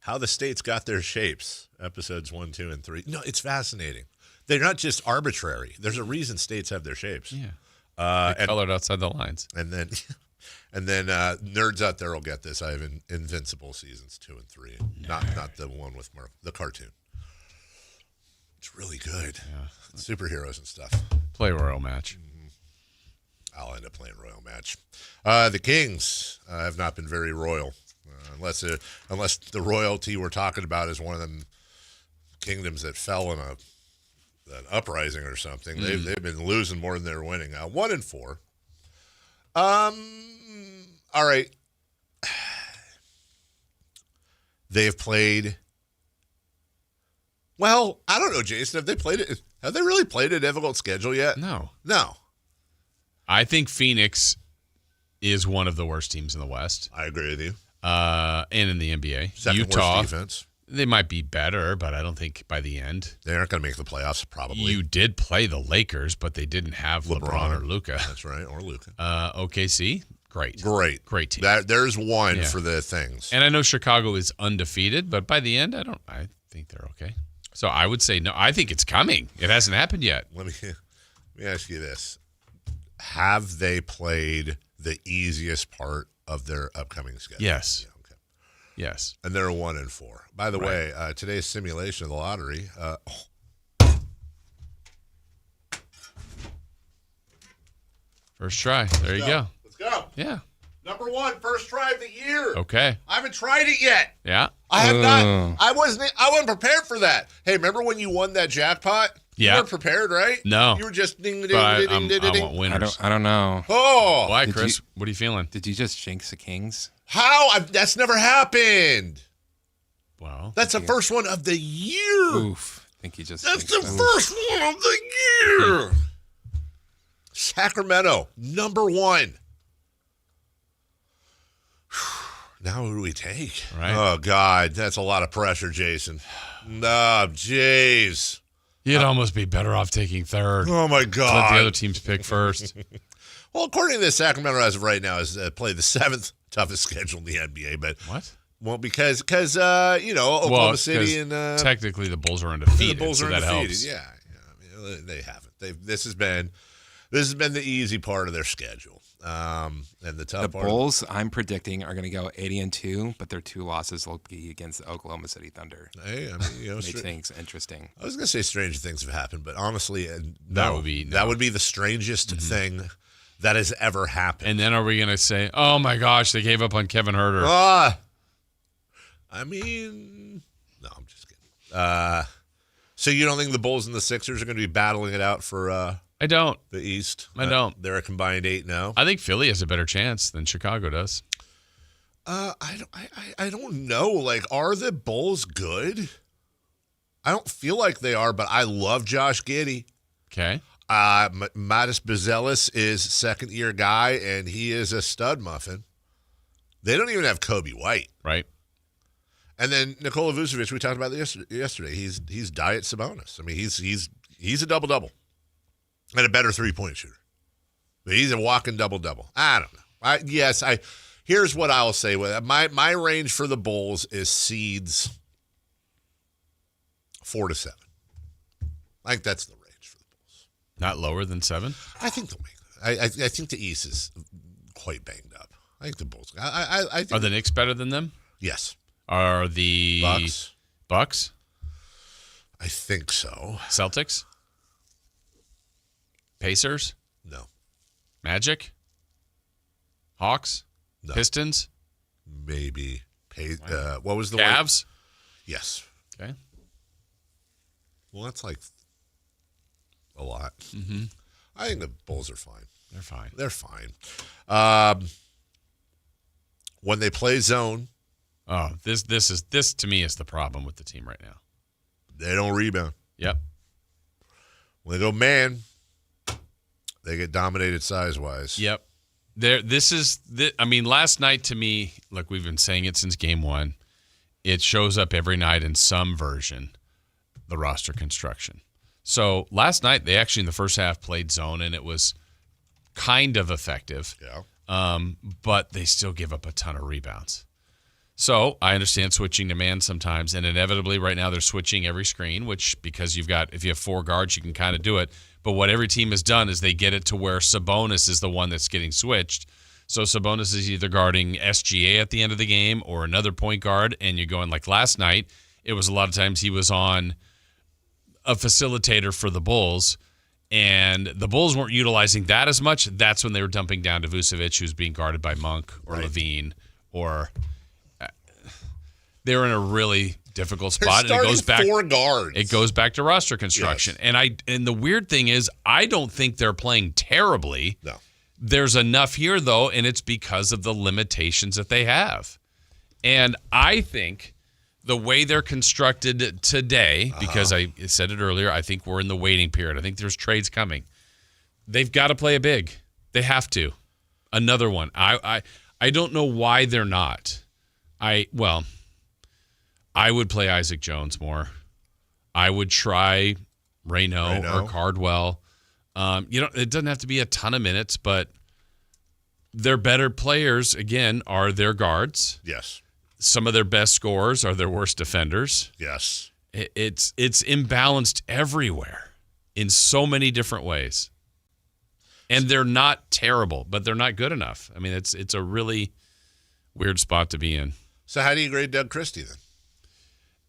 Speaker 1: How the States Got Their Shapes, episodes 1, 2, and 3. No, it's fascinating. They're not just arbitrary. There's a reason states have their shapes.
Speaker 2: Yeah. Colored outside the lines.
Speaker 1: And then nerds out there will get this. I have Invincible seasons 2 and 3. Not the one with the cartoon. It's really good. Yeah. Superheroes and stuff.
Speaker 2: Play Royal Match.
Speaker 1: Mm-hmm. I'll end up playing Royal Match. The Kings have not been very royal. Unless the royalty we're talking about is one of them kingdoms that fell in an uprising or something. They've been losing more than they're winning. 1-4. All right. They've played. Well, I don't know, Jason. Have they really played a difficult schedule yet?
Speaker 2: No. I think Phoenix is one of the worst teams in the West.
Speaker 11: I agree with you.
Speaker 2: And in the NBA.
Speaker 11: Second
Speaker 2: Utah,
Speaker 11: worst defense.
Speaker 2: They might be better, but I don't think by the end.
Speaker 11: They aren't going to make the playoffs, probably.
Speaker 2: You did play the Lakers, but they didn't have LeBron or Luka.
Speaker 11: That's right, or Luka.
Speaker 2: OKC, great team.
Speaker 11: There's one for the things.
Speaker 2: And I know Chicago is undefeated, but by the end, I think they're okay. So I would say no. I think it's coming. It hasn't happened yet.
Speaker 11: Let me ask you this: have they played the easiest part of their upcoming schedule?
Speaker 2: Yes.
Speaker 11: Yeah, okay.
Speaker 2: Yes.
Speaker 11: And they're 1-4. By the way, today's simulation of the lottery.
Speaker 2: First try. There you go.
Speaker 11: Let's go.
Speaker 2: Yeah.
Speaker 11: Number 1, first try of the year.
Speaker 2: Okay.
Speaker 11: I haven't tried it yet.
Speaker 2: Yeah.
Speaker 11: I have not. I wasn't prepared for that. Hey, remember when you won that jackpot?
Speaker 2: Yeah.
Speaker 11: You weren't prepared, right?
Speaker 2: No.
Speaker 11: You were just ding ding
Speaker 2: But
Speaker 11: ding ding ding.
Speaker 2: I want winners.
Speaker 3: I don't know.
Speaker 11: Oh.
Speaker 2: Why, Chris? What are you feeling?
Speaker 3: Did you just jinx the Kings?
Speaker 11: How? That's never happened.
Speaker 2: Wow.
Speaker 11: That's the first one of the year.
Speaker 3: Oof. I think you just
Speaker 11: That's the
Speaker 3: jinxed them.
Speaker 11: first one of the year. Sacramento, number 1. Now who do we take?
Speaker 2: Right.
Speaker 11: Oh, God. That's a lot of pressure, Jason. No, jeez.
Speaker 2: You'd almost be better off taking third.
Speaker 11: Oh, my God.
Speaker 2: Let the other teams pick first.
Speaker 11: Well, according to this, Sacramento, as of right now, has played the 7th toughest schedule in the NBA. But
Speaker 2: what?
Speaker 11: Well, because Oklahoma City and
Speaker 2: technically the Bulls are undefeated.
Speaker 11: The Bulls are
Speaker 2: so that
Speaker 11: undefeated.
Speaker 2: helps.
Speaker 11: Yeah, I mean, they haven't. This has been the easy part of their schedule. And the tough part.
Speaker 3: The Bulls, I'm predicting, are going to go 80-2, but their 2 losses will be against the Oklahoma City Thunder.
Speaker 11: Hey, I mean,
Speaker 3: makes things interesting.
Speaker 11: I was going to say stranger things have happened, but honestly,
Speaker 2: that
Speaker 11: would be the strangest thing that has ever happened.
Speaker 2: And then are we going to say, oh my gosh, they gave up on Kevin Huerter?
Speaker 11: I mean, no, I'm just kidding. So you don't think the Bulls and the Sixers are going to be battling it out for?
Speaker 2: I don't.
Speaker 11: The East.
Speaker 2: I don't.
Speaker 11: They're a combined 8-0.
Speaker 2: I think Philly has a better chance than Chicago does.
Speaker 11: I don't know. Like, are the Bulls good? I don't feel like they are, but I love Josh Giddey.
Speaker 2: Okay.
Speaker 11: Mattis Bazelis is second-year guy, and he is a stud muffin. They don't even have Kobe White.
Speaker 2: Right.
Speaker 11: And then Nikola Vucevic, we talked about this yesterday. He's Diet Sabonis. I mean, he's a double-double and a better three-point shooter. But he's a walking double-double. I don't know. Here's what I'll say with it. My range for the Bulls is seeds 4 to 7. I think that's the range for the Bulls.
Speaker 2: Not lower than 7?
Speaker 11: I think they'll make it. I think the East is quite banged up. I think the Bulls. I think
Speaker 2: Are the Knicks better than them?
Speaker 11: Yes.
Speaker 2: Are the Bucks?
Speaker 11: I think so.
Speaker 2: Celtics? Pacers?
Speaker 11: No.
Speaker 2: Magic? Hawks?
Speaker 11: No.
Speaker 2: Pistons?
Speaker 11: Maybe. What was the
Speaker 2: Cavs?
Speaker 11: one? Yes.
Speaker 2: Okay.
Speaker 11: Well, that's like a lot.
Speaker 2: Mm-hmm.
Speaker 11: I think the Bulls are fine.
Speaker 2: They're fine.
Speaker 11: They're fine. When they play zone.
Speaker 2: Oh, this to me is the problem with the team right now.
Speaker 11: They don't rebound.
Speaker 2: Yep.
Speaker 11: When they go man, they get dominated size-wise.
Speaker 2: Yep. Last night to me, look, we've been saying it since game 1. It shows up every night in some version, the roster construction. So last night, they actually in the first half played zone, and it was kind of effective.
Speaker 11: Yeah.
Speaker 2: But they still give up a ton of rebounds. So I understand switching to man sometimes, and inevitably right now they're switching every screen, which if you have 4 guards, you can kind of do it. But what every team has done is they get it to where Sabonis is the one that's getting switched. So Sabonis is either guarding SGA at the end of the game or another point guard, and you're going like last night, it was a lot of times he was on a facilitator for the Bulls, and the Bulls weren't utilizing that as much. That's when they were dumping down to Vucevic, who's being guarded by Monk or Levine, or they're in a really difficult spot.
Speaker 11: They're
Speaker 2: and it goes back
Speaker 11: 4 guards.
Speaker 2: It goes back to roster construction. Yes. And the weird thing is, I don't think they're playing terribly.
Speaker 11: No.
Speaker 2: There's enough here, though, and it's because of the limitations that they have. And I think the way they're constructed today, because I said it earlier, I think we're in the waiting period. I think there's trades coming. They've got to play a big. They have to. Another one. I don't know why they're not. I would play Isaac Jones more. I would try Reno or Cardwell. It doesn't have to be a ton of minutes, but their better players, again, are their guards.
Speaker 11: Yes.
Speaker 2: Some of their best scorers are their worst defenders.
Speaker 11: Yes.
Speaker 2: It's imbalanced everywhere in so many different ways. And they're not terrible, but they're not good enough. I mean, it's a really weird spot to be in.
Speaker 11: So how do you grade Doug Christie then?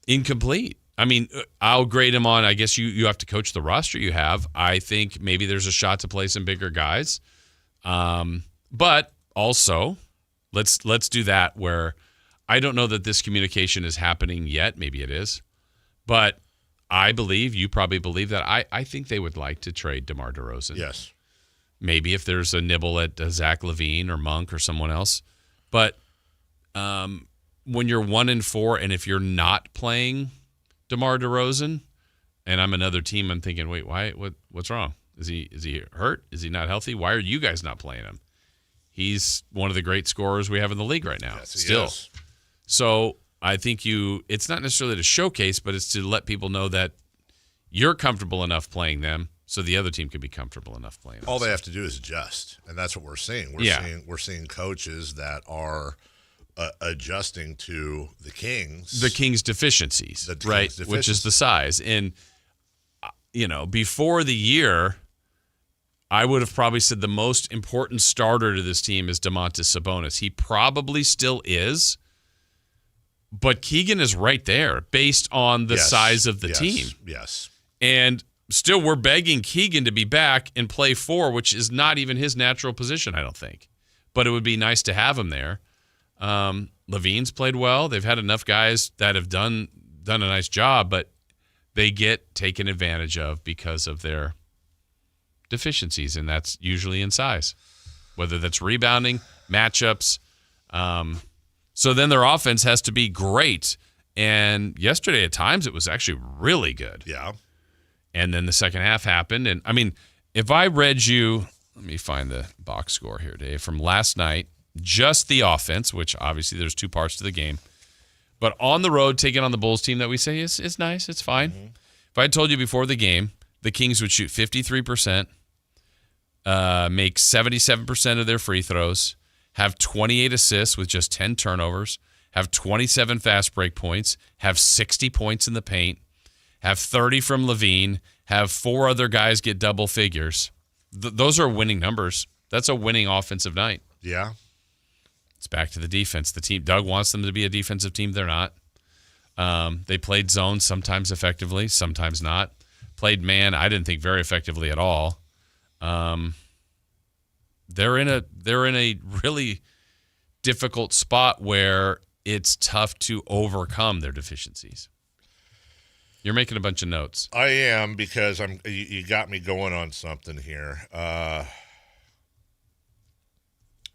Speaker 2: Incomplete. I mean, I'll grade him on, I guess you have to coach the roster you have. I think maybe there's a shot to play some bigger guys. But also, let's do that where I don't know that this communication is happening yet. Maybe it is. But I believe, you probably believe that I think they would like to trade DeMar DeRozan.
Speaker 11: Yes.
Speaker 2: Maybe if there's a nibble at Zach LaVine or Monk or someone else. But when you're 1-4 and if you're not playing DeMar DeRozan and I'm another team, I'm thinking, wait, why? What's wrong? Is he hurt? Is he not healthy? Why are you guys not playing him? He's one of the great scorers we have in the league right now.
Speaker 11: Yes,
Speaker 2: still. So I think it's not necessarily to showcase, but it's to let people know that you're comfortable enough playing them so the other team can be comfortable enough playing them.
Speaker 11: All they have to do is adjust, and that's what we're seeing. We're seeing coaches that are adjusting to the Kings'
Speaker 2: deficiencies, which is the size. And before the year, I would have probably said the most important starter to this team is Domantas Sabonis. He probably still is, but Keegan is right there based on the size of the team.
Speaker 11: Yes.
Speaker 2: And still, we're begging Keegan to be back and play 4, which is not even his natural position, I don't think. But it would be nice to have him there. Levine's played well. They've had enough guys that have done a nice job, but they get taken advantage of because of their deficiencies, and that's usually in size, whether that's rebounding, matchups. So then their offense has to be great. And yesterday at times it was actually really good.
Speaker 11: Yeah.
Speaker 2: And then the second half happened. And, I mean, if I read you, let me find the box score here, Dave, from last night, just the offense, which obviously there's two parts to the game. But on the road, taking on the Bulls team that we say is nice, it's fine. Mm-hmm. If I had told you before the game, the Kings would shoot 53%, make 77% of their free throws, have 28 assists with just 10 turnovers, have 27 fast break points, have 60 points in the paint, have 30 from Levine, have 4 other guys get double figures. Those are winning numbers. That's a winning offensive night.
Speaker 11: Yeah.
Speaker 2: It's back to the defense. The team, Doug wants them to be a defensive team. They're not. They played zone sometimes effectively, sometimes not. Played man, I didn't think very effectively at all. They're in a really difficult spot where it's tough to overcome their deficiencies. You're making a bunch of notes.
Speaker 11: I am, because you got me going on something here.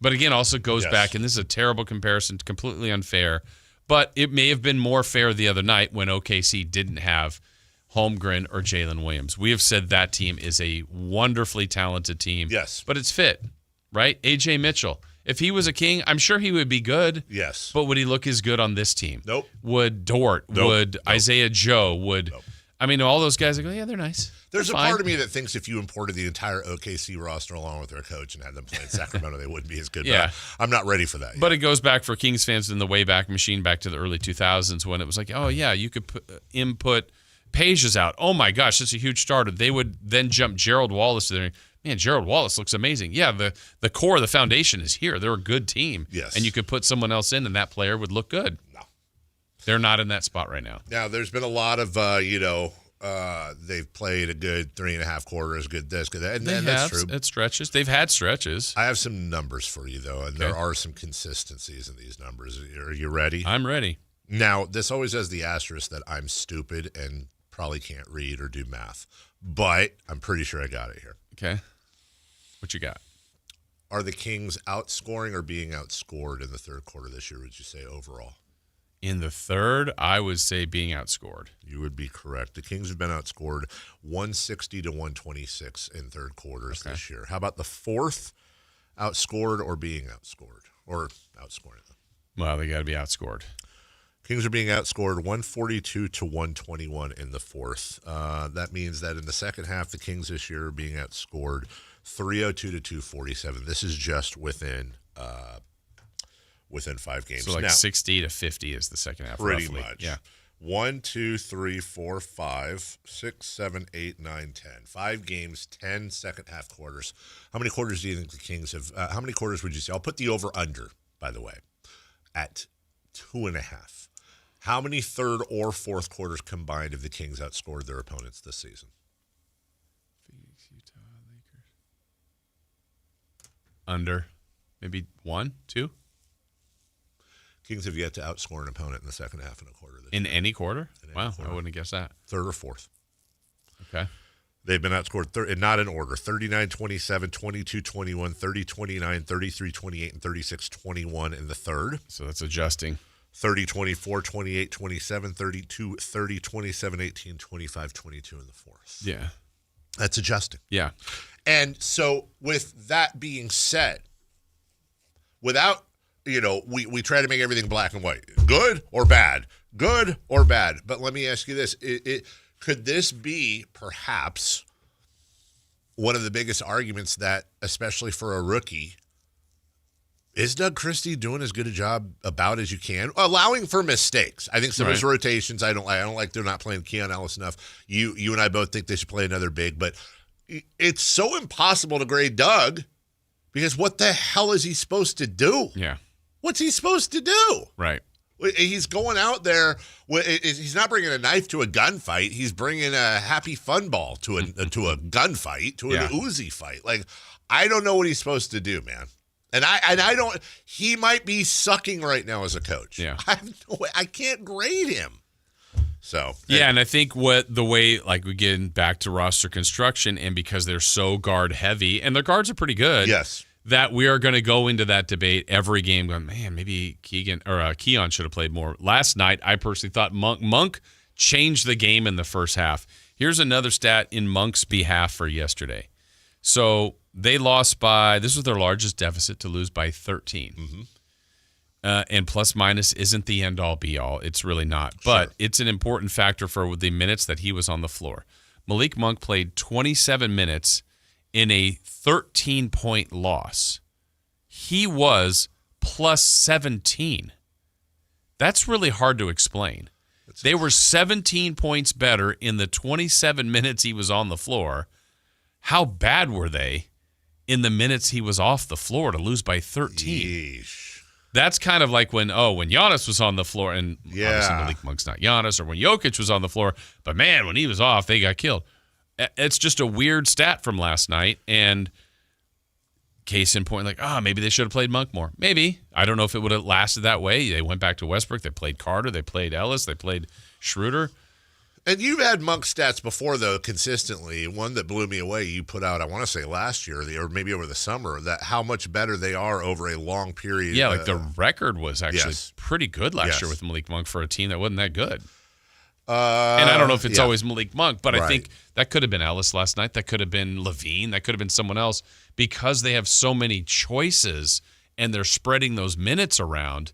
Speaker 2: But again, also goes back, and this is a terrible comparison, completely unfair, but it may have been more fair the other night when OKC didn't have Holmgren or Jalen Williams. We have said that team is a wonderfully talented team.
Speaker 11: Yes.
Speaker 2: But it's fit, right? A.J. Mitchell. If he was a King, I'm sure he would be good.
Speaker 11: Yes.
Speaker 2: But would he look as good on this team?
Speaker 11: Nope.
Speaker 2: Would Dort?
Speaker 11: Nope.
Speaker 2: Would Isaiah Joe? Would I mean, all those guys, I go, yeah, they're nice.
Speaker 11: There's a part of me that thinks if you imported the entire OKC roster along with their coach and had them play in Sacramento, they wouldn't be as good.
Speaker 2: Yeah.
Speaker 11: But I'm not ready for that yet.
Speaker 2: But it goes back for Kings fans in the Wayback Machine back to the early 2000s when it was like, oh, yeah, you could input Pages out. Oh, my gosh, that's a huge starter. They would then jump Gerald Wallace to there. Man, Gerald Wallace looks amazing. Yeah, the core, the foundation is here. They're a good team.
Speaker 11: Yes.
Speaker 2: And you could put someone else in, and that player would look good.
Speaker 11: No.
Speaker 2: They're not in that spot right now.
Speaker 11: Now, there's been a lot of, they've played a good 3.5 quarters, good this, good that. And that's true.
Speaker 2: It stretches. They've had stretches.
Speaker 11: I have some numbers for you, though, and there are some consistencies in these numbers. Are you ready?
Speaker 2: I'm ready.
Speaker 11: Now, this always has the asterisk that I'm stupid and probably can't read or do math, but I'm pretty sure I got it here.
Speaker 2: Okay. What you got?
Speaker 11: Are the Kings outscoring or being outscored in the third quarter this year, would you say, overall?
Speaker 2: In the third, I would say being outscored.
Speaker 11: You would be correct. The Kings have been outscored 160 to 126 in third quarters this year. How about the fourth?
Speaker 1: outscored or being outscored or outscoring them?
Speaker 2: Well, they got to be outscored.
Speaker 1: Kings are being outscored 142 to 121 in the fourth. That means that in the second half, the Kings this year are being outscored 302 to 247. This is just within 5 games.
Speaker 2: So like
Speaker 1: now,
Speaker 2: 60 to 50 is the second half.
Speaker 1: Pretty
Speaker 2: roughly.
Speaker 1: much.
Speaker 2: Yeah.
Speaker 1: 1, 2, 3, 4, 5, 6, 7, 8, 9, 10. 5 games, 10 second half quarters. How many quarters do you think the Kings have? How many quarters would you say? I'll put the over under, by the way, at 2.5. How many third or fourth quarters combined have the Kings outscored their opponents this season?
Speaker 2: Phoenix, Utah, Lakers. Under. Maybe 1, 2?
Speaker 1: Kings have yet to outscore an opponent in the second half in a quarter.
Speaker 2: In any quarter? Wow, I wouldn't have guessed that.
Speaker 1: Third or fourth.
Speaker 2: Okay.
Speaker 1: They've been outscored, not in order, 39-27, 22-21, 30-29, 33-28, and 36-21 in the third.
Speaker 2: So that's adjusting.
Speaker 1: 30-24, 28-27, 32-30, 27-18, 25-22 in the fourth.
Speaker 2: Yeah.
Speaker 1: That's adjusting.
Speaker 2: Yeah.
Speaker 1: And so with that being said, without, we try to make everything black and white. Good or bad? Good or bad? But let me ask you this. Could this be perhaps one of the biggest arguments that, especially for a rookie, is Doug Christie doing as good a job about as you can, allowing for mistakes? I think some of his rotations I don't like. I don't like they're not playing Keon Ellis enough. You and I both think they should play another big, but it's so impossible to grade Doug because what the hell is he supposed to do?
Speaker 2: Yeah.
Speaker 1: What's he supposed to do?
Speaker 2: Right.
Speaker 1: He's going out there. He's not bringing a knife to a gunfight. He's bringing a happy fun ball to a gunfight, to an Uzi fight. Like, I don't know what he's supposed to do, man. And I don't. He might be sucking right now as a coach.
Speaker 2: Yeah.
Speaker 1: I can't grade him. So
Speaker 2: yeah, and I think we get back to roster construction, and because they're so guard heavy, and their guards are pretty good.
Speaker 1: Yes.
Speaker 2: That we are going to go into that debate every game going, man, maybe Keon should have played more. Last night, I personally thought Monk changed the game in the first half. Here's another stat in Monk's behalf for yesterday. So they lost this was their largest deficit to lose by 13.
Speaker 1: Mm-hmm.
Speaker 2: And plus minus isn't the end all be all. It's really not. But it's an important factor for the minutes that he was on the floor. Malik Monk played 27 minutes in a 13-point loss. He was plus 17. That's really hard to explain. They were 17 points better in the 27 minutes he was on the floor. How bad were they in the minutes he was off the floor to lose by 13?
Speaker 1: Yeesh.
Speaker 2: That's kind of like when Giannis was on the floor, and obviously Malik Monk's not Giannis, or when Jokic was on the floor, but man, when he was off, they got killed. It's just a weird stat from last night, and case in point, maybe they should have played Monk more. Maybe. I don't know if it would have lasted that way. They went back to Westbrook. They played Carter. They played Ellis. They played Schroeder.
Speaker 1: And you've had Monk stats before, though, consistently. One that blew me away, you put out, I want to say last year, or maybe over the summer, that how much better they are over a long period.
Speaker 2: Yeah, the record was actually pretty good last year with Malik Monk for a team that wasn't that good. And I don't know if it's always Malik Monk, but I think that could have been Ellis last night. That could have been Levine. That could have been someone else. Because they have so many choices and they're spreading those minutes around,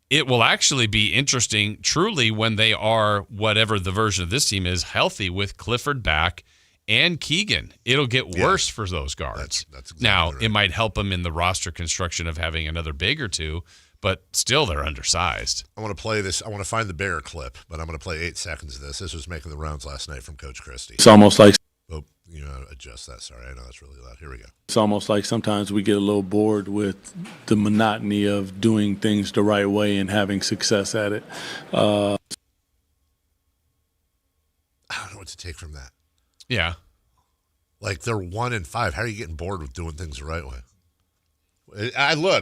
Speaker 2: it will actually be interesting, truly, when they are, whatever the version of this team is, healthy with Clifford back and Keegan. It'll get worse for those guards.
Speaker 1: That's exactly
Speaker 2: now,
Speaker 1: right.
Speaker 2: it might help them in the roster construction of having another big or two, but still they're undersized.
Speaker 1: I want to play this. I want to find the Bear clip, but I'm going to play 8 seconds of this. This was making the rounds last night from Coach Christie.
Speaker 5: It's almost like...
Speaker 1: Oh, adjust that. Sorry, I know that's really loud. Here we go.
Speaker 5: It's almost like sometimes we get a little bored with the monotony of doing things the right way and having success at it.
Speaker 1: I don't know what to take from that.
Speaker 2: Yeah.
Speaker 1: Like, they're 1-5. How are you getting bored with doing things the right way?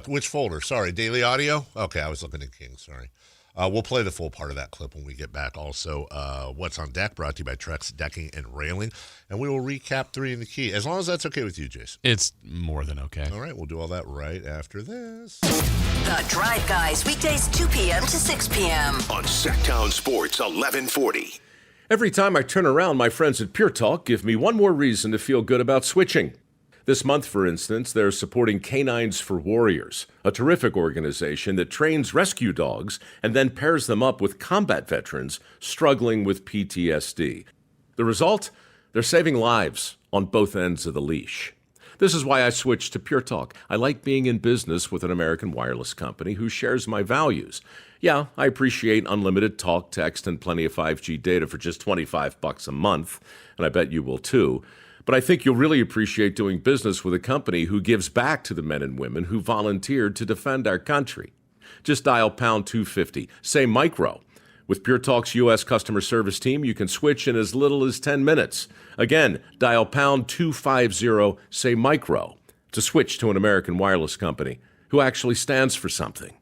Speaker 1: Which folder? Sorry, Daily Audio? Okay, I was looking at King. Sorry. We'll play the full part of that clip when we get back. Also, What's on Deck, brought to you by Trex Decking and Railing. And we will recap 3 in the key, as long as that's okay with you, Jason.
Speaker 2: It's more than okay.
Speaker 1: All right, we'll do all that right after this.
Speaker 25: The Drive Guys, weekdays 2 p.m. to 6 p.m.
Speaker 8: on Sactown Sports 1140.
Speaker 10: Every time I turn around, my friends at Pure Talk give me one more reason to feel good about switching. This month, for instance, they're supporting Canines for Warriors, a terrific organization that trains rescue dogs and then pairs them up with combat veterans struggling with PTSD. The result? They're saving lives on both ends of the leash. This is why I switched to Pure Talk. I like being in business with an American wireless company who shares my values. Yeah, I appreciate unlimited talk, text, and plenty of 5G data for just $25 a month, and I bet you will too. But I think you'll really appreciate doing business with a company who gives back to the men and women who volunteered to defend our country. Just dial pound 250, say micro. With Pure Talk's U.S. customer service team, you can switch in as little as 10 minutes. Again, dial pound 250, say micro, to switch to an American wireless company who actually stands for something.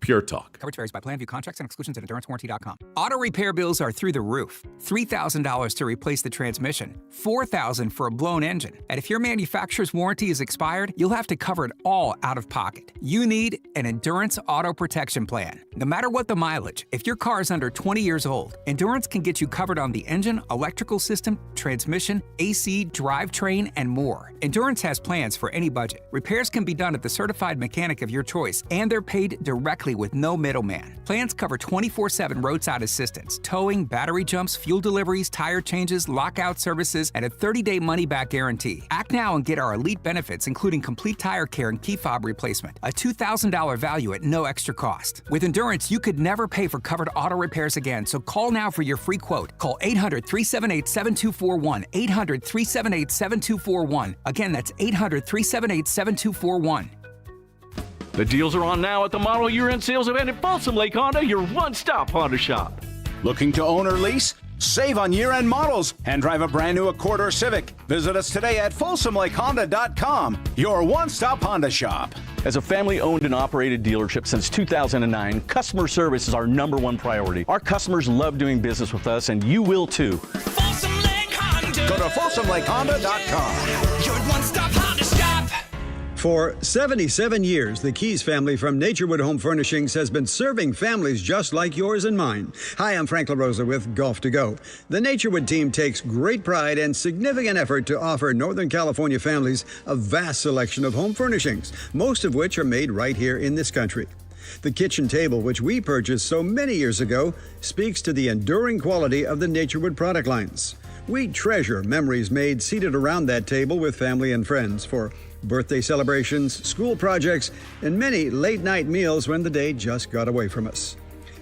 Speaker 10: Pure Talk.
Speaker 15: Coverage varies by plan. View contracts and exclusions at EnduranceWarranty.com. Auto repair bills are through the roof. $3,000 to replace the transmission. $4,000 for a blown engine. And if your manufacturer's warranty is expired, you'll have to cover it all out of pocket. You need an Endurance Auto Protection Plan. No matter what the mileage, if your car is under 20 years old, Endurance can get you covered on the engine, electrical system, transmission, AC, drivetrain, and more. Endurance has plans for any budget. Repairs can be done at the certified mechanic of your choice, and they're paid directly with no middleman. Plans cover 24/7 roadside assistance, towing, battery jumps, fuel deliveries, tire changes, lockout services, and a 30-day money-back guarantee. Act now and get our elite benefits, including complete tire care and key fob replacement. A $2,000 value at no extra cost. With Endurance, you could never pay for covered auto repairs again, so call now for your free quote. Call 800-378-7241. 800-378-7241. Again, that's 800-378-7241.
Speaker 18: The deals are on now at the model year-end sales event at Folsom Lake Honda, your one-stop Honda shop.
Speaker 22: Looking to own or lease? Save on year-end models and drive a brand new Accord or Civic. Visit us today at FolsomLakeHonda.com, your one-stop Honda shop.
Speaker 18: As a family-owned and operated dealership since 2009, customer service is our #1 priority. Our customers love doing business with us, and you will too.
Speaker 20: Folsom Lake Honda.
Speaker 22: Go to FolsomLakeHonda.com.
Speaker 20: Your one-stop Honda shop.
Speaker 21: For 77 years, the Keys family from Naturewood Home Furnishings has been serving families just like yours and mine. Hi, I'm Frank LaRosa with Golf to Go. The Naturewood team takes great pride and significant effort to offer Northern California families a vast selection of home furnishings, most of which are made right here in this country. The kitchen table, which we purchased so many years ago, speaks to the enduring quality of the Naturewood product lines. We treasure memories made seated around that table with family and friends for birthday celebrations, school projects, and many late-night meals when the day just got away from us.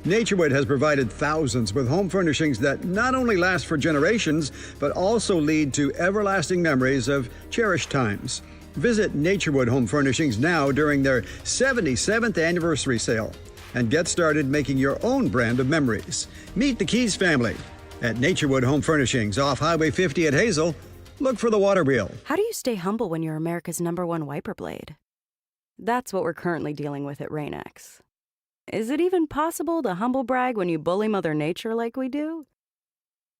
Speaker 21: Naturewood has provided thousands with home furnishings that not only last for generations, but also lead to everlasting memories of cherished times. Visit Naturewood Home Furnishings now during their 77th anniversary sale and get started making your own brand of memories. Meet the Keys family at Naturewood Home Furnishings off Highway 50 at Hazel. Look for the water wheel.
Speaker 24: How do you stay humble when you're America's #1 wiper blade? That's what we're currently dealing with at Rain-X. Is it even possible to humble brag when you bully Mother Nature like we do?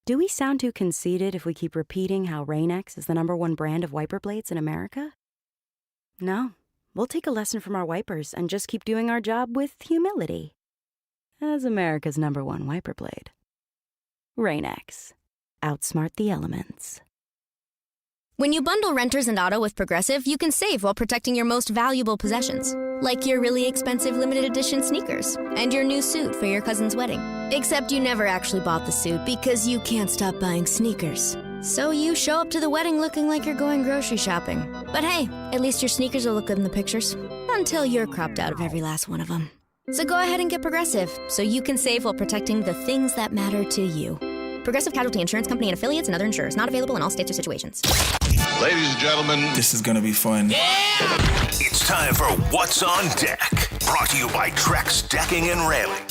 Speaker 24: Do we sound too conceited if we keep repeating how Rain-X is the #1 brand of wiper blades in America? No, we'll take a lesson from our wipers and just keep doing our job with humility. As America's #1 wiper blade. Rain-X. Outsmart the elements.
Speaker 26: When you bundle renters and auto with Progressive, you can save while protecting your most valuable possessions, like your really expensive limited edition sneakers and your new suit for your cousin's wedding. Except you never actually bought the suit because you can't stop buying sneakers. So you show up to the wedding looking like you're going grocery shopping. But hey, at least your sneakers will look good in the pictures, until you're cropped out of every last one of them. So go ahead and get Progressive, so you can save while protecting the things that matter to you. Progressive Casualty Insurance Company and affiliates and other insurers. Not available in all states or situations.
Speaker 27: Ladies and gentlemen, this is going to be fun.
Speaker 8: Yeah! It's time for What's on Deck. Brought to you by Trex Decking and Railing.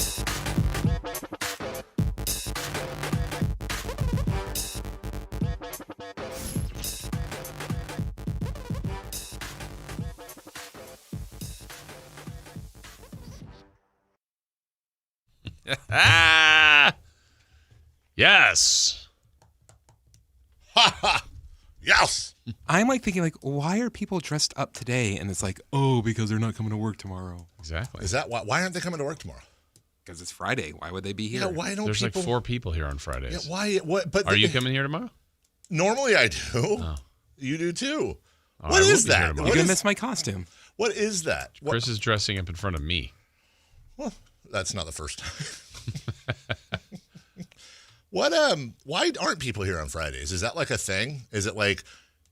Speaker 2: Yes.
Speaker 11: Ha ha. Yes.
Speaker 3: I'm like thinking, like, why are people dressed up today? And it's like, oh, because they're not coming to work tomorrow.
Speaker 2: Exactly.
Speaker 11: Is that why aren't they coming to work tomorrow?
Speaker 3: Because it's Friday. Why would they be here?
Speaker 11: Yeah, why don't
Speaker 2: There's
Speaker 11: people...
Speaker 2: like 4 people here on Fridays.
Speaker 11: Yeah, why? What? But
Speaker 2: are you coming here tomorrow?
Speaker 11: Normally I do.
Speaker 2: Oh.
Speaker 11: You do too. What is that?
Speaker 3: You're gonna miss my costume.
Speaker 11: What is that?
Speaker 2: Chris is dressing up in front of me.
Speaker 11: Well, that's not the first time. What? Why aren't people here on Fridays? Is that like a thing? Is it like,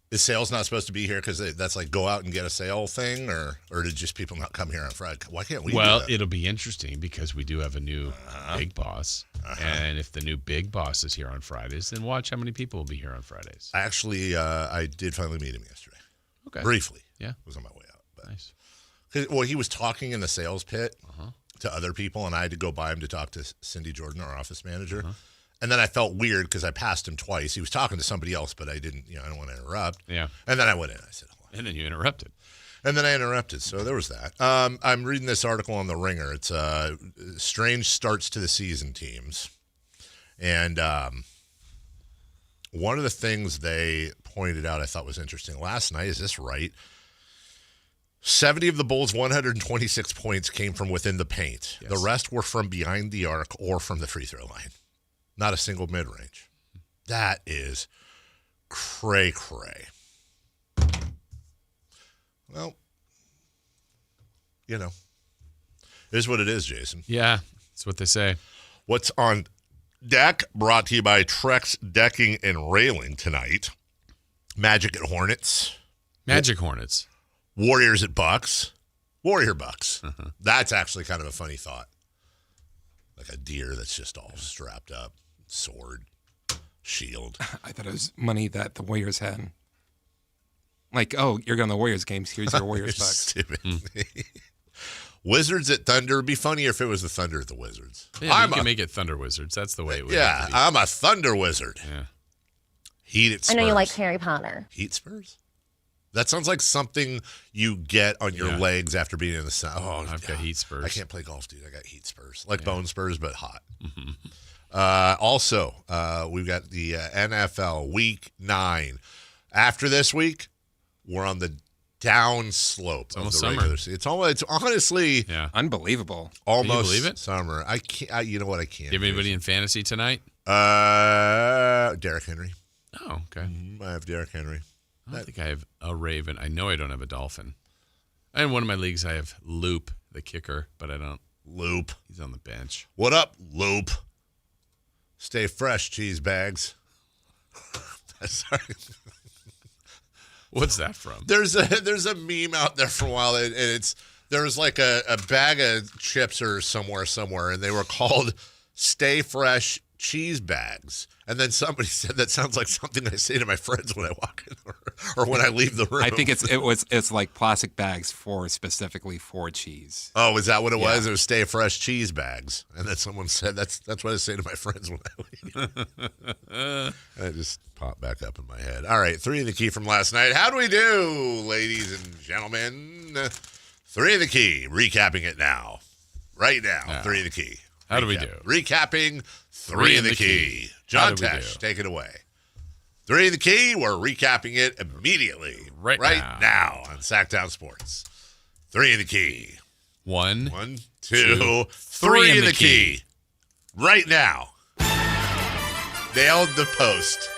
Speaker 11: is sales not supposed to be here because that's like go out and get a sale thing, or did just people not come here on Friday? Why can't we?
Speaker 2: Well,
Speaker 11: do that?
Speaker 2: it'll be interesting because we do have a new big boss, and if the new big boss is here on Fridays, then watch how many people will be here on Fridays.
Speaker 11: Actually, I did finally meet him yesterday.
Speaker 2: Okay,
Speaker 11: briefly.
Speaker 2: Yeah,
Speaker 11: was on my way out. But.
Speaker 2: Nice.
Speaker 11: Well, he was talking in the sales pit to other people, and I had to go by him to talk to Cindy Jordan, our office manager. And then I felt weird because I passed him twice. He was talking to somebody else, but I didn't, I don't want to interrupt.
Speaker 2: Yeah.
Speaker 11: And then I went in. I said, hello.
Speaker 2: And then you interrupted.
Speaker 11: And then I interrupted. So there was that. I'm reading this article on The Ringer. It's strange starts to the season teams. And one of the things they pointed out I thought was interesting last night, is this right? 70 of the Bulls' 126 points came from within the paint. Yes. The rest were from behind the arc or from the free throw line. Not a single mid-range. That is cray-cray. Well, it is what it is, Jason.
Speaker 2: Yeah, that's what they say.
Speaker 11: What's on deck, brought to you by Trex Decking and Railing tonight. Magic at Hornets.
Speaker 2: Magic Hornets.
Speaker 11: Warriors at Bucks. Warrior Bucks. That's actually kind of a funny thought. Like a deer that's just all strapped up. Sword. Shield.
Speaker 3: I thought it was money that the Warriors had. Like, oh, you're going to the Warriors games. Here's your Warriors Bucks.
Speaker 11: Stupid. Wizards at Thunder. It'd be funnier if it was the Thunder at the Wizards.
Speaker 2: Yeah, you can make it Thunder Wizards. That's the way it would be.
Speaker 11: Yeah, I'm a Thunder Wizard.
Speaker 2: Yeah.
Speaker 11: Heat at Spurs.
Speaker 4: I know you like Harry Potter.
Speaker 11: Heat Spurs? That sounds like something you get on your legs after being in the sun. Oh,
Speaker 2: I've got heat spurs.
Speaker 11: I can't play golf, dude. I got heat spurs. Like bone spurs, but hot. Also, we've got the NFL Week 9. After this week, we're on the down slope of the regular season. It's honestly
Speaker 3: unbelievable.
Speaker 11: Almost
Speaker 2: Can you believe it?
Speaker 11: Summer. I can't. You know what? I can't.
Speaker 2: Do you have anybody in fantasy tonight?
Speaker 11: Derrick Henry.
Speaker 2: Oh, okay.
Speaker 11: I have Derrick Henry.
Speaker 2: I don't think I have a Raven. I know I don't have a Dolphin. In one of my leagues, I have Loop, the kicker, but I don't.
Speaker 11: Loop.
Speaker 2: He's on the bench.
Speaker 11: What up, Loop? Stay fresh, cheese bags. Sorry.
Speaker 2: What's that from?
Speaker 11: There's a meme out there for a while, and there was like a bag of chips or somewhere, and they were called Stay Fresh cheese bags. And then somebody said that sounds like something I say to my friends when I walk in or when I leave the room.
Speaker 3: I think it's like plastic bags specifically for cheese.
Speaker 11: Oh, is that what it was? It was Stay Fresh cheese bags. And then someone said that's what I say to my friends when I leave. That just popped back up in my head. All right, 3 in the key from last night. How do we do, ladies and gentlemen? 3 in the key. Recapping it now. Right now. 3 in the key.
Speaker 2: How do we do?
Speaker 11: Recapping 3 in the key. John Tesh, take it away. 3 in the key. We're recapping it immediately. Right now on Sactown Sports. 3 in the key.
Speaker 2: 1,
Speaker 11: 2, 3 in the key. Right now. Nailed the post.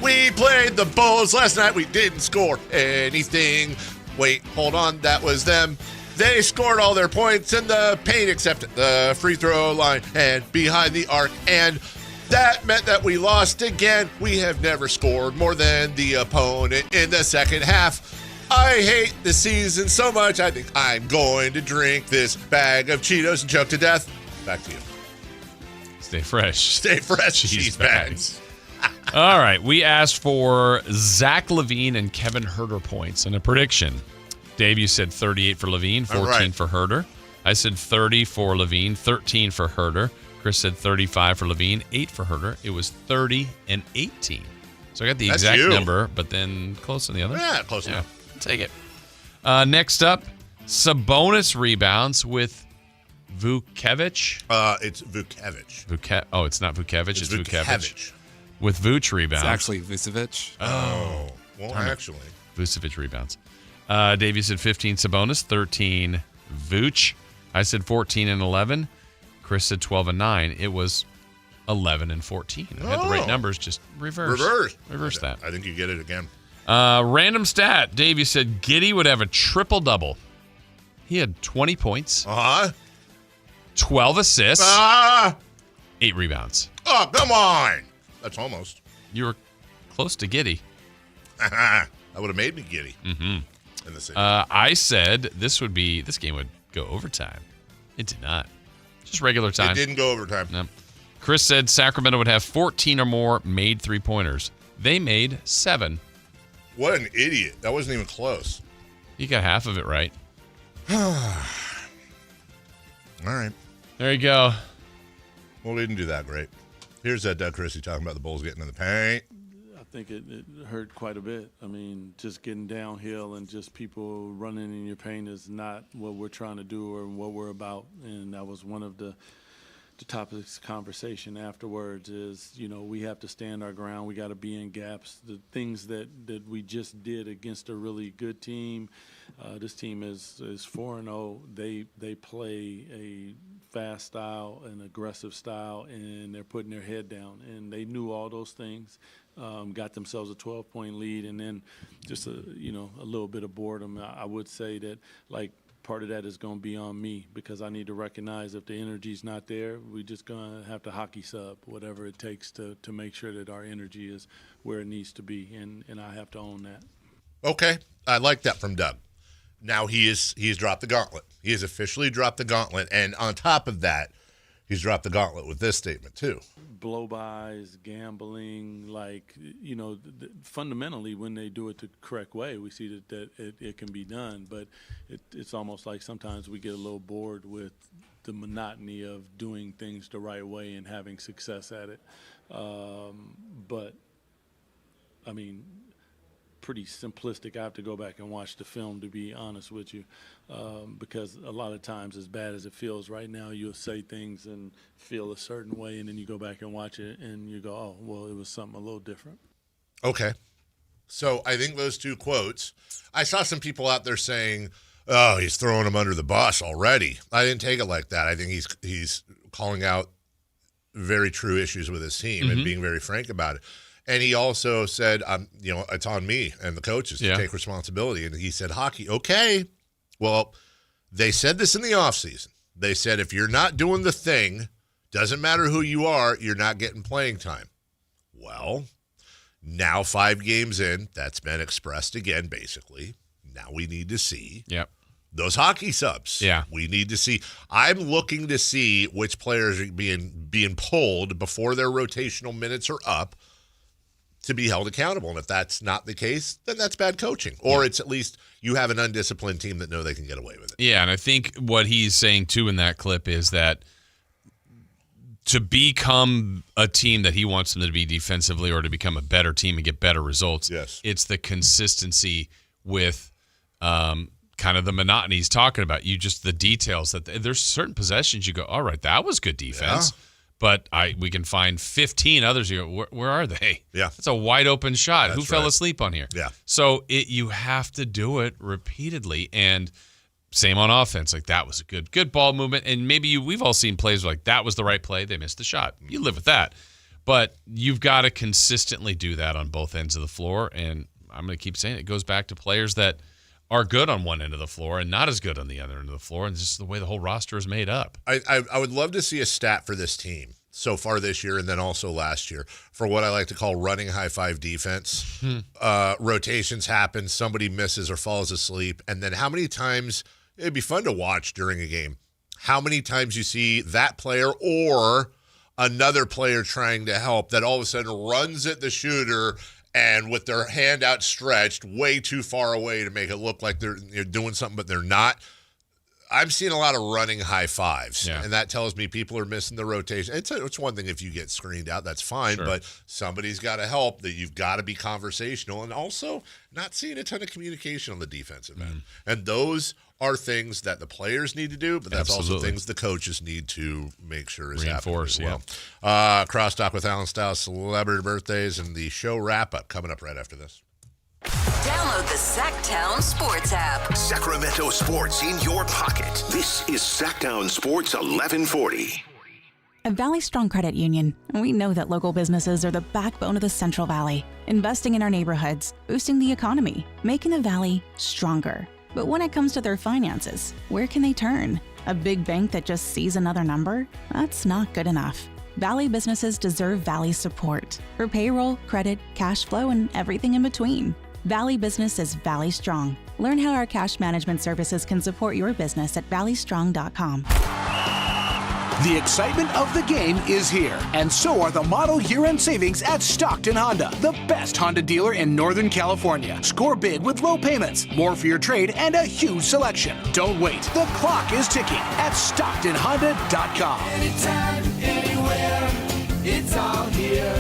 Speaker 11: We played the Bulls last night. We didn't score anything. Wait, hold on. That was them. They scored all their points in the paint except at the free throw line and behind the arc. And that meant that we lost again. We have never scored more than the opponent in the second half. I hate the season so much, I think I'm going to drink this bag of Cheetos and choke to death. Back to you.
Speaker 2: Stay fresh.
Speaker 11: Stay fresh, cheese bags.
Speaker 2: All right. We asked for Zach LaVine and Kevin Huerter points and a prediction. Dave, you said 38 for LaVine, 14 for Huerter. I said 30 for LaVine, 13 for Huerter. Chris said 35 for LaVine, 8 for Huerter. It was 30 and 18. So I got the exact number, but then close on the other.
Speaker 11: Yeah, close enough.
Speaker 2: Take it. Next up, Sabonis rebounds with Vucevic.
Speaker 11: It's Vucevic.
Speaker 2: It's not Vucevic. It's Vucevic. With Vooch rebounds.
Speaker 3: It's actually Vucevic.
Speaker 11: Oh. Well, actually.
Speaker 2: Vucevic rebounds. Dave, you said 15 Sabonis, 13 Vooch. I said 14 and 11. Chris said 12 and 9. It was 11 and 14. I had the right numbers, just reverse that.
Speaker 11: I think you get it again.
Speaker 2: Random stat. Dave, you said Giddey would have a triple-double. He had 20 points. 12 assists. 8 rebounds.
Speaker 11: Oh, come on. That's almost.
Speaker 2: You were close to Giddey.
Speaker 11: That would have made me giddy.
Speaker 2: Mm-hmm.
Speaker 11: In the city.
Speaker 2: I said this game would go overtime. It did not. Just regular time.
Speaker 11: It didn't go overtime.
Speaker 2: No. Chris said Sacramento would have 14 or more made three-pointers. They made 7.
Speaker 11: What an idiot. That wasn't even close.
Speaker 2: You got half of it right.
Speaker 11: All right.
Speaker 2: There you go.
Speaker 11: Well, we didn't do that great. Here's that Doug Christie talking about the Bulls getting in the paint.
Speaker 5: I think it hurt quite a bit. I mean, just getting downhill and just people running in your paint is not what we're trying to do or what we're about. And that was one of the topics of conversation afterwards is, we have to stand our ground. We got to be in gaps. The things that we just did against a really good team, this team is 4-0. They play a fast style, an aggressive style, and they're putting their head down. And they knew all those things. Got themselves a 12-point lead, and then just a little bit of boredom. I would say that part of that is going to be on me because I need to recognize if the energy's not there, we're just going to have to hockey sub whatever it takes to make sure that our energy is where it needs to be, and I have to own that.
Speaker 11: Okay, I like that from Doug. Now he's dropped the gauntlet. He has officially dropped the gauntlet, and on top of that, he's dropped the gauntlet with this statement too.
Speaker 5: Blow-bys, gambling, fundamentally when they do it the correct way, we see that it can be done. But it's almost like sometimes we get a little bored with the monotony of doing things the right way and having success at it. But, I mean, pretty simplistic. I have to go back and watch the film to be honest with you, because a lot of times, as bad as it feels right now, you'll say things and feel a certain way, and then you go back and watch it and you go, oh, well, it was something a little different.
Speaker 11: Okay. So I think those two quotes, I saw some people out there saying, oh, he's throwing him under the bus already. I didn't take it like that. I think he's calling out very true issues with his team and being very frank about it. And he also said, it's on me and the coaches to take responsibility. And he said, hockey, okay. Well, they said this in the offseason. They said, if you're not doing the thing, doesn't matter who you are, you're not getting playing time. Well, now 5 games in, that's been expressed again, basically. Now we need to see those hockey subs.
Speaker 2: Yeah.
Speaker 11: We need to see. I'm looking to see which players are being pulled before their rotational minutes are up, to be held accountable. And if that's not the case, then that's bad coaching. Or it's at least you have an undisciplined team that know they can get away with it.
Speaker 2: Yeah, and I think what he's saying, too, in that clip is that to become a team that he wants them to be defensively or to become a better team and get better results, it's the consistency with kind of the monotony he's talking about. The details. That there's certain possessions you go, all right, that was good defense. Yeah. But we can find 15 others. You go, where are they?
Speaker 11: Yeah,
Speaker 2: it's a wide open shot.
Speaker 11: That's
Speaker 2: Who fell asleep on here?
Speaker 11: Yeah.
Speaker 2: So you have to do it repeatedly, and same on offense. Like that was a good ball movement, and maybe we've all seen plays like that was the right play. They missed the shot. You live with that, but you've got to consistently do that on both ends of the floor. And I'm going to keep saying it goes back to players that are good on one end of the floor and not as good on the other end of the floor, and just the way the whole roster is made up.
Speaker 11: I would love to see a stat for this team so far this year and then also last year for what I like to call running high-five defense. Rotations happen, somebody misses or falls asleep, and then how many times – it'd be fun to watch during a game. How many times you see that player or another player trying to help that all of a sudden runs at the shooter – and with their hand outstretched way too far away to make it look like they're doing something, but they're not. I'm seeing a lot of running high fives, and that tells me people are missing the rotation. It's one thing if you get screened out, that's fine, but somebody's got to help. That you've got to be conversational, and also not seeing a ton of communication on the defensive end. And those are things that the players need to do, but that's also things the coaches need to make sure is happening as well. Crosstalk with Alan Stiles, celebrity birthdays, and the show wrap-up coming up right after this.
Speaker 25: Download the Sactown Sports app.
Speaker 8: Sacramento sports in your pocket. This is Sactown Sports 1140.
Speaker 4: At Valley Strong Credit Union, we know that local businesses are the backbone of the Central Valley, investing in our neighborhoods, boosting the economy, making the Valley stronger. But when it comes to their finances, where can they turn? A big bank that just sees another number? That's not good enough. Valley businesses deserve Valley support for payroll, credit, cash flow, and everything in between. Valley Business is Valley Strong. Learn how our cash management services can support your business at valleystrong.com.
Speaker 6: The excitement of the game is here, and so are the model year-end savings at Stockton Honda, the best Honda dealer in Northern California. Score big with low payments, more for your trade, and a huge selection. Don't wait. The clock is ticking at StocktonHonda.com.
Speaker 20: Anytime, anywhere, it's all here.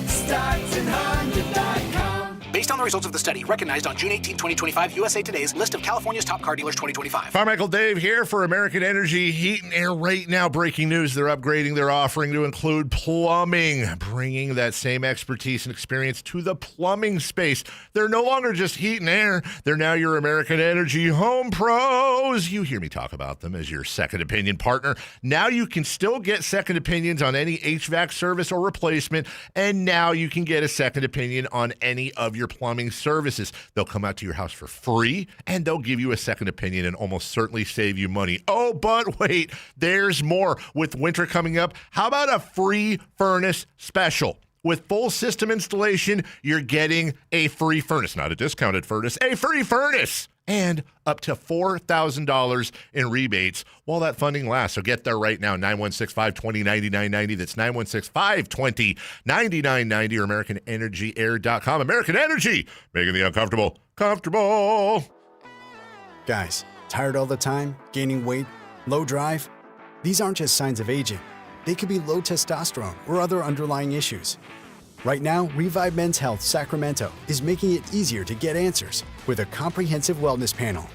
Speaker 20: StocktonHonda.com.
Speaker 6: Based on the results of the study, recognized on June 18, 2025, USA Today's list of California's top car dealers 2025.
Speaker 11: Carmichael Dave here for American Energy Heat and Air. Right now, breaking news, they're upgrading their offering to include plumbing, bringing that same expertise and experience to the plumbing space. They're no longer just heat and air. They're now your American Energy home pros. You hear me talk about them as your second opinion partner. Now you can still get second opinions on any HVAC service or replacement, and now you can get a second opinion on any of your plumbing services. They'll come out to your house for free, and they'll give you a second opinion and almost certainly save you money. Oh, but wait, there's more. With winter coming up, how about a free furnace special? With full system installation, you're getting a free furnace, not a discounted furnace, a free furnace, and up to $4,000 in rebates while that funding lasts. So get there right now, 916-520-9990. That's 916-520-9990 or AmericanEnergyAir.com. American Energy, making the uncomfortable comfortable.
Speaker 7: Guys, tired all the time, gaining weight, low drive? These aren't just signs of aging. They could be low testosterone or other underlying issues. Right now, Revive Men's Health Sacramento is making it easier to get answers with a comprehensive wellness panel.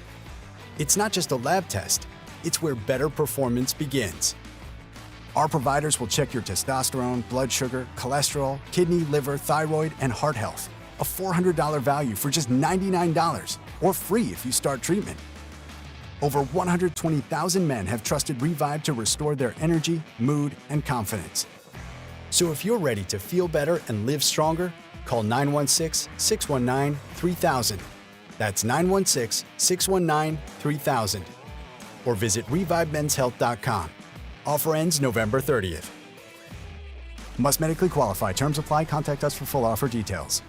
Speaker 7: It's not just a lab test, it's where better performance begins. Our providers will check your testosterone, blood sugar, cholesterol, kidney, liver, thyroid, and heart health. A $400 value for just $99, or free if you start treatment. Over 120,000 men have trusted Revive to restore their energy, mood, and confidence. So if you're ready to feel better and live stronger, call 916-619-3000. That's 916-619-3000. Or visit ReviveMen'sHealth.com. Offer ends November 30th. Must medically qualify. Terms apply. Contact us for full offer details.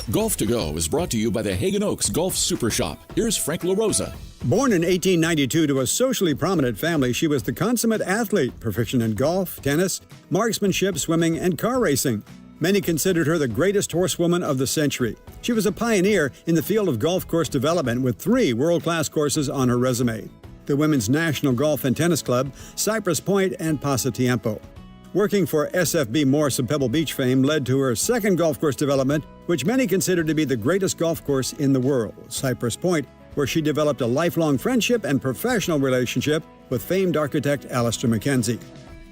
Speaker 14: Golf to Go is brought to you by the Hagen Oaks Golf Super Shop. Here's Frank LaRosa.
Speaker 21: Born in 1892 to a socially prominent family, she was the consummate athlete, proficient in golf, tennis, marksmanship, swimming, and car racing. Many considered her the greatest horsewoman of the century. She was a pioneer in the field of golf course development with 3 world-class courses on her resume: the Women's National Golf and Tennis Club, Cypress Point, and Pasatiempo. Working for SFB Morse of Pebble Beach fame led to her second golf course development, which many consider to be the greatest golf course in the world, Cypress Point, where she developed a lifelong friendship and professional relationship with famed architect Alistair McKenzie.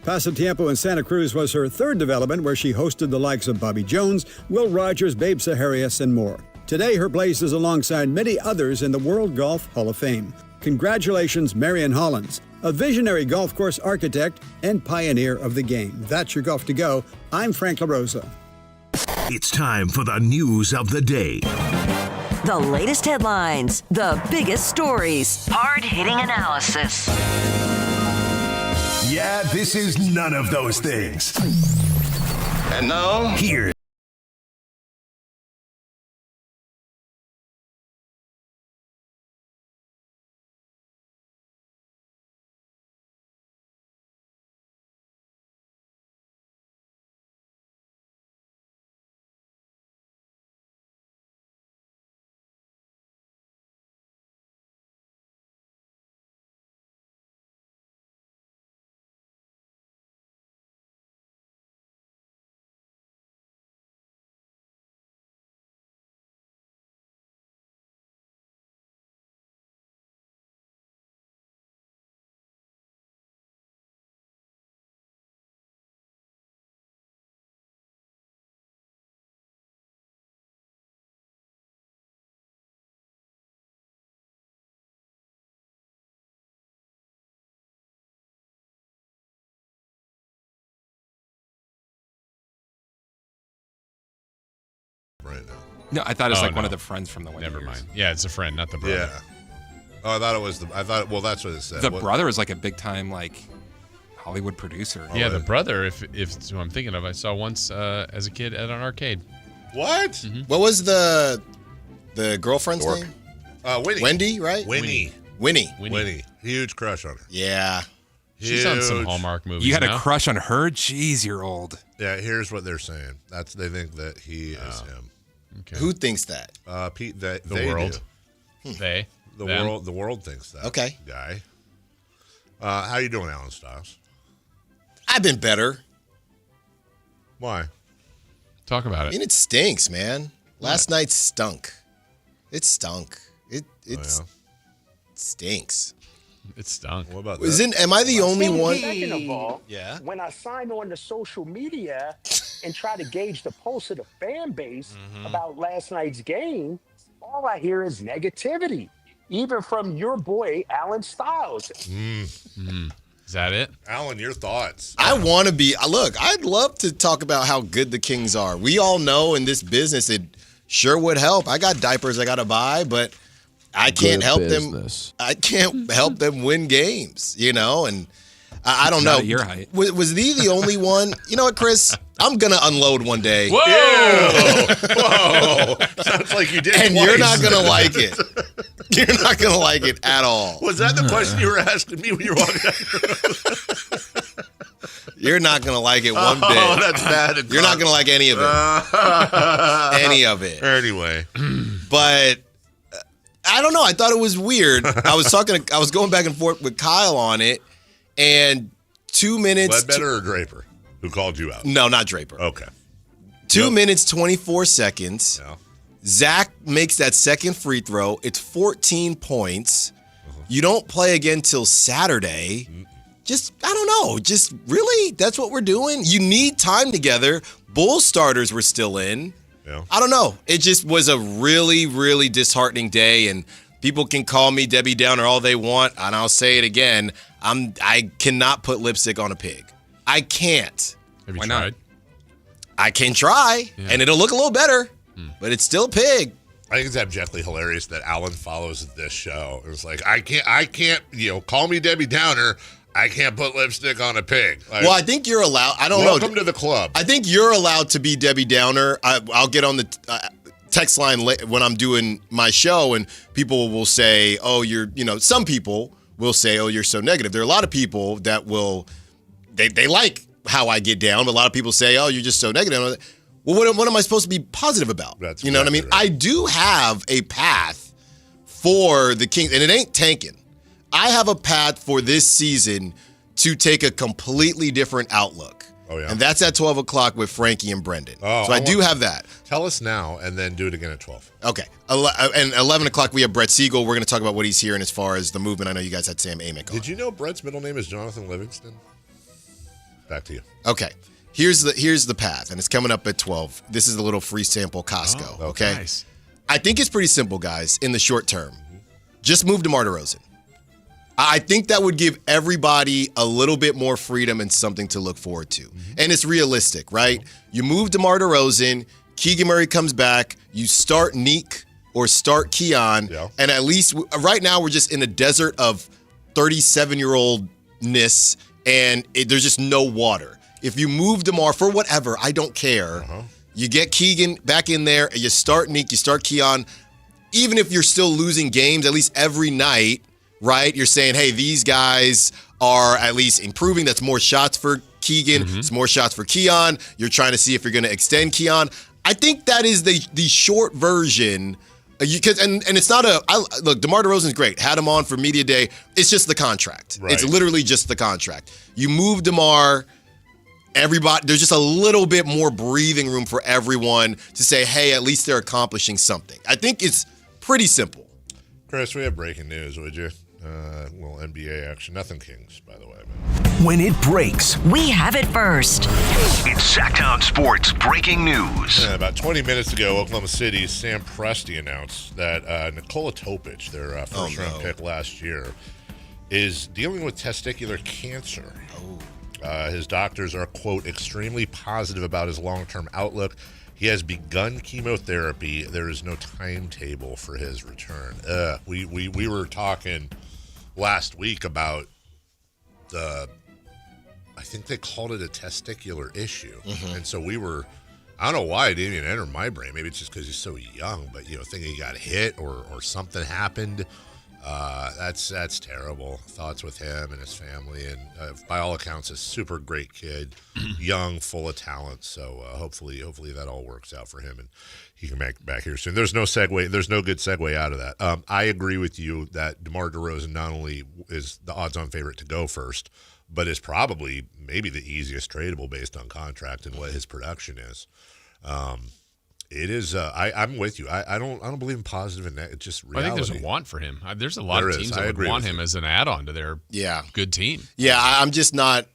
Speaker 21: Pasatiempo in Santa Cruz was her third development, where she hosted the likes of Bobby Jones, Will Rogers, Babe Saharias, and more. Today, her place is alongside many others in the World Golf Hall of Fame. Congratulations, Marion Hollins, a visionary golf course architect and pioneer of the game. That's your Golf to Go. I'm Frank LaRosa.
Speaker 8: It's time for the news of the day.
Speaker 25: The latest headlines, the biggest stories, hard-hitting analysis.
Speaker 8: Yeah, this is none of those things.
Speaker 16: And now,
Speaker 8: here
Speaker 3: No, I thought it was one of the friends from the Wonder
Speaker 2: Never
Speaker 3: Years.
Speaker 2: mind. Yeah, it's a friend, not the brother.
Speaker 11: Yeah. Oh, I thought it was well, that's what it said.
Speaker 3: The brother is like a big time Hollywood producer.
Speaker 2: Yeah, the brother, if it's who I'm thinking of, I saw once as a kid at an arcade.
Speaker 11: What?
Speaker 2: Mm-hmm.
Speaker 1: What was the girlfriend's name?
Speaker 11: Winnie.
Speaker 1: Wendy, right?
Speaker 11: Winnie. Huge crush on her.
Speaker 1: Yeah.
Speaker 2: She's on some Hallmark movies.
Speaker 3: You had a crush on her? Jeez, you're old.
Speaker 11: Yeah, here's what they're saying. They think that he is him.
Speaker 1: Okay. Who thinks that?
Speaker 11: Pete,
Speaker 2: the
Speaker 11: they
Speaker 2: world.
Speaker 11: Do.
Speaker 2: They.
Speaker 11: The world thinks that.
Speaker 1: Okay.
Speaker 11: Guy. How you doing, Alan Stiles?
Speaker 1: I've been better.
Speaker 11: Why?
Speaker 2: Talk about it.
Speaker 1: I mean, it stinks, man. Last night stunk. It stunk. It stinks.
Speaker 2: It stunk.
Speaker 11: What about that?
Speaker 1: Am I the only one?
Speaker 9: Second of all,
Speaker 1: yeah.
Speaker 9: When I signed on to social media and try to gauge the pulse of the fan base about last night's game, all I hear is negativity, even from your boy, Alan Stiles.
Speaker 2: Is that it?
Speaker 11: Alan, your thoughts.
Speaker 1: I want to be. Look, I'd love to talk about how good the Kings are. We all know in this business it sure would help. I got diapers I got to buy, but I can't help them. I can't help them win games, and I don't know.
Speaker 3: Not at your height.
Speaker 1: Was he the only one? You know what, Chris? I'm going to unload one day.
Speaker 11: Whoa! Whoa! Sounds like you did
Speaker 1: And
Speaker 11: twice.
Speaker 1: you're not going to like it. You're not going to like it at all.
Speaker 11: Was that the question you were asking me when you were walking out?
Speaker 1: You're not going to like it one bit.
Speaker 11: Oh, that's bad.
Speaker 1: You're not going to like any of it. Any of it.
Speaker 11: Anyway.
Speaker 1: But I don't know. I thought it was weird. I was going back and forth with Kyle on it, and 2 minutes.
Speaker 11: Ledbetter or Draper? Who called you out?
Speaker 1: No, not Draper.
Speaker 11: Okay.
Speaker 1: 2 minutes, 24 seconds.
Speaker 11: Yeah.
Speaker 1: Zach makes that second free throw. It's 14 points. You don't play again till Saturday. Just, I don't know. Just really? That's what we're doing? You need time together. Bulls starters were still in.
Speaker 11: Yeah.
Speaker 1: I don't know. It just was a really, really disheartening day, and people can call me Debbie Downer all they want, and I'll say it again. I cannot put lipstick on a pig. I can't.
Speaker 2: Have you tried?
Speaker 1: I can try, and it'll look a little better, but it's still pig.
Speaker 11: I think it's abjectly hilarious that Alan follows this show. It's like, I can't, call me Debbie Downer. I can't put lipstick on a pig.
Speaker 1: Well, I think you're allowed. I don't know.
Speaker 11: Welcome to the club.
Speaker 1: I think you're allowed to be Debbie Downer. I'll get on the text line when I'm doing my show, and people will say, oh, some people will say, oh, you're so negative. There are a lot of people that they like how I get down, but a lot of people say, oh, you're just so negative. Well, what am I supposed to be positive about?
Speaker 11: That's
Speaker 1: what I mean? Right. I do have a path for the Kings, and it ain't tanking. I have a path for this season to take a completely different outlook.
Speaker 11: Oh, yeah.
Speaker 1: And that's at 12 o'clock with Frankie and Brendan.
Speaker 11: Oh,
Speaker 1: so I do have that.
Speaker 11: Tell us now and then do it again at 12.
Speaker 1: Okay. And 11 o'clock, we have Brett Siegel. We're going to talk about what he's hearing as far as the movement. I know you guys had Sam Amik on.
Speaker 11: Did you know Brett's middle name is Jonathan Livingston? Back to you.
Speaker 1: Okay. Here's the path, and it's coming up at 12. This is a little free sample Costco, okay?
Speaker 2: Nice.
Speaker 1: I think it's pretty simple, guys, in the short term. Just move DeMar DeRozan. I think that would give everybody a little bit more freedom and something to look forward to. And it's realistic, right? You move DeMar DeRozan, Keegan Murray comes back, you start Neek or start Keon, and at least right now we're just in a desert of 37-year-oldness, and there's just no water. If you move DeMar for whatever, I don't care. You get Keegan back in there, you start Neek, you start Keon. Even if you're still losing games, at least every night, right? You're saying, hey, these guys are at least improving. That's more shots for Keegan. It's more shots for Keon. You're trying to see if you're going to extend Keon. I think that is the short version. And it's not look, DeMar DeRozan's great. Had him on for Media Day. It's just the contract.
Speaker 11: Right.
Speaker 1: It's literally just the contract. You move DeMar, everybody, there's just a little bit more breathing room for everyone to say, hey, at least they're accomplishing something. I think it's pretty simple.
Speaker 11: Chris, we have breaking news, would you? Little NBA action. Nothing Kings, by the way.
Speaker 8: When it breaks,
Speaker 25: we have it first.
Speaker 8: It's Sactown Sports breaking news.
Speaker 11: About 20 minutes ago, Oklahoma City's Sam Presti announced that Nikola Topic, their first-round pick last year, is dealing with testicular cancer. His doctors are, quote, extremely positive about his long-term outlook. He has begun chemotherapy. There is no timetable for his return. We were talking last week about I think they called it a testicular issue. And so I don't know why it didn't even enter my brain. Maybe it's just because he's so young, but, thinking he got hit or something happened. That's terrible. Thoughts with him and his family, and by all accounts, a super great kid, young, full of talent. So hopefully that all works out for him, and he can make back here soon. There's no good segue out of that. I agree with you that DeMar DeRozan not only is the odds-on favorite to go first, but is probably maybe the easiest tradable based on contract and what his production is. It is. I'm with you. I don't believe in positive and negative. Just reality.
Speaker 2: I think there's a want for him. There's a lot of teams that would want him as an add-on to their good team.
Speaker 1: Yeah, I'm just not.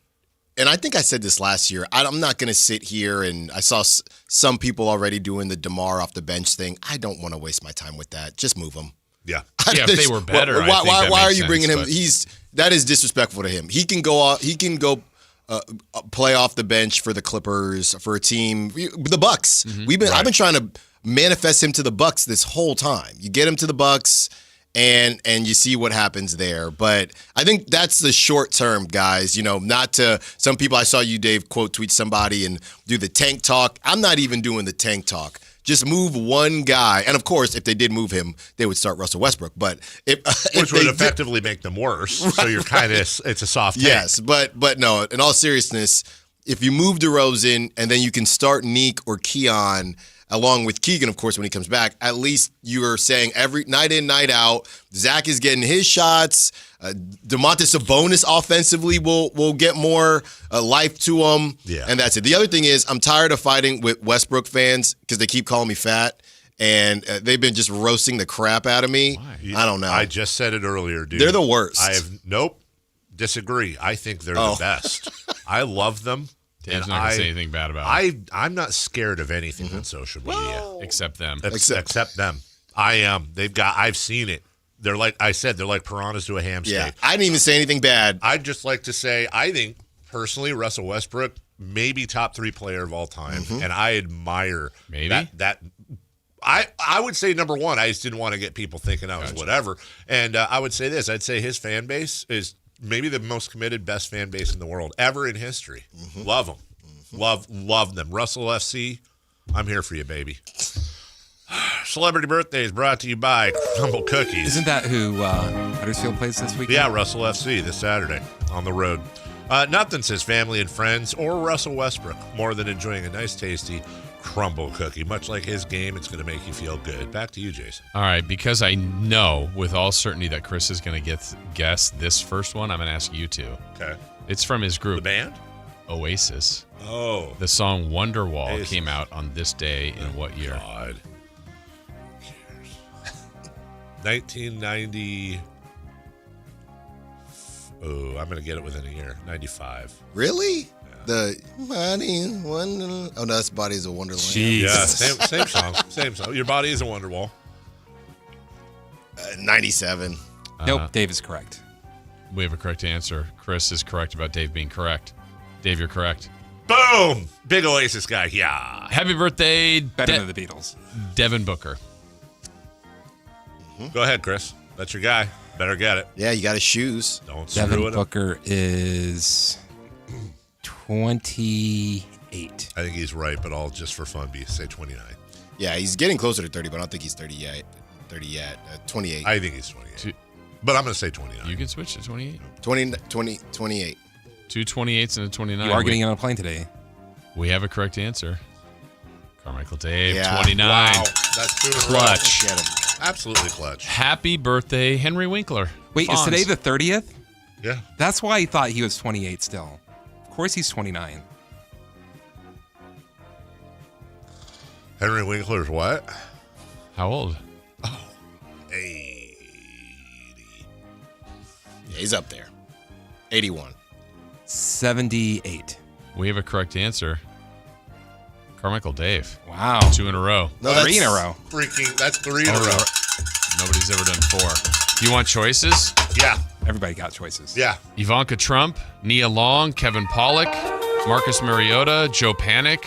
Speaker 1: And I think I said this last year. I'm not going to sit here and I saw some people already doing the DeMar off the bench thing. I don't want to waste my time with that. Just move him.
Speaker 11: Yeah.
Speaker 2: If they were better,
Speaker 1: why are you bringing him? That is disrespectful to him. He can go play off the bench for the Clippers, for a team, the Bucks. I've been trying to manifest him to the Bucks this whole time. You get him to the Bucks, and you see what happens there. But I think that's the short term, guys. Not to some people. I saw you, Dave, quote tweet somebody and do the tank talk. I'm not even doing the tank talk. Just move one guy. And, of course, if they did move him, they would start Russell Westbrook. But
Speaker 11: Which would effectively make them worse. Right. So you're kind of – it's a soft take.
Speaker 1: Yes, but no, in all seriousness, if you move DeRozan and then you can start Neek or Keon along with Keegan, of course, when he comes back, at least you are saying every night in, night out, Zach is getting his shots. DeMontis Sabonis offensively will get more life to him.
Speaker 11: Yeah.
Speaker 1: And that's it. The other thing is I'm tired of fighting with Westbrook fans because they keep calling me fat. And they've been just roasting the crap out of me. Why? I don't know.
Speaker 11: I just said it earlier, dude.
Speaker 1: They're the worst.
Speaker 11: Disagree. I think they're the best. I love them.
Speaker 2: Dave's not going to say anything bad about
Speaker 11: it. I'm not scared of anything on social media.
Speaker 2: Except them.
Speaker 11: Except them. I am. I've seen it. They're like I said, they're like piranhas to a ham steak.
Speaker 1: Yeah, I didn't even say anything bad.
Speaker 11: I'd just like to say, I think, personally, Russell Westbrook, maybe top 3 player of all time. And I admire that. I would say number 1. I just didn't want to get people thinking I was whatever. And I would say this. I'd say his fan base is maybe the most committed, best fan base in the world ever in history. Love them. Love them. Russell FC, I'm here for you, baby. Celebrity Birthdays brought to you by Crumble Cookies.
Speaker 3: Isn't that who Huddersfield plays this weekend?
Speaker 11: Yeah, Russell FC this Saturday on the road. Nothing says family and friends or Russell Westbrook more than enjoying a nice, tasty Crumble Cookie. Much like his game, it's going to make you feel good. Back to you, Jason.
Speaker 2: All right, because I know with all certainty that Chris is going to guess this first one, I'm going to ask you to.
Speaker 11: Okay.
Speaker 2: It's from his group.
Speaker 11: The band?
Speaker 2: Oasis.
Speaker 11: Oh.
Speaker 2: The song Wonderwall came out on this day in what year?
Speaker 11: God. 1990. Oh, I'm going to get it within a year. 95.
Speaker 1: Really? Yeah. The Body Wonder. Oh, no, that's Body is a Wonderland.
Speaker 11: Jeez. Yeah, same song. Same song. Your Body is a Wonderwall.
Speaker 1: 97.
Speaker 3: Nope, Dave is correct.
Speaker 2: We have a correct answer. Chris is correct about Dave being correct. Dave, you're correct.
Speaker 11: Boom! Big Oasis guy. Yeah.
Speaker 2: Happy birthday,
Speaker 3: better than the Beatles.
Speaker 2: Devin Booker.
Speaker 11: Go ahead, Chris. That's your guy. Better get it.
Speaker 1: Yeah, you got his shoes.
Speaker 11: Don't screw
Speaker 3: Devin
Speaker 11: it up.
Speaker 3: Booker is 28.
Speaker 11: I think he's right, but I'll just for fun say 29.
Speaker 1: Yeah, he's getting closer to 30, but I don't think he's 30 yet. 28.
Speaker 11: I think he's 28. But I'm going to say 29.
Speaker 2: You can switch to 28.
Speaker 1: 28.
Speaker 2: 2 28s and a 29.
Speaker 3: You are getting on a plane today.
Speaker 2: We have a correct answer. Carmichael Dave,
Speaker 1: yeah.
Speaker 2: 29.
Speaker 11: Wow, that's too
Speaker 2: clutch.
Speaker 1: Get him.
Speaker 11: Absolutely clutch.
Speaker 2: Happy birthday, Henry Winkler.
Speaker 3: Wait,
Speaker 2: Fonz.
Speaker 3: is today the 30th?
Speaker 11: Yeah.
Speaker 3: That's why he thought he was 28 still. Of course he's 29.
Speaker 11: Henry Winkler's what?
Speaker 2: How old?
Speaker 11: Oh, 80.
Speaker 1: Yeah, he's up there. 81.
Speaker 3: 78.
Speaker 2: We have a correct answer. Carmichael Dave.
Speaker 3: Wow.
Speaker 2: 2 in a row.
Speaker 3: No, 3 in a row.
Speaker 11: That's 3 in a row.
Speaker 2: Nobody's ever done 4. Do you want choices?
Speaker 11: Yeah.
Speaker 3: Everybody got choices.
Speaker 11: Yeah.
Speaker 2: Ivanka Trump, Nia Long, Kevin Pollak, Marcus Mariota, Joe Panic,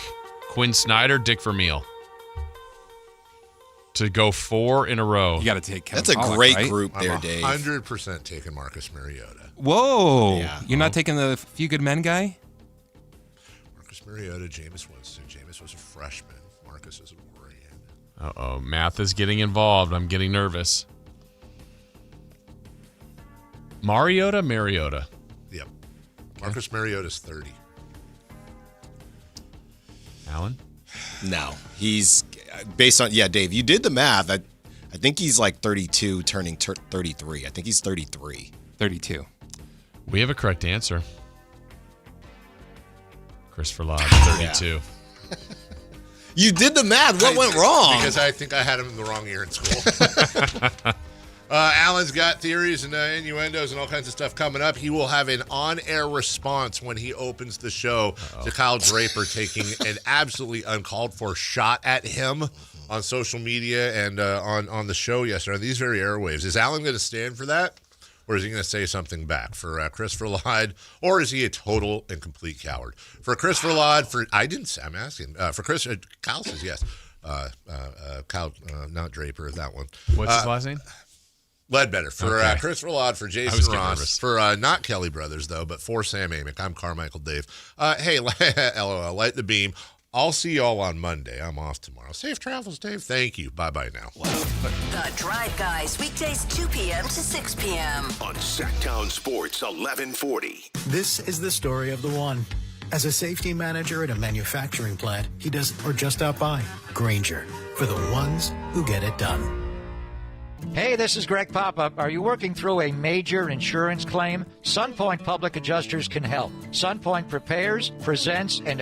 Speaker 2: Quinn Snyder, Dick Vermeil. To go 4 in a row.
Speaker 3: You got to take Kevin
Speaker 1: That's a
Speaker 3: Pollak,
Speaker 1: great
Speaker 3: right?
Speaker 1: group there, Dave.
Speaker 11: 100% taking Marcus Mariota.
Speaker 3: Whoa.
Speaker 1: Yeah.
Speaker 3: You're not taking the Few Good Men guy?
Speaker 11: Marcus Mariota, Jameis Winston. Jameis was a freshman. Marcus is a Warrior.
Speaker 2: Uh-oh. Math is getting involved. I'm getting nervous. Mariota?
Speaker 11: Yep. Marcus Mariota's 30.
Speaker 2: Alan?
Speaker 1: No. He's based on, Dave, you did the math. I think he's like 32 turning 33. I think he's 33.
Speaker 3: 32.
Speaker 2: We have a correct answer. Christopher Lodge, 32.
Speaker 1: You did the math. What went wrong?
Speaker 11: Because I think I had him in the wrong year in school. Alan's got theories and innuendos and all kinds of stuff coming up. He will have an on-air response when he opens the show to Kyle Draper taking an absolutely uncalled for shot at him on social media and on the show yesterday, on these very airwaves. Is Alan going to stand for that? Or is he going to say something back for Christopher Lod? Or is he a total and complete coward? For Christopher Lod, I'm asking. For Chris, Kyle says yes. Kyle, not Draper, that one.
Speaker 2: What's his last name?
Speaker 11: Ledbetter. For
Speaker 2: Okay.
Speaker 11: Christopher Lod, for Jason Ross, for not Kelly Brothers, though, but for Sam Amik. I'm Carmichael Dave. Hey, LOL, light the beam. I'll see y'all on Monday. I'm off tomorrow. Safe travels, Dave. Thank you. Bye-bye now.
Speaker 25: The Drive Guys, weekdays 2 p.m. to 6 p.m.
Speaker 8: On Sactown Sports 1140.
Speaker 6: This is the story of the one. As a safety manager at a manufacturing plant, he does or just out by Granger, for the ones who get it done.
Speaker 10: Hey, this is Greg Papa. Are you working through a major insurance claim? SunPoint Public Adjusters can help. SunPoint prepares, presents, and